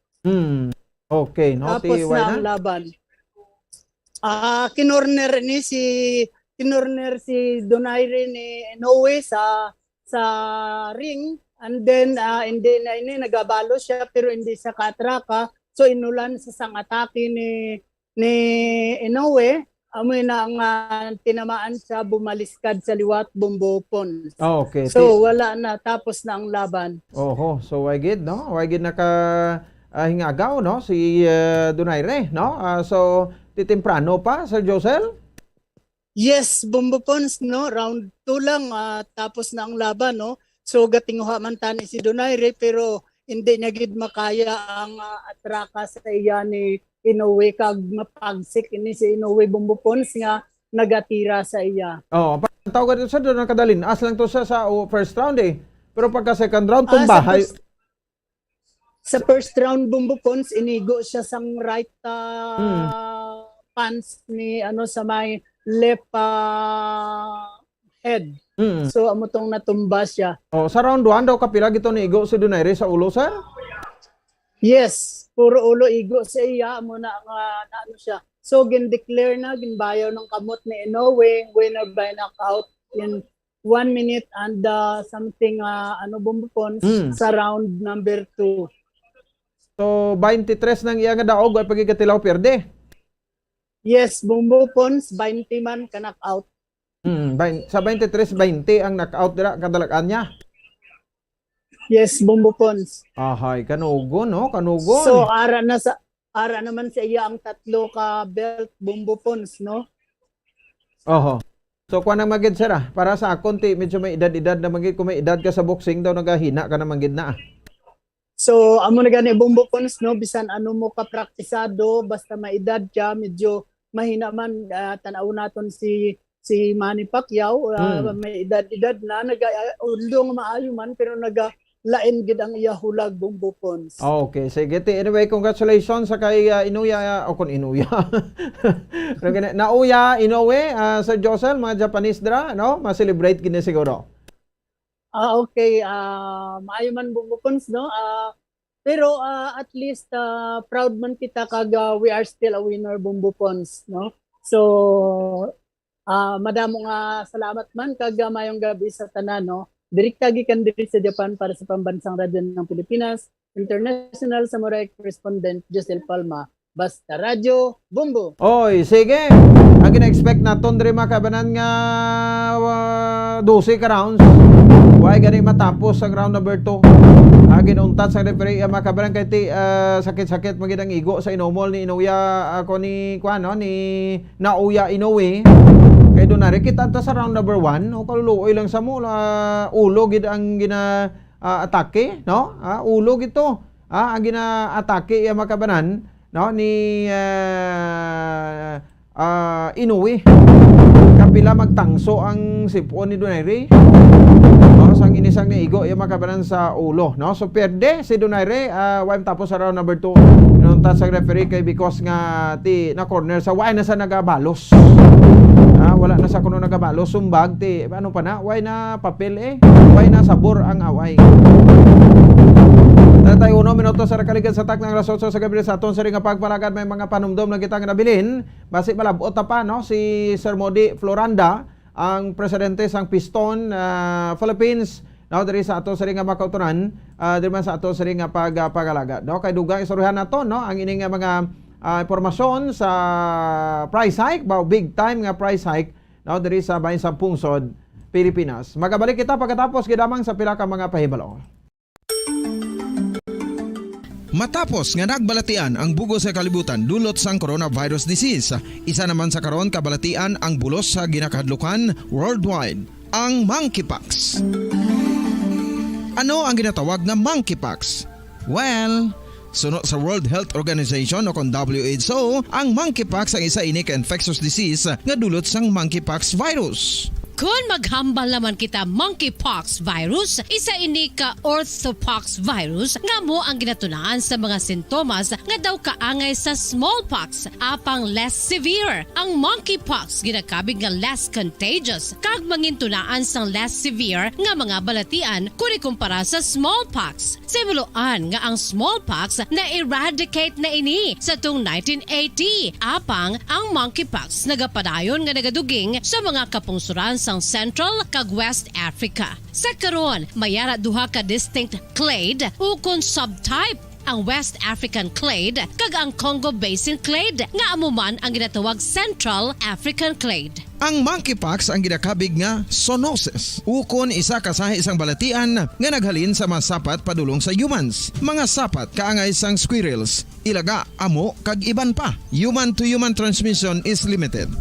Okay, no? Tapos Ti, na ang laban. Kinorner si Donaire ni Inoue sa ring, and then hindi na ini nagabalo siya pero hindi siya katraka, so inulan sa sang atake ni Inoue. Amoy na ang tinamaan sa bumaliskad sa liwat Bumbupons. Okay. So wala na, tapos na ang laban. Oho, so why gid, no? Why gid naka hingagaw, no? Si Donaire, no? So titemprano pa, Sir Josel? Yes, Bumbupons, no? Round 2 lang, tapos na ang laban, no? So gatinguha man tani si Donaire pero hindi niya gid makaya ang atraka sa iya ni Inoue, kag mapagsik ini si Inoue Bumbupons nga nagatira sa iya. Tawag dito sa doon nakadalin. As lang to sa first round eh. Pero pagka second round tumbahay. Sa first round Bumbupons inigo siya sang right pants ni sa may left head. So amo tong natumba siya. Sa round 1 daw kapila gito ni igo si Donaire sa ulo, sir? Yes, puro ulo igo sa iya mo na ano siya. So gin-declare na ginbayaw ng kamot ni Inoue winner by knockout in 1 minute and something Bumbupons sa round number 2. So 23 nang iya nga daog ay pagigatilaw perde. Yes, Bumbupons 20 man ka knockout. Sa 23-20 ang knockout dira kadalakan niya. Yes, Bumbupons. Ahay, kanugon, no? Kanugon. So, ara naman sa iya ang 3 ka belt Bumbupons, no? Oho. So, kuha nang magid, sir, para sa akon, medyo may edad-edad na magid. Kung may edad ka sa boxing daw, nagahina ka na magid na. So, amo na gani Bumbupons, no? Bisan ano mo ka praktisado, basta may edad ka, medyo mahina man. Tanaw naton si Manny Pacquiao, may edad-edad na, ulong maayo man, pero lain gid ang iya hulag Bumbupons. Okay, sige. Anyway, congratulations sa kay Inuya o kun Inuya. Nauya Inoue, Sir Josel, mga Japanese dra, no? Ma-celebrate gid siguro. Okay, maayo man Bumbupons, no? Pero at least proud man kita kag we are still a winner Bumbupons, no? So madamo nga salamat man kag mayong gabi sa tanan, no? Direkta gikan diri sa Japan para sa Pambansang Radyo ng Pilipinas, International Samurai Correspondent Josel Palma, Basta Radyo Bumbo. Oy, sige. Ang gina-expect naton diri makabanan nga 12 ka rounds. Why gani matapos ang round number 2. Ginuntat sa referee makabanan kay sakit-sakit magid ang igo sa inomol ni Inoue ako ni Nauya Inoue. Kay Donaire kita sa round number 1 o kaluluoy lang sa mo ulo gid ang atake, no? Ulo gito. Ang gina-atake ya makabanan, no, ni Inoue. Kapila magtangso ang sipon ni Donaire. No, sang inisang niigo ya makabanan sa ulo, no? So perde si Donaire tapos sa round number 2. Inunta sa referee kay because nga na corner sa why na sa nagabalos. Wala na sa kuno nagabalo sumbag ano pa na why na papel why na sabor ang away. Tayo 1 minuto sa kaligan sa tak ng alas 8 sa gabi sa aton sa ring pagpalagad may mga panumdom na kita nga nabilin basi malabot pa, no, si Sir Modi Floranda ang presidente sang Piston Philippines, no, diri sa aton sa ring makauturan diri man sa aton sa ring pagpalagad, no, kay dugang istoryahan nato, no, ang ining mga impormasyon sa price hike, big time nga price hike, no, diri sa bahin sa Pungsod, Pilipinas. Magabalik kita pagkatapos gidamang sa pila ka mga pahibalo. Matapos nga nagbalatian ang bugos sa kalibutan dulot sang coronavirus disease, isa naman sa karon kabalatian ang bulos sa ginakahadlukan worldwide, ang monkeypox. Ano ang ginatawag na monkeypox? Well, sunod sa World Health Organization o kung WHO, ang monkeypox ang isa ini ka infectious disease nga dulot sang monkeypox virus. Kung maghambal naman kita monkeypox virus, isa ini ka orthopox virus nga mo ang ginatunaan sa mga sintomas nga daw kaangay sa smallpox apang less severe. Ang monkeypox ginakabig nga less contagious kag mangintunaan sang less severe nga mga balatian kung ikumpara sa smallpox. Simuloan nga ang smallpox na eradicate na ini sa tung 1980 apang ang monkeypox nagapadayon nga nagaduging sa mga kapungsuran sang Central kag West Africa. Sa karon, mayara duha ka distinct clade ukon subtype, ang West African clade kag ang Congo Basin clade nga amuman ang ginatawag Central African clade. Ang monkeypox ang ginakabig nga zoonosis. Ukon isa ka sa isang balatian nga naghalin sa mga sapat padulong sa humans. Mga sapat kaangay sang squirrels, ilaga, amo kag iban pa. Human to human transmission is limited.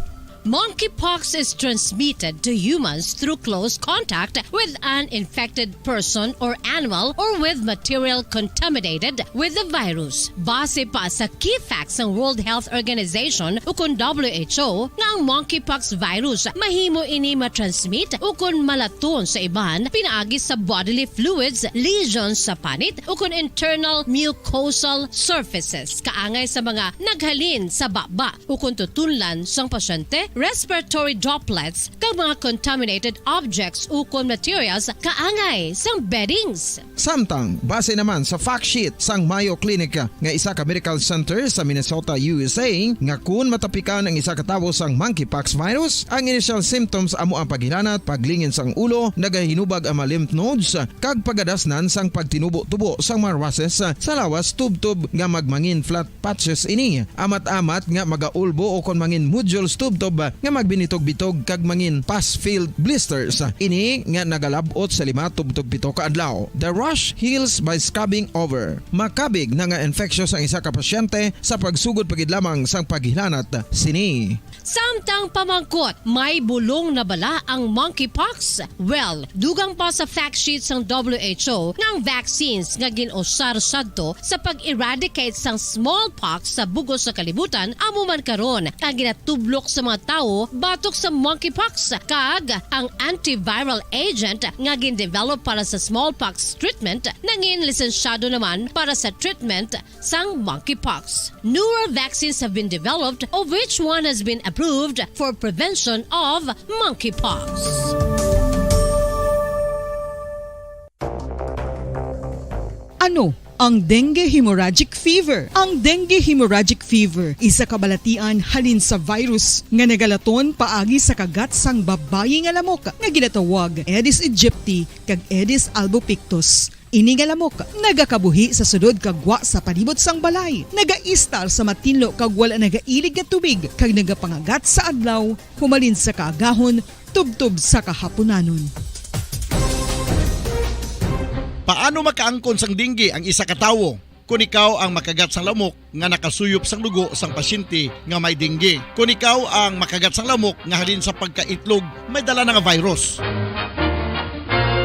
Monkeypox is transmitted to humans through close contact with an infected person or animal or with material contaminated with the virus. Base pa sa key facts ng World Health Organization ukon WHO nga ang monkeypox virus mahimo ini matransmit ukon malaton sa iban pinaagi sa bodily fluids, lesions sa panit ukon internal mucosal surfaces kaangay sa mga naghalin sa baba ukon tutunlan sang pasyente, respiratory droplets kag mga contaminated objects ukon materials kaangay sang beddings. Samtang, base naman sa fact sheet sang Mayo Clinic nga isa ka medical center sa Minnesota, USA, nga kun matapikan ang isa ka tawo sang monkeypox virus, ang initial symptoms amo ang paghilanat, paglingin sang ulo, nagahinubag ang mga lymph nodes, kag pagadasnan sang pagtinubo-tubo sang mga rashes sa lawas tubtob nga magmangin flat patches ini. Amat-amat nga magaulbo o kon mangin nodules tubtob nga magbinitog-bitog kag mangin pus-filled blisters. Ini nga nagalabot sa 5 tubtob 7 ka adlaw. The rash heals by scabbing over. Makabig na nga infectious ang isa ka pasyente sa pagsugod pagid lamang sang paghilanat sini. Samtang pamangkot, may bulong na bala ang monkeypox? Well, dugang pa sa fact sheet sang WHO nga ang vaccines nga ginusar sadto sa pag-eradicate sang smallpox sa bugos sa kalibutan amo man karon ang ginatublok sa mga tao batok sa monkeypox kag ang antiviral agent nga gin-develop para sa smallpox treatment nangin lisensyado naman para sa treatment sang monkeypox. Newer vaccines have been developed of which one has been approved for prevention of monkeypox. Ano ang dengue hemorrhagic fever? Ang dengue hemorrhagic fever isa ka balatian halin sa virus nga nagalaton paagi sa kagat sang babayi nga lamok nga ginatawag Aedes aegypti kag Aedes albopictus. Ini nga lamok nagakabuhi sa sudod kagwa sa palibot sang balay, nagaistar sa matinlo kag wala nagailig nga tubig kag nagapangagat sa adlaw, humalin sa kaagahon, tubtob sa kahaponanon. Paano makaangkon sang dengue ang isa ka tawo? Kung ikaw ang makagat sang lamok nga nakasuyop sang dugo sang pasyente nga may dengue. Kung ikaw ang makagat sang lamok nga halin sa pagkaitlog may dala nga virus.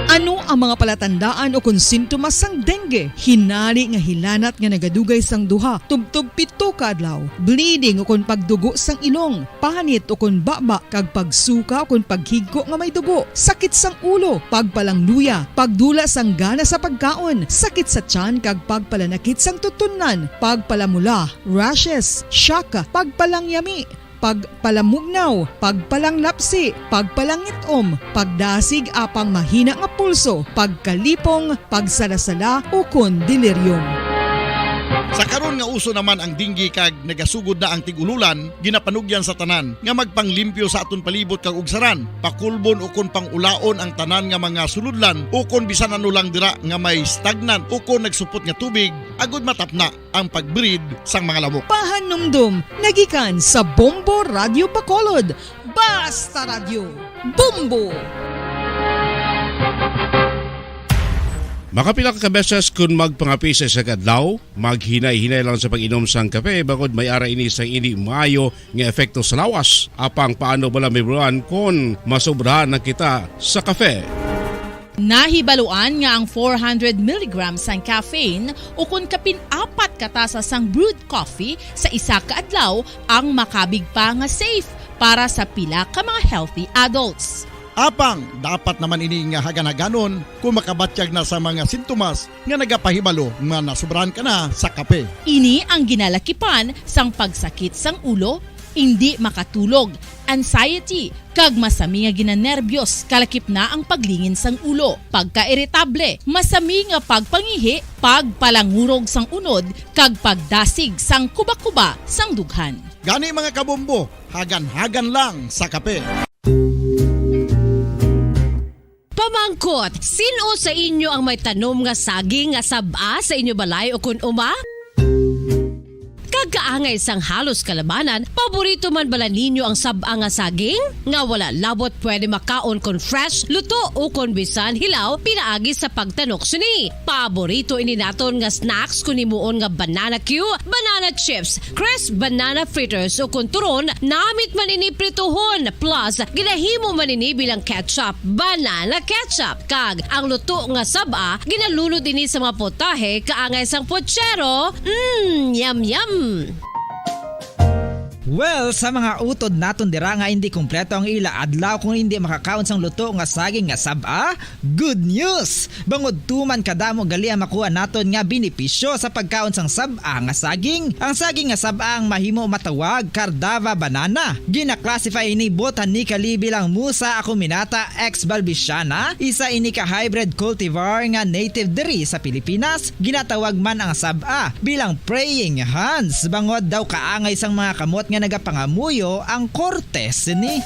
Ano ang mga palatandaan o kung sintomas sang dengue? Hinali nga hilanat nga nagadugay sang duha, tubtob 7 ka adlaw, bleeding o kung pagdugo sang ilong, panit o kung baba, kag pagsuka o kung paghigko nga may dugo, sakit sang ulo, pagpalangluya, pagdula sang gana sa pagkaon, sakit sa tiyan kag pagpalanakit sang tutunan, pagpalamula, rashes, shock, pagpalangyami, pagpalamugnaw, pagpalanglapsi, pagpalangitom, pagdasig apang mahina nga pulso, pagkalipong, pagsalasala o kon delirium. Sa karon nga uso naman ang dengue kag nagasugod na ang tigululan, ginapanugyan sa tanan nga magpanglimpyo sa aton palibot kag ugsaran, pakulbon o kon pangulaon ang tanan nga mga suludlan o kon bisan ano lang dira nga may stagnant o kon nagsupot nga tubig agud matapna ang pagbreed sang mga lamok. Pahanumdum nagikan sa Bombo Radio Bacolod. Basta Radio Bombo! Makapila ka beses kung magpangapi sa isa kadlaw, maghinay-hinay lang sa pag-inom sang kape bakod may ara ini sang hindi maayo nga epekto sa lawas. Apang paano bala may buruan kung masobrahan na kita sa kape. Nahibaluan nga ang 400 mg sang caffeine o kung kapin-4 katasa sang brewed coffee sa isa ka adlaw ang makabig pa nga safe para sa pila ka mga healthy adults. Apang dapat naman ini nga hagan-haganon kung makabatyag na sa mga sintomas nga nagapahibalo nga nasubrahan ka na sa kape. Ini ang ginalakipan sang pagsakit sang ulo, hindi makatulog, anxiety, kag masami nga ginanerbiyos kalakip na ang paglingin sang ulo, pagka-iritable, masami nga pagpangihi, pagpalangurog sang unod, kag pagdasig sang kuba-kuba sang dughan. Gani mga kabombo, hagan-hagan lang sa kape. Pamangkot, sino sa inyo ang may tanom nga saging nga saba sa inyo balay o kun uma? Kagaangay sang halos kalabanan, paborito man bala ninyo ang saba nga saging? Nga wala labot pwede makaon kon fresh, luto o kon bisan hilaw, pinaagi sa pagtanok sini. Paborito ini naton nga snacks kun himuon nga banana Q, banana chips, crisp banana fritters o kun turon, namit man ini prituhon, plus ginahimo man ini bilang ketchup, banana ketchup. Kag ang luto nga saba, ginalunod ini sa mga potahe kaangay sang pochero. Yum yum. Well, sa mga utod naton dira nga hindi kumpleto ang ila adlaw kung hindi makakaon sang luto nga saging nga saba, good news! Bangod tuman kadamo gali ang makuha naton nga benepisyo sa pagkaon sang saba nga saging. Ang saging nga saba ang mahimo matawag Cardava banana. Gina-classify ini botanically bilang Musa acuminata ex balbisiana, isa ini ka hybrid cultivar nga native diri sa Pilipinas. Ginatawag man ang saba bilang praying hands. Bangod daw kaangay sang mga kamot nga nagapangamuyo ang kortes ni.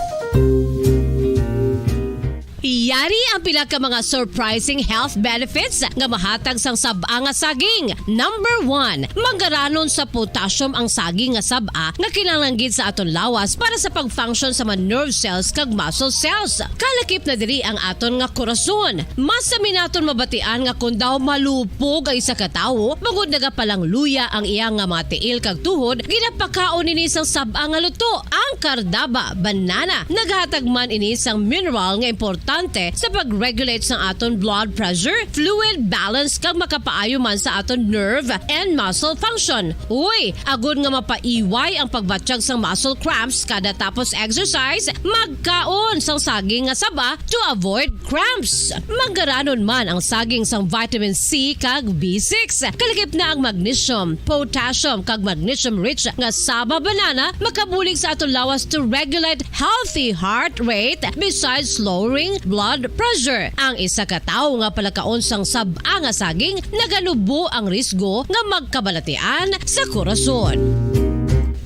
Iyari ang pila ka mga surprising health benefits nga mahatag sang saba nga saging. Number 1, manggaranon sa potassium ang saging nga saba nga kinahanglan sa aton lawas para sa pag-function sa mga nerve cells kag muscle cells. Kalakip na diri ang aton nga korason. Masami naton mabatian nga kun daw malupog ay isa ka tawo, bangod nagapalang luya ang iyang nga mga tiil kag tuhod, ginapakaon ini sang saba nga luto. Ang Cardava banana naghatag man ini sang mineral nga importante sa pag-regulate sa aton blood pressure, fluid balance kag makapaayo man sa aton nerve and muscle function. Uy, agud nga mapaiway ang pagbatsyag sang muscle cramps kada tapos exercise, magkaon sang saging nga saba to avoid cramps. Manggaranon man ang saging sang vitamin C kag B6. Kalakip na ang magnesium, potassium kag magnesium rich nga saba banana makabulig sa aton lawas to regulate healthy heart rate besides lowering blood pressure. Ang isa ka tawo nga palakaon sang saba nga saging naganubo ang risgo nga magkabalatian sa korason.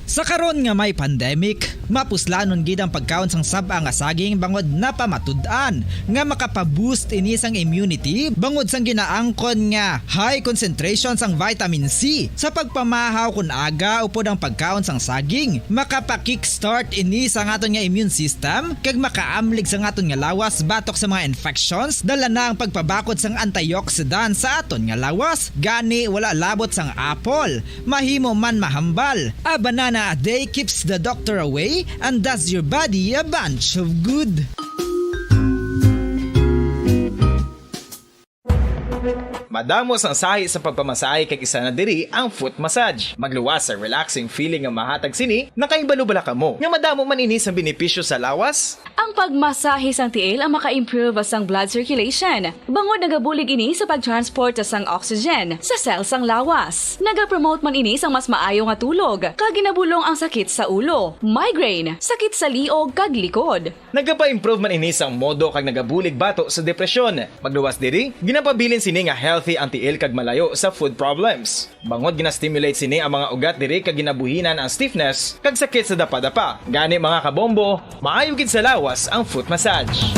Sa karon nga may pandemic, mapuslanon gid ang pagkaon sang saba nga saging bangod napamatud-an nga makapaboost ini sang immunity bangod sang ginaangkon nga high concentration sang vitamin C sa pagpamahaw kun aga upod ang pagkaon sang saging. Makapa-kickstart ini sa aton nga immune system kag makaamlig sa aton nga lawas batok sa mga infections, dala na ang pagpabakod sang antioxidant sa aton nga lawas. Gani wala labot sang apple, mahimo man mahambal. A banana a day keeps the doctor away and does your body a bunch of good. Madamos ang sahi sa pagpamasahe kag isa na diri ang foot massage. Magluwas sa relaxing feeling nga mahatag sini, nakaibalo bala kamo. Nga madamo man ini sa benepisyo sa lawas. Ang pagmasahe sang tiil ang maka-improve sang blood circulation. Bangod nagabulig ini sa pag-transport sang oxygen sa cells sang lawas. Nagapromote man ini sang mas maayo nga tulog, kag ginabulong ang sakit sa ulo, migraine, sakit sa liog kag likod. Nagapa-improve man ini sang modo kag nagabulig bato sa depresyon. Magluwas diri, ginapabilin sini nga healthy ang tiil kag malayo sa food problems. Bangod gina-stimulate sini ang mga ugat diri kag ginabuhinan ang stiffness kag sakit sa dapa-dapa. Gani mga kabombo, maayo gid sa lawas ang foot massage.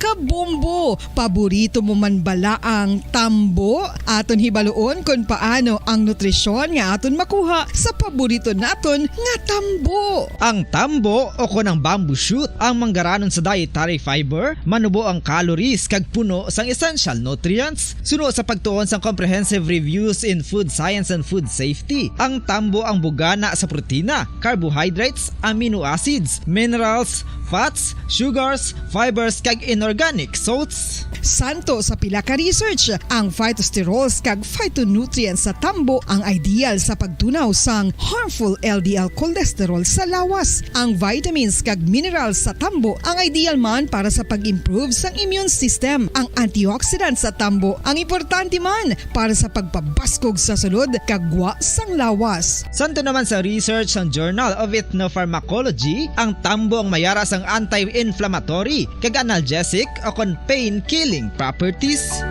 Kabombo, paborito mo man bala ang tambo? Aton hibaluon kung paano ang nutrisyon nga aton makuha sa paborito naton nga tambo. Ang tambo o kon ang bamboo shoot ang manggaranon sa dietary fiber, manubo ang calories kag puno sang essential nutrients. Suno sa pagtuon sang comprehensive reviews in food science and food safety. Ang tambo ang bugana sa protina, carbohydrates, amino acids, minerals, fats, sugars, fibers kag inorganic salts. Santo sa pila ka research, ang phytosterols kag phytonutrients sa tambo ang ideal sa pagtunaw sang harmful LDL cholesterol sa lawas. Ang vitamins kag minerals sa tambo ang ideal man para sa pag-improve sang immune system. Ang antioxidants sa tambo ang importante man para sa pagpabaskog sa sulod kag gwa sang lawas. Santo naman sa research ng Journal of Ethnopharmacology, ang tambo ang mayara sang anti-inflammatory kag analgesic o kon pain-killing properties.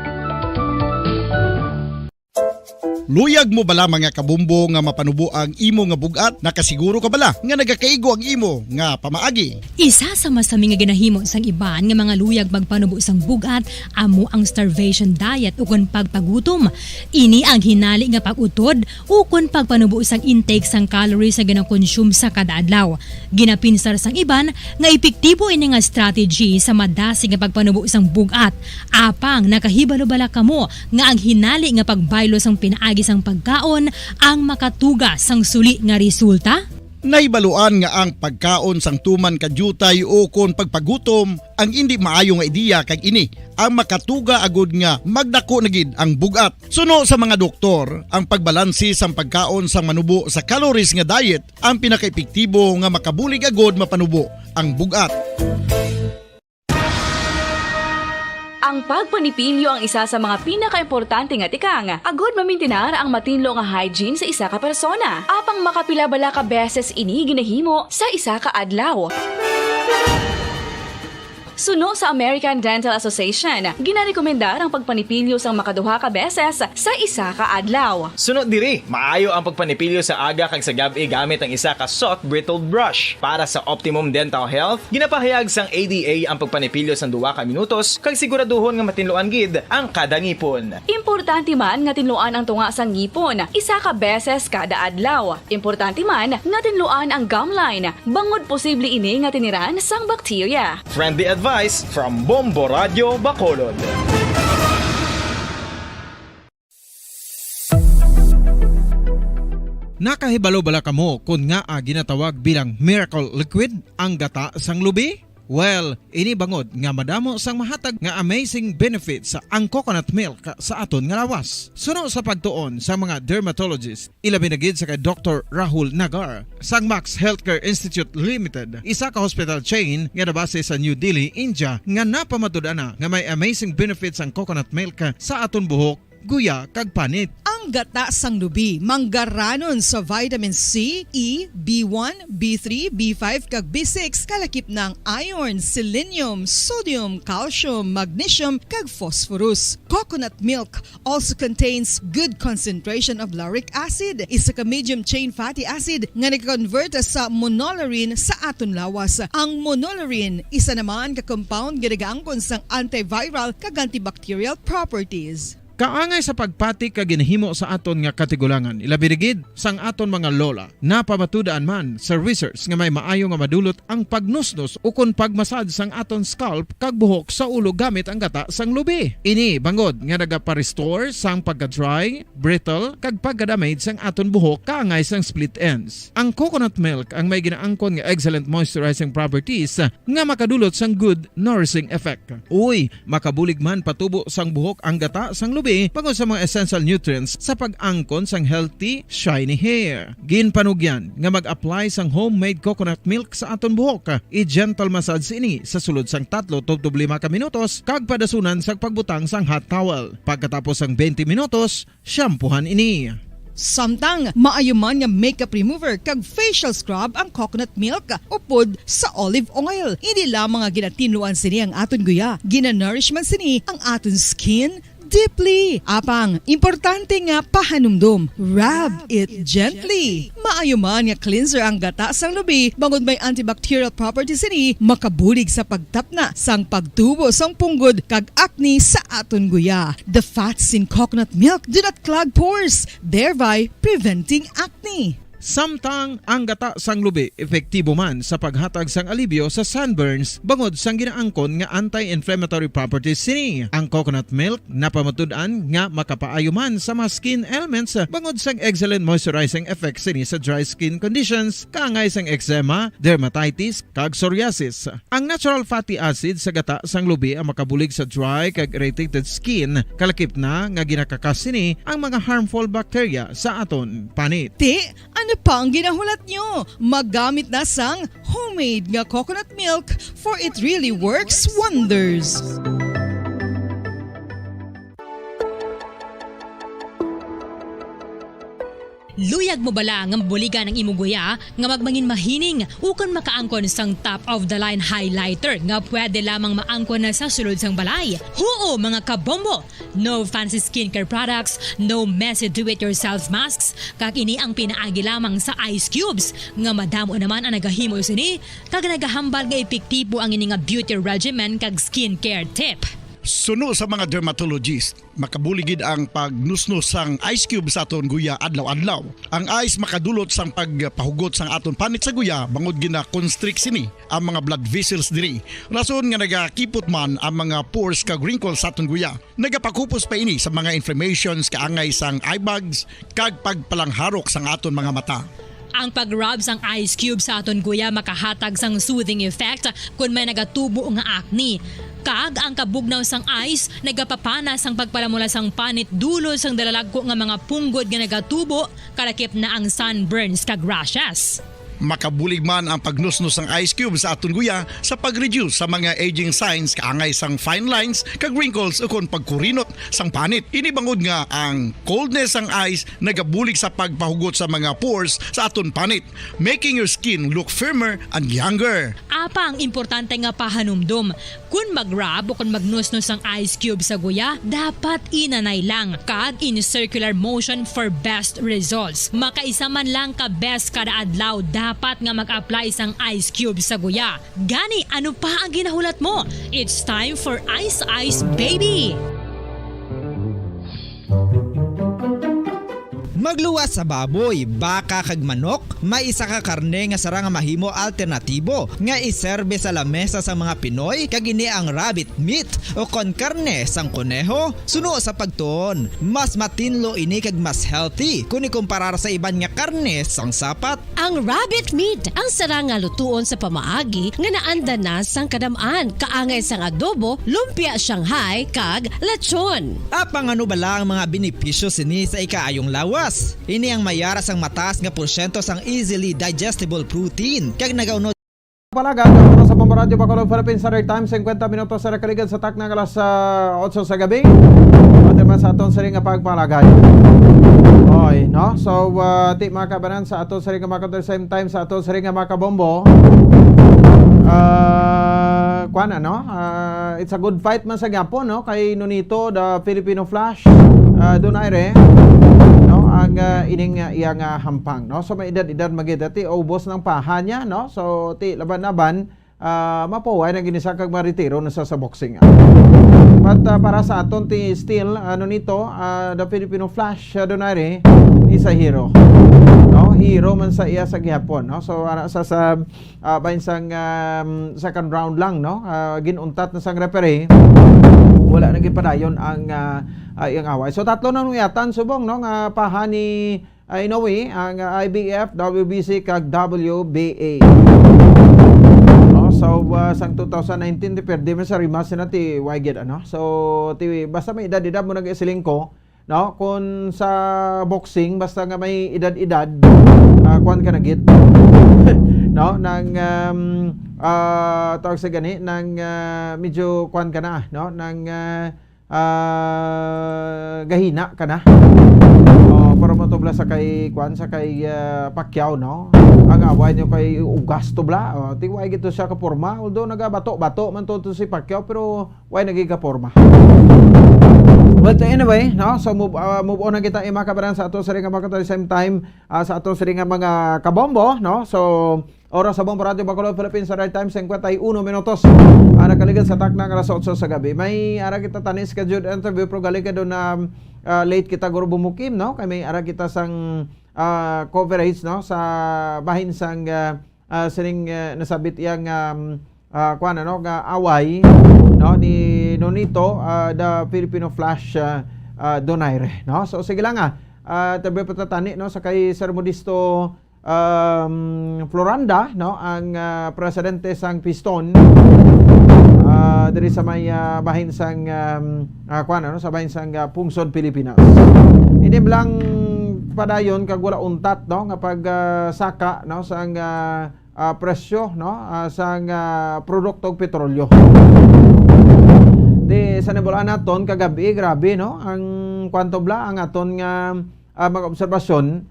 Luyag mo bala mga kabumbo nga mapanubo ang imo nga bugat? Nakasiguro ka bala nga nagakaigo ang imo nga pamaagi? Isa sa masami nga ginahimo sang iban nga mga luyag magpanubo sang bugat amo ang starvation diet ukon pagpagutom. Ini ang hinali nga pag-utod ukon pagpanubo sang intake sang calories nga gina-consume sa kada adlaw. Ginapinsar sang iban nga epektibo ini nga strategy sa madasi nga pagpanubo sang bugat. Apang nakahibalo bala kamo nga ang hinali nga pagbaylo sang pinaagi sang pagkaon ang makatuga sang suli nga resulta? Naibaluan nga ang pagkaon sang tuman kadyutay o kon pagpagutom ang hindi maayo nga ideya kag ini ang makatuga agud nga magdako na gid ang bugat. Suno sa mga doktor, ang pagbalansi sang pagkaon sang manubo sa calories nga diet ang pinakaepektibo nga makabulig agud mapanubo ang bugat. Ang pagpanipilyo ang isa sa mga pinaka-importante nga tikang. Agod mamintinar ang matinlo nga hygiene sa isa ka persona. Apang makapila-bala ka beses ini ginahimo sa isa ka adlaw. Suno sa American Dental Association, ginarekomendar ang pagpanipilyo sang makaduha ka beses sa isa ka adlaw. Sunod diri, maayo ang pagpanipilyo sa aga kag sa gabi gamit ang isa ka soft brittle brush. Para sa optimum dental health, ginapahayag sang ADA ang pagpanipilyo sang 2 ka minutos kag siguraduhon nga matinluan gid ang kada ngipon. Importante man nga tinluan ang tunga sang ngipon, isa ka beses kada adlaw. Importante man nga tinluan ang gum line, bangod posible ini nga tiniran sang bakterya. Friendly advice from Bombo Radio Bacolod. Nakahibalo bala kamo kung nga ginatawag bilang miracle liquid ang gata sang lubi? Well, ini bangod nga madamo sang mahatag nga amazing benefits sa ang coconut milk sa aton nga lawas. Suno sa pagtuon sa mga dermatologist, ilabi na gid sa kay Dr. Rahul Nagar sang Max Healthcare Institute Limited, isa ka hospital chain nga nabase sa New Delhi, India, nga napamatud-ana nga may amazing benefits ang coconut milk sa aton buhok, guya kag panit. Ang gata sang lubi manggaranon sa vitamin C, E, B1, B3, B5 kag B6 kalakip ng iron, selenium, sodium, calcium, magnesium kag phosphorus. Coconut milk also contains good concentration of lauric acid, isa ka medium chain fatty acid nga nag-convert sa monolarin sa aton lawas. Ang monolarin isa naman ka compound nga nagaangkon sang antiviral kag antibacterial properties. Kaangay sa pagpati ka ginahimo sa aton nga katigulangan, ilabirigid sang aton mga lola, napamatudaan man sa research nga may maayo nga madulot ang pagnusnos o kon pagmasad sang aton scalp kag buhok sa ulo gamit ang gata sang lubi. Ini bangod nga nagapa-restore sang pagka-dry, brittle kag pagka-damage sang aton buhok kaangay sang split ends. Ang coconut milk ang may ginaangkon nga excellent moisturizing properties nga makadulot sang good nourishing effect. Uy, makabulig man patubo sang buhok ang gata sang lubi pagod sa mga essential nutrients sa pag-angkon sang healthy, shiny hair. Ginpanugyan nga mag-apply sang homemade coconut milk sa aton buhok. I-gentle massage ini sa sulod sang 3-5 ka minutos kag padasunan sang pagbutang sang hot towel. Pagkatapos sang 20 minutos, shampoohan ini. Samtang maayo man nga makeup remover kag facial scrub ang coconut milk upod sa olive oil. Hindi lamang nga ginatinluan sini ang aton guya, gina-nourishment sini ang aton skin deeply. Apang, importante nga pahanumdum. Rub it gently. Maayo man nga cleanser ang gata sang lubi, bangod may antibacterial properties ini, makabulig sa pagtapna sang pagtubo sang punggod kag acne sa aton guya. The fats in coconut milk do not clog pores, thereby preventing acne. Samtang ang gata sang lubi epektibo man sa paghatag sang alibyo sa sunburns bangod sang ginaangkon nga anti-inflammatory properties sini. Ang coconut milk napamatud-an nga makapaayo man sa mga skin ailments bangod sang excellent moisturizing effect sini sa dry skin conditions kaangay sang eczema, dermatitis kag psoriasis. Ang natural fatty acid sa gata sang lubi ang makabulig sa dry kag irritated skin kalakip na nga ginakakas sini ang mga harmful bacteria sa aton panit. Ano pa ang ginahulat nyo? Maggamit na sang homemade nga coconut milk for it really works wonders. Luyag mo bala nga buligan ng imuguya nga magmangin mahining ukon makaangkon sang top of the line highlighter nga pwede lamang maangkon na sa sulod sang balay. Huo mga kabombo! No fancy skincare products, no messy do-it-yourself masks, kag ini ang pinaagi lamang sa ice cubes nga madamo naman ang nagahimo sini kag nagahambal nga epektibo ang ini nga beauty regimen kag skincare tip. Suno sa mga dermatologist, makabuligid ang pagnusnos sang ice cube sa aton guya adlaw-adlaw. Ang ice makadulot sang pagpahugot sang aton panit sa guya bangod gina-constrict sini ang mga blood vessels diri. Rason nga nagakipot man ang mga pores kag wrinkles sa aton guya. Nagapakupos pa ini sa mga inflammations kaangay sang eye bags kag pagpalangharok sang aton mga mata. Ang pag-rub sang ice cube sa aton guya makahatag sang soothing effect kung may nagatubo nga acne. Kag ang kabugnaw sang ice nagapapana sang pagpalamula sang panit dulo sang dalalagko nga mga punggod nga nagatubo kalakip na ang sunburns kag rashes. Makabulig man ang pagnusnos ng ice cube sa aton guya sa pag-reduce sa mga aging signs kaangay sang fine lines kag wrinkles ukon pagkurinot sang panit. Inibangod nga ang coldness sang ice nagabulig sa pagpahugot sa mga pores sa aton panit, making your skin look firmer and younger. Apa ang importante nga pahanumdum, kung mag-rub o kung magnusnos ang ice cube sa guya, dapat inanay lang kag in circular motion for best results. Makaisa man lang ka best kada adlaw dapat nga mag-apply sang ice cube sa guya. Gani, ano pa ang ginahulat mo? It's time for Ice Ice Baby! Magluwas sa baboy, baka kag manok, may isa ka karne nga sarang mahimo alternatibo nga iserbe sa lamesa sa mga Pinoy kag ini ang rabbit meat o kon karne sang kuneho. Suno sa pagtuon, mas matinlo ini kag mas healthy kung ikumparar sa iban nga karne sang sapat. Ang rabbit meat ang sarang nga lutuon sa pamaagi nga naanda na sang kadamaan kaangay sang adobo, lumpia Shanghai kag lechon. Apang ano bala ang mga benepisyo sini sa ikaayong lawas? Ini ang mayara sang mataas nga porsyento sang easily digestible protein kag nagaunod Palagan sa Bomba Radio Bacolod Philippines Standard Time 50 minutos sa rekaligan sa takna alas 8 sa gabi. Pati man sa aton sari nga pagpalagay. Oy, no? So ti mga kabanan sa aton sari nga mga same time sa aton sari nga mga kabombo. Kuan ano? It's a good fight man sa Gapon, no? Kay Nonito the Filipino Flash. Donaire no ang ining iyang hampang, no? So may edad magida ti ubos ng paha niya, no? So ti laban-laban mapuway na ginisa kag maritiro na sa boxing. But para sa aton ti still nito the Filipino Flash Donaire is a hero. No, hero man sa iya sa gihapon, no? So sa bain sang second round lang, no? Ginuntat na sang referee. Wala na gipadayon ang iyang away. So tatlo na nuyatan subong, no, nga paha ni Inoue ang IBF, WBC kag WBA. No, so sang 2019 ti perde man sa rematch na ti Wyged, ano. So ti basta may edad mo nag-isiling ko, no, kun sa boxing basta nga may edad kuan ka na gid. No, nang tawag sa gani nang medyo kuan ka na, no, nang gahina ka na. Para matubla sa kay kuan sa kay Pacquiao, no. Ang away niyo kay ugas tubla. Tiway gito siya ka porma, although nagabato-bato man to si Pacquiao pero way nagiga porma. But anyway, no, so move on na kita mga kabaran sa ato sa ring mga at the same time sa ato sa ring mga kabombo, no. So oras sa Bomba Radio Bacolod Philippines Standard Time 51 minutos. Nakaligan sa takna alas 8 sa gabi. May ara kita tanis scheduled interview pero galing ka doon na late kita guro bumukim, no. Kay may ara kita sang coverage no sa bahin sang sining nasabit iyang kuan ano nga away no ni Nonito the Filipino Flash Donaire no. So sige lang tabi patatani no sa kay Sir Modisto Floranda no ang presidente sang Piston diri sa may bahin sang kuan ano sa bahin sang Pungsod Pilipinas. Hindi lang padayon kag wala untat no nga pag saka no sang presyo no sang produktong petrolyo. Di sa nabulaan naton kagabi grabe no ang kwanto bla ang aton nga mga obserbasyon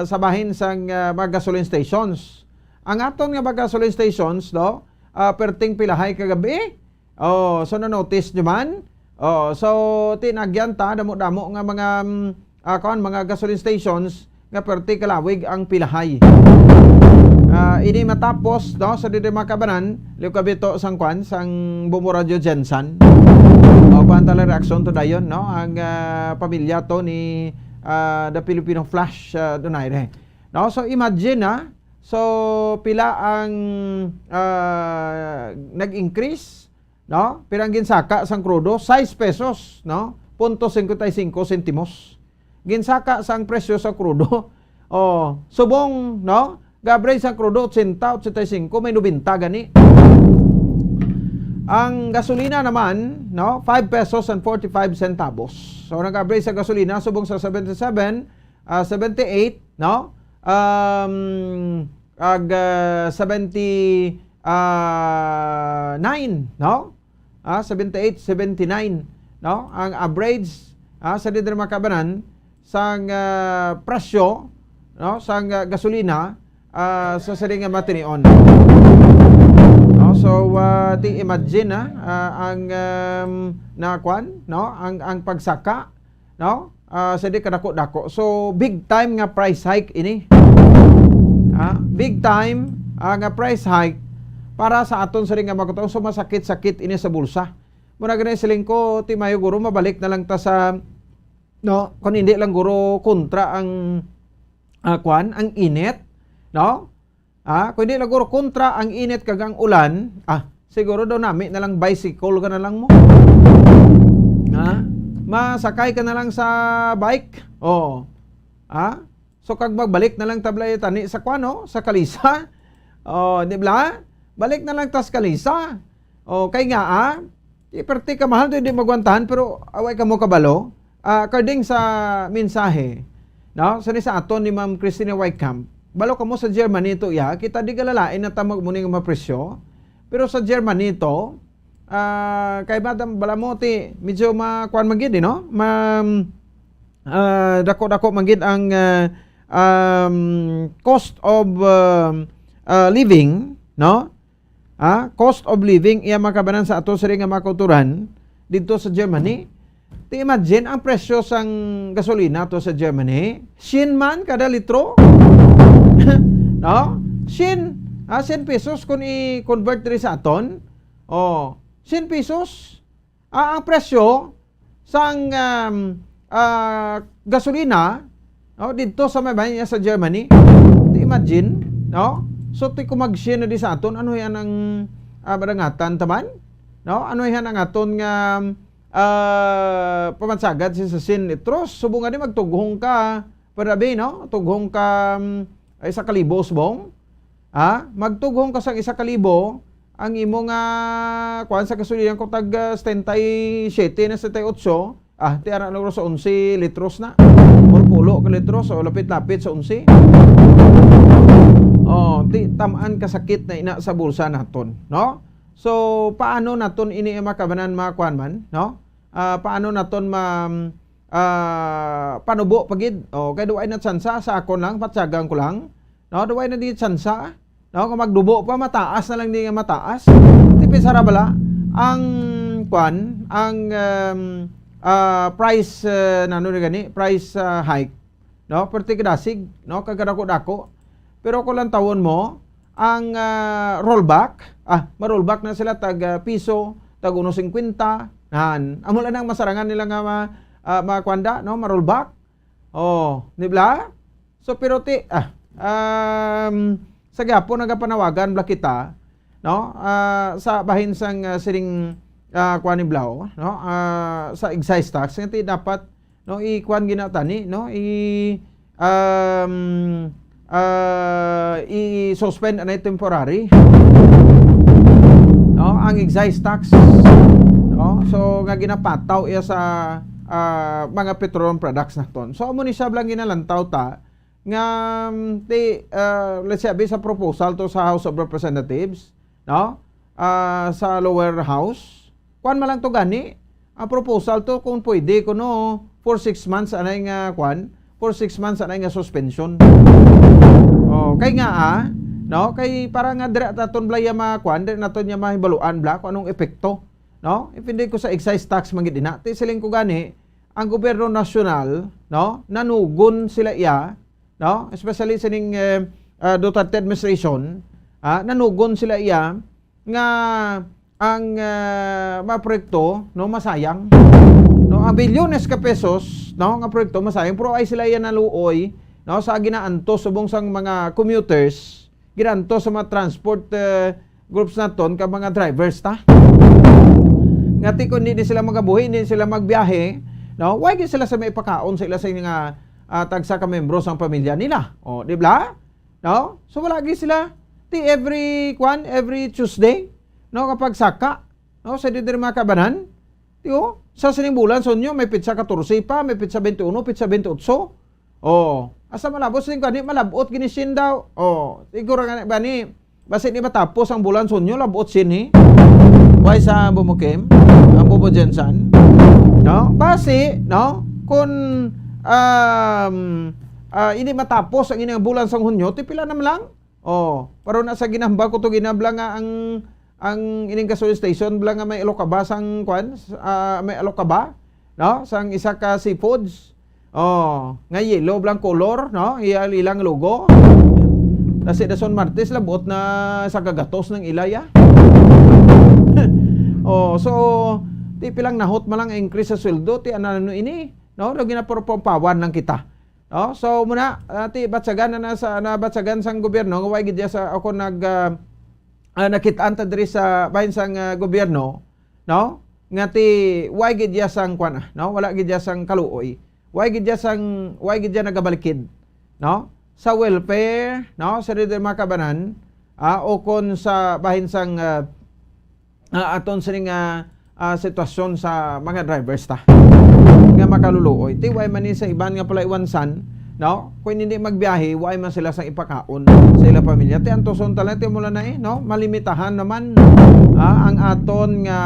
sa bahin sang mga gasoline stations. Ang aton nga mga gasoline stations no perting pilahay kagabi. So na-notice nyo man. So tinagyan ta damo-damo nga mga gasoline stations nga perti kalawig ang pilahay. Ini matapos no sa didi makabanan liw kabito sang kwan sang Bombo Radio Jensen. Kuan tala reaksyon to dayon no ang pamilya to ni the Filipino Flash Donaire. No so imagine so pila ang nag-increase no pirang ginsaka sang krudo 6 pesos no 0.55 sentimos. Ginsaka sang presyo sa krudo. Subong no gabre sang krudo 85 may 90 gani. Ang gasolina naman no 5 pesos and 45 centavos. So nag-average sa gasolina subong sa 77, 78 no 79 no 78, 79 no ang average sa dito makabanan sang presyo no sang gasolina sa saring matinion. No so ti imagine ang nakwan no ang pagsaka no sa di kadako-dako. So big time nga price hike ini. Big time nga price hike para sa aton sa ring nga makutaw. So masakit-sakit ini sa bulsa. Muna ganun siling ko ti mayo guro mabalik na lang ta sa no kun hindi lang guro kontra ang kwan ang init no kung hindi lang guro kontra ang init kag ang ulan siguro daw nami na lang bicycle ka na lang mo masakay ka na lang sa bike so kag magbalik na lang tablay tani sa kwan no sa kalisa di ba balik na lang tas kalisa kay nga iperti ka mahal to hindi magwantahan pero away ka mo kabalo according sa mensahe no sa aton ni Ma'am Christina Whitecamp balo ka mo sa Germany to kita di galalain na tamag mo nga mapresyo pero sa Germany to kay madam bala mo ti medyo makuan magid no dako-dako magid ang cost of living no cost of living iya makabanan sa ato sa nga makulturan dito sa Germany. Ti imagine ang presyo sang gasolina to sa Germany, 100 man kada litro. No? 100 pesos kung i-convert rin sa aton. 100 pesos. Ang presyo sang gasolina dito sa may bayan sa Germany. Ti imagine, no? So ti kumag-share na di sa aton ano yan ang barangatan taman? No? Ano yan ang aton nga pamansagad sa litros subong nga di magtughong ka parabi no tughong ka 1,000 bong magtughong ka sa 1,000 ang imo nga kuan sa gasolina ko tag 77 na 78 ti ara lang sa 11 litros na or pulo ka litros so lapit-lapit sa 11 ti tamaan kasakit na ina sa bulsa naton no. So paano naton ini makabanan makuan man no? Paano naton panubo pagid kay duay na tsansa sa akon lang patsagang ko lang no duay na di tsansa no kung magdubo pa mataas na lang di nga mataas tipis sara bala ang kuan ang price nano ni gani price hike no perti kadasig no kagadako-dako pero ko lang tawon mo ang rollback ma-rollback na sila tag piso tag 1.50 amo lang ang masarangan nila nga makwanda no ma-rollback di ba So pero sa gyapon nagapanawagan bla kita, no? Sa bahin sang siring kuan Iblao, no? Sa excise tax nga dapat no i-kuan ginatani, no? I-suspend anay temporary. No, ang excise tax. No? So nga ginapataw iya sa mga petroleum products naton. So amo ni siya lang ginalantaw ta nga let's say sa proposal to sa House of Representatives, no? Sa lower house, kuan man lang to gani. Ang proposal to kung pwede kuno for 6 months anay nga kuan, for 6 months anay nga suspension. Oh, kay nga no, kay para nga dire taton blaya makuan, dire naton nya mahibaluan bla kung anong epekto, no? Ipindi ko sa excise tax mangidina. Ti siling ko gani, ang gobyerno nasyonal, no, nanugon sila iya, no? Especially sining Duterte administration, nanugon sila iya nga ang maproyekto no masayang. No, ang bilyones ka pesos, no, nga proyekto masayang pero ay sila iya naluoy, no, sa ginaanto subong sang mga commuters, ginanto sa mga transport groups naton ka mga drivers ta. Ngati kung hindi sila magabuhi, hindi sila magbiyahe, no, why sila sa may pakaon sa ila sa nga tagsa ka membro sang pamilya nila. O, di ba? No? So wala gi sila every Tuesday, no, kapag saka, no, sa didiri mga kabanan, tiyo, sa sining bulan sonyo may pizza 14 pa, may pizza 21, pizza 28. Oh, asa malabot sing gani malabot ginisin daw. Oh, siguro nga ba ni basi ni matapos ang bulan sonyo labot sini. Why sa bumukim? Ang Bobo Jensen. No? Basi, no? Kung ini matapos ang ining bulan sang Hunyo, ti pila na lang. Oh, pero na sa ginahamba ko to ginabla nga ang ining gasoline station bla nga may alokaba sang kwan, may alokaba, no? Sang isa ka seafoods. Oh, nga yellow blank color, no? Ilang logo. Kasi Dason Martes labot na sa kagatos ng ilaya. Oh, so ti pilang nahot malang increase sa sweldo ti anano ini, no? Lagi na pawan lang kita. No? So muna ti batsagan na sa batsagan sang gobyerno nga way gid sa ako nakitaan ta diri sa bahin sang gobyerno, no? Nga ti way gid sang kwan, no? Wala gid sang kaluoy. Why gid nagabalikid, no? Sa welfare, no? Sa ridder mga kabanan, o kon sa bahin sang aton sining sitwasyon sa mga drivers ta nga makaluluoy. Ti way man ni sa iban nga pala iwansan, no? Kung hindi magbiyahe, way man sila sang ipakaon sa ila pamilya. Ti antoson talente mula na no? Malimitahan naman ang aton nga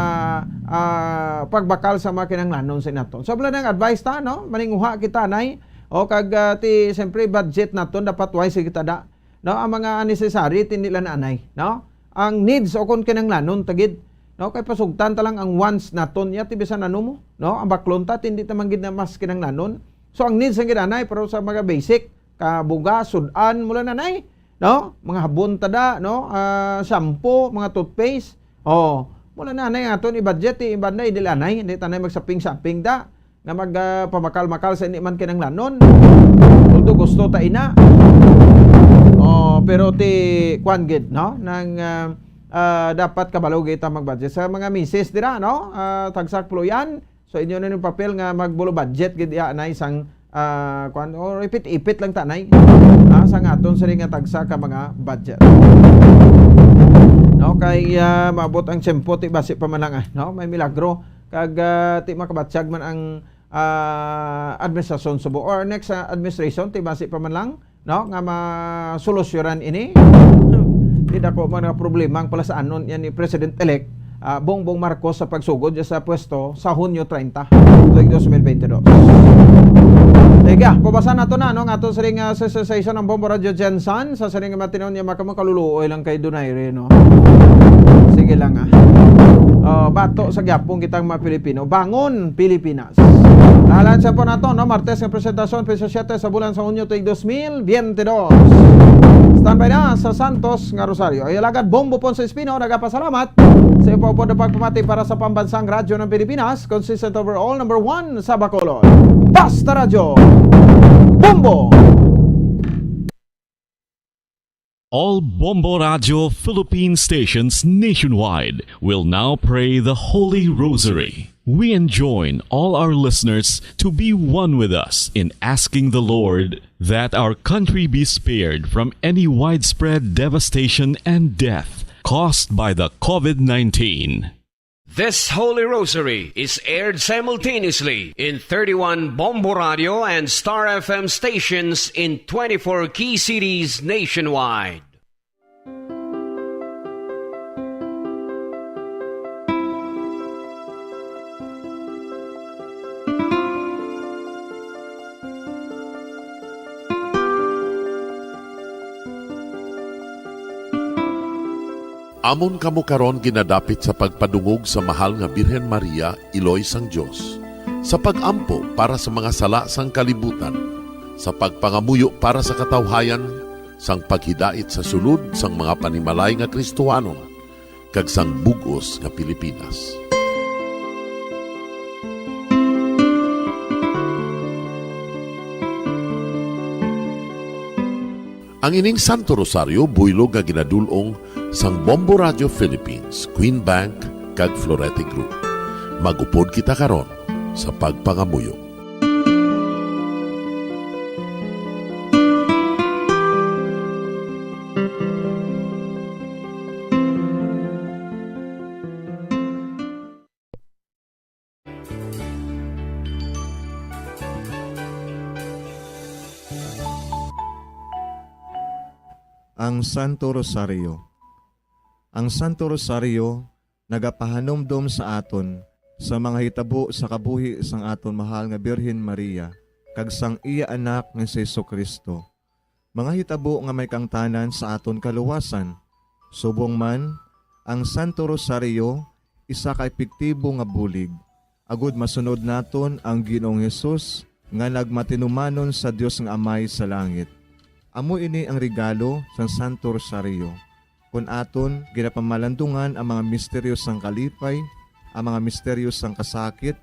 pagbakal sa mga kinanglanon sa naton. So bala nang advice ta, no? Maninguha kita nay o kag ti siyempre budget naton dapat wise kita da, no? Ang mga necessary ti nila na anay, no? Ang needs o kon kinanglanon tagid, no? Kay pasugtan ta lang ang wants naton ya ti bisan ano mo, no? Ang baklon ta hindi ta manggid na mas kinanglanon. So ang needs ang gidanay pero sa mga basic kabuga sudan mula nanay, no? Mga habon tada, no? Shampoo, mga toothpaste. Oh, mula nanay aton i-budget i-banday dilanay, hindi tanay magsaping-saping da nga magpamakal-makal sa hindi man kinanglanon. Although gusto ta ina. Oh, pero ti kwan gid, no? Nang dapat kabalo kita mag-budget sa mga misis dira, no? Tagsak puluyan. So inyo na yung papel nga magbulo budget gid ya na isang kwan or ipit-ipit lang tanay. Sa ngaton sa nga tagsa ka mga budget. No, kay maabot ang tiyempo ti basi pa man lang, no? May milagro kag ti makabatsyag man ang administrasyon Subo or next administration ti basi pa man lang, no? Nga masolusyonan ini. Hindi ko mga problema ang pala sa anon yan ni President-elect Bongbong Marcos sa pagsugod sa pwesto sa Hunyo 30, 2022. Teka, babasa na to na, no? Nga to sa ring sensation ng Bombo Radio Jensen, sa ring matinaw niya makakaluluoy lang kay Donaire, no? Sige lang, bato sa gyapong kitang mga Pilipino. Bangon, Pilipinas. Nahalan siya po na to, no? Martes ng presentasyon, Peso 7 sa bulan sa Hunyo 2022. Standby na sa Santos nga Rosario. Ay alagad Bombo Ponce Espino, nagapasalamat sa ipo po na pagpamati para sa pambansang radyo ng Pilipinas, consistent overall number 1 sa Bacolod. Basta Radyo Bombo All Bombo Radio Philippine stations nationwide will now pray the Holy Rosary. We enjoin all our listeners to be one with us in asking the Lord that our country be spared from any widespread devastation and death caused by the COVID-19. This Holy Rosary is aired simultaneously in 31 Bombo Radio and Star FM stations in 24 key cities nationwide. Amon kamo karon ginadapit sa pagpadungog sa mahal nga Birhen Maria, Iloy sang Dios, sa pagampo para sa mga sala sang kalibutan, sa pagpangamuyo para sa katawhayan, sang paghidait sa sulod sang mga panimalay nga Kristohanon, kag sang bugos nga Pilipinas. Ang ining Santo Rosario buylog nga ginadulong sang Bombo Radio Philippines, Queen Bank, kag Florete Group. Magupod kita karon sa pagpangamuyo. Ang Santo Rosario. Ang Santo Rosario nagapahanomdom sa aton sa mga hitabo sa kabuhi sang aton mahal nga Birhen Maria kag sang iya anak nga si Jesucristo. Mga hitabo nga may kangtanan sa aton kaluwasan. Subong man, ang Santo Rosario isa ka epektibo nga bulig. Agud masunod naton ang Ginoong Hesus nga nagmatinumanon sa Dios nga Amay sa langit. Amo ini ang regalo sa Santo Rosario. Kung aton ginapamalandungan ang mga misteryo sang kalipay, ang mga misteryo sang kasakit,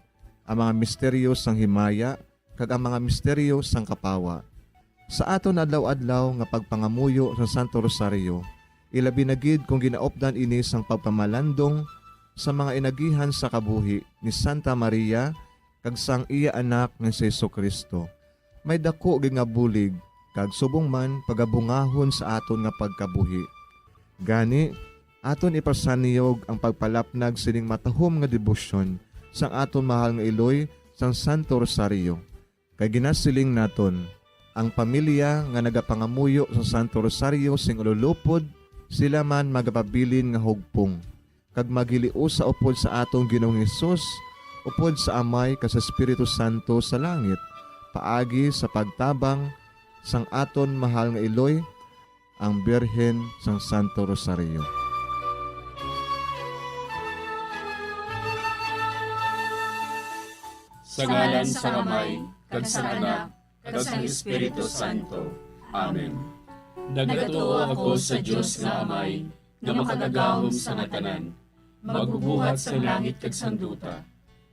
ang mga misteryo sang himaya, kag ang mga misteryo sang kapawa. Sa aton adlaw-adlaw nga pagpangamuyo sa Santo Rosario, ilabi na gid kung ginaopdan ini sang pagpamalandong sa mga inagihan sa kabuhi ni Santa Maria kag sang iya anak nga si Jesucristo. May dako gid nga bulig kag subong man pagabungahon sa aton nga pagkabuhi. Gani, aton ipasaniyog ang pagpalapnag sining matahom nga debosyon sang aton mahal nga Iloy sang Santo Rosario. Kay ginasiling naton, ang pamilya nga nagapangamuyo sa Santo Rosario sing ululupod, sila man magapabilin nga hugpong. Kag magiliu sa upod sa atong Ginoong Hesus, upod sa Amay kas Espiritu Santo sa langit, paagi sa pagtabang sang aton mahal nga Iloy, ang Birhen sang Santo Rosario. Sa ngalan sa Amay, kag sa Anak, kag sa Espiritu Santo. Amen. Nagatuo ako sa Dios nga Amay, nga makagagahom sa ngatanan, magbubuhat sa langit kag sanduta.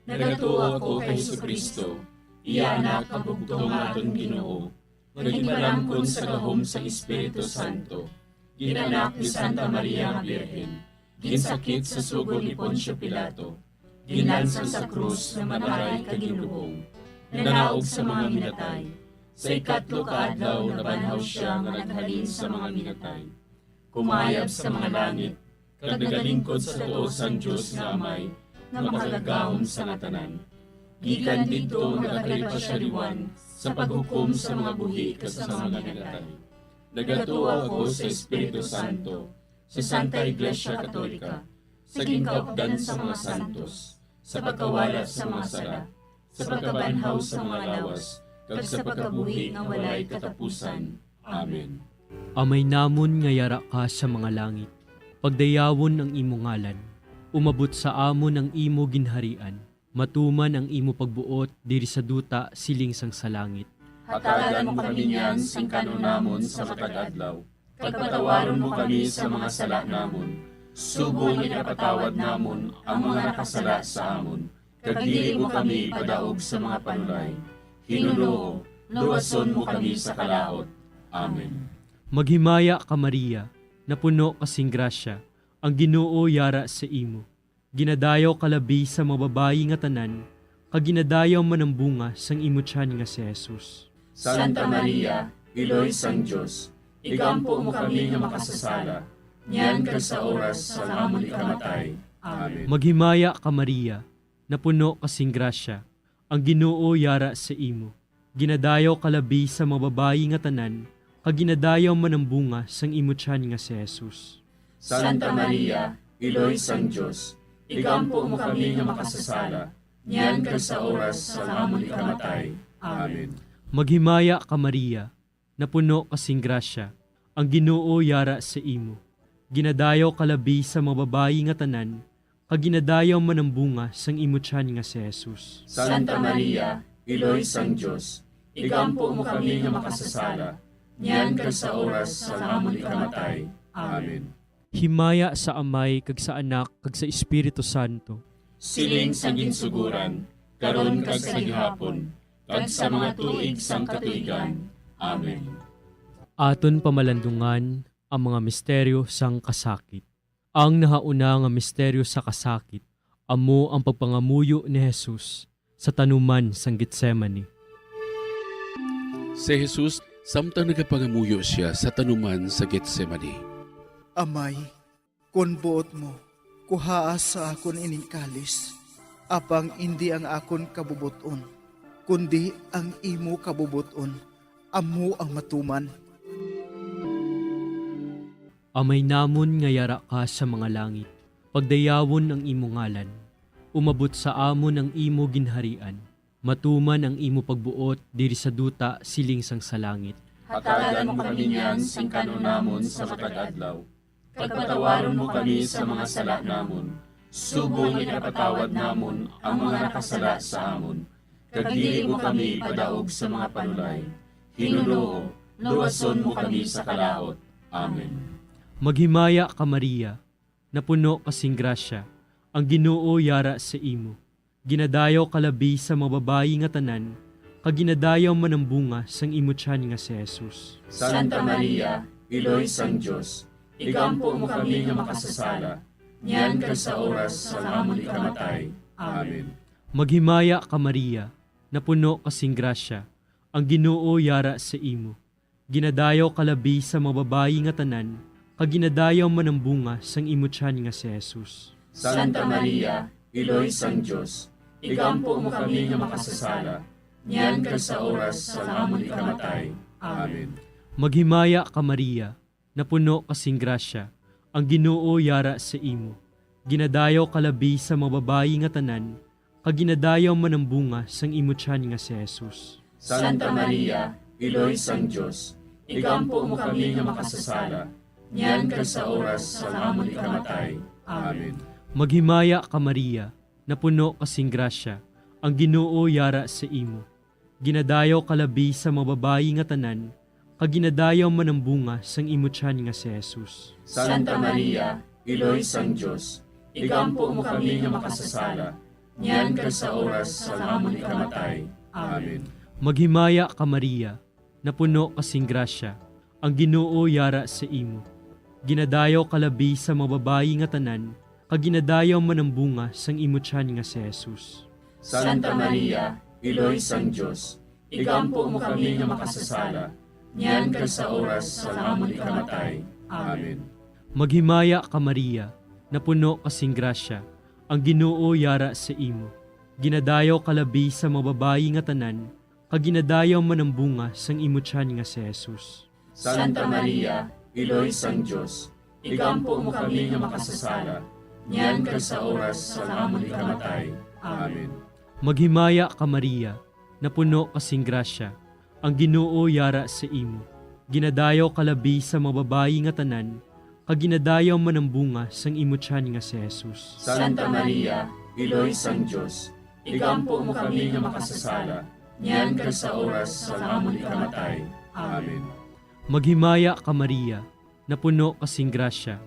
Nagatuo ako kay Jesucristo, iya anak ang bugtong aton Ginoo. Nagipalangkon sa gahom sa Espiritu Santo, ginanak ni Santa Maria nga Birhen, ginsakit sa sugod ni Poncio Pilato, ginlansang sa krus na mataray kag ginlubong, nanaog sa mga minatay. Sa ikatlo ka adlaw nabanhaw siya nga naghalin sa mga minatay. Kumayab sa mga langit, kag nagalingkod sa tuo sang Dios nga Amay, nga makagagahom sa ngatanan. Gikan didto nagakalipas siya liwan sa paghukom sa mga buhi kas sa mga minatay. Nagatuo ako sa Espiritu Santo, sa Santa Iglesia Katolika, sa gingkaupdan sa mga santos, sa pagkawala sa mga sala, sa pagkabanhaw sa mga lawas, kag sa pagkabuhi nga walay katapusan. Amen. Amay namon nga yara ka sa mga langit, pagdayawon ang imo ngalan, umabot sa amon ang imo ginharian, matuman ang imo pagbuot diri sa duta siling sang sa langit. Hatagan mo kami niyan sing kanon namon sa matag adlaw. Pagpatawaron mo kami sa mga sala namon. Subong ipatawad namon ang mga nakasala sa amon. Kag dili mo kami padaog sa mga panulay. Hinunoo, luwason mo kami sa kalaot. Amen. Maghimaya ka Maria, napuno kasing grasya, ang Ginoo yara sa imo. Ginadayaw kalabi sa mga babayi nga tanan, kaginadayaw man ang bunga sang imo tiyan nga si Jesus. Santa Maria, Iloy sang Diyos, igampo mo kami nga makasasala, niyan ka sa oras sa amon ikamatay. Amen. Maghimaya ka Maria, napuno kasing grasya, ang Ginoo yara sa imo. Ginadayaw kalabi sa mga babayi nga tanan, kaginadayaw man ang bunga sang imo tiyan nga si Jesus. Santa Maria, Iloy sang Diyos, igampo mo kami nga makasasala, niyan ka sa oras sa amon ikamatay. Amen. Maghimaya ka Maria, napuno kasing grasya, ang Ginoo yara sa imo. Ginadayaw kalabi sa mga babayi nga tanan, kaginadayaw man ang bunga sang imo tiyan nga si Jesus. Santa Maria, Iloy sang Diyos, igampo mo kami nga makasasala, niyan ka sa oras sa amon ikamatay. Amen. Himaya sa Amay, kag sa Anak, kag sa Espiritu Santo. Siling sa ginsuguran, karon kag sa gihapon, kag sa mga tuig sang katuigan. Amen. Aton pamalandungan ang mga misteryo sang kasakit. Ang nahauna nga misteryo sa kasakit, amo ang pagpangamuyo ni Jesus sa tanuman sang Getsemani. Si Jesus, samtang nagapangamuyo siya sa tanuman sa Getsemani. Amay, kun buot mo, kuhaa sa akon ining kalis, apang hindi ang akon kabubuton, kundi ang imo kabubuton, amo ang matuman. Amay namon nga yara ka sa mga langit, pagdayawon ang imo ngalan, umabot sa amon ang imo ginharian, matuman ang imo pagbuot diri sa duta siling sang sa langit. Hatagan mo kami niyan sing kanunamon sa matag adlaw. Pagpatawaron mo kami sa mga sala namon, subong ipatawad namon ang mga nakasala sa amon. Kag dili mo kami padaog sa mga panulay. Hinunoo, luwason mo kami sa kalaot. Amen. Maghimaya ka Maria, napuno kasing grasya, ang Ginoo yara sa imo. Ginadayaw kalabi sa mga babayi nga tanan, kaginadayaw man ang bunga sang imo tiyan nga si Jesus. Santa Maria, Iloy sang Diyos, igampo mo kami nga makasasala, niyan ka sa oras sa amon ikamatay. Amen. Maghimaya ka Maria, napuno kasing grasya, ang Ginoo yara sa imo. Ginadayaw kalabi sa mga babayi nga tanan, kaginadayaw man ang bunga sang imo tiyan nga si Jesus. Santa Maria, Iloy sang Diyos, igampo mo kami nga makasasala, niyan ka sa oras sa amon ikamatay. Amen. Maghimaya ka Maria, napuno kasing grasya, ang Ginoo yara sa imo. Ginadayaw kalabi sa mga babayi nga tanan, kaginadayaw man ang bunga sang imo tiyan nga si Jesus. Santa Maria, Iloy sang Diyos, igampo mo kami nga makasasala, niyan ka sa oras sa amon ikamatay. Amen. Maghimaya ka Maria, napuno kasing grasya, ang Ginoo yara sa imo. Ginadayaw kalabi sa mga babayi nga tanan, kaginadayaw man ang bunga sang imo tiyan nga si Jesus. Santa Maria, Iloy sang Diyos, igampo mo kami nga makasasala, niyan ka sa oras sa amon ikamatay. Amen. Maghimaya ka Maria, napuno kasing grasya, ang Ginoo yara sa imo. Ginadayaw kalabi sa mga babayi nga tanan, kaginadayaw man ang bunga sang imo tiyan nga si Jesus. Santa Maria, Iloy sang Diyos, igampo mo kami nga makasasala, niyan ka sa oras sa amon ikamatay. Amen. Maghimaya ka Maria, napuno kasing grasya, ang Ginoo yara sa imo. Ginadayaw kalabi sa mga babayi nga tanan, kaginadayaw man ang bunga sang imo tiyan nga si Jesus. Santa Maria, Iloy sang Diyos, igampo mo kami nga makasasala, niyan ka sa oras sa amon ikamatay. Amen. Maghimaya ka Maria, napuno kasing grasya, ang Ginoo yara sa imo. Ginadayaw kalabi sa mga babayi nga tanan, kaginadayaw man ang bunga sang imo tiyan nga si Jesus. Santa Maria, Iloy sang Diyos, igampo mo kami nga makasasala, niyan ka sa oras sa amon ikamatay. Amen. Maghimaya ka Maria, napuno kasing grasya,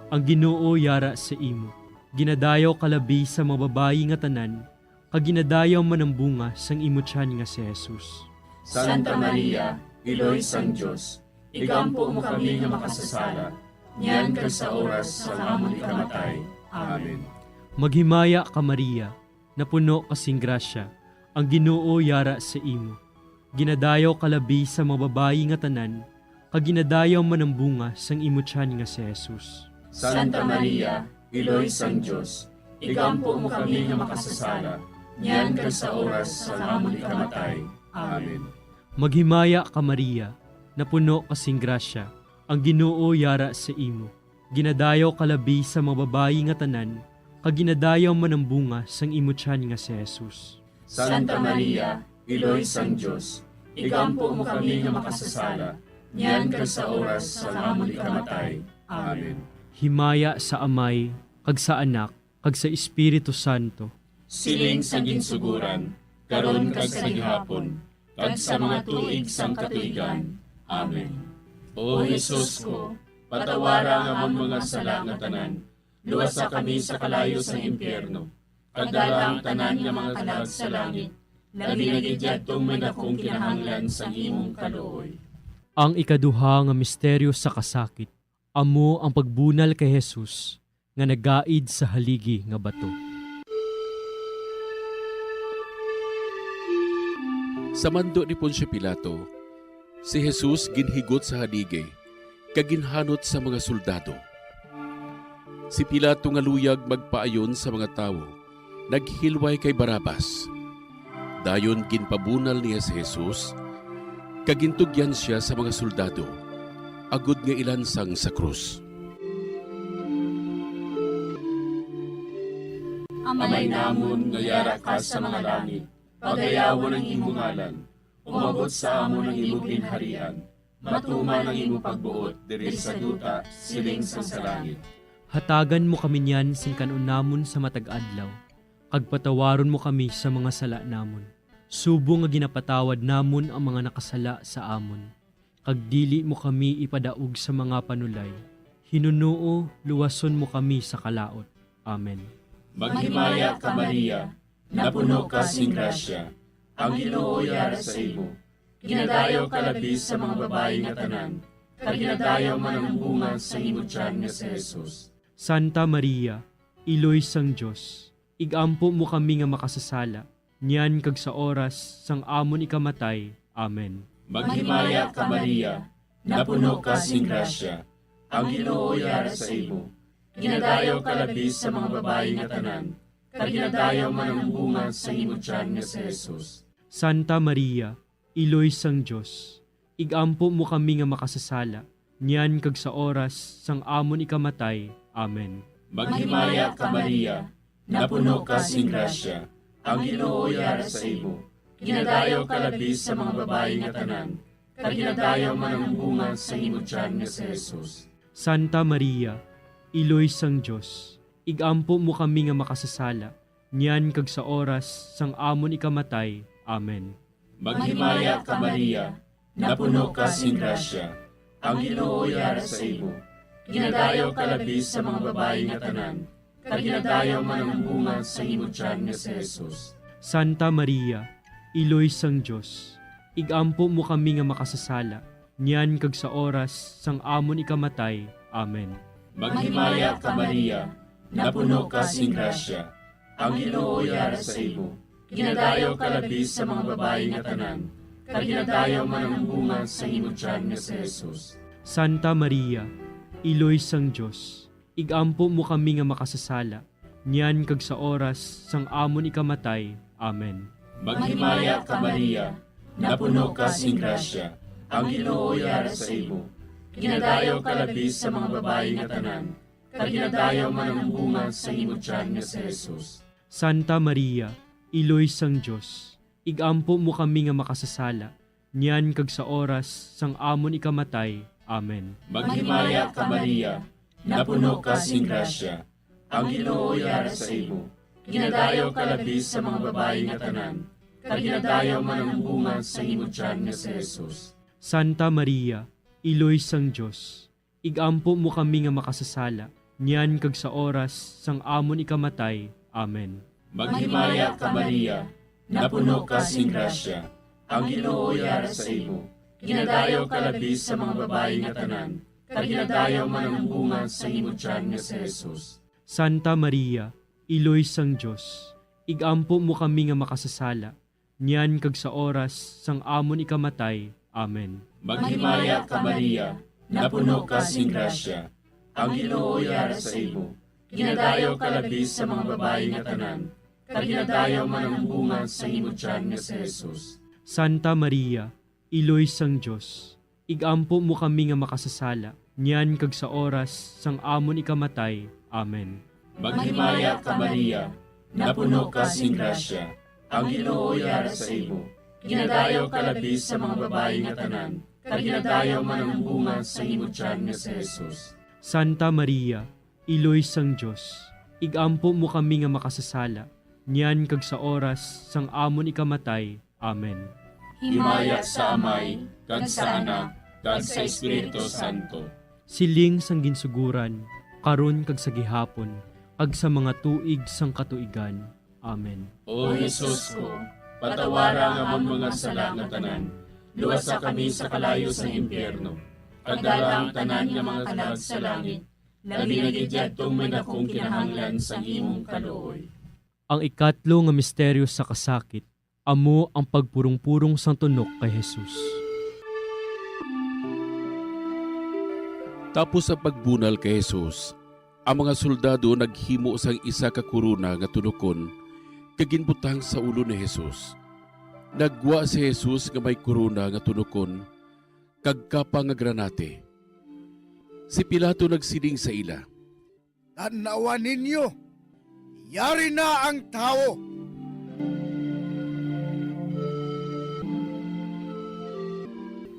ang Ginoo yara sa imo. Ginadayaw kalabi sa mga babayi nga tanan, kaginadayaw man ang bunga sang imo tiyan nga si Jesus. Santa Maria, Iloy sang Diyos, igampo mo kami nga makasasala, niyan kag sa oras sa amon ikamatay. Amen. Maghimaya ka Maria, napuno kasing grasya, ang Ginoo yara sa imo. Ginadayaw kalabi sa mga babayi nga tanan, kag ginadayaw man ang bunga sang imo tiyan nga si Jesus. Santa Maria, Iloy sang Dios, igampo mo kami nga makasasala, niyan kag sa oras sa amon ikamatay. Amen. Maghimaya ka Maria, napuno kasing grasya, ang Ginoo yara sa imo. Ginadayaw kalabi sa mga babayi nga tanan, kag ginadayaw man ang bunga sang imo tiyan nga si Jesus. Santa Maria, Iloy sang Dios, igampo mo kami nga makasasala, niyan kag sa oras sa amon ikamatay. Amen. Himaya sa Amay, kag sa Anak, kag sa Espiritu Santo. Siling sa ginsuguran, karon kag sa gihapon, kag sa mga tuig sang katuigan. Amen. O Jesus ko, patawara nga among mga sala nga tanan, luwasa kami sa kalayo sa impyerno, kag dala ang tanan nga mga kalag sa langit, labi na gidyadtong may dakong kinahanglan sa imong kaluoy. Ang ikaduha nga misteryo sa kasakit, amo ang pagbunal kay Jesus nga nagaid sa haligi nga bato. Sa mando ni Poncio Pilato, si Jesus ginhigot sa haligi, kaginhanot sa mga soldado. Si Pilato nga luyag magpaayon sa mga tao, naghilway kay Barabas. Dayon ginpabunal niya si Jesus, kagintugyan siya sa mga soldado, agud nga ilansang sa krus. Amay namon nga yara ka sa mga langit, pagayawan ang imong ngalan, umabot sa amon ang imong ginharian, matuman ang imong pagbuot diri sa duta siling sa langit. Hatagan mo kami niyan sing kanunamon sa matag adlaw, kag patawaron mo kami sa mga sala namon. Subo nga ginapatawad namon ang mga nakasala sa amon. Kag dili mo kami ipadaog sa mga panulay. Hinunuo, luwason mo kami sa kalaot. Amen. Maghimaya ka Maria, napuno ka sing grasya, ang Ginoo yara sa imo. Ginadayaw ka labi sa mga babayi nga tanan, kag ginadayaw man ang bunga sa imo tiyan nga si Jesus. Santa Maria, Iloy sang Dios, igampo mo kami nga makasasala, niyan kag sa oras sang amon ikamatay. Amen. Maghimaya ka Maria, napuno ka sing grasya, ang Ginoo yara sa imo. Ginadayaw ka labi sa mga babayi nga tanan, kag ginadayaw man ang bunga sa imo tiyan nga si Jesus. Santa Maria, Iloy sang Dios, igampo mo kami nga makasasala, niyan kag sa oras sang amon ikamatay. Amen. Maghimaya ka Maria, napuno ka sing grasya, ang Ginoo yara sa imo. Ginadayaw ka labi sa mga babayi nga tanan, kag ginadayaw man ang bunga sa imo tiyan nga si Jesus. Santa Maria, Iloy sang Dios, igampo mo kami nga makasasala, niyan kag sa oras sang amon ikamatay. Amen. Maghimaya ka Maria, napuno ka sing grasya, ang Ginoo yara sa imo. Ginadayaw ka labi sa mga babayi nga tanan, kag ginadayaw man ang bunga sa imo tiyan nga si Jesus. Santa Maria, Iloy sang Dios, igampo mo kami nga makasasala, niyan kag sa oras sang amon ikamatay. Amen. Maghimaya ka Maria, napuno ka sing grasya, ang Ginoo yara sa imo. Ginadayaw ka labi sa mga babayi nga tanan, kag ginadayaw man ang bunga sa imo tiyan nga si Jesus. Santa Maria, Iloy sang Dios, igampo mo kami nga makasasala, niyan kag sa oras sang amon ikamatay. Amen. Maghimaya ka Maria, napuno ka sing grasya, ang Ginoo yara sa imo. Ginadayaw ka labi sa mga babayi nga tanan, kag ginadayaw man ang bunga sa imo tiyan nga si Jesus. Santa Maria, Iloy sang Dios, igampo mo kami nga makasasala, niyan kag sa oras sang amon ikamatay. Amen. Maghimaya ka Maria, napuno ka sing grasya, ang Ginoo yara sa imo. Ginadayaw ka labi sa mga babayi nga tanan, kag ginadayaw man ang bunga sa imo tiyan nga si Jesus. Santa Maria, Iloy sang Dios, igampo mo kami nga makasasala, niyan kag sa oras sang amon ikamatay. Amen. Maghimaya ka Maria, napuno ka sing grasya, ang Ginoo yara sa imo. ginadayaw kalabis sa mga babae nga tanan, kag ginadayaw man ang bunga sa imong tiyan nga si Jesus. Santa Maria, Iloy sang Diyos, igampo mo kami nga makasasala, niyan kag sa oras sang amon ikamatay. Amen. Maghimaya ka Maria, napuno ka sing grasya, ang Ginoo yara sa imo. Ginadayaw kalabis sa mga babae nga tanan, kag ginadayaw man ang bunga sa imong tiyan nga si Jesus. Santa Maria, Iloy sang Diyos, igampo mo kami nga makasasala, niyan kag sa oras sang amon ikamatay. Amen. Maghimaya ka Maria, napuno ka sing grasya, ang Ginoo yara sa imo. Ginadayaw kalabis sa mga babae nga tanan, kag ginadayaw man ang bunga sa imong tiyan nga si Jesus. Santa Maria, Iloy sang Diyos, igampo mo kami nga makasasala, niyan kag sa oras sang amon ikamatay. Amen. Himaya sa Amay, kag sa Anak, kag sa Espiritu Santo. Siling sang ginsuguran, karon kag sa gihapon, kag sa mga tuig sang katuigan. Amen. O Jesus ko, patawara nga among mga sala nga tanan, luwasa kami sa kalayo sa impyerno, kag dala ang tanan nga mga kalag sa langit, labi na gidyadtong may dakong kinahanglan sa imong kaluoy. Ang ikatlo nga misteryo sa kasakit, amo ang pagpurong-purong sang tunok kay Jesus. Tapos sa pagbunal kay Jesus, ang mga soldado naghimo sang isa ka kuruna nga tunokon kaginbutang sa ulo ni Jesus. Nagwa si Jesus nga may kuruna nga tunokon kag kapa nga granate. Si Pilato nagsiling sa ila, "Tanawan ninyo, yari na ang tao."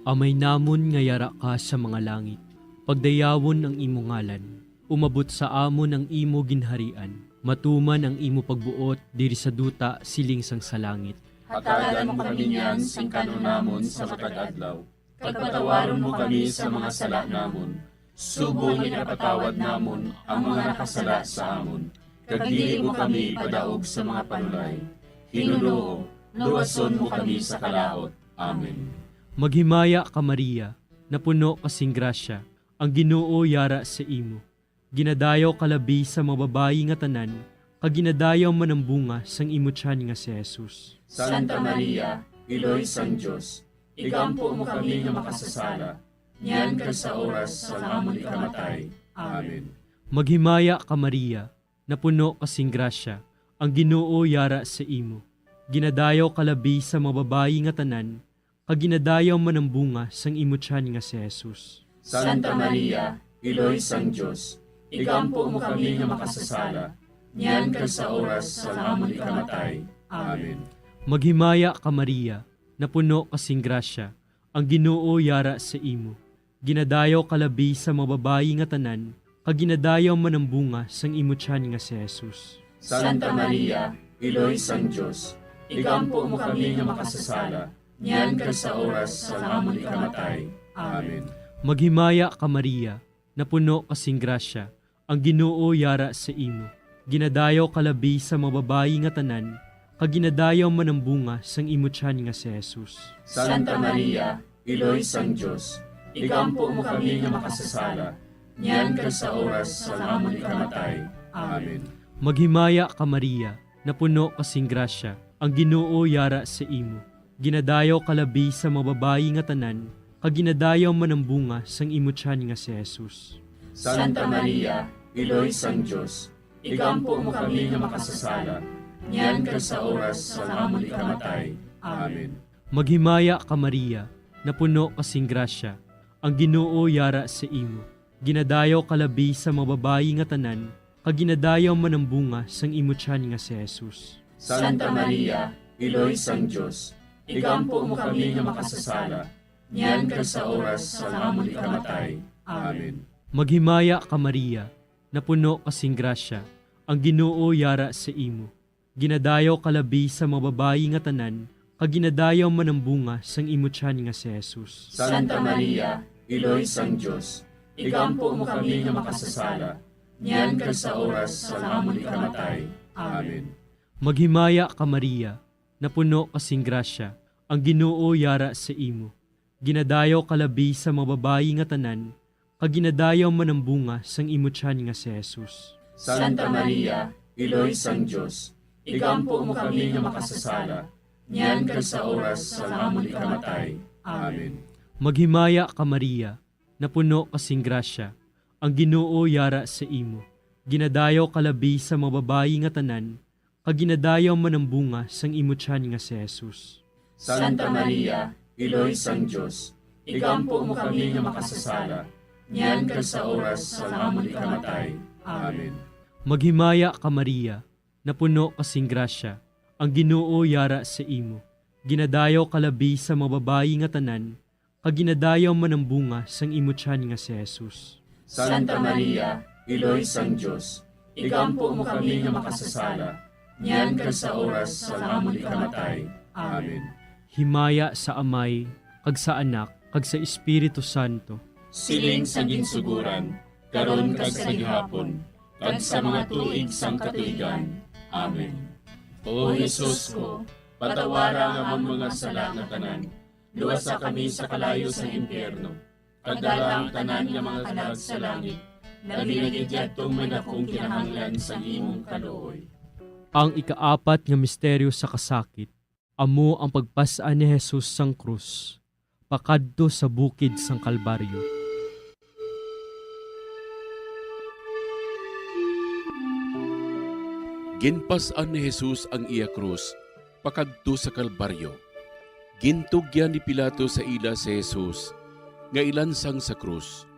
Amay namon nga yara ka sa mga langit, pagdayawon ang imo ngalan, umabot sa amon ang imo ginharian, matuman ang imo pagbuot diri sa duta siling sang sa langit. Hatagan mo kami niyan sing kanunamon sa matag adlaw, kag patawaron mo kami sa mga sala namon. Subong ipatawad namon ang mga nakasala sa amon, kag dili mo kami padaog sa mga panulay. Hinunoo, luwason mo kami sa kalaot. Amen. Maghimaya ka Maria, napuno kasing grasya, ang Ginoo yara sa imo. Ginadayaw kalabi sa mga babayi nga tanan, kag ginadayaw man ang bunga sang imo tiyan nga si Jesus. Santa Maria, Iloy sang Diyos, igampo mo kami nga makasasala, niyan kag sa oras sa amon ikamatay. Amen. Maghimaya ka Maria, napuno kasing grasya, ang Ginoo yara sa imo. Ginadayaw kalabi sa mga babayi nga tanan, kag ginadayaw man ang bunga sang imo tiyan nga si Jesus. Santa Maria, Iloy sang Diyos, igampo mo kami nga makasasala, niyan kag sa oras sa amon ikamatay. Amen. Maghimaya ka Maria, napuno kasing grasya, ang Ginoo yara sa imo. Ginadayaw kalabi sa mga babayi nga tanan, kag ginadayaw man ang bunga sang imo tiyan nga si Jesus. Santa Maria, Iloy sang Diyos, igampo mo kami nga makasasala, niyan kag sa oras sa amon ikamatay. Amen. Maghimaya ka Maria, napuno kasing grasya, ang Ginoo yara sa imo. Ginadayaw kalabi sa mga babayi nga tanan, kag ginadayaw man ang bunga sang imo tiyan nga si Jesus. Santa Maria, Iloy sang Diyos, igampo mo kami nga makasasala, niyan kag sa oras sa amon ikamatay. Amen. Maghimaya ka Maria, napuno kasing grasya, ang Ginoo yara sa imo. Ginadayaw kalabi sa mga babayi nga tanan, kag ginadayaw man ang bunga sang imo tiyan nga si Jesus. Santa Maria, Iloy sang Diyos, igampo mo kami nga makasasala, niyan kag sa oras sa amon ikamatay. Amen. Maghimaya ka Maria, napuno kasing grasya, ang Ginoo yara sa imo. Ginadayaw kalabi sa mga babayi nga tanan, kag ginadayaw man ang bunga sang imo tiyan nga si Jesus. Santa Maria, Iloy sang Diyos, igampo mo kami nga makasasala, niyan kag sa oras sa amon ikamatay. Amen. Maghimaya ka Maria, napuno kasing grasya, ang Ginoo yara sa imo. Ginadayaw kalabi sa mga babayi nga tanan, kag ginadayaw man ang bunga sang imo tiyan nga si Jesus. Santa Maria, Iloy sang Diyos, igampo mo kami nga makasasala, niyan kag sa oras sa amon ikamatay. Amen. Maghimaya ka Maria, napuno kasing grasya, ang Ginoo yara sa imo. Ginadayaw kalabi sa mga babayi nga tanan, kag ginadayaw man ang bunga sang imutyan nga si Jesus. Santa Maria, Iloy sang Diyos, igampo mo kami nga makasasala, niyan kag sa oras sa amon ikamatay. Amen. Maghimaya ka Maria, napuno kasing grasya, ang Ginoo yara sa imo. Ginadayaw kalabi sa mga babayi nga tanan, kag ginadayaw man ang bunga sang imutyan nga si Jesus. Santa Maria, Iloy sang Diyos, igampo mo kami nga makasasala, niyan kag sa oras sa amon ikamatay. Amen. Maghimaya ka Maria, napuno kasing grasya, ang Ginoo yara sa imo. Ginadayaw kalabi sa mga babayi nga tanan, kag ginadayaw man ang bunga sang imutyan nga si Jesus. Santa Maria, Iloy sang Diyos, igampo mo kami nga makasasala, niyan kag sa oras sa amon ikamatay. Amen. Himaya sa Amay, kag sa Anak, kag sa Espiritu Santo. Siling sa ginsuguran, karon kag sa gihapon, kag sa mga tuig sang katuigan. Amen. O Jesus ko, patawara nga among mga sala nga tanan, luwasa kami sa kalayo sa impyerno, kagdala ang tanan nga mga kalag sa langit, labi na gidyadtong may nakong kinahanglan sa imong kaluoy. Ang ikaapat nga misteryo sa kasakit, amo ang pagpasaan ni Jesus sang krus, pakadto sa bukid sang Kalbaryo. Ginpasan ni Jesus ang iya krus, pakadto sa Kalbaryo. Gintugyan ni Pilato sa ila si Jesus, nga ilansang sa krus.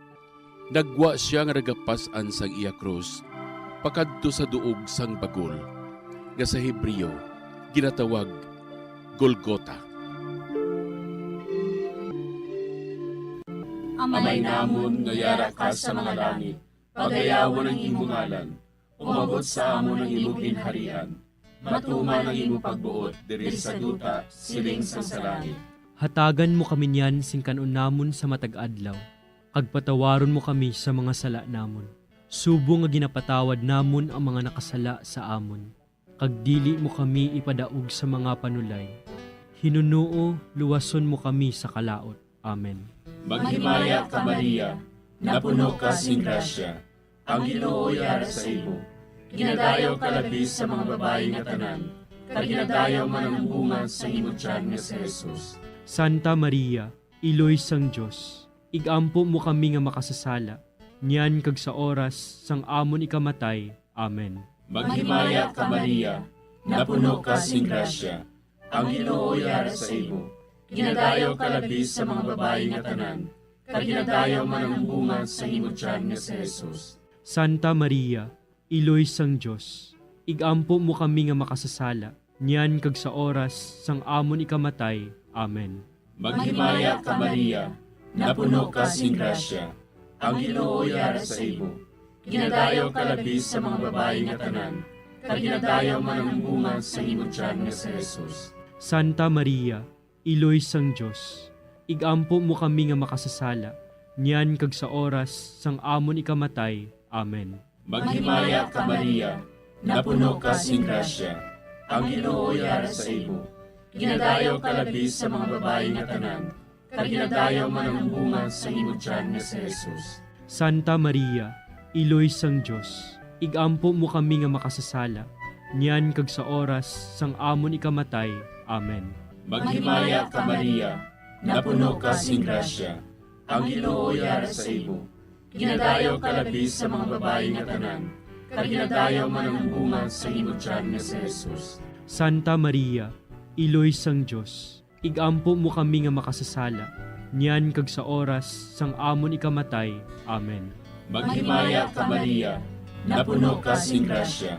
Nagwa siya nga nagapasan sang iya krus, pakadto sa duog sang bagol, nga sa Hebreo, ginatawag Golgota. Amay namon nga yara ka sa mga langit, pagayawan ang imong ngalan, umabot sa amon ang imong ginharian, matuman ang imong pagbuot diri sa duta siling sa langit. Hatagan mo kami niyan sing kanon namon sa matag adlaw, kag patawaron mo kami sa mga sala namon. Subo nga ginapatawad namon ang mga nakasala sa amon, kag dili mo kami ipadaog sa mga panulay. Hinunuo, luwason mo kami sa kalaot. Amen. Maghimaya ka Maria, napuno ka sing grasya, ang Ginoo yara sa imo. Ginadayaw ka labi sa mga babayi nga tanan, kag ginadayaw man ang bunga sa imong tiyan nga si Jesus. Santa Maria, Iloy sang Diyos, igampo mo kami nga makasasala, niyan kag sa oras sang amon ikamatay. Amen. Maghimaya ka Maria, napuno ka sing grasya, ang Ginoo yara sa imo. Ginadayaw ka labi sa mga babayi nga tanan, kag ginadayaw man ang bunga sa imong tiyan nga si Jesus. Santa Maria, Iloy sang Diyos, igampo mo kami nga makasasala, niyan kag sa oras sang amon ikamatay. Amen. Maghimaya ka Maria, napuno ka sing grasya, ang Ginoo yara sa imo. Ginadayaw ka labi sa mga babayi nga tanan, kag ginadayaw man ang bunga sa imong tiyan nga si Jesus. Santa Maria, Iloy sang Diyos, igampo mo kami nga makasasala, niyan kag sa oras sang amon ikamatay. Amen. Maghimaya ka Maria, napuno ka sing grasya, ang Ginoo yara sa imo. Ginadayaw ka labi sa mga babayi nga tanan, kag ginadayaw man ang bunga sa imong tiyan nga si Jesus. Santa Maria, Iloy sang Diyos, igampo mo kami nga makasasala, niyan kag sa oras sang amon ikamatay. Amen. Maghimaya ka Maria, napuno ka sing grasya, ang Ginoo yara sa imo. Ginadayaw ka labi sa mga babayi nga tanan, kag ginadayaw man ang bunga sa imong tiyan nga si Jesus. Santa Maria, Iloy sang Diyos, igampo mo kami nga makasasala, niyan kag sa oras sang amon ikamatay. Amen. Maghimaya ka Maria, napuno ka sing grasya,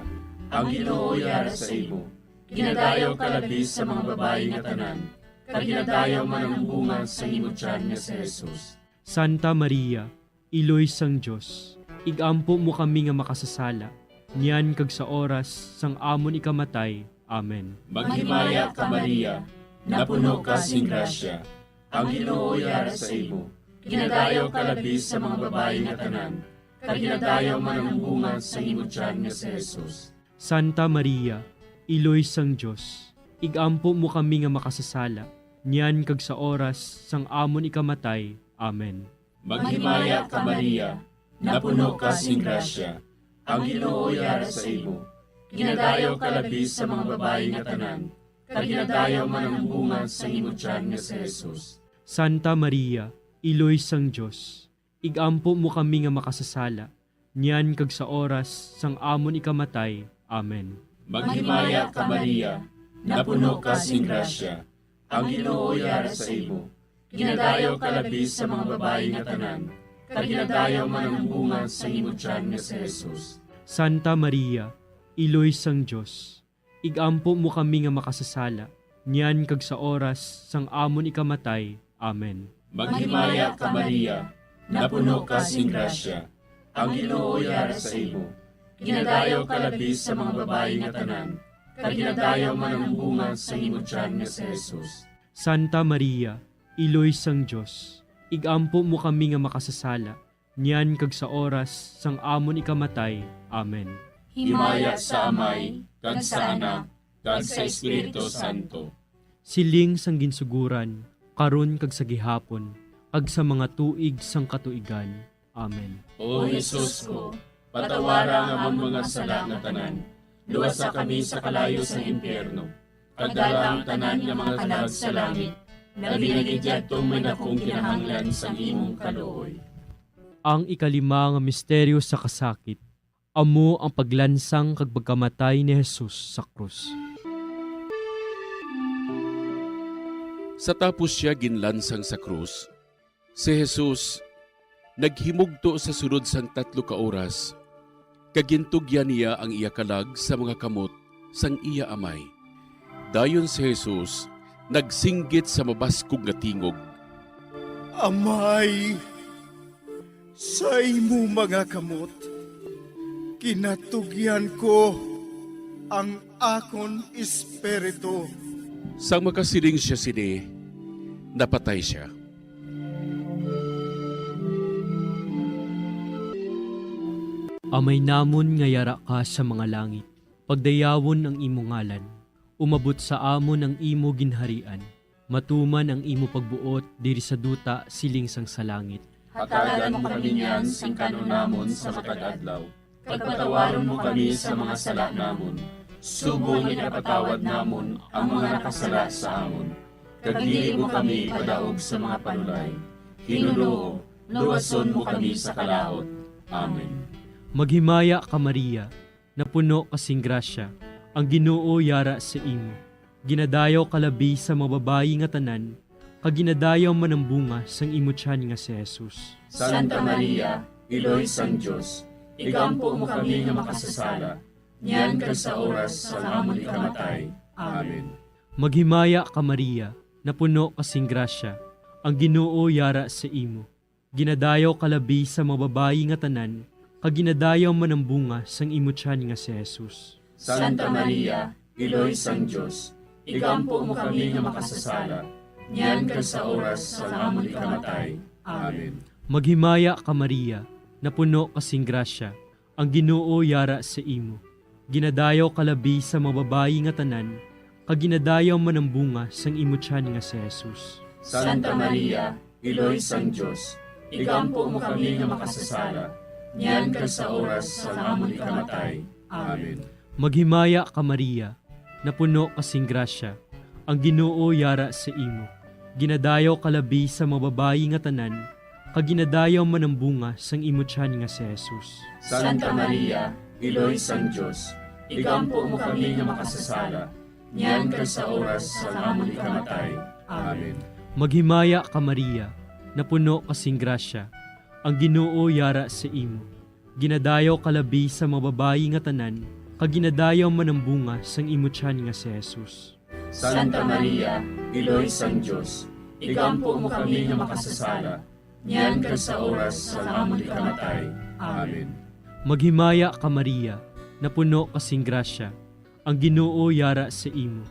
ang Ginoo yara sa imo. Ginadayaw ka labi sa mga babayi nga tanan, kag ginadayaw man ang bunga sa imong tiyan nga si Jesus. Santa Maria, Iloy sang Diyos, igampo mo kami nga makasasala, niyan kag sa oras sang amon ikamatay. Amen. Maghimaya ka Maria, napuno ka sing grasya, ang Ginoo yara sa imo. Ginadayaw ka labi sa mga babayi nga tanan, kag ginadayaw man ang bunga sa imong tiyan nga si Jesus. Santa Maria, Iloy sang Diyos, igampo mo kami nga makasasala, niyan kag sa oras sang amon ikamatay. Amen. Maghimaya ka Maria, napuno ka sing grasya, ang Ginoo yara sa imo. Ginadayaw ka labi sa mga babae nga tanan, kag ginadayaw man ang bunga sa imo tiyan nga si Jesus. Santa Maria, Iloy sang Dios, igampo mo kami nga makasasala, niyan kag sa oras sang amon ikamatay. Amen. Maghimaya ka Maria, napuno ka sing grasya, ang Ginoo yara sa imo. Ginadayaw ka labi sa mga babae nga tanan, kag ginadayaw man ang bunga sa imo tiyan nga si Jesus. Santa Maria, Iloy sang Dios, igampo mo kami nga makasasala, niyan kag sa oras sang amon ikamatay. Amen. Maghimaya ka Maria, napuno ka sing grasya, ang Ginoo yara sa imo. Ginadayaw ka labi sa mga babae nga tanan, kag ginadayaw man ang bunga sa imo tiyan nga si Jesus. Santa Maria, Iloy sang Dios, igampo mo kami nga makasasala, niyan kag sa oras sang amon ikamatay. Amen. Himaya sa Amay, kag sa Anak, kag sa Espiritu Santo. Siling sang ginsuguran, karon kag sa gihapon, kag sa mga tuig sang katuigan. Amen. O Jesus ko, patawara nga among mga sala nga tanan, luwasa kami sa kalayo sa impyerno, kag dala ang tanan nga mga kalag sa langit, labi na gidyadtong may nakong kinahanglan sa imong kaluoy. Ang ikalima nga misteryo sa kasakit, amo ang paglansang kag pagkamatay ni Jesus sa krus. Sa tapos siya ginlansang sa krus, si Jesus naghimugto sa sunod sang 3 ka oras, kagintugyan niya ang iya kalag sa mga kamot sang iya amay. Dayon si Jesus nagsinggit sa mabaskog nga tingog. Amay, sa imo mga kamot, kinatugyan ko ang akon espiritu. Sang makasiling siya sini, napatay siya. Amay namon nga yara ka sa mga langit, pagdayawon ang imo ngalan, umabot sa amon ang imo ginharian, matuman ang imo pagbuot diri sa duta siling sang sa langit. Hatagan mo kami niyan sing kanon namon sa matag adlaw, pagpatawaron mo kami sa mga sala namon, subong ipatawad namon ang mga nakasala sa amon. Kag dili mo kami padaog sa mga panulay, hinuloo, luwason mo kami sa kalaot. Amen. Maghimaya ka Maria, napuno kasing grasya, ang Ginoo yara sa imo. Ginadayaw kalabi sa mga babayi nga tanan, kag ginadayaw man ang bunga sang imo tiyan nga si Jesus. Santa Maria, Iloy sang Dios, igampo mo kami nga makasasala, niyan kag sa oras sa amon ikamatay. Amen. Maghimaya ka Maria, napuno kasing grasya, ang Ginoo yara sa imo. Ginadayaw kalabi sa mga babayi nga tanan, kag ginadayaw man ang bunga sang imo tiyan nga si Jesus. Santa Maria, Iloy sang Dios, igampo mo kami nga makasasala, niyan kag sa oras sa amon ikamatay. Amen. Maghimaya ka Maria, napuno kasing grasya, ang Ginoo yara sa imo. Ginadayaw kalabi sa mga babayi nga tanan, kag ginadayaw man ang bunga sang imo tiyan nga si Jesus. Santa Maria, Iloy sang Dios, igampo mo kami nga makasasala, niyan kag sa oras sa amon ikamatay. Amen. Maghimaya ka Maria, napuno kasing grasya, ang Ginoo yara sa imo. Ginadayaw kalabi sa mga babayi nga tanan, kag ginadayaw man ang bunga sang imo tiyan nga si Jesus. Santa Maria, Iloy sang Dios, igampo mo kami nga makasasala, niyan kag sa oras sa amon ikamatay. Amen. Maghimaya ka Maria, napuno kasing grasya, ang Ginoo yara sa imo. Ginadayaw kalabi sa mga babayi nga tanan, kag ginadayaw man ang bunga sang imo tiyan nga si Jesus. Santa Maria, Iloy sang Dios, igampo mo kami nga makasasala, niyan kag sa oras sa amon ikamatay. Amen. Maghimaya ka Maria, napuno kasing grasya, ang Ginoo yara sa imo.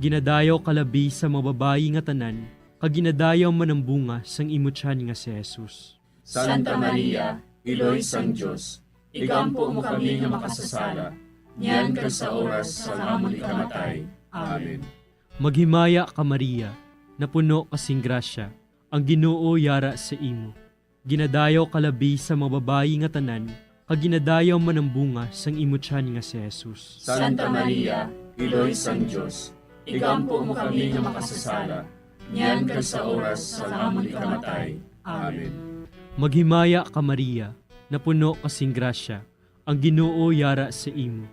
Ginadayaw kalabi sa mga babayi nga tanan, kag ginadayaw man ang bunga sang imo tiyan nga si Jesus. Santa Maria, Iloy sang Dios, igampo mo kami nga makasasala, niyan kag sa oras sa amon ikamatay. Amen. Maghimaya ka Maria, napuno kasing grasya, ang Ginoo yara sa imo. Ginadayaw kalabi sa mga babayi nga tanan, kag ginadayaw man ang bunga sang imo tiyan nga si Jesus. Santa Maria, Iloy sang Diyos, igampo mo kami nga makasasala, niyan kag sa oras sa amon ikamatay. Amen. Maghimaya ka Maria, napuno kasing grasya, ang Ginoo yara sa imo.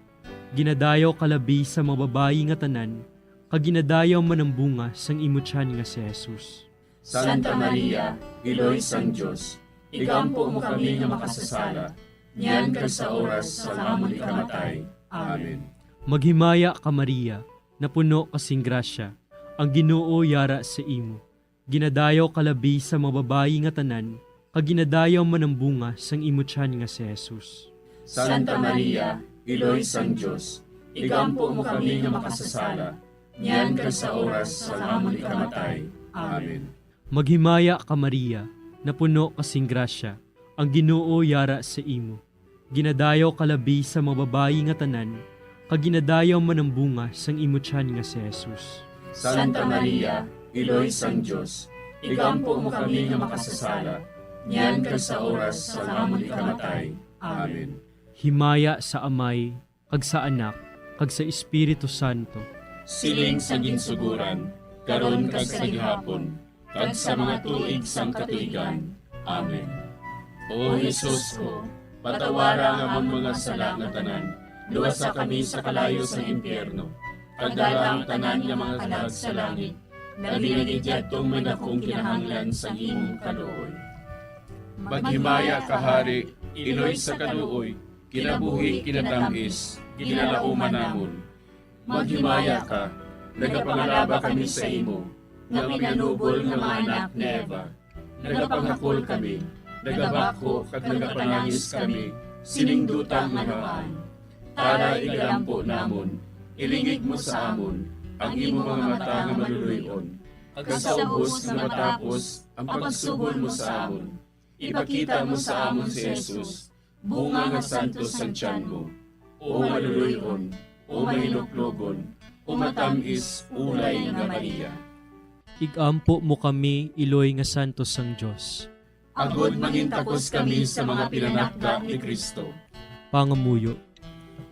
Ginadayaw kalabi sa mga babayi nga tanan, kag ginadayaw man ang bunga sang imo tiyan nga si Jesus. Santa Maria, Iloy sang Diyos, igampo mo kami nga makasasala, niyan kag sa oras sa amon ikamatay. Amen. Maghimaya ka Maria, napuno kasing grasya, ang Ginoo yara sa imo. Ginadayaw kalabi sa mga babayi nga tanan, kag ginadayaw man ang bunga sang imo tiyan nga si Jesus. Santa Maria, Iloy sang Diyos, igampo mo kami nga makasasala, niyan kag sa oras sa amon ikamatay. Amen. Maghimaya ka Maria, napuno kasing grasya, ang Ginoo yara sa imo. Ginadayaw kalabi sa mga babayi nga tanan, kag ginadayaw man ang bunga sang imo tiyan nga si Jesus. Santa Maria, Iloy sang Diyos, igampo mo kami nga makasasala, niyan kag sa oras sa amon ikamatay. Amen. Himaya sa Amay, kag sa Anak, kag sa Espiritu Santo. Siling sa ginsuguran, karon kag sa gihapon, kag sa mga tuig sang katuigan. Amen. O Jesus ko, patawara nga among mga sala nga tanan, luwasa kami sa kalayo sa impyerno, kag dala ang tanan nga mga kalag sa langit, nabinigidjatong may dakong kinahanglan sa imong kaluoy. Maghimaya ka Hari, Iloy sa kaluoy, kinabuhi kinatamis, ginalauman namon. Maghimaya ka, nagapangalaba kami sa imo, nga pinanubol nga mga anak ni Eva. Nagapanghakol kami, nagabako kag nagapanangis kami, siningdutang nagaan. Para igalampo namon, ilingig mo sa amon, ang imo mga mata nga maluluyon. Kag sa ubos nga matapos, ang pagsugol mo sa amon. Ipakita mo sa amon si Jesus, bunga nga santos sa tiyan mo. O maluluyon, o mahiluklogon, o matamis, ulay nga Maria. Igampo mo kami, Iloy nga santos sang Diyos. Agod mangintakos kami sa mga pinanakda ni Kristo. Pangamuyo.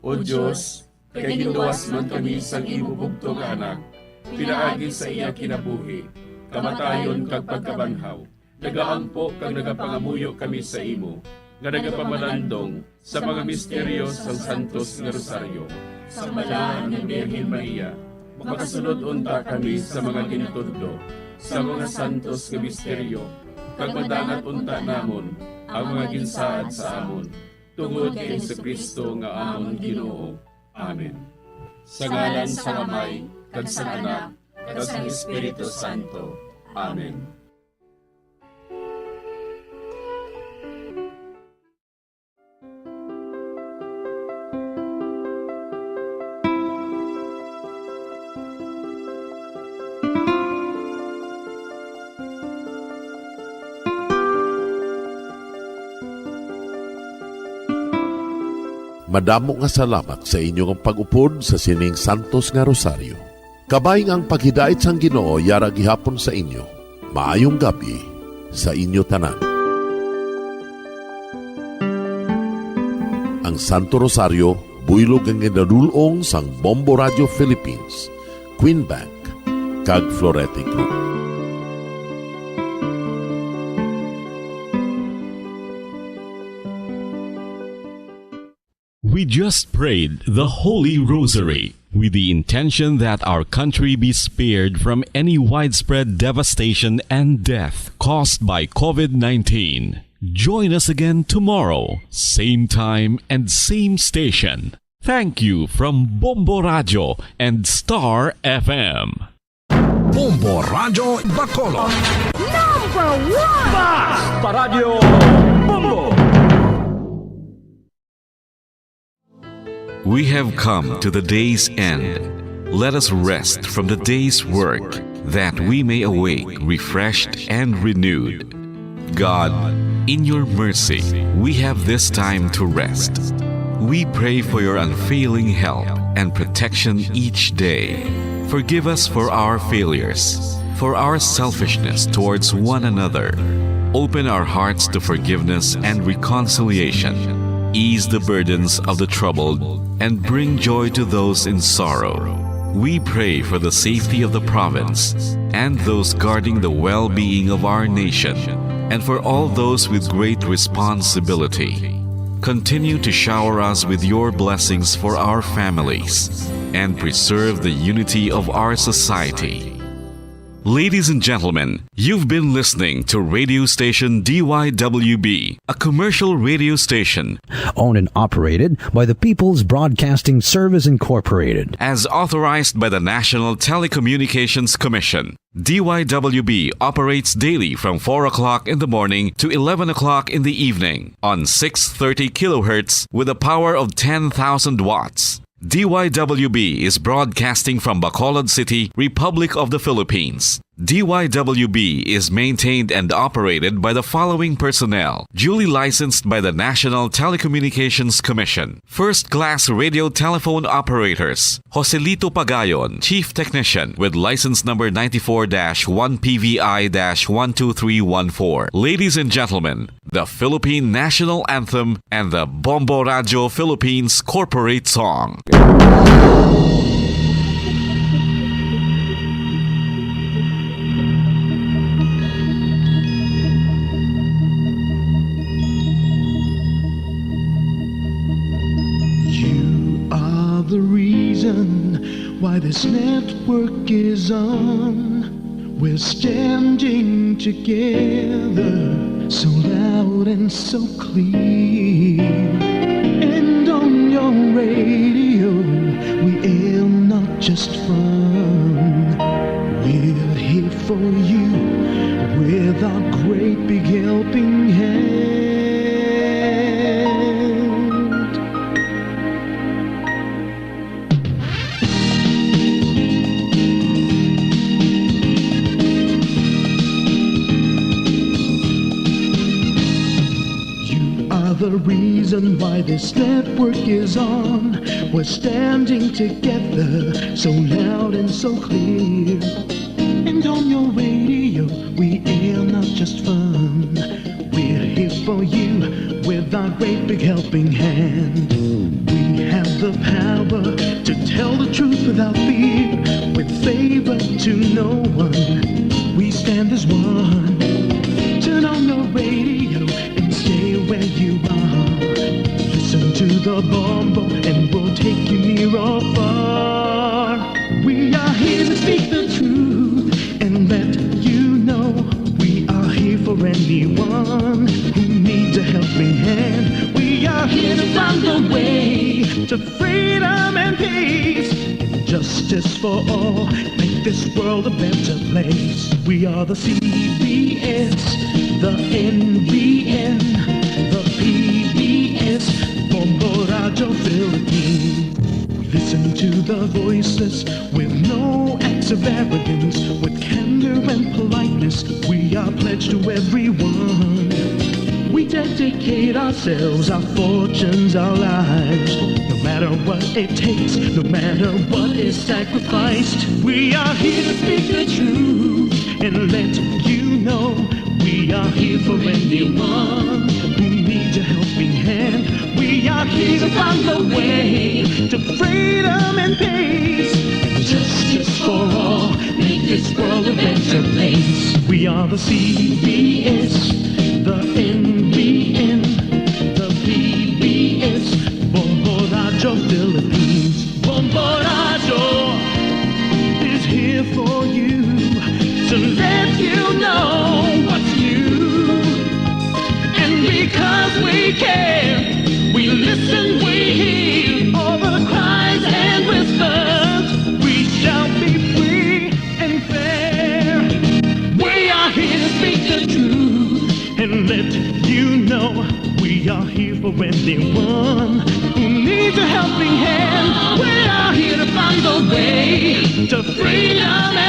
O Diyos, kay ginuwas man kami sang imo bugto nga anak, pinaagi sa iya kinabuhi, kamatayon kag pagkabanhaw. Nagaampo kag nagapangamuyo kami sa imo, nga nagapamalandong sa mga misteryo sa Santos nga Rosaryo. Sa balaan ng Birhen Maria, makasunod unta kami sa mga ginitudlo, sa mga santos nga misteryo, kag madangat unta namon ang mga ginsaad sa amon, tungod kay Jesucristo nga amon Ginoo. Amen. Sa ngalan sa Amay, kag sa Anak, kag sa Espiritu Santo. Amen. Madamo nga salamat sa inyong pag-upod sa sining Santos nga Rosaryo. Kabayng ang paghidait sang Ginoo yara gihapon sa inyo. Maayong gabi sa inyo tanan. Ang Santo Rosario buylog ang ginadulong sang Bombo Radio Philippines, Queen Bank, kag Florete Group. We just prayed the Holy Rosary with the intention that our country be spared from any widespread devastation and death caused by COVID-19. Join us again tomorrow, same time and same station. Thank you from Bombo Radio and Star FM. Bombo Radio Bacolod. Number 1! Basta Radio Bombo! We have come to the day's end. Let us rest from the day's work, that we may awake refreshed and renewed. God, in your mercy, we have this time to rest. We pray for your unfailing help and protection each day. Forgive us for our failures. for our selfishness towards one another. Open our hearts to forgiveness and reconciliation. Ease the burdens of the troubled and bring joy to those in sorrow. We pray for the safety of the province and those guarding the well-being of our nation, and for all those with great responsibility. Continue to shower us with your blessings for our families and preserve the unity of our society. Ladies and gentlemen, you've been listening to radio station DYWB, a commercial radio station owned and operated by the People's Broadcasting Service Incorporated, as authorized by the National Telecommunications Commission. DYWB operates daily from 4 o'clock in the morning to 11 o'clock in the evening on 630 kilohertz with a power of 10,000 watts. DYWB is broadcasting from Bacolod City, Republic of the Philippines. DYWB is maintained and operated by the following personnel, duly licensed by the National Telecommunications Commission. First-class radio telephone operators, Joselito Pagayon, Chief Technician with license number 94-1PVI-12314. Ladies and gentlemen, the Philippine National Anthem and the Bombo Radio Philippines Corporate Song. The reason why this network is on. We're standing together, so loud and so clear. And on your radio, we aim not just fun. We're here for you with our great big helping hand. The reason why this network is on. We're standing together, so loud and so clear. And on your radio, we air not just fun. We're here for you with our great big helping hand. We have the power to tell the truth without fear, with favor to no one. We stand as one. Turn on your radio and stay where you are. Listen to the Bombo and we'll take you near or far. We are here to speak the truth and let you know. We are here for anyone who needs a helping hand. We are here to find the way to freedom and peace, and justice for all. Make this world a better place. We are the CBS, the NBN, the PBS, Bombo Radio Philippines. We listen to the voiceless with no acts of arrogance, with candor and politeness. We are pledged to everyone. We dedicate ourselves, our fortunes, our lives. No matter what it takes, no matter what is sacrificed. We are here to speak the truth and let you know. We are here for anyone who needs a helping hand. We are here to find the way to freedom and peace, and justice for all. Make this world a better place. We are the CBS, the NBN, the PBS, Bombo Radio Philippines. Bombo Radio is here for you to let you know what's new. And because we care, we listen, we hear all the cries and whispers. We shall be free and fair. We are here to speak the truth and let you know. We are here for anyone who needs a helping hand. We are here to find the way to freedom and